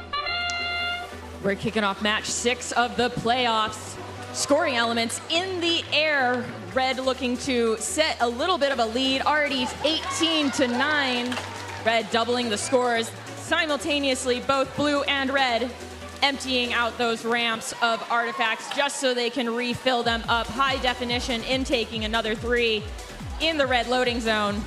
Speaker 10: We're kicking off match 6 of the playoffs. Scoring elements in the air. Red looking to set a little bit of a lead. Already 18-9. Red doubling the scores. simultaneously, both blue and red emptying out those ramps of artifacts just so they can refill them up. High definition intaking another 3 in the red loading zone.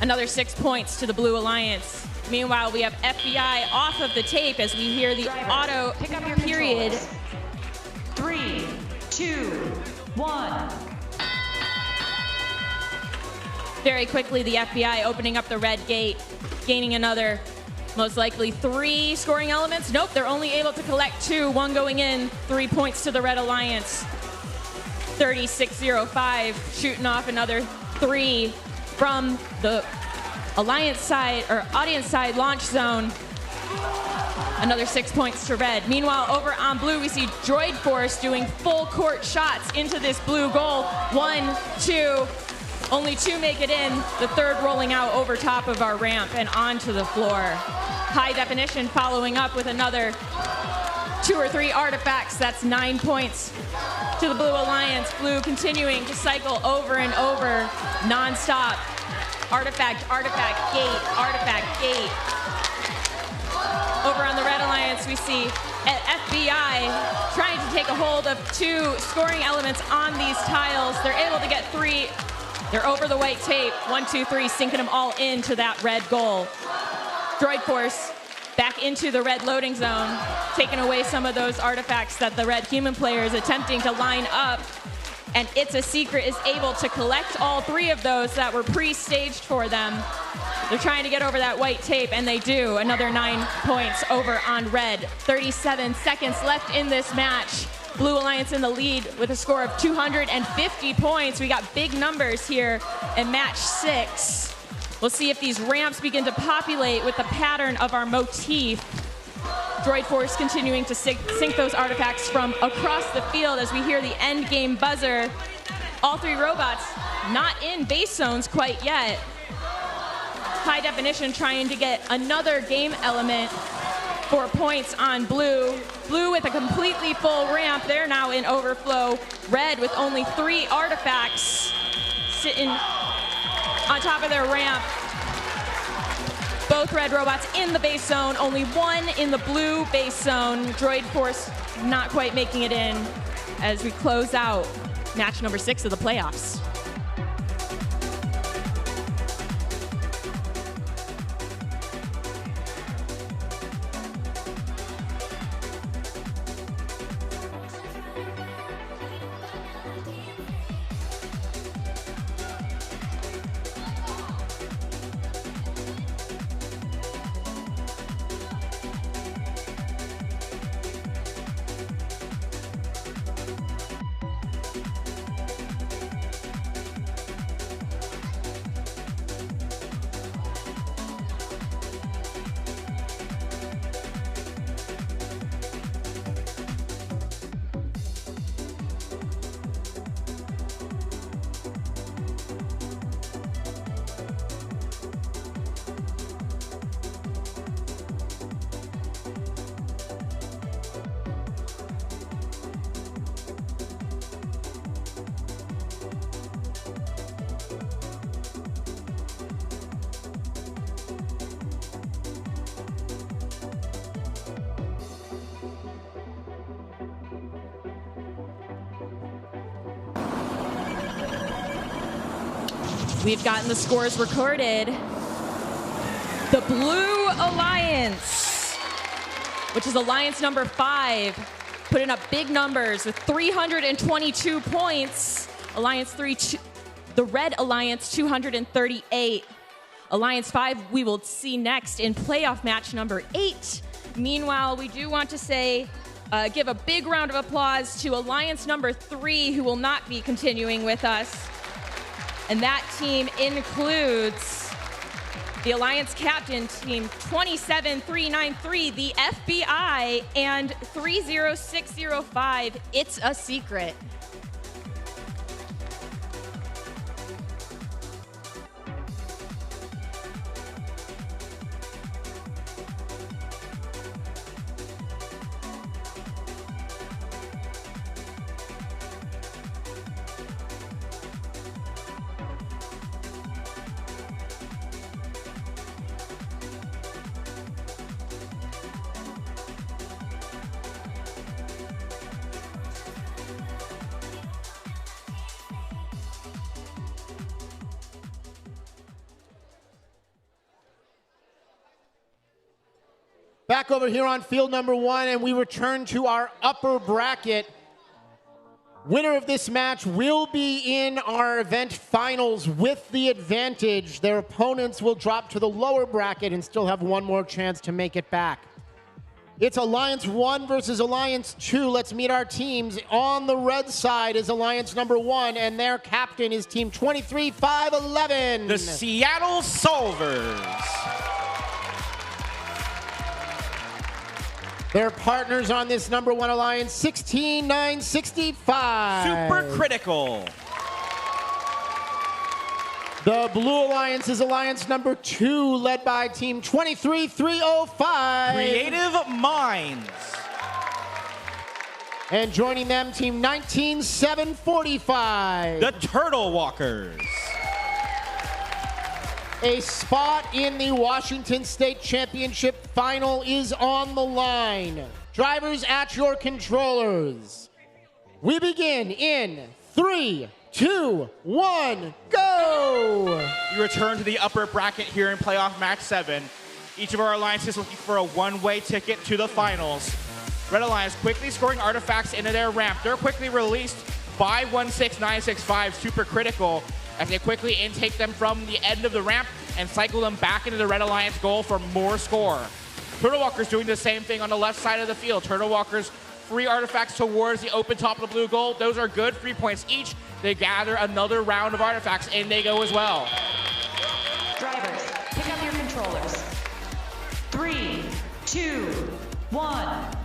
Speaker 10: Another 6 points to the Blue Alliance. Meanwhile, we have FBI off of the tape as we hear the auto period.
Speaker 9: 3, 2, 1.
Speaker 10: Very quickly, the FBI opening up the red gate, gaining another, most likely 3 scoring elements. Nope, they're only able to collect 2, 1 going in, 3 points to the Red Alliance. 36-05, shooting off another 3 from the Alliance side, or audience side launch zone. Another 6 points to red. Meanwhile, over on blue, we see Droid Force doing full court shots into this blue goal. 1, 2, only 2 make it in. The third rolling out over top of our ramp and onto the floor. High definition following up with another 2 or 3 artifacts. That's 9 points to the Blue Alliance. Blue continuing to cycle over and over, nonstop. Artifact, artifact, gate, artifact, gate. Over on the Red Alliance, we see FBI trying to take a hold of 2 scoring elements on these tiles. They're able to get 3. They're over the white tape. 1, 2, 3, sinking them all into that red goal. Droid Force back into the red loading zone, taking away some of those artifacts that the red human player is attempting to line up. And It's a Secret is able to collect all 3 of those that were pre-staged for them. They're trying to get over that white tape, and they do. Another 9 points over on red. 37 seconds left in this match. Blue Alliance in the lead with a score of 250 points. We got big numbers here in match 6. We'll see if these ramps begin to populate with the pattern of our motif. Droid Force continuing to sink those artifacts from across the field as we hear the end game buzzer. All 3 robots not in base zones quite yet. High definition trying to get another game element for points on blue. Blue with a completely full ramp. They're now in overflow. Red with only 3 artifacts sitting on top of their ramp. Both red robots in the base zone, only 1 in the blue base zone. Droid Force not quite making it in as we close out match number 6 of the playoffs. We've gotten the scores recorded. The Blue Alliance, which is Alliance number 5, putting up big numbers with 322 points. Alliance 3, the Red Alliance, 238. Alliance 5, we will see next in playoff match number 8. Meanwhile, we do want to say, give a big round of applause to Alliance number 3, who will not be continuing with us. And that team includes the Alliance captain, team 27393, the FBI, and 30605, It's a Secret.
Speaker 2: Back over here on field number 1, and we return to our upper bracket. Winner of this match will be in our event finals with the advantage. Their opponents will drop to the lower bracket and still have one more chance to make it back. It's Alliance 1 versus Alliance 2. Let's meet our teams. On the red side is Alliance number 1, and their captain is Team 23-5-11.
Speaker 1: The Seattle Solvers.
Speaker 2: Their partners on this number 1 alliance, 16-9-65.
Speaker 1: Super Critical.
Speaker 2: The Blue Alliance is Alliance number 2, led by Team 23-305.
Speaker 1: Creative Minds.
Speaker 2: And joining them, Team 19-745.
Speaker 1: The Turtle Walkers.
Speaker 2: A spot in the Washington State Championship final is on the line. Drivers at your controllers. We begin in 3, 2, 1, go!
Speaker 1: You return to the upper bracket here in playoff match 7. Each of our alliances looking for a one-way ticket to the finals. Red Alliance quickly scoring artifacts into their ramp. They're quickly released by 16965 Super Critical as they quickly intake them from the end of the ramp and cycle them back into the Red Alliance goal for more score. Turtle Walkers doing the same thing on the left side of the field. Turtle Walkers, 3 artifacts towards the open top of the blue goal. Those are good, 3 points each. They gather another round of artifacts, and they go as well.
Speaker 9: Drivers, pick up your controllers. 3, 2, 1.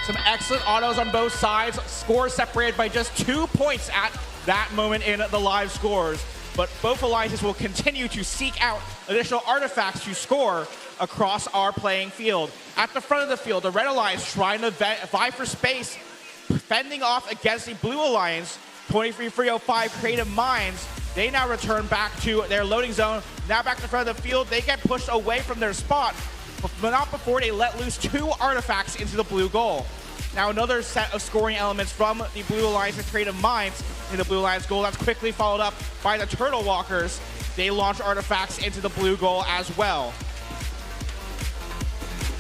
Speaker 1: Some excellent autos on both sides. Scores separated by just 2 points at that moment in the live scores. But both alliances will continue to seek out additional artifacts to score across our playing field. At the front of the field, the Red Alliance trying to vie for space, fending off against the Blue Alliance. 23-305 Creative Minds. They now return back to their loading zone. Now back to the front of the field. They get pushed away from their spot, but not before they let loose 2 artifacts into the blue goal. Now another set of scoring elements from the Blue Alliance and Creative Minds in the Blue Alliance goal. That's quickly followed up by the Turtle Walkers. They launch artifacts into the blue goal as well.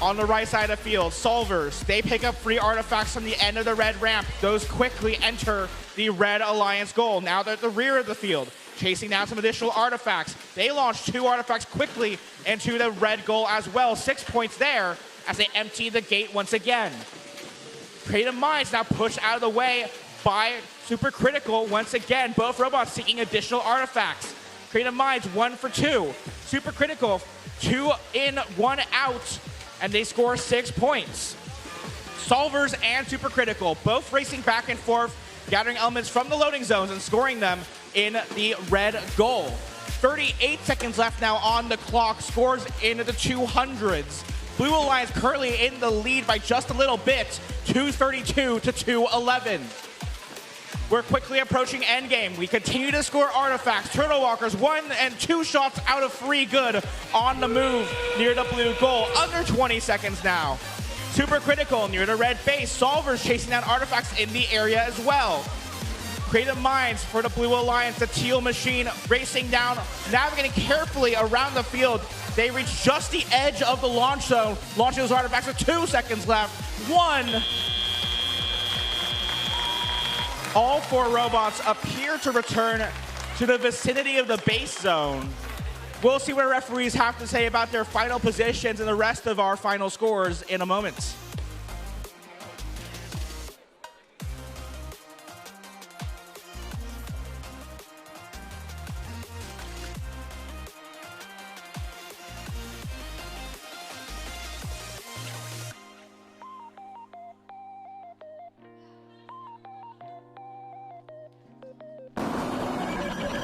Speaker 1: On the right side of the field, Solvers, they pick up 3 artifacts from the end of the red ramp. Those quickly enter the Red Alliance goal. Now they're at the rear of the field, chasing down some additional artifacts. They launch 2 artifacts quickly into the red goal as well. 6 points there as they empty the gate once again. Creative Minds now pushed out of the way by Super Critical once again. Both robots seeking additional artifacts. Creative Minds 1 for 2. Super Critical 2 in, 1 out, and they score 6 points. Solvers and Super Critical both racing back and forth, gathering elements from the loading zones and scoring them in the red goal. 38 seconds left now on the clock. Scores into the 200s. Blue Alliance currently in the lead by just a little bit, 232 to 211. We're quickly approaching endgame. We continue to score artifacts. Turtle Walkers 1 and 2 shots out of 3 good on the move near the blue goal. Under 20 seconds now. Super Critical near the red base. Solvers chasing down artifacts in the area as well. Creative Minds for the Blue Alliance, the teal machine racing down, navigating carefully around the field. They reach just the edge of the launch zone, launching those artifacts with 2 seconds left. 1. All 4 robots appear to return to the vicinity of the base zone. We'll see what referees have to say about their final positions and the rest of our final scores in a moment.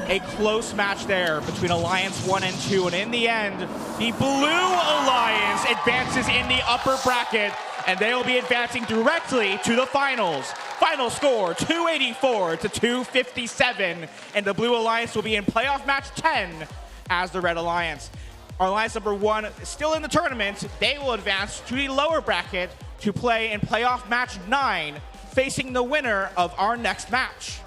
Speaker 1: A close match there between Alliance 1 and 2, and in the end, the Blue Alliance advances in the upper bracket, and they will be advancing directly to the finals. Final score, 284 to 257, and the Blue Alliance will be in playoff match 10 as the Red Alliance. Our Alliance number 1 is still in the tournament. They will advance to the lower bracket to play in playoff match 9, facing the winner of our next match.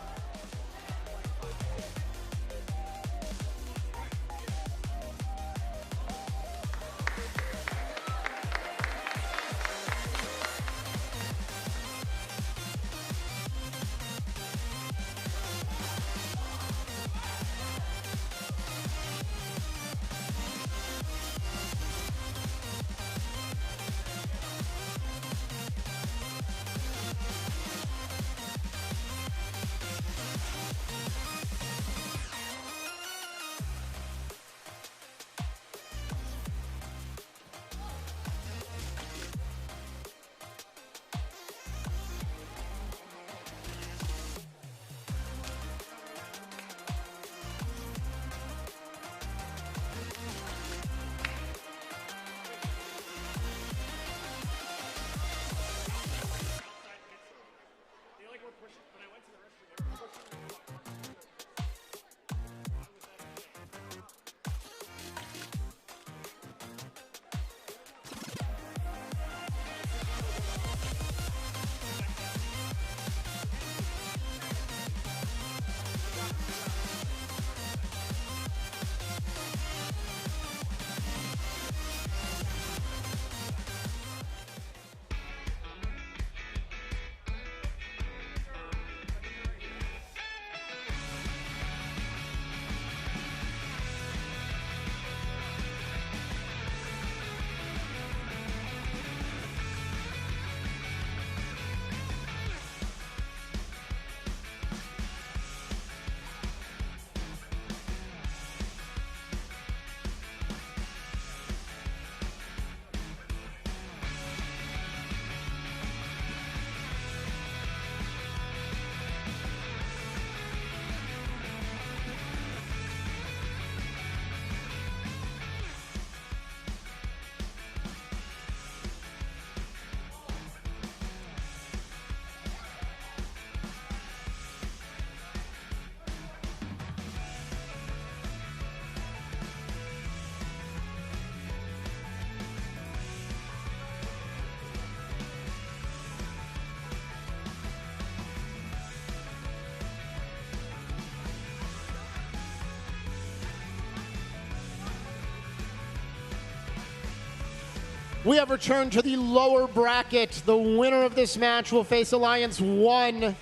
Speaker 2: We have returned to the lower bracket. The winner of this match will face Alliance 1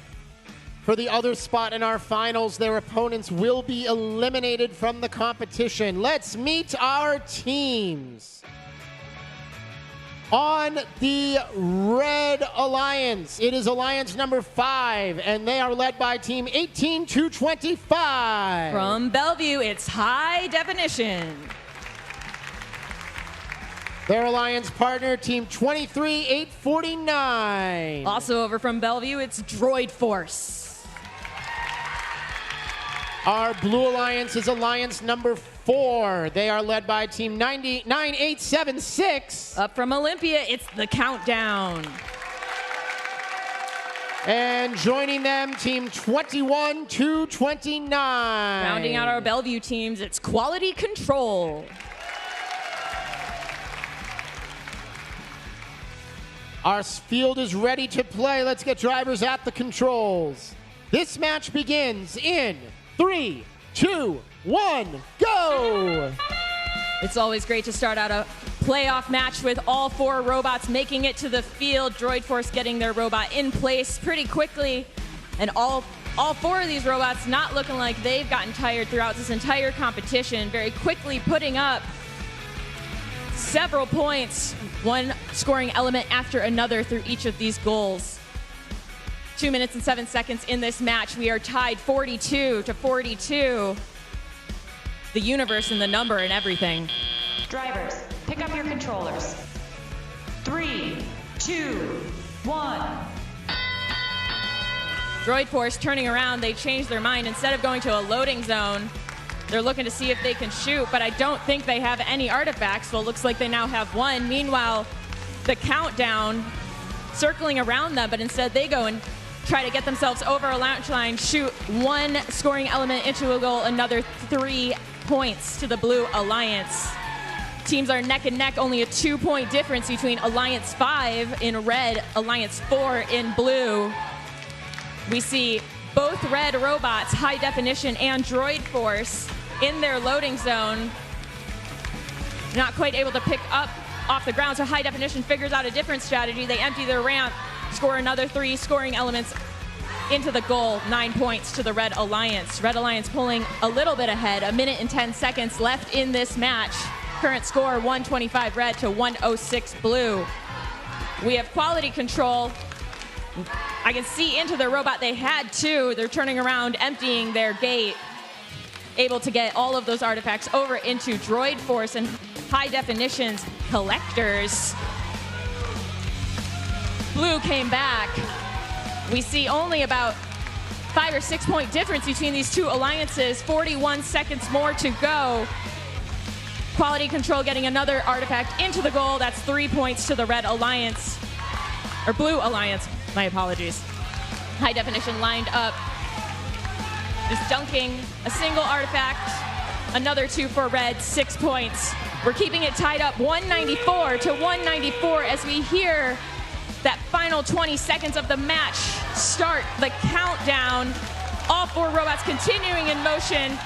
Speaker 2: for the other spot in our finals. Their opponents will be eliminated from the competition. Let's meet our teams. On the Red Alliance, it is Alliance number 5, and they are led by Team 18225.
Speaker 10: From Bellevue, it's High Definition.
Speaker 2: Their alliance partner, Team 23849.
Speaker 10: Also over from Bellevue, it's Droid Force.
Speaker 2: Our Blue Alliance is Alliance number 4. They are led by Team 9876.
Speaker 10: Up from Olympia, it's The Countdown.
Speaker 2: And joining them, Team 21229.
Speaker 10: Rounding out our Bellevue teams, it's Quality Control.
Speaker 2: Our field is ready to play. Let's get drivers at the controls. This match begins in 3, 2, 1, go!
Speaker 10: It's always great to start out a playoff match with all 4 robots making it to the field. Droid Force getting their robot in place pretty quickly. And all 4 of these robots not looking like they've gotten tired throughout this entire competition. Very quickly putting up several points, one scoring element after another through each of these goals. 2 minutes and 7 seconds in this match. We are tied 42-42. The universe and the number and everything.
Speaker 9: Drivers, pick up your controllers. 3, 2, 1.
Speaker 10: Droid Force turning around, they changed their mind. Instead of going to a loading zone, they're looking to see if they can shoot, but I don't think they have any artifacts, so it looks like they now have one. Meanwhile, the Countdown circling around them, but instead they go and try to get themselves over a launch line, shoot 1 scoring element into a goal, another 3 points to the Blue Alliance. Teams are neck and neck, only a 2-point difference between Alliance 5 in red, Alliance 4 in blue. We see both red robots, High Definition and Droid Force, in their loading zone. Not quite able to pick up off the ground, so High Definition figures out a different strategy. They empty their ramp, score another 3 scoring elements into the goal. 9 points to the Red Alliance. Red Alliance pulling a little bit ahead. 1 minute and 10 seconds left in this match. Current score 125 red to 106 blue. We have Quality Control. I can see into their robot. They had 2. They're turning around, emptying their gate. Able to get all of those artifacts over into Droid Force and High Definition's collectors. Blue came back. We see only about 5 or 6 point difference between these 2 alliances. 41 seconds more to go. Quality Control getting another artifact into the goal. That's 3 points to the Red Alliance, or Blue Alliance, my apologies. High Definition lined up, just dunking a single artifact, another 2 for red, 6 points. We're keeping it tied up 194-194 as we hear that final 20 seconds of the match start the countdown. All 4 robots continuing in motion.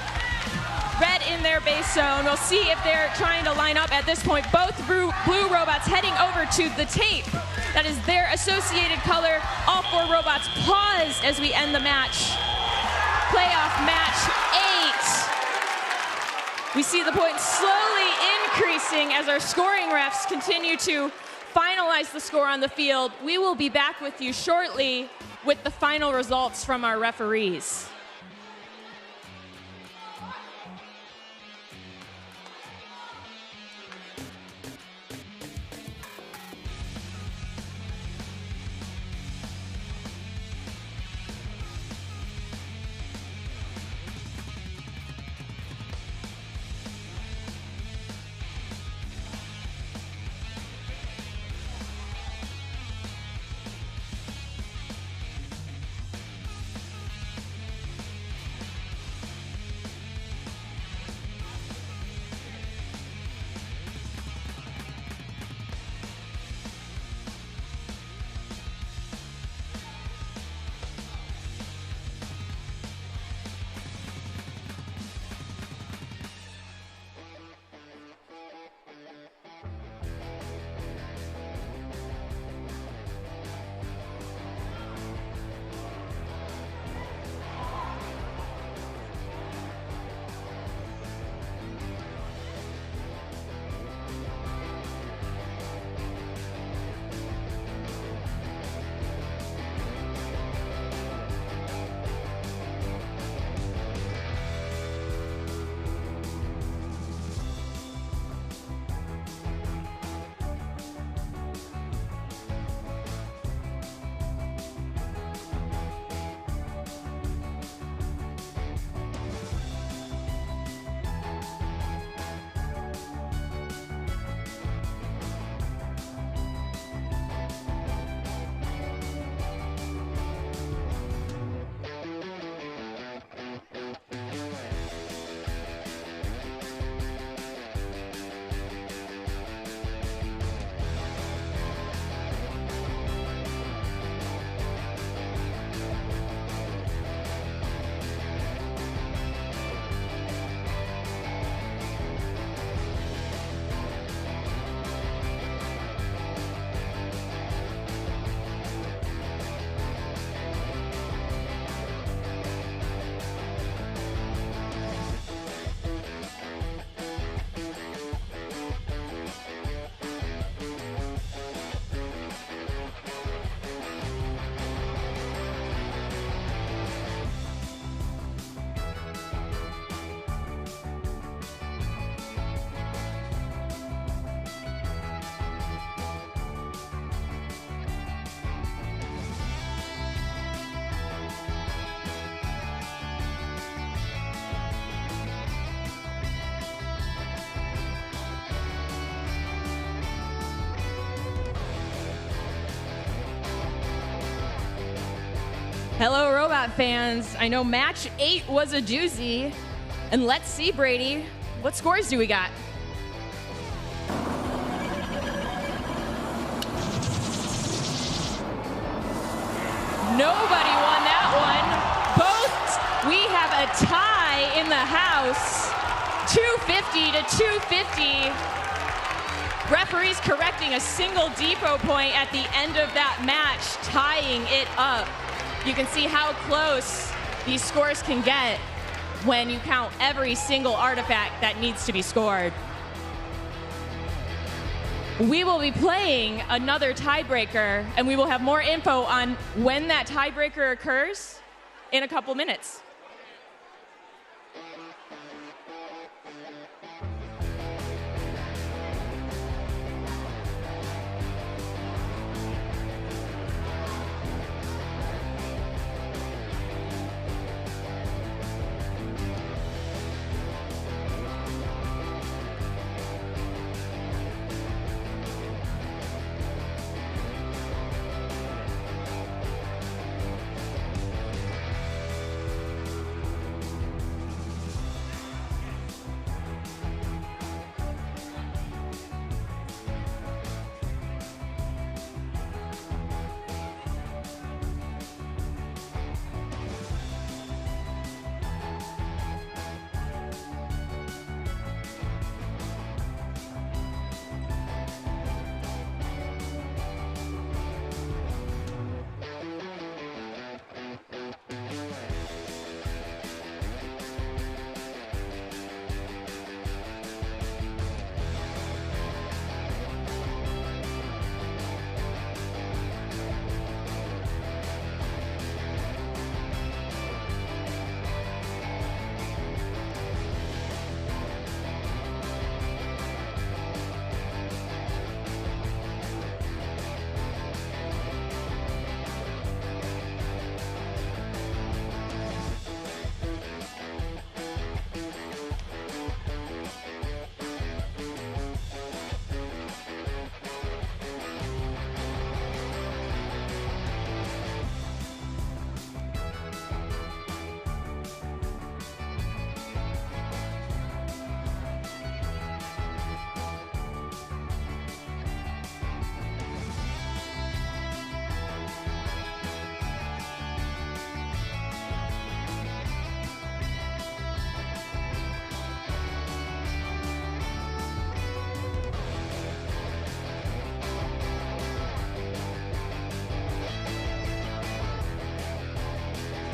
Speaker 10: Red in their base zone. We'll see if they're trying to line up at this point. Both blue robots heading over to the tape. That is their associated color. All 4 robots pause as we end the match. Playoff match 8. We see the points slowly increasing as our scoring refs continue to finalize the score on the field. We will be back with you shortly with the final results from our referees. Hello, robot fans. I know match 8 was a doozy. And let's see, Brady, what scores do we got? Nobody won that one. Both, we have a tie in the house. 250 to 250. Referees correcting a single depot point at the end of that match, tying it up. You can see how close these scores can get when you count every single artifact that needs to be scored. We will be playing another tiebreaker, and we will have more info on when that tiebreaker occurs in a couple minutes.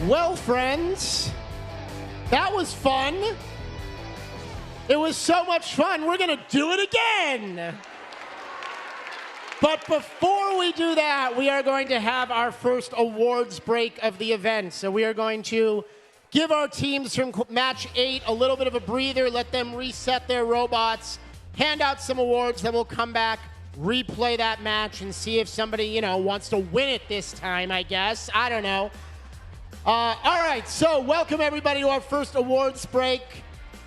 Speaker 2: Well, friends, that was fun. It was so much fun. We're going to do it again. But before we do that, we are going to have our first awards break of the event. So we are going to give our teams from match 8 a little bit of a breather, let them reset their robots, hand out some awards, then we'll come back, replay that match, and see if somebody, you know, wants to win it this time, I guess. I don't know. All right, so welcome everybody to our first awards break.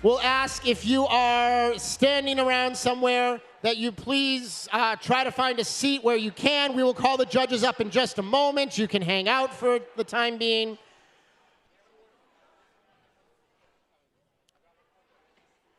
Speaker 2: We'll ask if you are standing around somewhere that you please try to find a seat where you can. We will call the judges up in just a moment. You can hang out for the time being.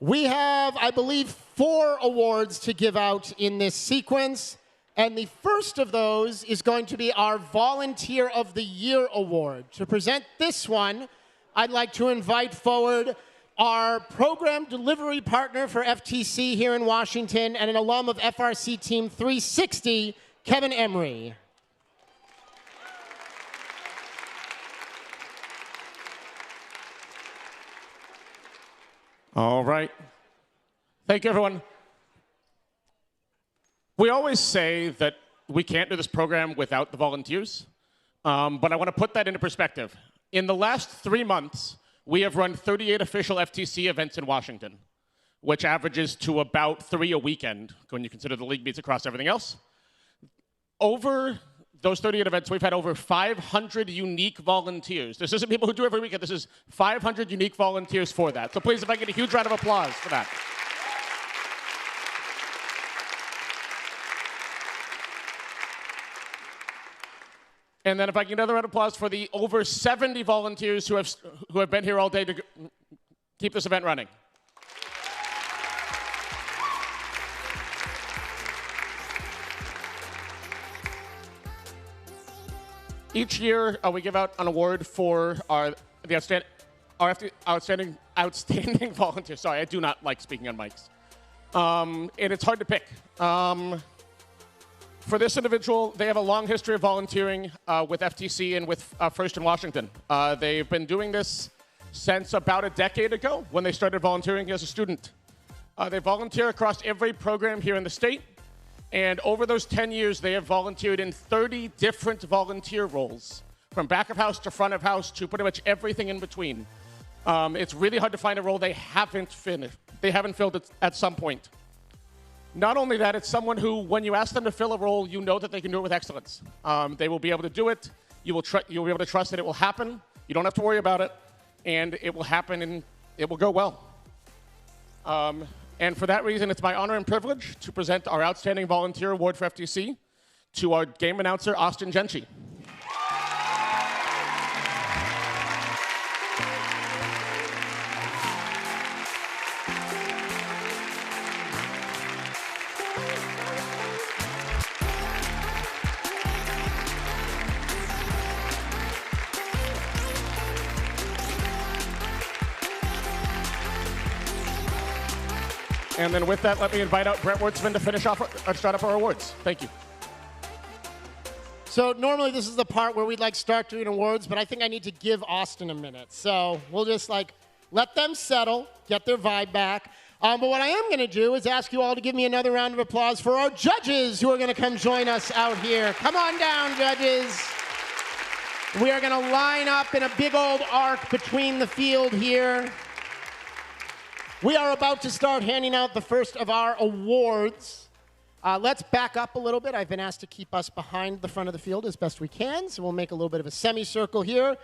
Speaker 2: We have, I believe, 4 awards to give out in this sequence. And the first of those is going to be our Volunteer of the Year Award. To present this one, I'd like to invite forward our program delivery partner for FTC here in Washington and an alum of FRC Team 360, Kevin Emery.
Speaker 20: All right. Thank you, everyone. We always say that we can't do this program without the volunteers, but I want to put that into perspective. In the last 3 months, we have run 38 official FTC events in Washington, which averages to about 3 a weekend when you consider the league meets across everything else. Over those 38 events, we've had over 500 unique volunteers. This isn't people who do every weekend. This is 500 unique volunteers for that. So please, if I get a huge round of applause for that. And then if I can get another round of applause for the over 70 volunteers who have been here all day to keep this event running. Each year, we give out an award for outstanding volunteers. Sorry, I do not like speaking on mics. And it's hard to pick. For this individual, they have a long history of volunteering with FTC and with First in Washington. They've been doing this since about a decade ago when they started volunteering as a student. They volunteer across every program here in the state. And over those 10 years, they have volunteered in 30 different volunteer roles, from back of house to front of house to pretty much everything in between. It's really hard to find a role they haven't filled at some point. Not only that, it's someone who, when you ask them to fill a role, you know that they can do it with excellence. They will be able to do it. You'll be able to trust that it will happen. You don't have to worry about it. And it will happen and it will go well. And for that reason, it's my honor and privilege to present our Outstanding Volunteer Award for FTC to our game announcer, Austin Jenchi. And then with that, let me invite out Brent Wurtzman to finish off start up our awards. Thank you.
Speaker 2: So normally this is the part where we'd start doing awards, but I think I need to give Austin a minute. So we'll just let them settle, get their vibe back. But what I am going to do is ask you all to give me another round of applause for our judges who are going to come join us out here. Come on down, judges. We are going to line up in a big old arc between the field here. We are about to start handing out the first of our awards. Let's back up a little bit. I've been asked to keep us behind the front of the field as best we can, so we'll make a little bit of a semicircle here.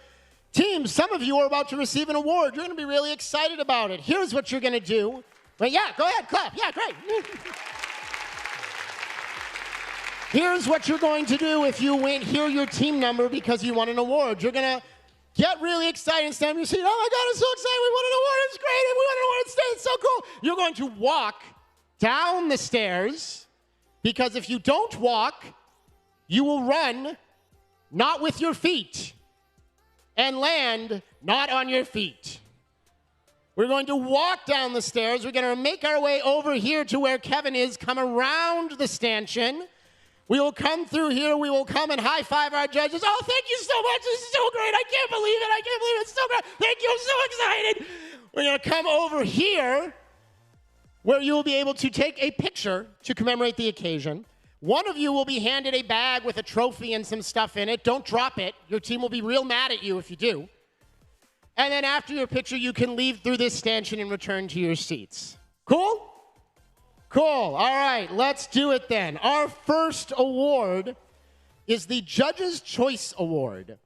Speaker 2: Teams, some of you are about to receive an award. You're going to be really excited about it. Here's what you're going to do. Well, yeah, go ahead, clap. Yeah, great. Here's what you're going to do if you hear your team number because you won an award. You're going to get really excited and stand up in your seat. Oh my God, I'm so excited. We won an award. It's great. We won an award. It's so cool. You're going to walk down the stairs because if you don't walk, you will run not with your feet and land not on your feet. We're going to walk down the stairs. We're going to make our way over here to where Kevin is, come around the stanchion. We will come through here. We will come and high-five our judges. Oh, thank you so much. This is so great. I can't believe it. I can't believe it. It's so great. Thank you. I'm so excited. We're going to come over here where you will be able to take a picture to commemorate the occasion. One of you will be handed a bag with a trophy and some stuff in it. Don't drop it. Your team will be real mad at you if you do. And then after your picture, you can leave through this stanchion and return to your seats. Cool? Cool. All right, let's do it then. Our first award is the Judges' Choice Award.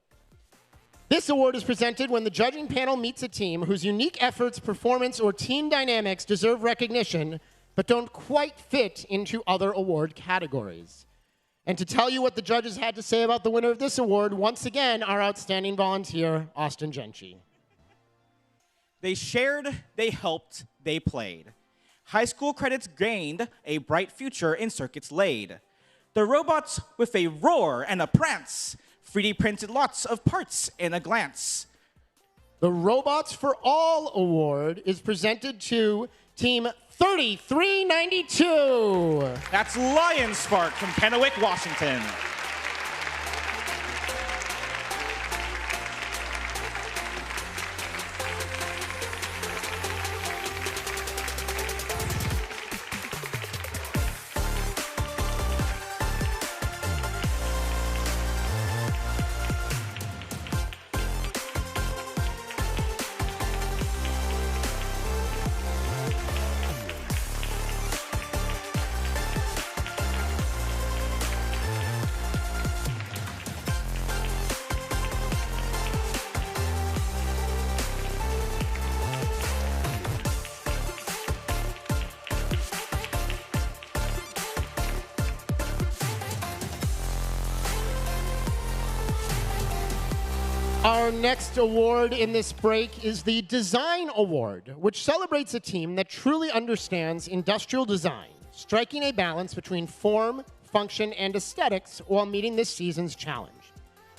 Speaker 2: This award is presented when the judging panel meets a team whose unique efforts, performance, or team dynamics deserve recognition, but don't quite fit into other award categories. And to tell you what the judges had to say about the winner of this award, once again, our outstanding volunteer, Austin Jenchi.
Speaker 1: They shared, they helped, they played. High school credits gained, a bright future in circuits laid. The robots with a roar and a prance, 3D printed lots of parts in a glance.
Speaker 2: The Robots for All Award is presented to Team 3392.
Speaker 1: That's Lion Spark from Kennewick, Washington.
Speaker 2: Our next award in this break is the Design Award, which celebrates a team that truly understands industrial design, striking a balance between form, function, and aesthetics while meeting this season's challenge.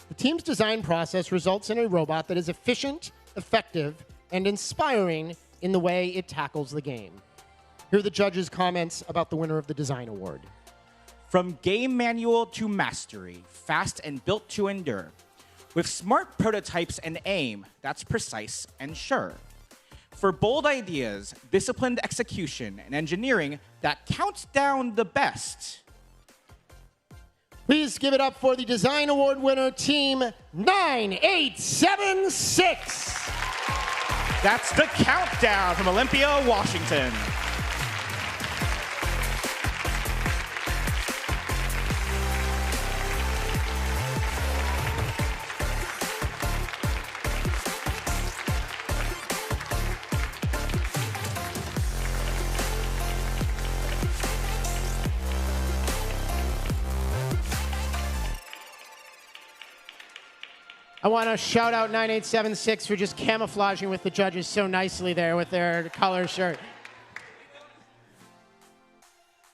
Speaker 2: The team's design process results in a robot that is efficient, effective, and inspiring in the way it tackles the game. Here are the judges' comments about the winner of the Design Award.
Speaker 1: From game manual to mastery, fast and built to endure. With smart prototypes and aim that's precise and sure. For bold ideas, disciplined execution, and engineering that counts down the best.
Speaker 2: Please give it up for the Design Award winner, Team 9876.
Speaker 1: That's the countdown from Olympia, Washington.
Speaker 2: I want to shout out 9876 for just camouflaging with the judges so nicely there with their color shirt.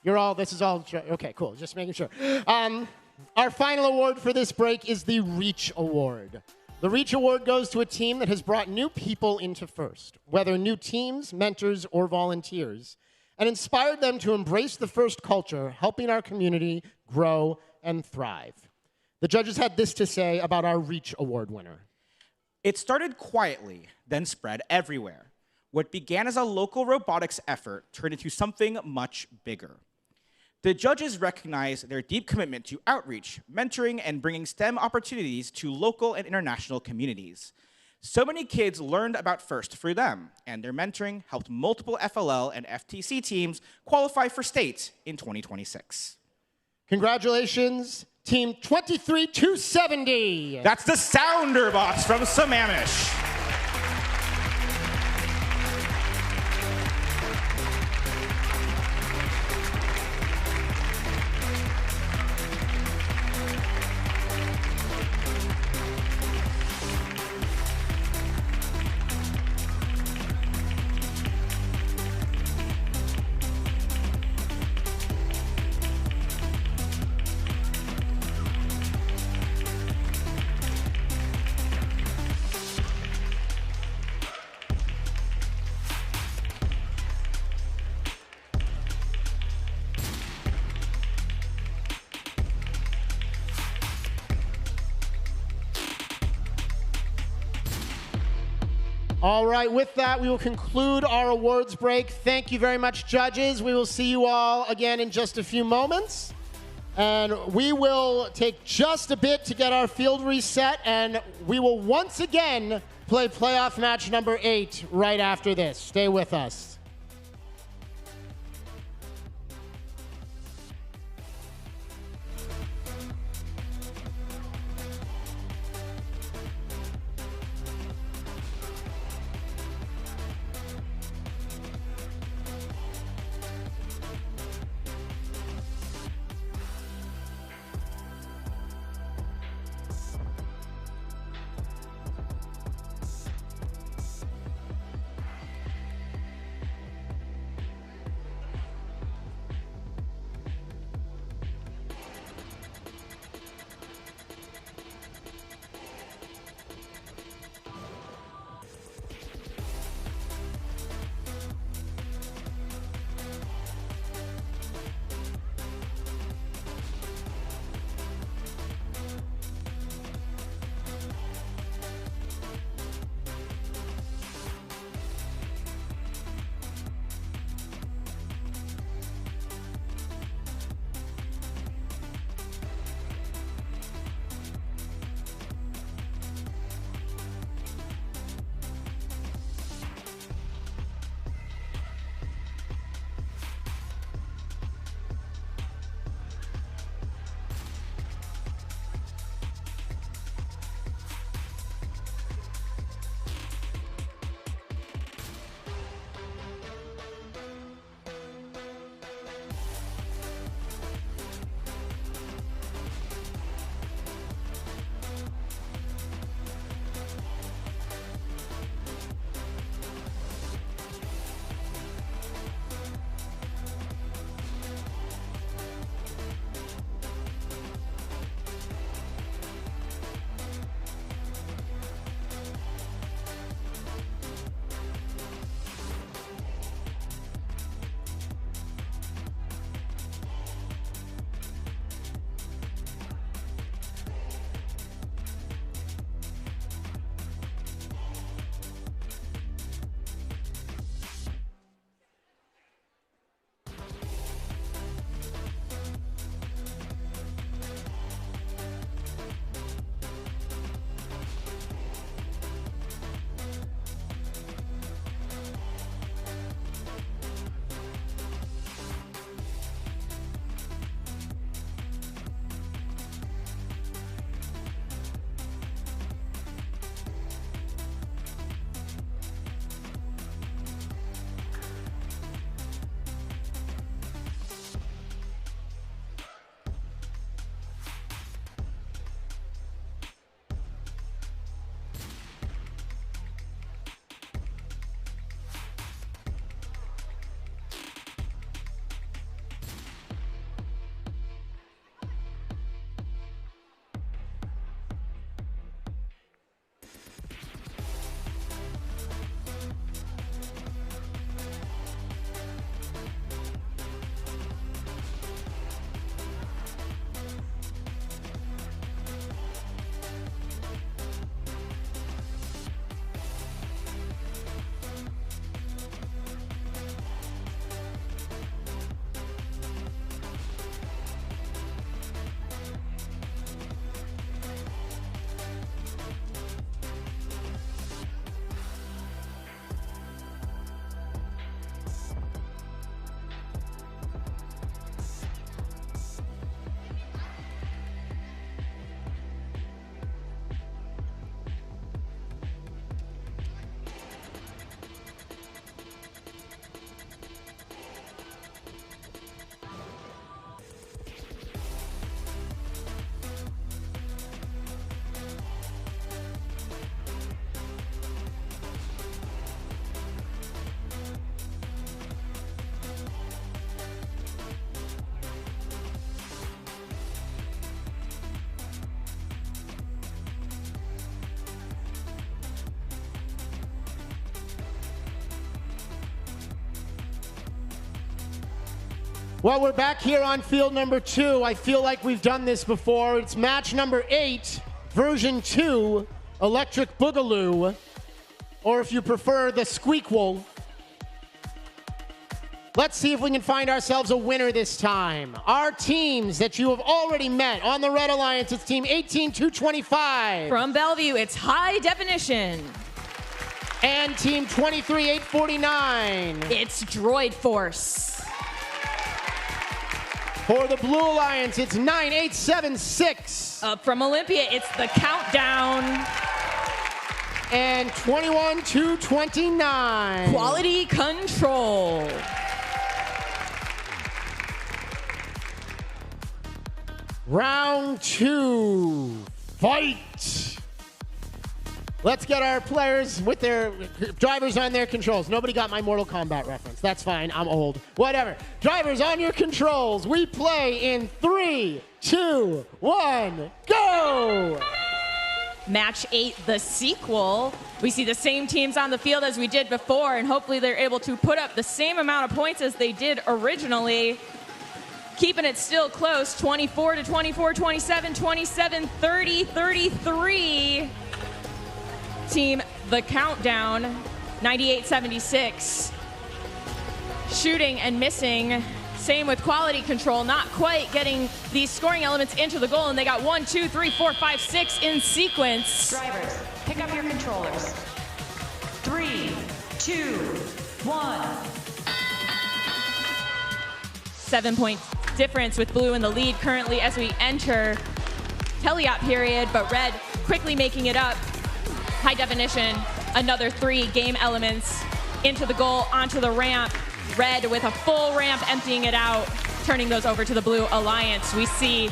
Speaker 2: This is all, okay, cool, just making sure. Our final award for this break is the Reach Award. The Reach Award goes to a team that has brought new people into FIRST, whether new teams, mentors, or volunteers, and inspired them to embrace the FIRST culture, helping our community grow and thrive. The judges had this to say about our Reach Award winner.
Speaker 1: It started quietly, then spread everywhere. What began as a local robotics effort turned into something much bigger. The judges recognized their deep commitment to outreach, mentoring, and bringing STEM opportunities to local and international communities. So many kids learned about FIRST through them, and their mentoring helped multiple FLL and FTC teams qualify for state in 2026.
Speaker 2: Congratulations, Team 23270.
Speaker 1: That's the Sounder Box from Sammamish.
Speaker 2: All right, with that, we will conclude our awards break. Thank you very much, judges. We will see you all again in just a few moments. And we will take just a bit to get our field reset, and we will once again play playoff match number 8 right after this. Stay with us. Well, we're back here on field number 2. I feel like we've done this before. It's match number 8, version 2, Electric Boogaloo, or if you prefer, the Squeakquel. Let's see if we can find ourselves a winner this time. Our teams that you have already met on the Red Alliance, it's team 18225.
Speaker 10: From Bellevue, it's High Definition.
Speaker 2: And team 23849.
Speaker 10: It's Droid Force.
Speaker 2: For the Blue Alliance, it's 9876.
Speaker 10: Up from Olympia, it's the Countdown.
Speaker 2: And 21229.
Speaker 10: Quality Control.
Speaker 2: Round 2, fight. Let's get our players with their drivers on their controls. Nobody got my Mortal Kombat reference. That's fine. I'm old. Whatever. Drivers on your controls. We play in 3, 2, 1, go!
Speaker 10: Match 8, the sequel. We see the same teams on the field as we did before, and hopefully they're able to put up the same amount of points as they did originally. Keeping it still close, 24 to 24, 27, 27, 30, 33. Team The Countdown, 9876. Shooting and missing. Same with Quality Control, not quite getting these scoring elements into the goal, and they got 1, 2, 3, 4, 5, 6 in sequence.
Speaker 9: Drivers, pick up your controllers. 3, 2, 1.
Speaker 10: 7-point difference with Blue in the lead currently as we enter teleop period, but Red quickly making it up. High Definition, another 3 game elements into the goal, onto the ramp. Red with a full ramp, emptying it out, turning those over to the Blue Alliance. We see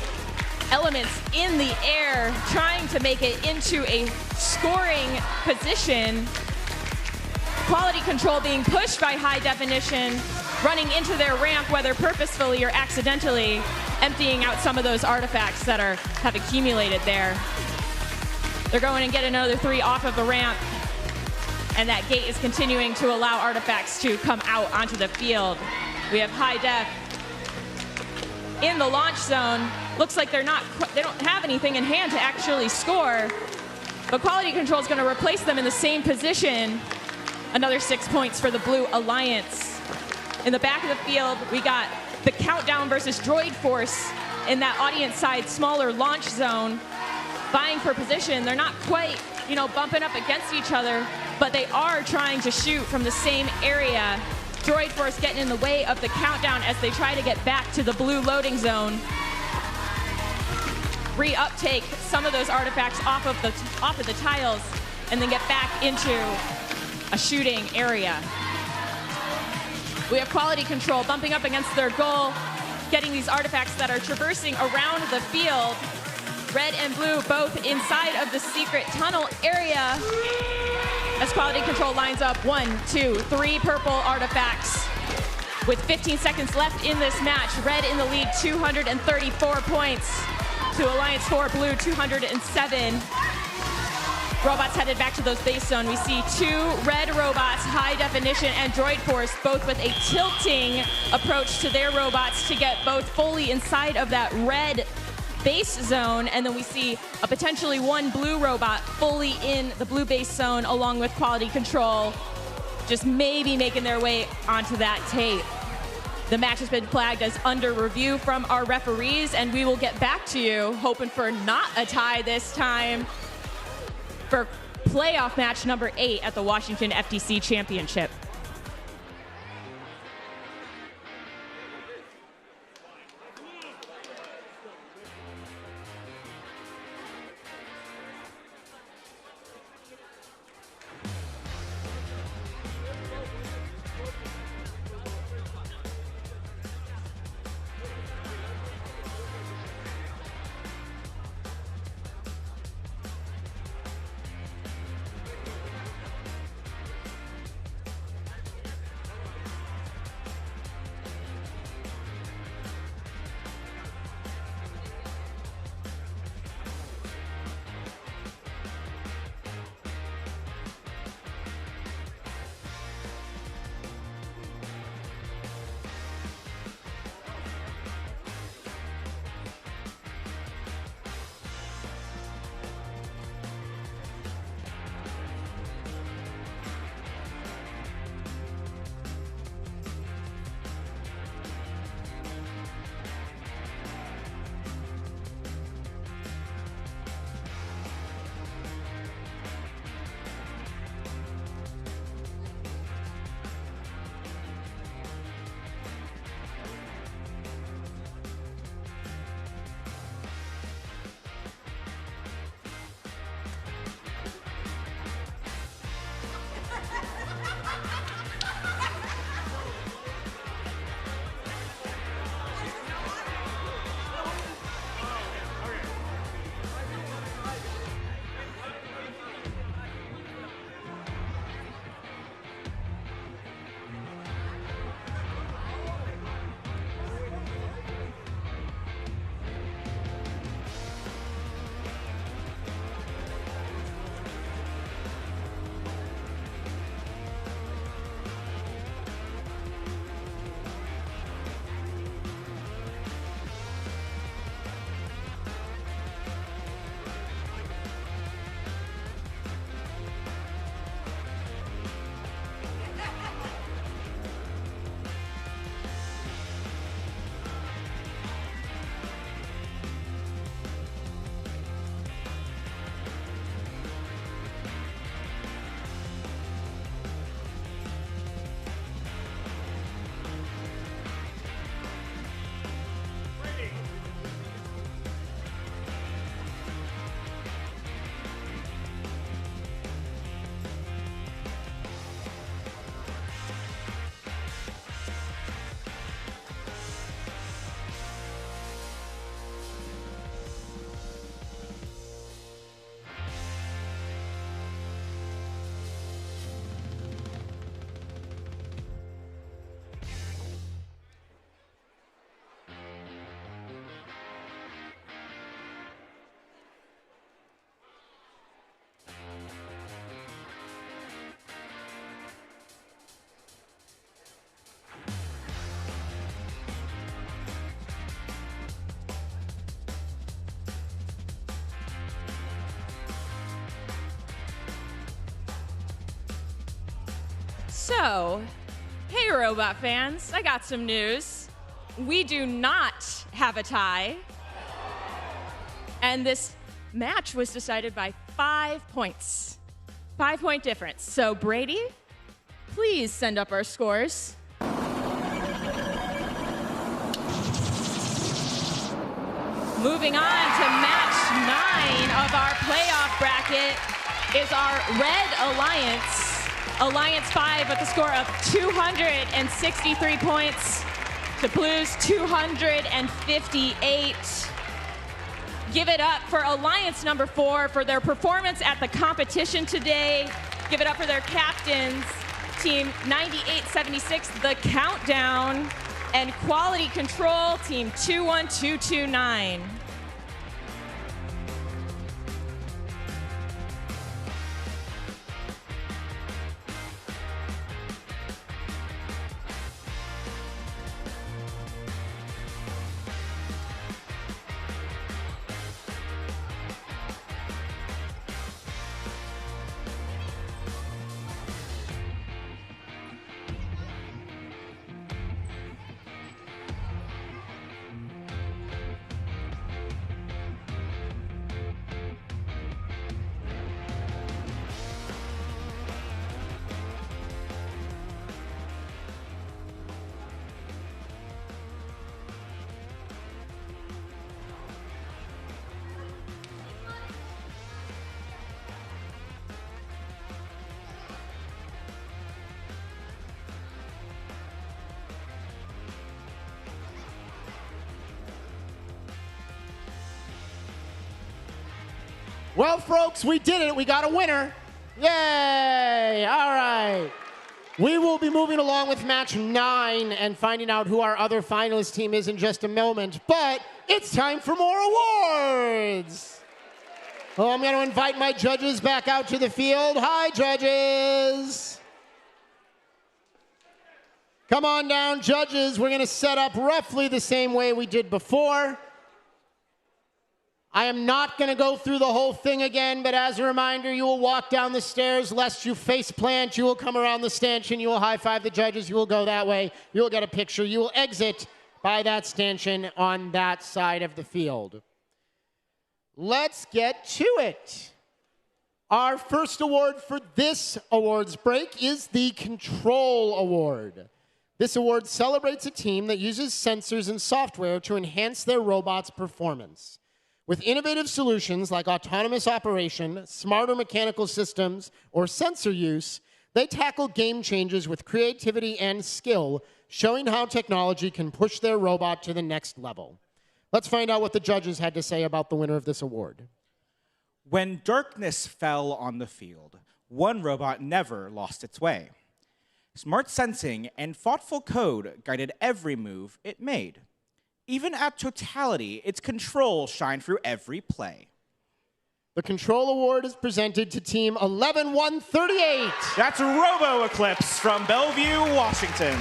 Speaker 10: elements in the air trying to make it into a scoring position. Quality Control being pushed by High Definition, running into their ramp, whether purposefully or accidentally, emptying out some of those artifacts that have accumulated there. They're going and get another 3 off of the ramp, and that gate is continuing to allow artifacts to come out onto the field. We have High Def in the launch zone. Looks like they don't have anything in hand to actually score, but Quality Control is going to replace them in the same position. Another 6 points for the Blue Alliance. In the back of the field, we got the Countdown versus Droid Force in that audience side smaller launch zone, vying for position. They're not quite, bumping up against each other, but they are trying to shoot from the same area. Droid Force getting in the way of the Countdown as they try to get back to the blue loading zone. Re-uptake some of those artifacts off of the tiles, and then get back into a shooting area. We have Quality Control bumping up against their goal, getting these artifacts that are traversing around the field. Red and Blue both inside of the secret tunnel area as Quality Control lines up 1, 2, 3 purple artifacts. With 15 seconds left in this match, Red in the lead, 234 points to Alliance 4, Blue 207. Robots headed back to those base zone. We see 2 red robots, High Definition and Droid Force, both with a tilting approach to their robots to get both fully inside of that red base zone. And then we see a potentially 1 blue robot fully in the blue base zone, along with Quality Control, just maybe making their way onto that tape. The match has been flagged as under review from our referees, and we will get back to you, hoping for not a tie this time, for playoff match number 8 at the Washington FTC Championship. So, hey robot fans, I got some news. We do not have a tie. And this match was decided by 5 points. 5-point difference. So Brady, please send up our scores. Moving on to match 9 of our playoff bracket is our Red Alliance. Alliance 5 with a score of 263 points to Blue's 258. Give it up for Alliance number 4 for their performance at the competition today. Give it up for their captains, Team 9876, The Countdown, and Quality Control, Team 21229.
Speaker 2: Well, folks, we did it. We got a winner. Yay! All right. We will be moving along with match 9 and finding out who our other finalist team is in just a moment. But it's time for more awards. Oh, I'm going to invite my judges back out to the field. Hi, judges. Come on down, judges. We're going to set up roughly the same way we did before. I am not going to go through the whole thing again, but as a reminder, you will walk down the stairs lest you face plant. You will come around the stanchion. You will high-five the judges. You will go that way. You will get a picture. You will exit by that stanchion on that side of the field. Let's get to it. Our first award for this awards break is the Control Award. This award celebrates a team that uses sensors and software to enhance their robot's performance. With innovative solutions like autonomous operation, smarter mechanical systems, or sensor use, they tackle game changes with creativity and skill, showing how technology can push their robot to the next level. Let's find out what the judges had to say about the winner of this award.
Speaker 1: When darkness fell on the field, one robot never lost its way. Smart sensing and thoughtful code guided every move it made. Even at totality, its control shined through every play.
Speaker 2: The Control Award is presented to Team 11138.
Speaker 1: That's Robo Eclipse from Bellevue, Washington.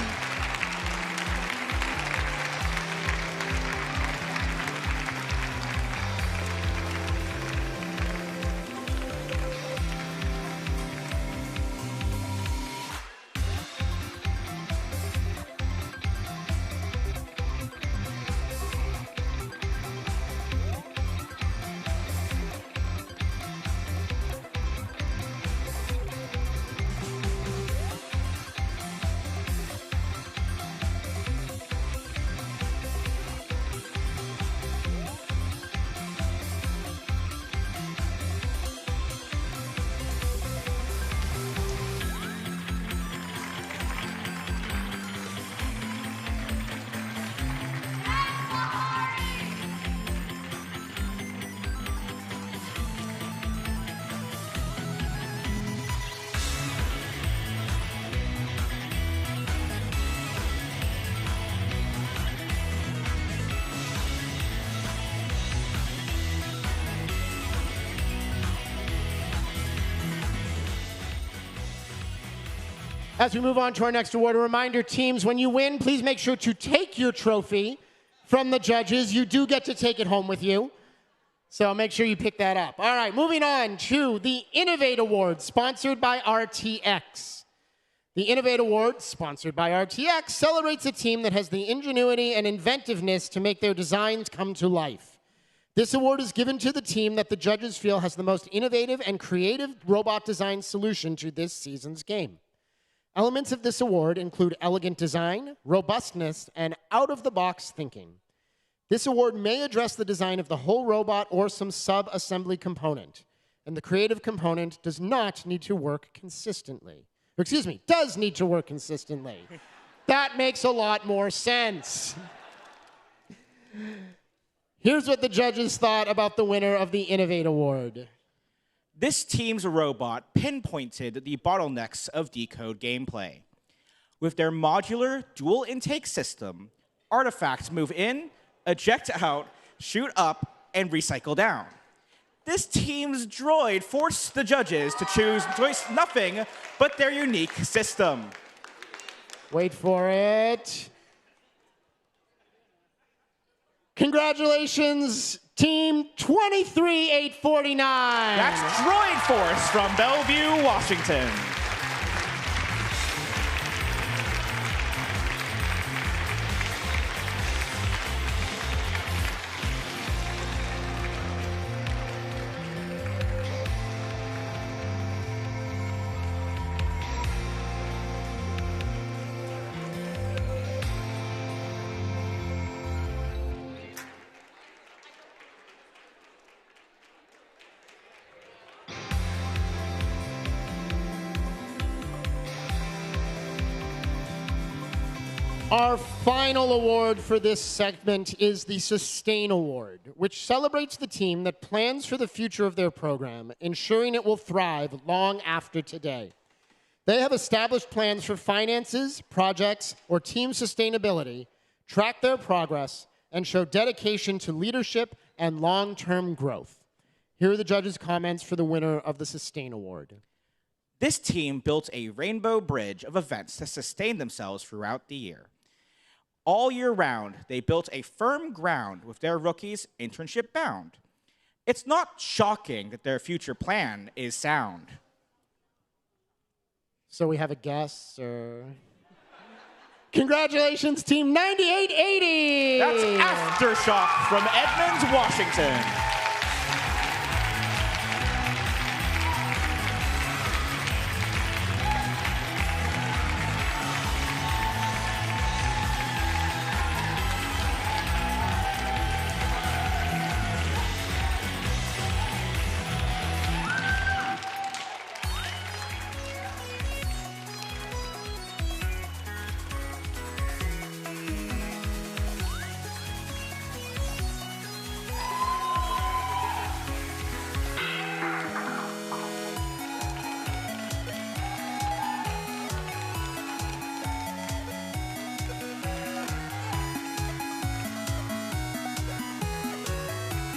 Speaker 2: As we move on to our next award, a reminder, teams, when you win, please make sure to take your trophy from the judges. You do get to take it home with you. So make sure you pick that up. All right, moving on to the Innovate Award, sponsored by RTX. The The Innovate Award, sponsored by RTX, celebrates a team that has the ingenuity and inventiveness to make their designs come to life. This award is given to the team that the judges feel has the most innovative and creative robot design solution to this season's game. Elements of this award include elegant design, robustness, and out-of-the-box thinking. This award may address the design of the whole robot or some sub-assembly component, and the creative component does not need to work consistently. Or, excuse me, does need to work consistently. That makes a lot more sense. Here's what the judges thought about the winner of the Innovate Award.
Speaker 1: This team's robot pinpointed the bottlenecks of Decode gameplay. With their modular dual intake system, artifacts move in, eject out, shoot up, and recycle down. This team's droid forced the judges to choose nothing but their unique system.
Speaker 2: Wait for it. Congratulations, Team 23849.
Speaker 1: That's Droid Force from Bellevue, Washington.
Speaker 2: Our final award for this segment is the Sustain Award, which celebrates the team that plans for the future of their program, ensuring it will thrive long after today. They have established plans for finances, projects, or team sustainability, track their progress, and show dedication to leadership and long-term growth. Here are the judges' comments for the winner of the Sustain Award.
Speaker 1: This team built a rainbow bridge of events to sustain themselves throughout the year. All year round, they built a firm ground with their rookies internship bound. It's not shocking that their future plan is sound.
Speaker 2: So we have a guess, or... Congratulations, Team 9880!
Speaker 1: That's Aftershock from Edmonds, Washington.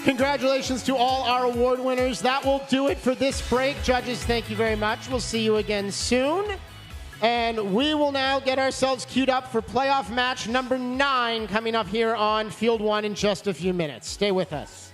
Speaker 2: Congratulations to all our award winners. That will do it for this break. Judges, thank you very much. We'll see you again soon. And we will now get ourselves queued up for playoff match number 9 coming up here on Field 1 in just a few minutes. Stay with us.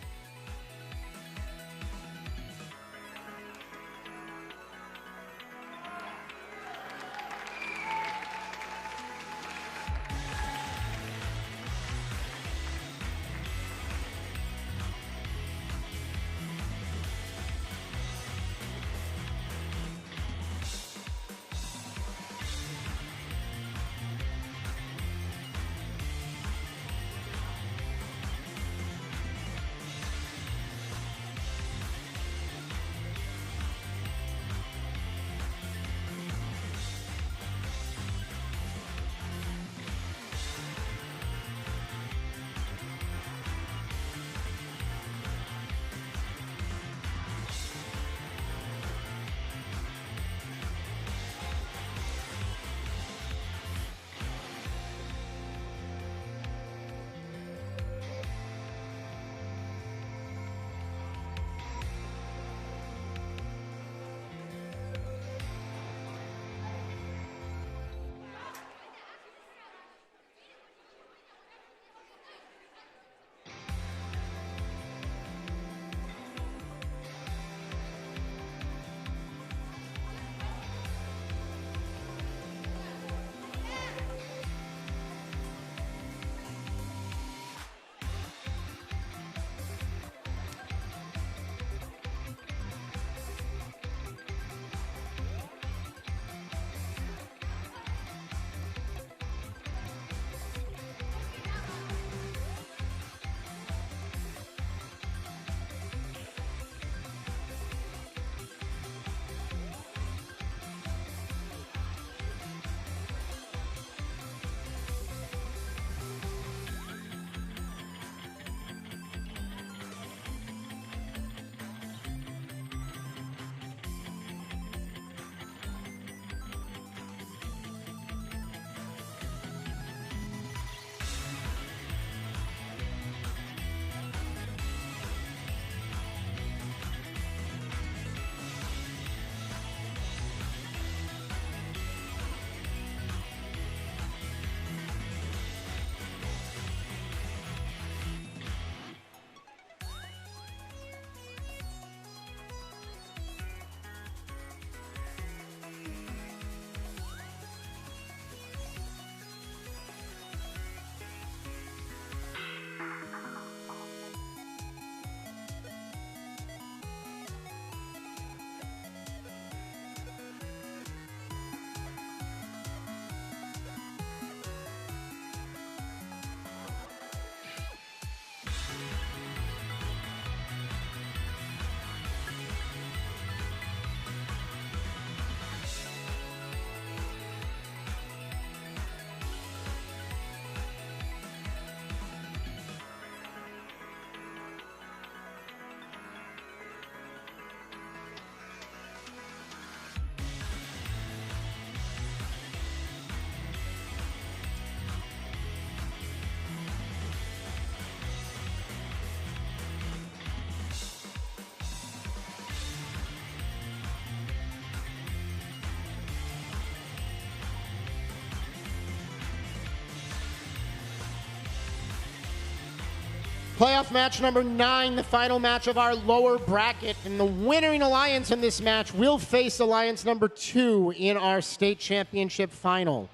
Speaker 2: Playoff match number 9, the final match of our lower bracket. And the winning alliance in this match will face alliance number 2 in our state championship final.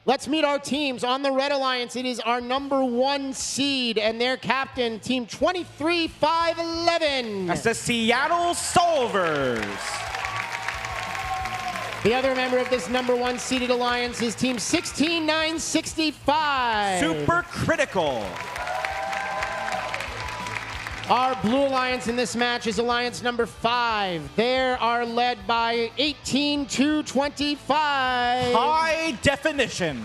Speaker 2: Let's meet our teams. On the red alliance, it is our number 1 seed and their captain, team 23-5-11.
Speaker 1: That's the Seattle Solvers.
Speaker 2: The other member of this number 1 seeded alliance is team 16-9-65.
Speaker 1: Super Critical.
Speaker 2: Our blue alliance in this match is alliance number 5. They are led by 18-25.
Speaker 1: High Definition.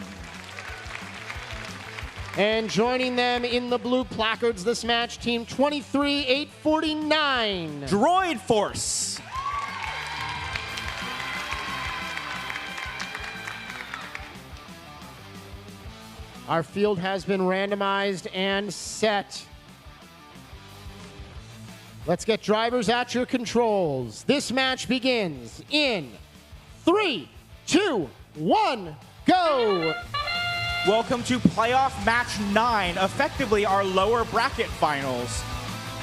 Speaker 2: And joining them in the blue placards this match, team 23-849.
Speaker 1: Droid Force.
Speaker 2: Our field has been randomized and set. Let's get drivers at your controls. This match begins in 3, 2, 1, go!
Speaker 1: Welcome to playoff match 9, effectively our lower bracket finals.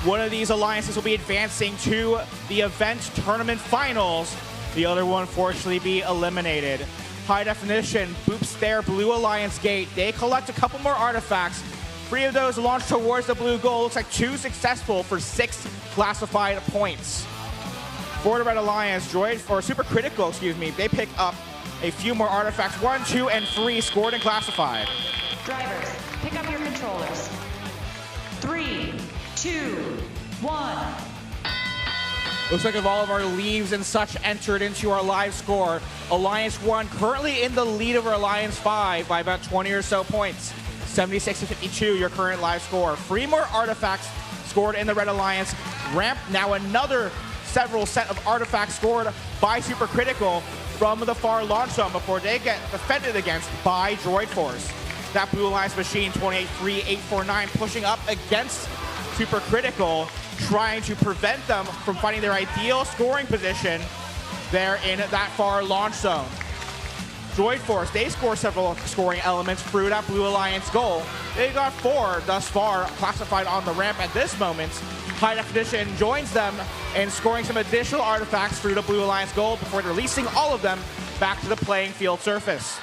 Speaker 1: One of these alliances will be advancing to the event tournament finals. The other will unfortunately be eliminated. High Definition boops their blue alliance gate. They collect a couple more artifacts. 3 of those launch towards the blue goal. Looks like 2 successful for 6 classified points. For the red alliance, Super Critical, they pick up a few more artifacts. 1, 2, and 3 scored and classified.
Speaker 9: Drivers, pick up your controllers. 3, 2, 1.
Speaker 1: Looks like of all of our leaves and such entered into our live score, Alliance 1 currently in the lead over Alliance 5 by about 20 or so points. 76-52, your current live score. 3 more artifacts scored in the Red Alliance. Ramp, now another several set of artifacts scored by Super Critical from the far launch zone before they get defended against by Droid Force. That Blue Alliance machine, 28-3-8-4-9, pushing up against Super Critical, trying to prevent them from finding their ideal scoring position there in that far launch zone. Droid Force, they score several scoring elements through that Blue Alliance goal. They got 4 thus far classified on the ramp at this moment. High Definition joins them in scoring some additional artifacts through the Blue Alliance goal before releasing all of them back to the playing field surface.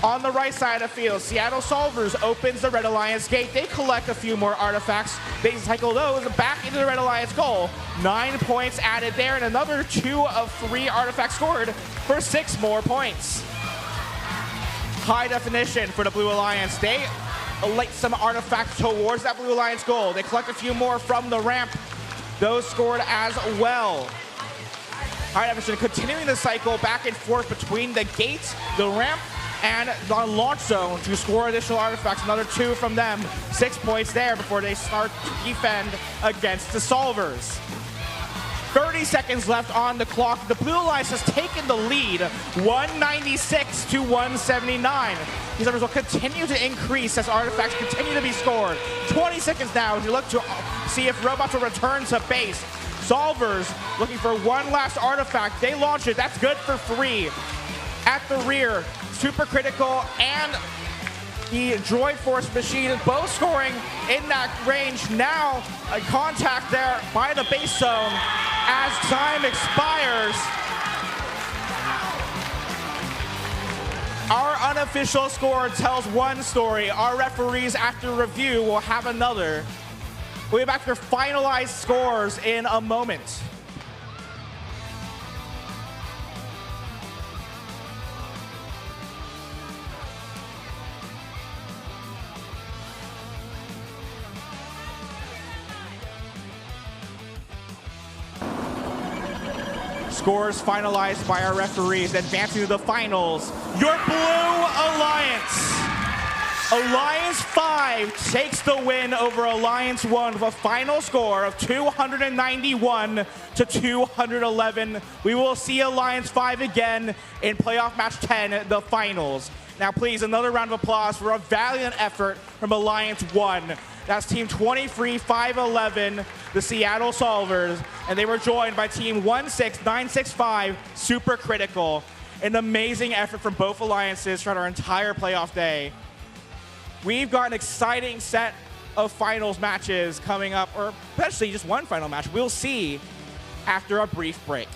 Speaker 1: On the right side of the field, Seattle Solvers opens the Red Alliance gate. They collect a few more artifacts. They cycle those back into the Red Alliance goal. 9 points added there, and another 2 of 3 artifacts scored for 6 more points. High Definition for the Blue Alliance. They light some artifacts towards that Blue Alliance goal. They collect a few more from the ramp. Those scored as well. High Definition continuing the cycle back and forth between the gate, the ramp, and the launch zone to score additional artifacts. Another 2 from them. 6 points there before they start to defend against the Solvers. 30 seconds left on the clock. The Blue Alliance has taken the lead, 196 to 179. These numbers will continue to increase as artifacts continue to be scored. 20 seconds now as you look to see if robots will return to base. Solvers looking for one last artifact. They launch it. That's good for 3. At the rear, Super Critical and the Droid Force machine both scoring in that range. Now a contact there by the base zone as time expires. Our unofficial score tells one story. Our referees after review will have another. We'll be back for finalized scores in a moment. Scores finalized by our referees, advancing to the finals. Your Blue Alliance. Alliance 5 takes the win over Alliance 1 with a final score of 291 to 211. We will see Alliance 5 again in playoff match 10, the finals. Now please, another round of applause for a valiant effort from Alliance 1. That's team 23-5-11, the Seattle Solvers, and they were joined by team 16965, Super Critical. An amazing effort from both alliances throughout our entire playoff day. We've got an exciting set of finals matches coming up, or potentially just one final match. We'll see after a brief break.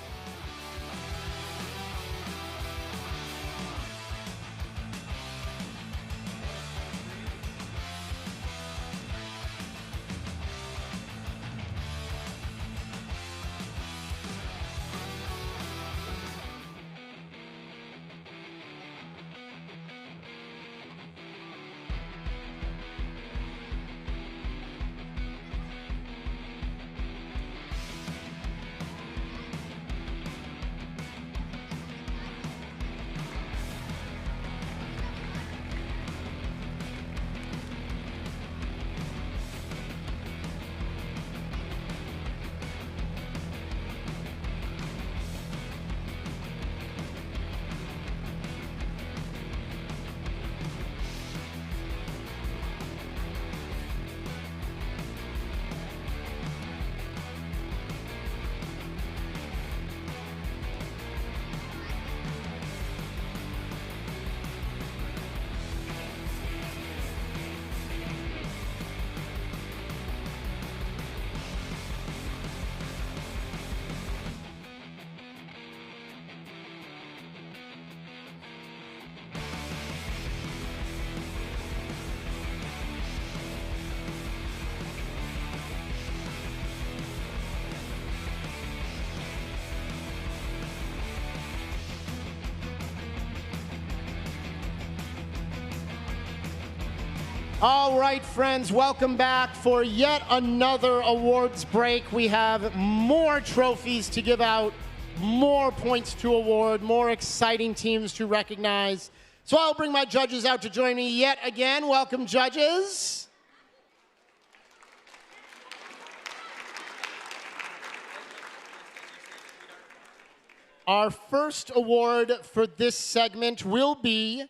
Speaker 2: All right, friends, welcome back for yet another awards break. We have more trophies to give out, more points to award, more exciting teams to recognize. So I'll bring my judges out to join me yet again. Welcome, judges. Our first award for this segment will be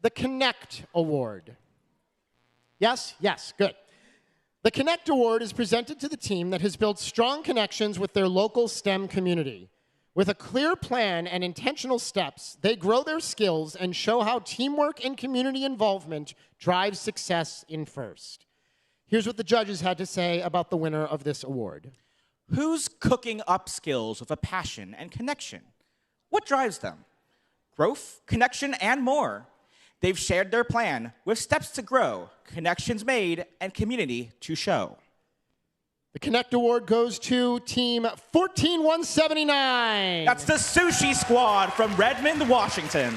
Speaker 2: the Connect Award. Yes? Yes, good. The Connect Award is presented to the team that has built strong connections with their local STEM community. With a clear plan and intentional steps, they grow their skills and show how teamwork and community involvement drives success in FIRST. Here's what the judges had to say about the winner of this award.
Speaker 1: Who's cooking up skills with a passion and connection? What drives them? Growth, connection, and more. They've shared their plan with steps to grow, connections made, and community to show.
Speaker 2: The Connect Award goes to Team 14179.
Speaker 1: That's the Sushi Squad from Redmond, Washington.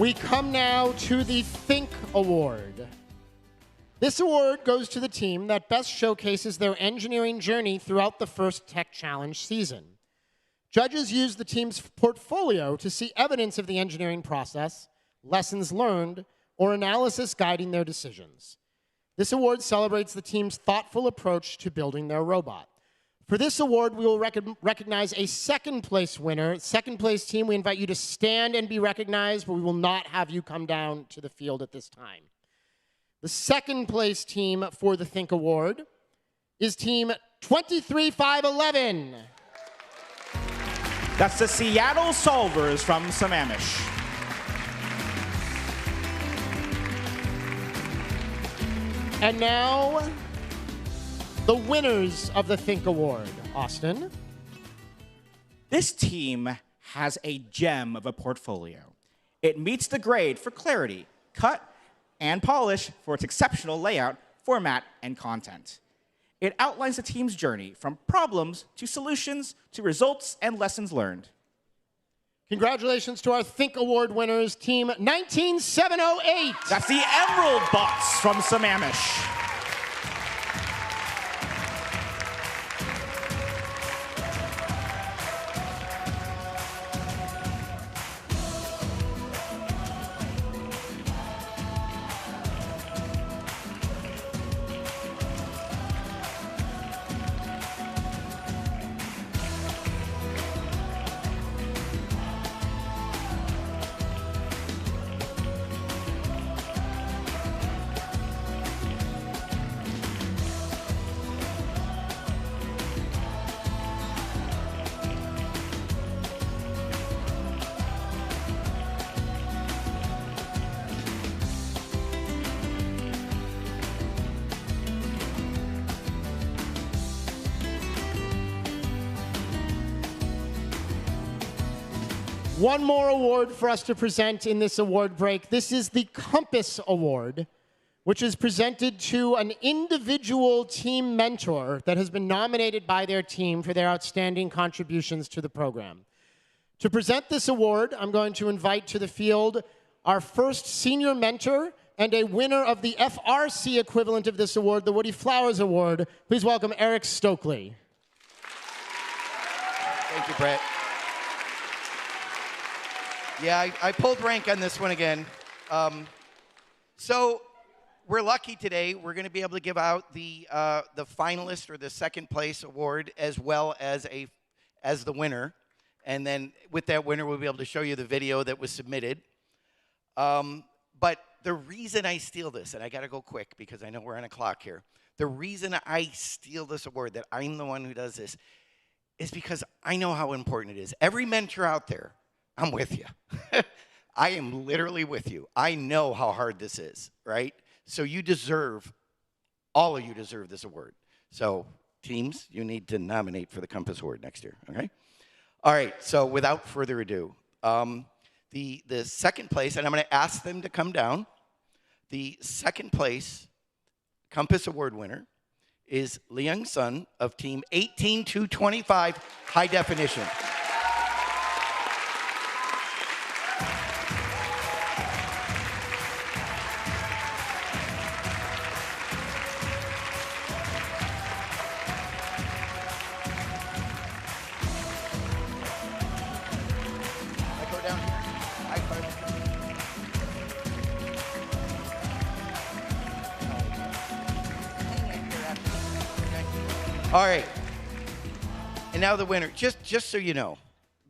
Speaker 2: We come now to the Think Award. This award goes to the team that best showcases their engineering journey throughout the first Tech Challenge season. Judges use the team's portfolio to see evidence of the engineering process, lessons learned, or analysis guiding their decisions. This award celebrates the team's thoughtful approach to building their robot. For this award, we will recognize a second place winner. Second place team, we invite you to stand and be recognized, but we will not have you come down to the field at this time. The second place team for the Think Award is Team 23511.
Speaker 1: That's the Seattle Solvers from Sammamish.
Speaker 2: And now, the winners of the Think Award. Austin?
Speaker 1: This team has a gem of a portfolio. It meets the grade for clarity, cut, and polish for its exceptional layout, format, and content. It outlines the team's journey from problems to solutions to results and lessons learned.
Speaker 2: Congratulations to our Think Award winners, Team 19708.
Speaker 1: That's the Emerald Bots from Sammamish.
Speaker 2: one more award for us to present in this award break. This is the Compass Award, which is presented to an individual team mentor that has been nominated by their team for their outstanding contributions to the program. To present this award, I'm going to invite to the field our first senior mentor and a winner of the FRC equivalent of this award, the Woody Flowers Award. Please welcome Eric Stokely.
Speaker 21: Thank you, Brett. Yeah, I pulled rank on this one again. So we're lucky today. We're going to be able to give out the finalist or the second place award as well as the winner. And then with that winner, we'll be able to show you the video that was submitted. But the reason I steal this, and I got to go quick because I know we're on a clock here. The reason I steal this award, that I'm the one who does this, is because I know how important it is. Every mentor out there, I'm with you. I am literally with you. I know how hard this is, right? So you deserve, all of you deserve this award. So teams, you need to nominate for the Compass Award next year, okay? All right, so without further ado, the second place, and I'm going to ask them to come down. The second place Compass Award winner is Liang Sun of Team 18225 High Definition. All right, and now the winner. Just so you know,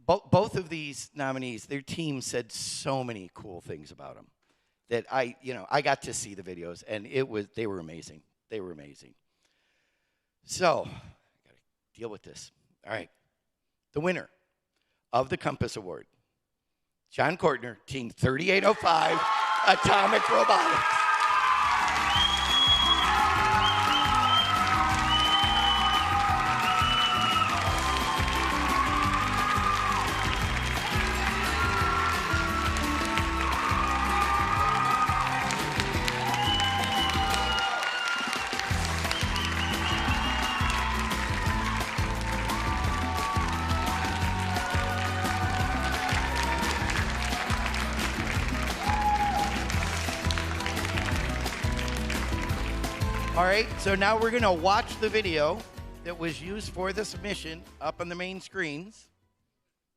Speaker 21: both of these nominees, their team said so many cool things about them that I got to see the videos, and they were amazing. They were amazing. So, I got to deal with this. All right, the winner of the Compass Award, John Kortner, Team 3805, Atomic Robotics. All right, so now we're going to watch the video that was used for the submission up on the main screens.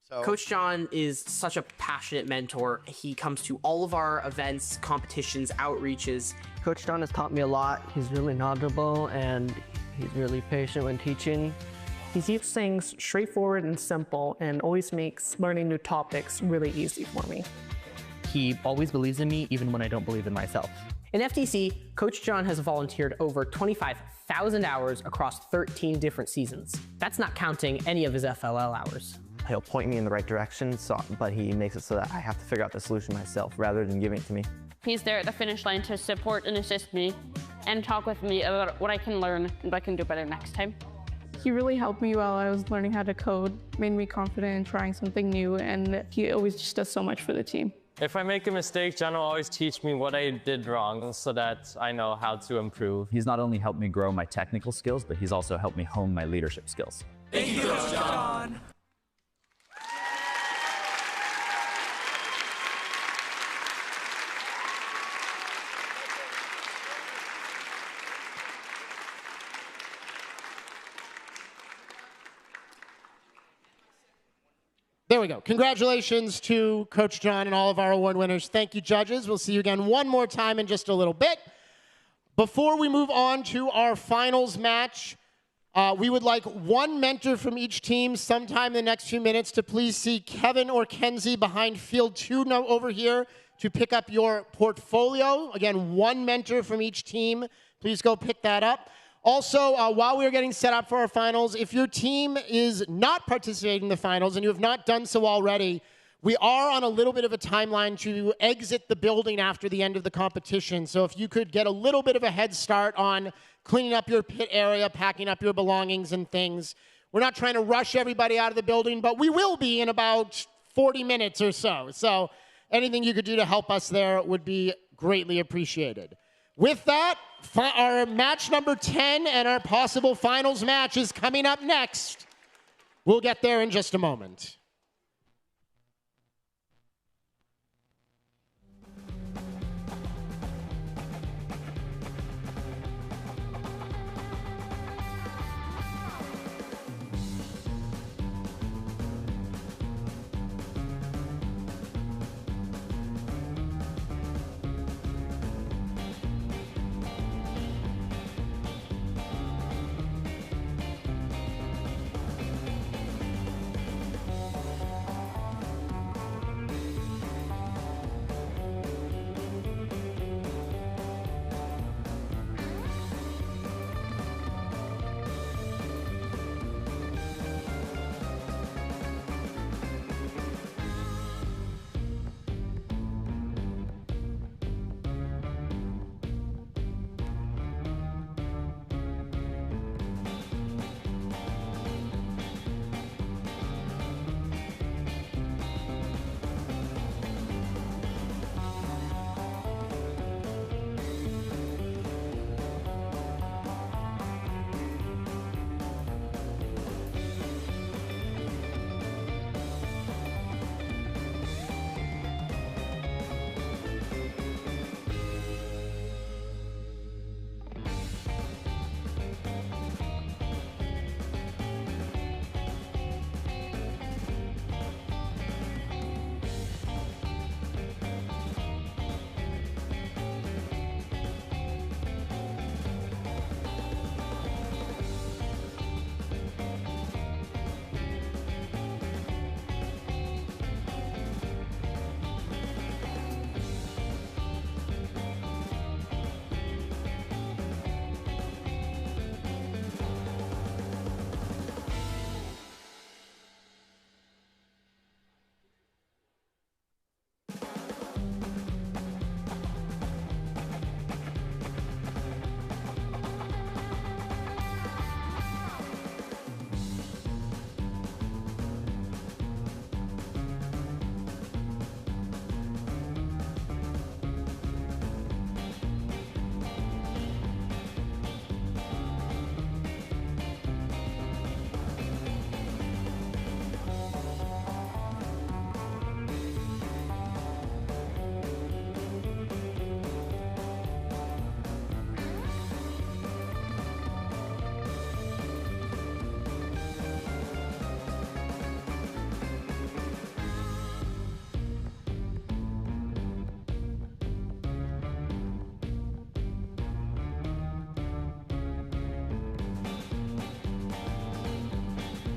Speaker 21: So
Speaker 22: Coach John is such a passionate mentor. He comes to all of our events, competitions, outreaches.
Speaker 23: Coach John has taught me a lot. He's really knowledgeable and he's really patient when teaching.
Speaker 4: He keeps things straightforward and simple and always makes learning new topics really easy for me.
Speaker 24: He always believes in me even when I don't believe in myself.
Speaker 22: In FTC, Coach John has volunteered over 25,000 hours across 13 different seasons. That's not counting any of his FLL hours.
Speaker 23: He'll point me in the right direction, but he makes it so that I have to figure out the solution myself rather than giving it to me.
Speaker 25: He's there at the finish line to support and assist me and talk with me about what I can learn and what I can do better next time.
Speaker 26: He really helped me while I was learning how to code, made me confident in trying something new, and he always just does so much for the team.
Speaker 27: If I make a mistake, John will always teach me what I did wrong so that I know how to improve.
Speaker 28: He's not only helped me grow my technical skills, but he's also helped me hone my leadership skills.
Speaker 29: Thank you, Coach John.
Speaker 2: There we go. Congratulations to Coach John and all of our award winners. Thank you, judges. We'll see you again one more time in just a little bit. Before we move on to our finals match, we would like one mentor from each team sometime in the next few minutes to please see Kevin or Kenzie behind field 2 over here to pick up your portfolio. Again, one mentor from each team. Please go pick that up. Also, while we are getting set up for our finals, if your team is not participating in the finals and you have not done so already, we are on a little bit of a timeline to exit the building after the end of the competition. So if you could get a little bit of a head start on cleaning up your pit area, packing up your belongings and things. We're not trying to rush everybody out of the building, but we will be in about 40 minutes or so. So anything you could do to help us there would be greatly appreciated. With that, our match number 10 and our possible finals match is coming up next. We'll get there in just a moment.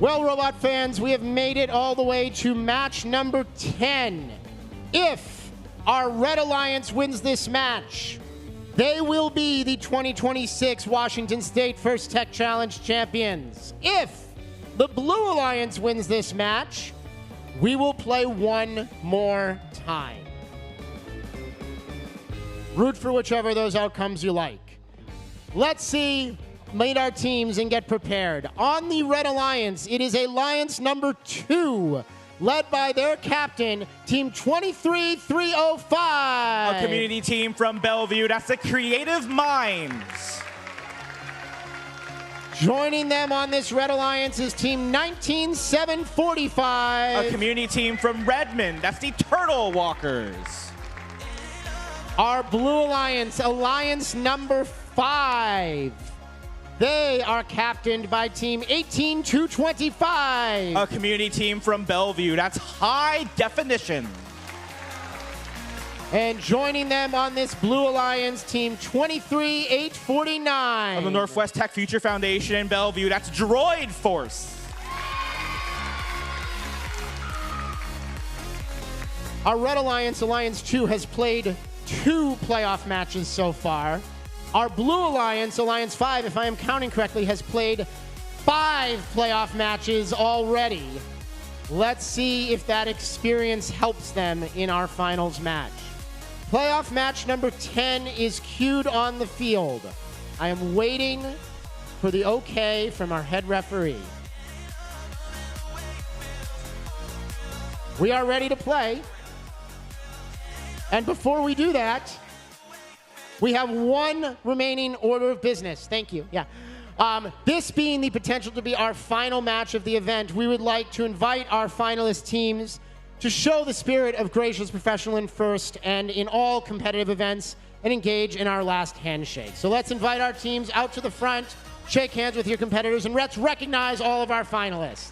Speaker 2: Well, Robot fans, we have made it all the way to match number 10. If our Red Alliance wins this match, they will be the 2026 Washington State First Tech Challenge champions. If the Blue Alliance wins this match, we will play one more time. Root for whichever of those outcomes you like. Let's see. Meet our teams and get prepared. On the Red Alliance, it is Alliance number 2, led by their captain, Team 23305.
Speaker 1: A community team from Bellevue. That's the Creative Minds.
Speaker 2: Joining them on this Red Alliance is Team 19745.
Speaker 1: A community team from Redmond. That's the Turtle Walkers.
Speaker 2: Our Blue Alliance, Alliance number 5. They are captained by Team 18225.
Speaker 1: A community team from Bellevue. That's High Definition.
Speaker 2: And joining them on this Blue Alliance, Team 23849.
Speaker 1: Of the Northwest Tech Future Foundation in Bellevue. That's Droid Force.
Speaker 2: Our Red Alliance, Alliance 2, has played 2 playoff matches so far. Our Blue Alliance, Alliance 5, if I am counting correctly, has played 5 playoff matches already. Let's see if that experience helps them in our finals match. Playoff match number 10 is queued on the field. I am waiting for the okay from our head referee. We are ready to play. And before we do that, we have one remaining order of business. Thank you. Yeah. This being the potential to be our final match of the event, we would like to invite our finalist teams to show the spirit of gracious professionalism first and in all competitive events and engage in our last handshake. So let's invite our teams out to the front, shake hands with your competitors, and let's recognize all of our finalists.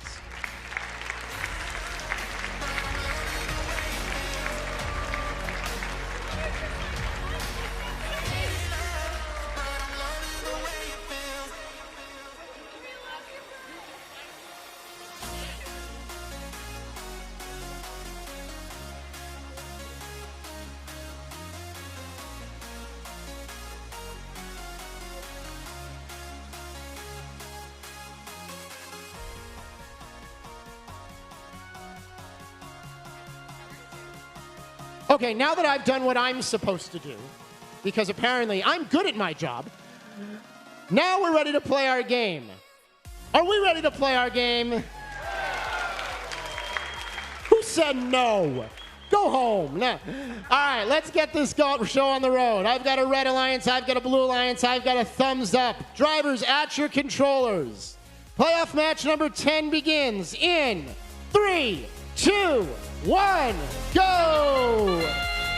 Speaker 2: Okay, now that I've done what I'm supposed to do, because apparently I'm good at my job, now we're ready to play our game. Are we ready to play our game? Who said no? Go home. No. All right, let's get this show on the road. I've got a red alliance, I've got a blue alliance, I've got a thumbs up. Drivers, at your controllers. Playoff match number 10 begins in 3, 2, 1, go!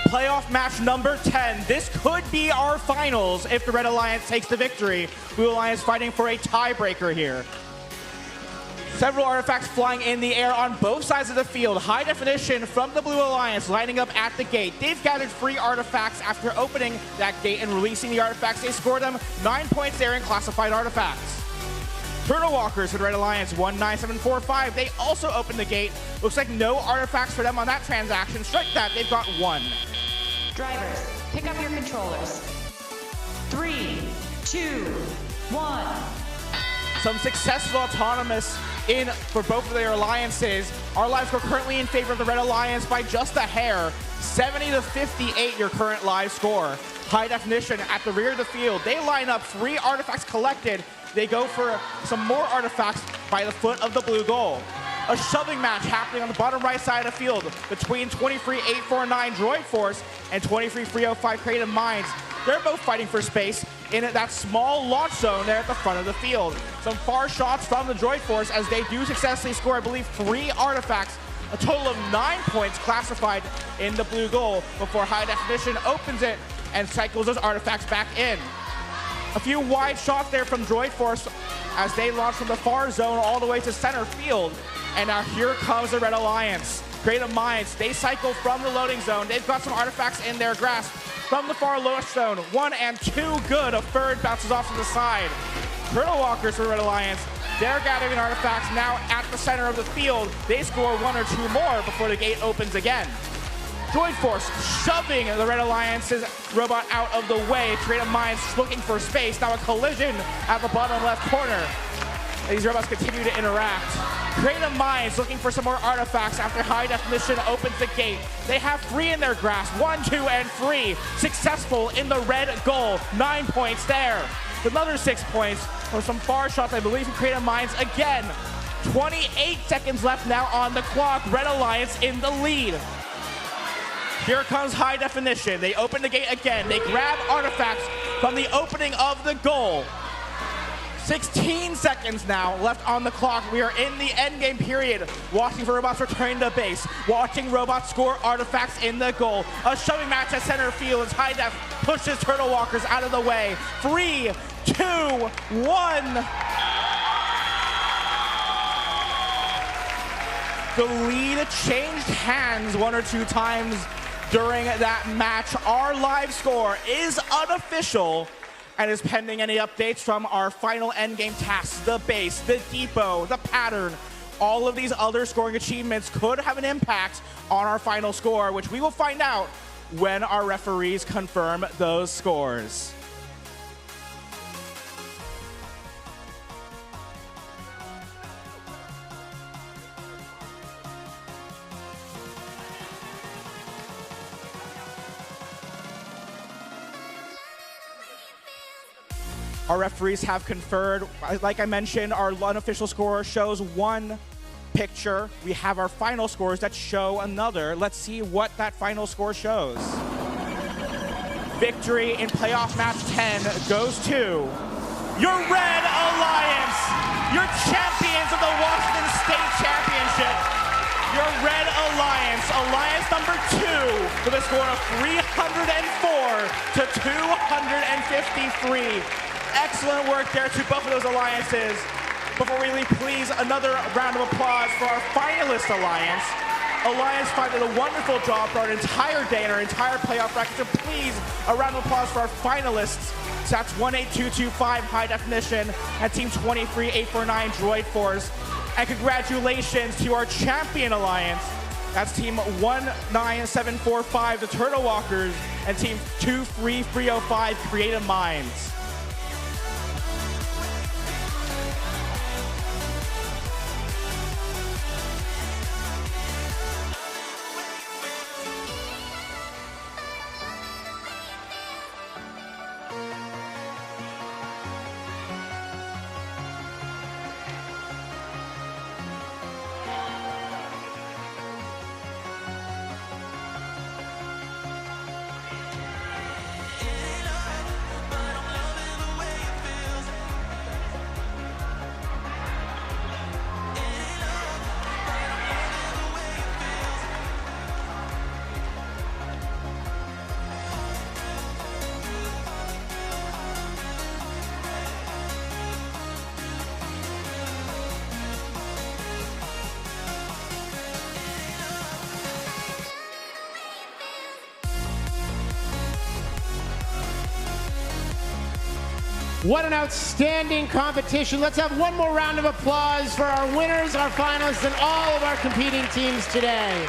Speaker 1: Playoff match number 10. This could be our finals if the Red Alliance takes the victory. Blue Alliance fighting for a tiebreaker here. Several artifacts flying in the air on both sides of the field. High definition from the Blue Alliance lining up at the gate. They've gathered 3 artifacts after opening that gate and releasing the artifacts. They scored them 9 points there in classified artifacts. Turtle Walkers for the Red Alliance, 19745. They also opened the gate. Looks like no artifacts for them on that transaction. Strike that, they've got 1.
Speaker 9: Drivers, pick up your controllers. 3, 2, 1.
Speaker 1: Some successful autonomous in for both of their alliances. Our lives score currently in favor of the Red Alliance by just a hair. 70-58 your current live score. High definition at the rear of the field. They line up 3 artifacts collected. They go for some more artifacts by the foot of the blue goal. A shoving match happening on the bottom right side of the field between 23-849 Droid Force and 23-305 Creative Minds. They're both fighting for space in that small launch zone there at the front of the field. Some far shots from the Droid Force as they do successfully score, I believe, 3 artifacts. A total of 9 points classified in the blue goal before High Definition opens it and cycles those artifacts back in. A few wide shots there from Droid Force as they launch from the far zone all the way to center field. And now here comes the Red Alliance. Creative Minds, they cycle from the loading zone. They've got some artifacts in their grasp from the far launch zone. 1 and 2 good. A third bounces off to the side. Turtle Walkers for Red Alliance. They're gathering artifacts now at the center of the field. They score 1 or 2 more before the gate opens again. Droid Force shoving the Red Alliance's robot out of the way. Creative Minds looking for space. Now a collision at the bottom left corner. These robots continue to interact. Creative Minds looking for some more artifacts after High Definition opens the gate. They have 3 in their grasp. 1, 2, and 3. Successful in the red goal. 9 points there. Another 6 points from some far shots, I believe, from Creative Minds again. 28 seconds left now on the clock. Red Alliance in the lead. Here comes High Definition. They open the gate again. They grab artifacts from the opening of the goal. 16 seconds now left on the clock. We are in the endgame period. Watching for robots returning to base. Watching robots score artifacts in the goal. A shoving match at center field as High Def pushes Turtle Walkers out of the way. 3, 2, 1. The lead changed hands 1 or 2 times during that match. Our live score is unofficial and is pending any updates from our final endgame tasks. The base, the depot, the pattern, all of these other scoring achievements could have an impact on our final score, which we will find out when our referees confirm those scores. Our referees have conferred. Like I mentioned, our unofficial score shows 1 picture, we have our final scores that show another. Let's see what that final score shows. Victory in playoff match 10 goes to your Red Alliance, your champions of the Washington State Championship. Your Red Alliance, Alliance number 2, with a score of 304 to 253. Excellent work there to both of those alliances. Before we leave, please, another round of applause for our finalist alliance. Alliance 5 did a wonderful job for our entire day and our entire playoff bracket. So please, a round of applause for our finalists. So that's 18225 High Definition and Team 23849 Droid Force. And congratulations to our champion alliance. That's Team 19745, the Turtle Walkers, and Team 23305, Creative Minds.
Speaker 2: What an outstanding competition. Let's have one more round of applause for our winners, our finalists, and all of our competing teams today.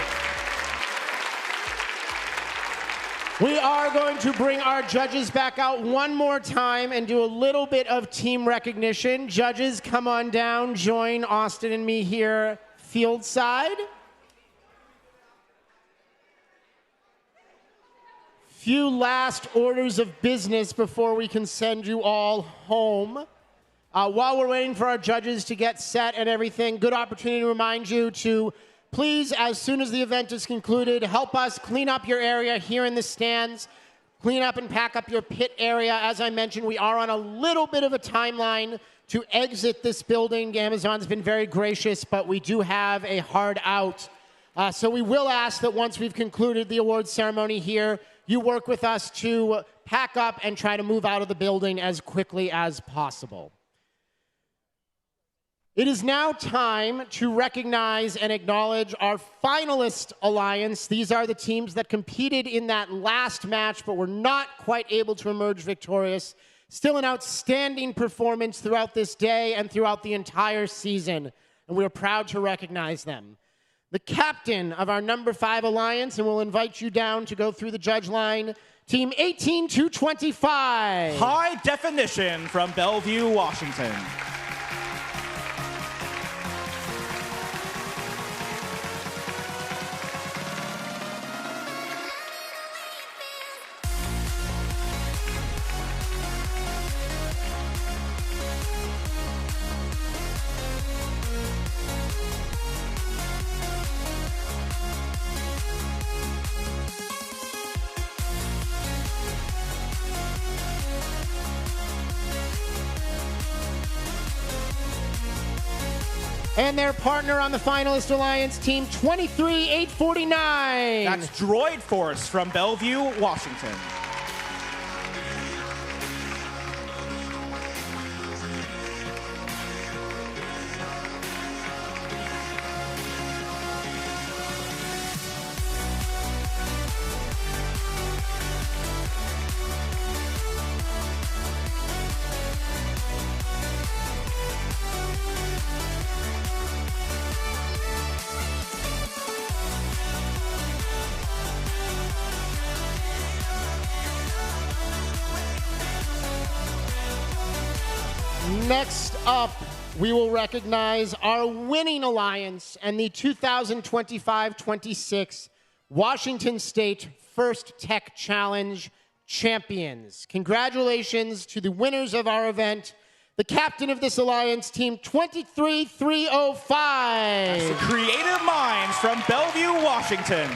Speaker 2: We are going to bring our judges back out one more time and do a little bit of team recognition. Judges, come on down, join Austin and me here field side. Few last orders of business before we can send you all home. While we're waiting for our judges to get set and everything, good opportunity to remind you to please, as soon as the event is concluded, help us clean up your area here in the stands, clean up and pack up your pit area. As I mentioned, we are on a little bit of a timeline to exit this building. Amazon's been very gracious, but we do have a hard out. So we will ask that once we've concluded the awards ceremony here, you work with us to pack up and try to move out of the building as quickly as possible. It is now time to recognize and acknowledge our finalist alliance. These are the teams that competed in that last match, but were not quite able to emerge victorious. Still an outstanding performance throughout this day and throughout the entire season, and we are proud to recognize them. The captain of our number 5 alliance, and we'll invite you down to go through the judge line, Team 18225.
Speaker 1: High Definition from Bellevue, Washington.
Speaker 2: And their partner on the finalist alliance, Team 23849.
Speaker 1: That's Droid Force from Bellevue, Washington.
Speaker 2: Next up, we will recognize our winning alliance and the 2025-26 Washington State First Tech Challenge champions. Congratulations to the winners of our event. the captain of this alliance, Team 23305.
Speaker 1: That's the creative minds from Bellevue, Washington.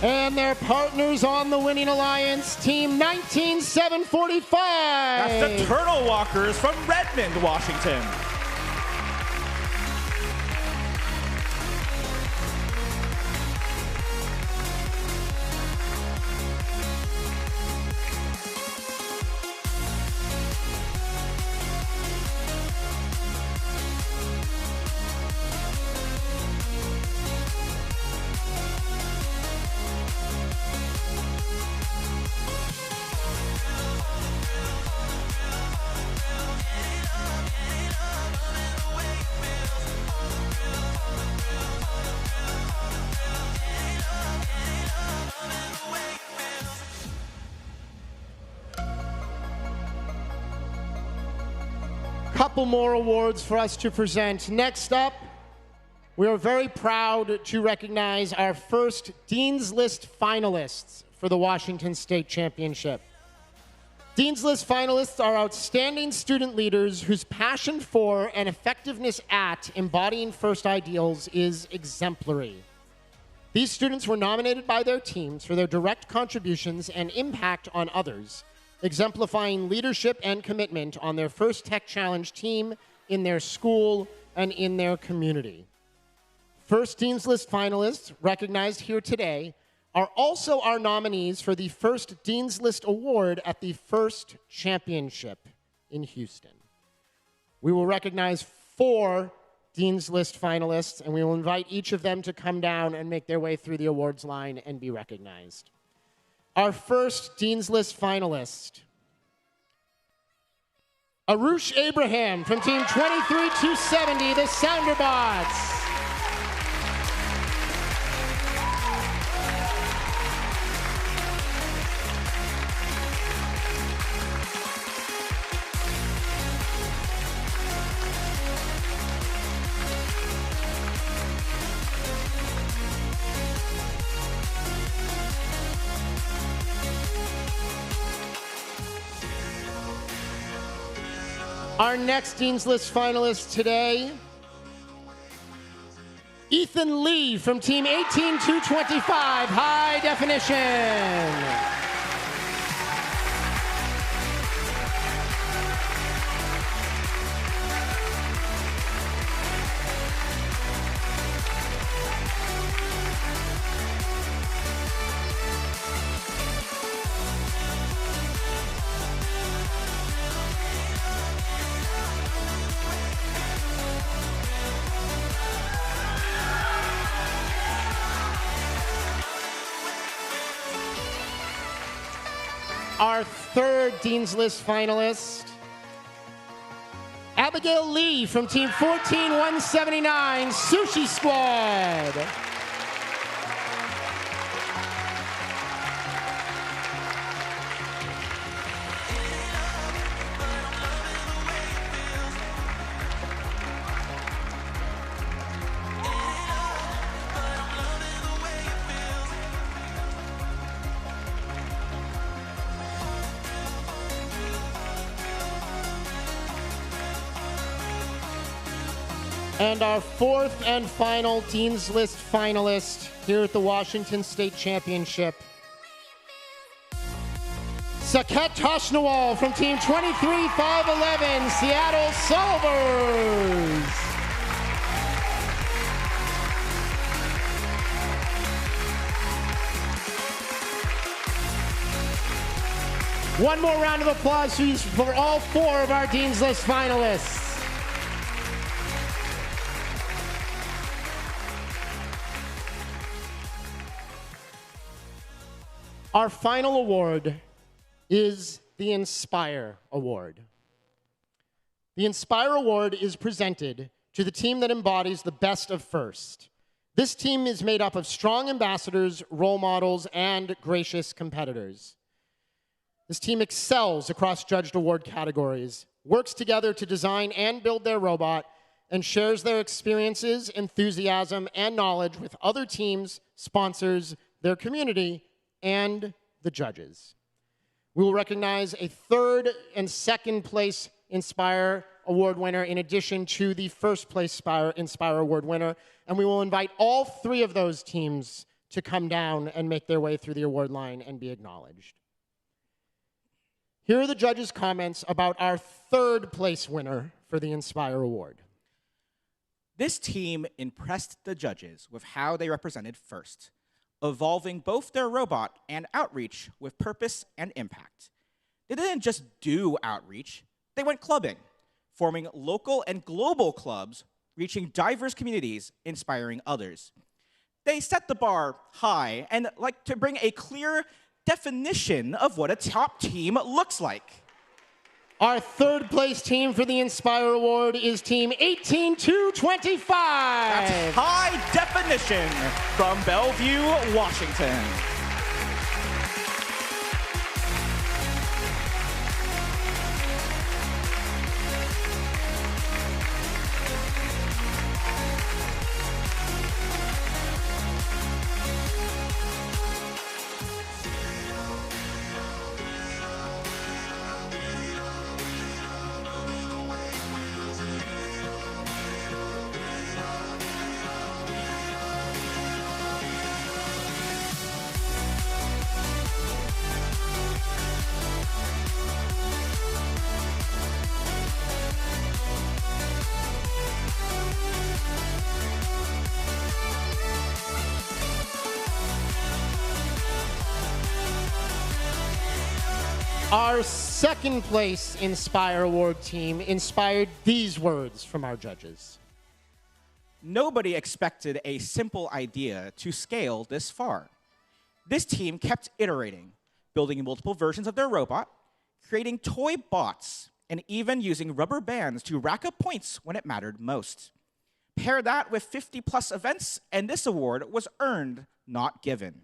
Speaker 2: And their partners on the winning alliance, Team 19745.
Speaker 1: That's the Turtle Walkers from Redmond, Washington.
Speaker 2: Couple more awards for us to present. Next up, we are very proud to recognize our first Dean's List finalists for the Washington State Championship. Dean's List finalists are outstanding student leaders whose passion for and effectiveness at embodying first ideals is exemplary. These students were nominated by their teams for their direct contributions and impact on others, exemplifying leadership and commitment on their first Tech Challenge team, in their school, and in their community. First Dean's List finalists recognized here today are also our nominees for the first Dean's List Award at the First Championship in Houston. We will recognize 4 Dean's List finalists, and we will invite each of them to come down and make their way through the awards line and be recognized. Our first Dean's List finalist, Arush Abraham from Team 23270, the Sounderbots. Our next Dean's List finalist today, Ethan Lee from Team 18225, High Definition. Our third Dean's List finalist, Abigail Lee from Team 14179, Sushi Squad. And our fourth and final Dean's List finalist here at the Washington State Championship, Saket Toshnawal from Team 23511, Seattle Solvers. One more round of applause for all 4 of our Dean's List finalists. Our final award is the Inspire Award. The Inspire Award is presented to the team that embodies the best of first, This team is made up of strong ambassadors, role models, and gracious competitors. This team excels across judged award categories, works together to design and build their robot, and shares their experiences, enthusiasm, and knowledge with other teams, sponsors, their community, and the judges. We will recognize a third and second place Inspire Award winner in addition to the first place Inspire Award winner, and we will invite all three of those teams to come down and make their way through the award line and be acknowledged. Here are the judges' comments about our third place winner for the Inspire Award.
Speaker 1: This team impressed the judges with how they represented FIRST, evolving both their robot and outreach with purpose and impact. They didn't just do outreach, they went clubbing, forming local and global clubs, reaching diverse communities, inspiring others. They set the bar high and like to bring a clear definition of what a top team looks like.
Speaker 2: Our third place team for the Inspire Award is Team 18225.
Speaker 1: That's high definition from Bellevue, Washington.
Speaker 2: Our second place Inspire Award team inspired these words from our judges.
Speaker 1: Nobody expected a simple idea to scale this far. This team kept iterating, building multiple versions of their robot, creating toy bots, and even using rubber bands to rack up points when it mattered most. Pair that with 50+ events, and this award was earned, not given.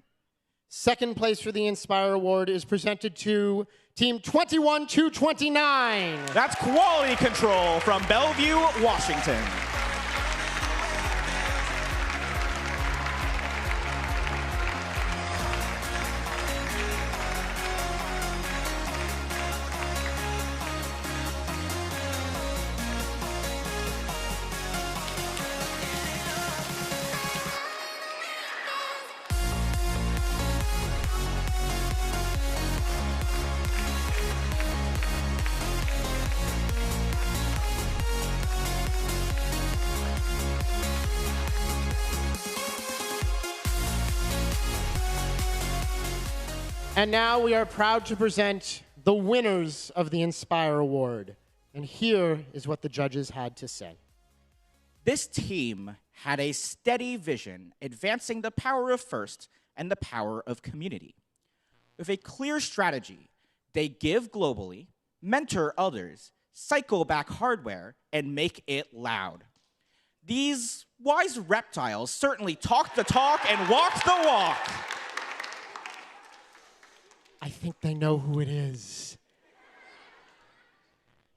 Speaker 2: Second place for the Inspire Award is presented to Team 21229.
Speaker 1: That's Quality Control from Bellevue, Washington.
Speaker 2: And now we are proud to present the winners of the Inspire Award. And here is what the judges had to say.
Speaker 1: This team had a steady vision, advancing the power of FIRST and the power of community. With a clear strategy, they give globally, mentor others, cycle back hardware, and make it loud. These wise reptiles certainly talked the talk and walked the walk.
Speaker 2: I think they know who it is.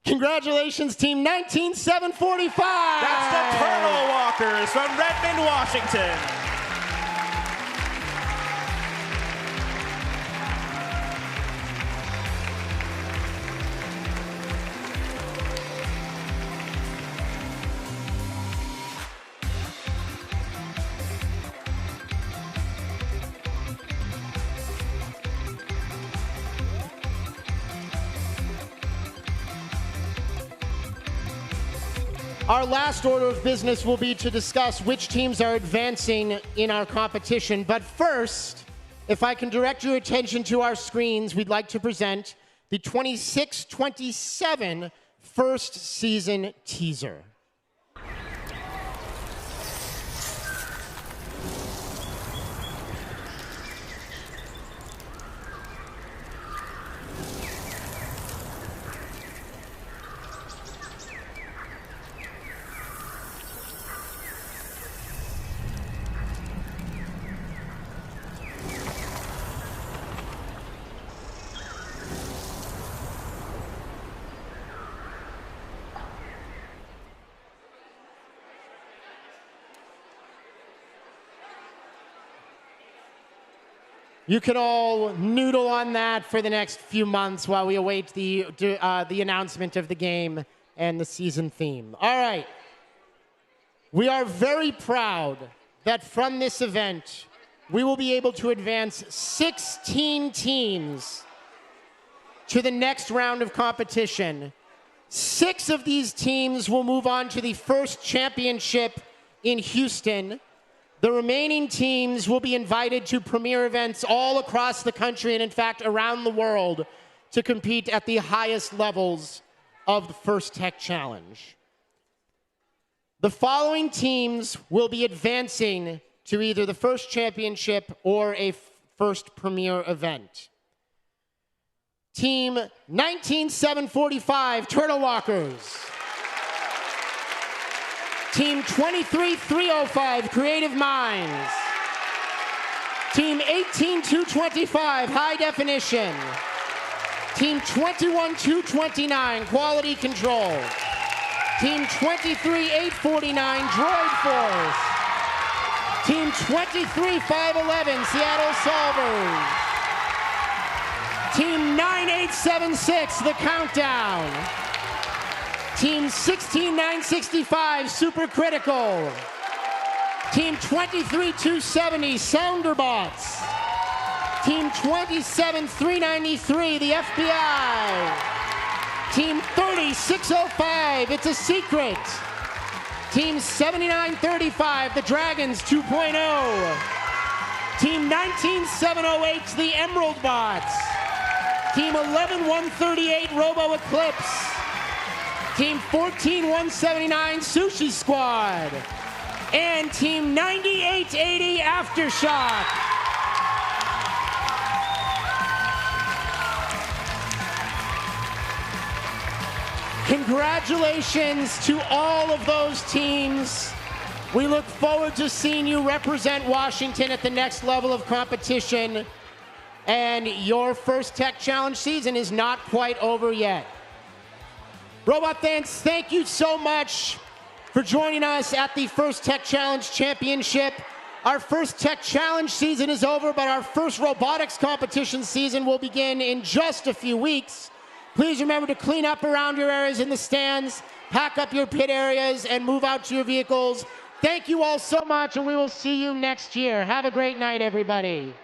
Speaker 2: Congratulations, Team 19745!
Speaker 1: That's the Turtle Walkers from Redmond, Washington.
Speaker 2: Our last order of business will be to discuss which teams are advancing in our competition. But first, if I can direct your attention to our screens, we'd like to present the 26-27 first season teaser. You can all noodle on that for the next few months while we await the announcement of the game and the season theme. All right. We are very proud that from this event, we will be able to advance 16 teams to the next round of competition. 6 of these teams will move on to the first championship in Houston. The remaining teams will be invited to premier events all across the country and, in fact, around the world to compete at the highest levels of the First Tech Challenge. The following teams will be advancing to either the first championship or a first premier event. Team 19745 Turtle Walkers. Team 23305 Creative Minds. Team 18225 High Definition. Team 21229 Quality Control. Team 23849 Droid Force. Team 23511 Seattle Solvers. Team 9876 The Countdown. Team 16965 Super Critical. Team 23270 Sounderbots. Team 27393 the FBI. Team 30605 It's a Secret. Team 7935 the Dragons 2.0. Team 19708 the Emerald Bots. Team 11138 Robo Eclipse. Team 14179 Sushi Squad. And Team 9880 Aftershock. Congratulations to all of those teams. We look forward to seeing you represent Washington at the next level of competition. And your First Tech Challenge season is not quite over yet. Robot fans, thank you so much for joining us at the First Tech Challenge Championship. Our First Tech Challenge season is over, but our first robotics competition season will begin in just a few weeks. Please remember to clean up around your areas in the stands, pack up your pit areas, and move out to your vehicles. Thank you all so much, and we will see you next year. Have a great night, everybody.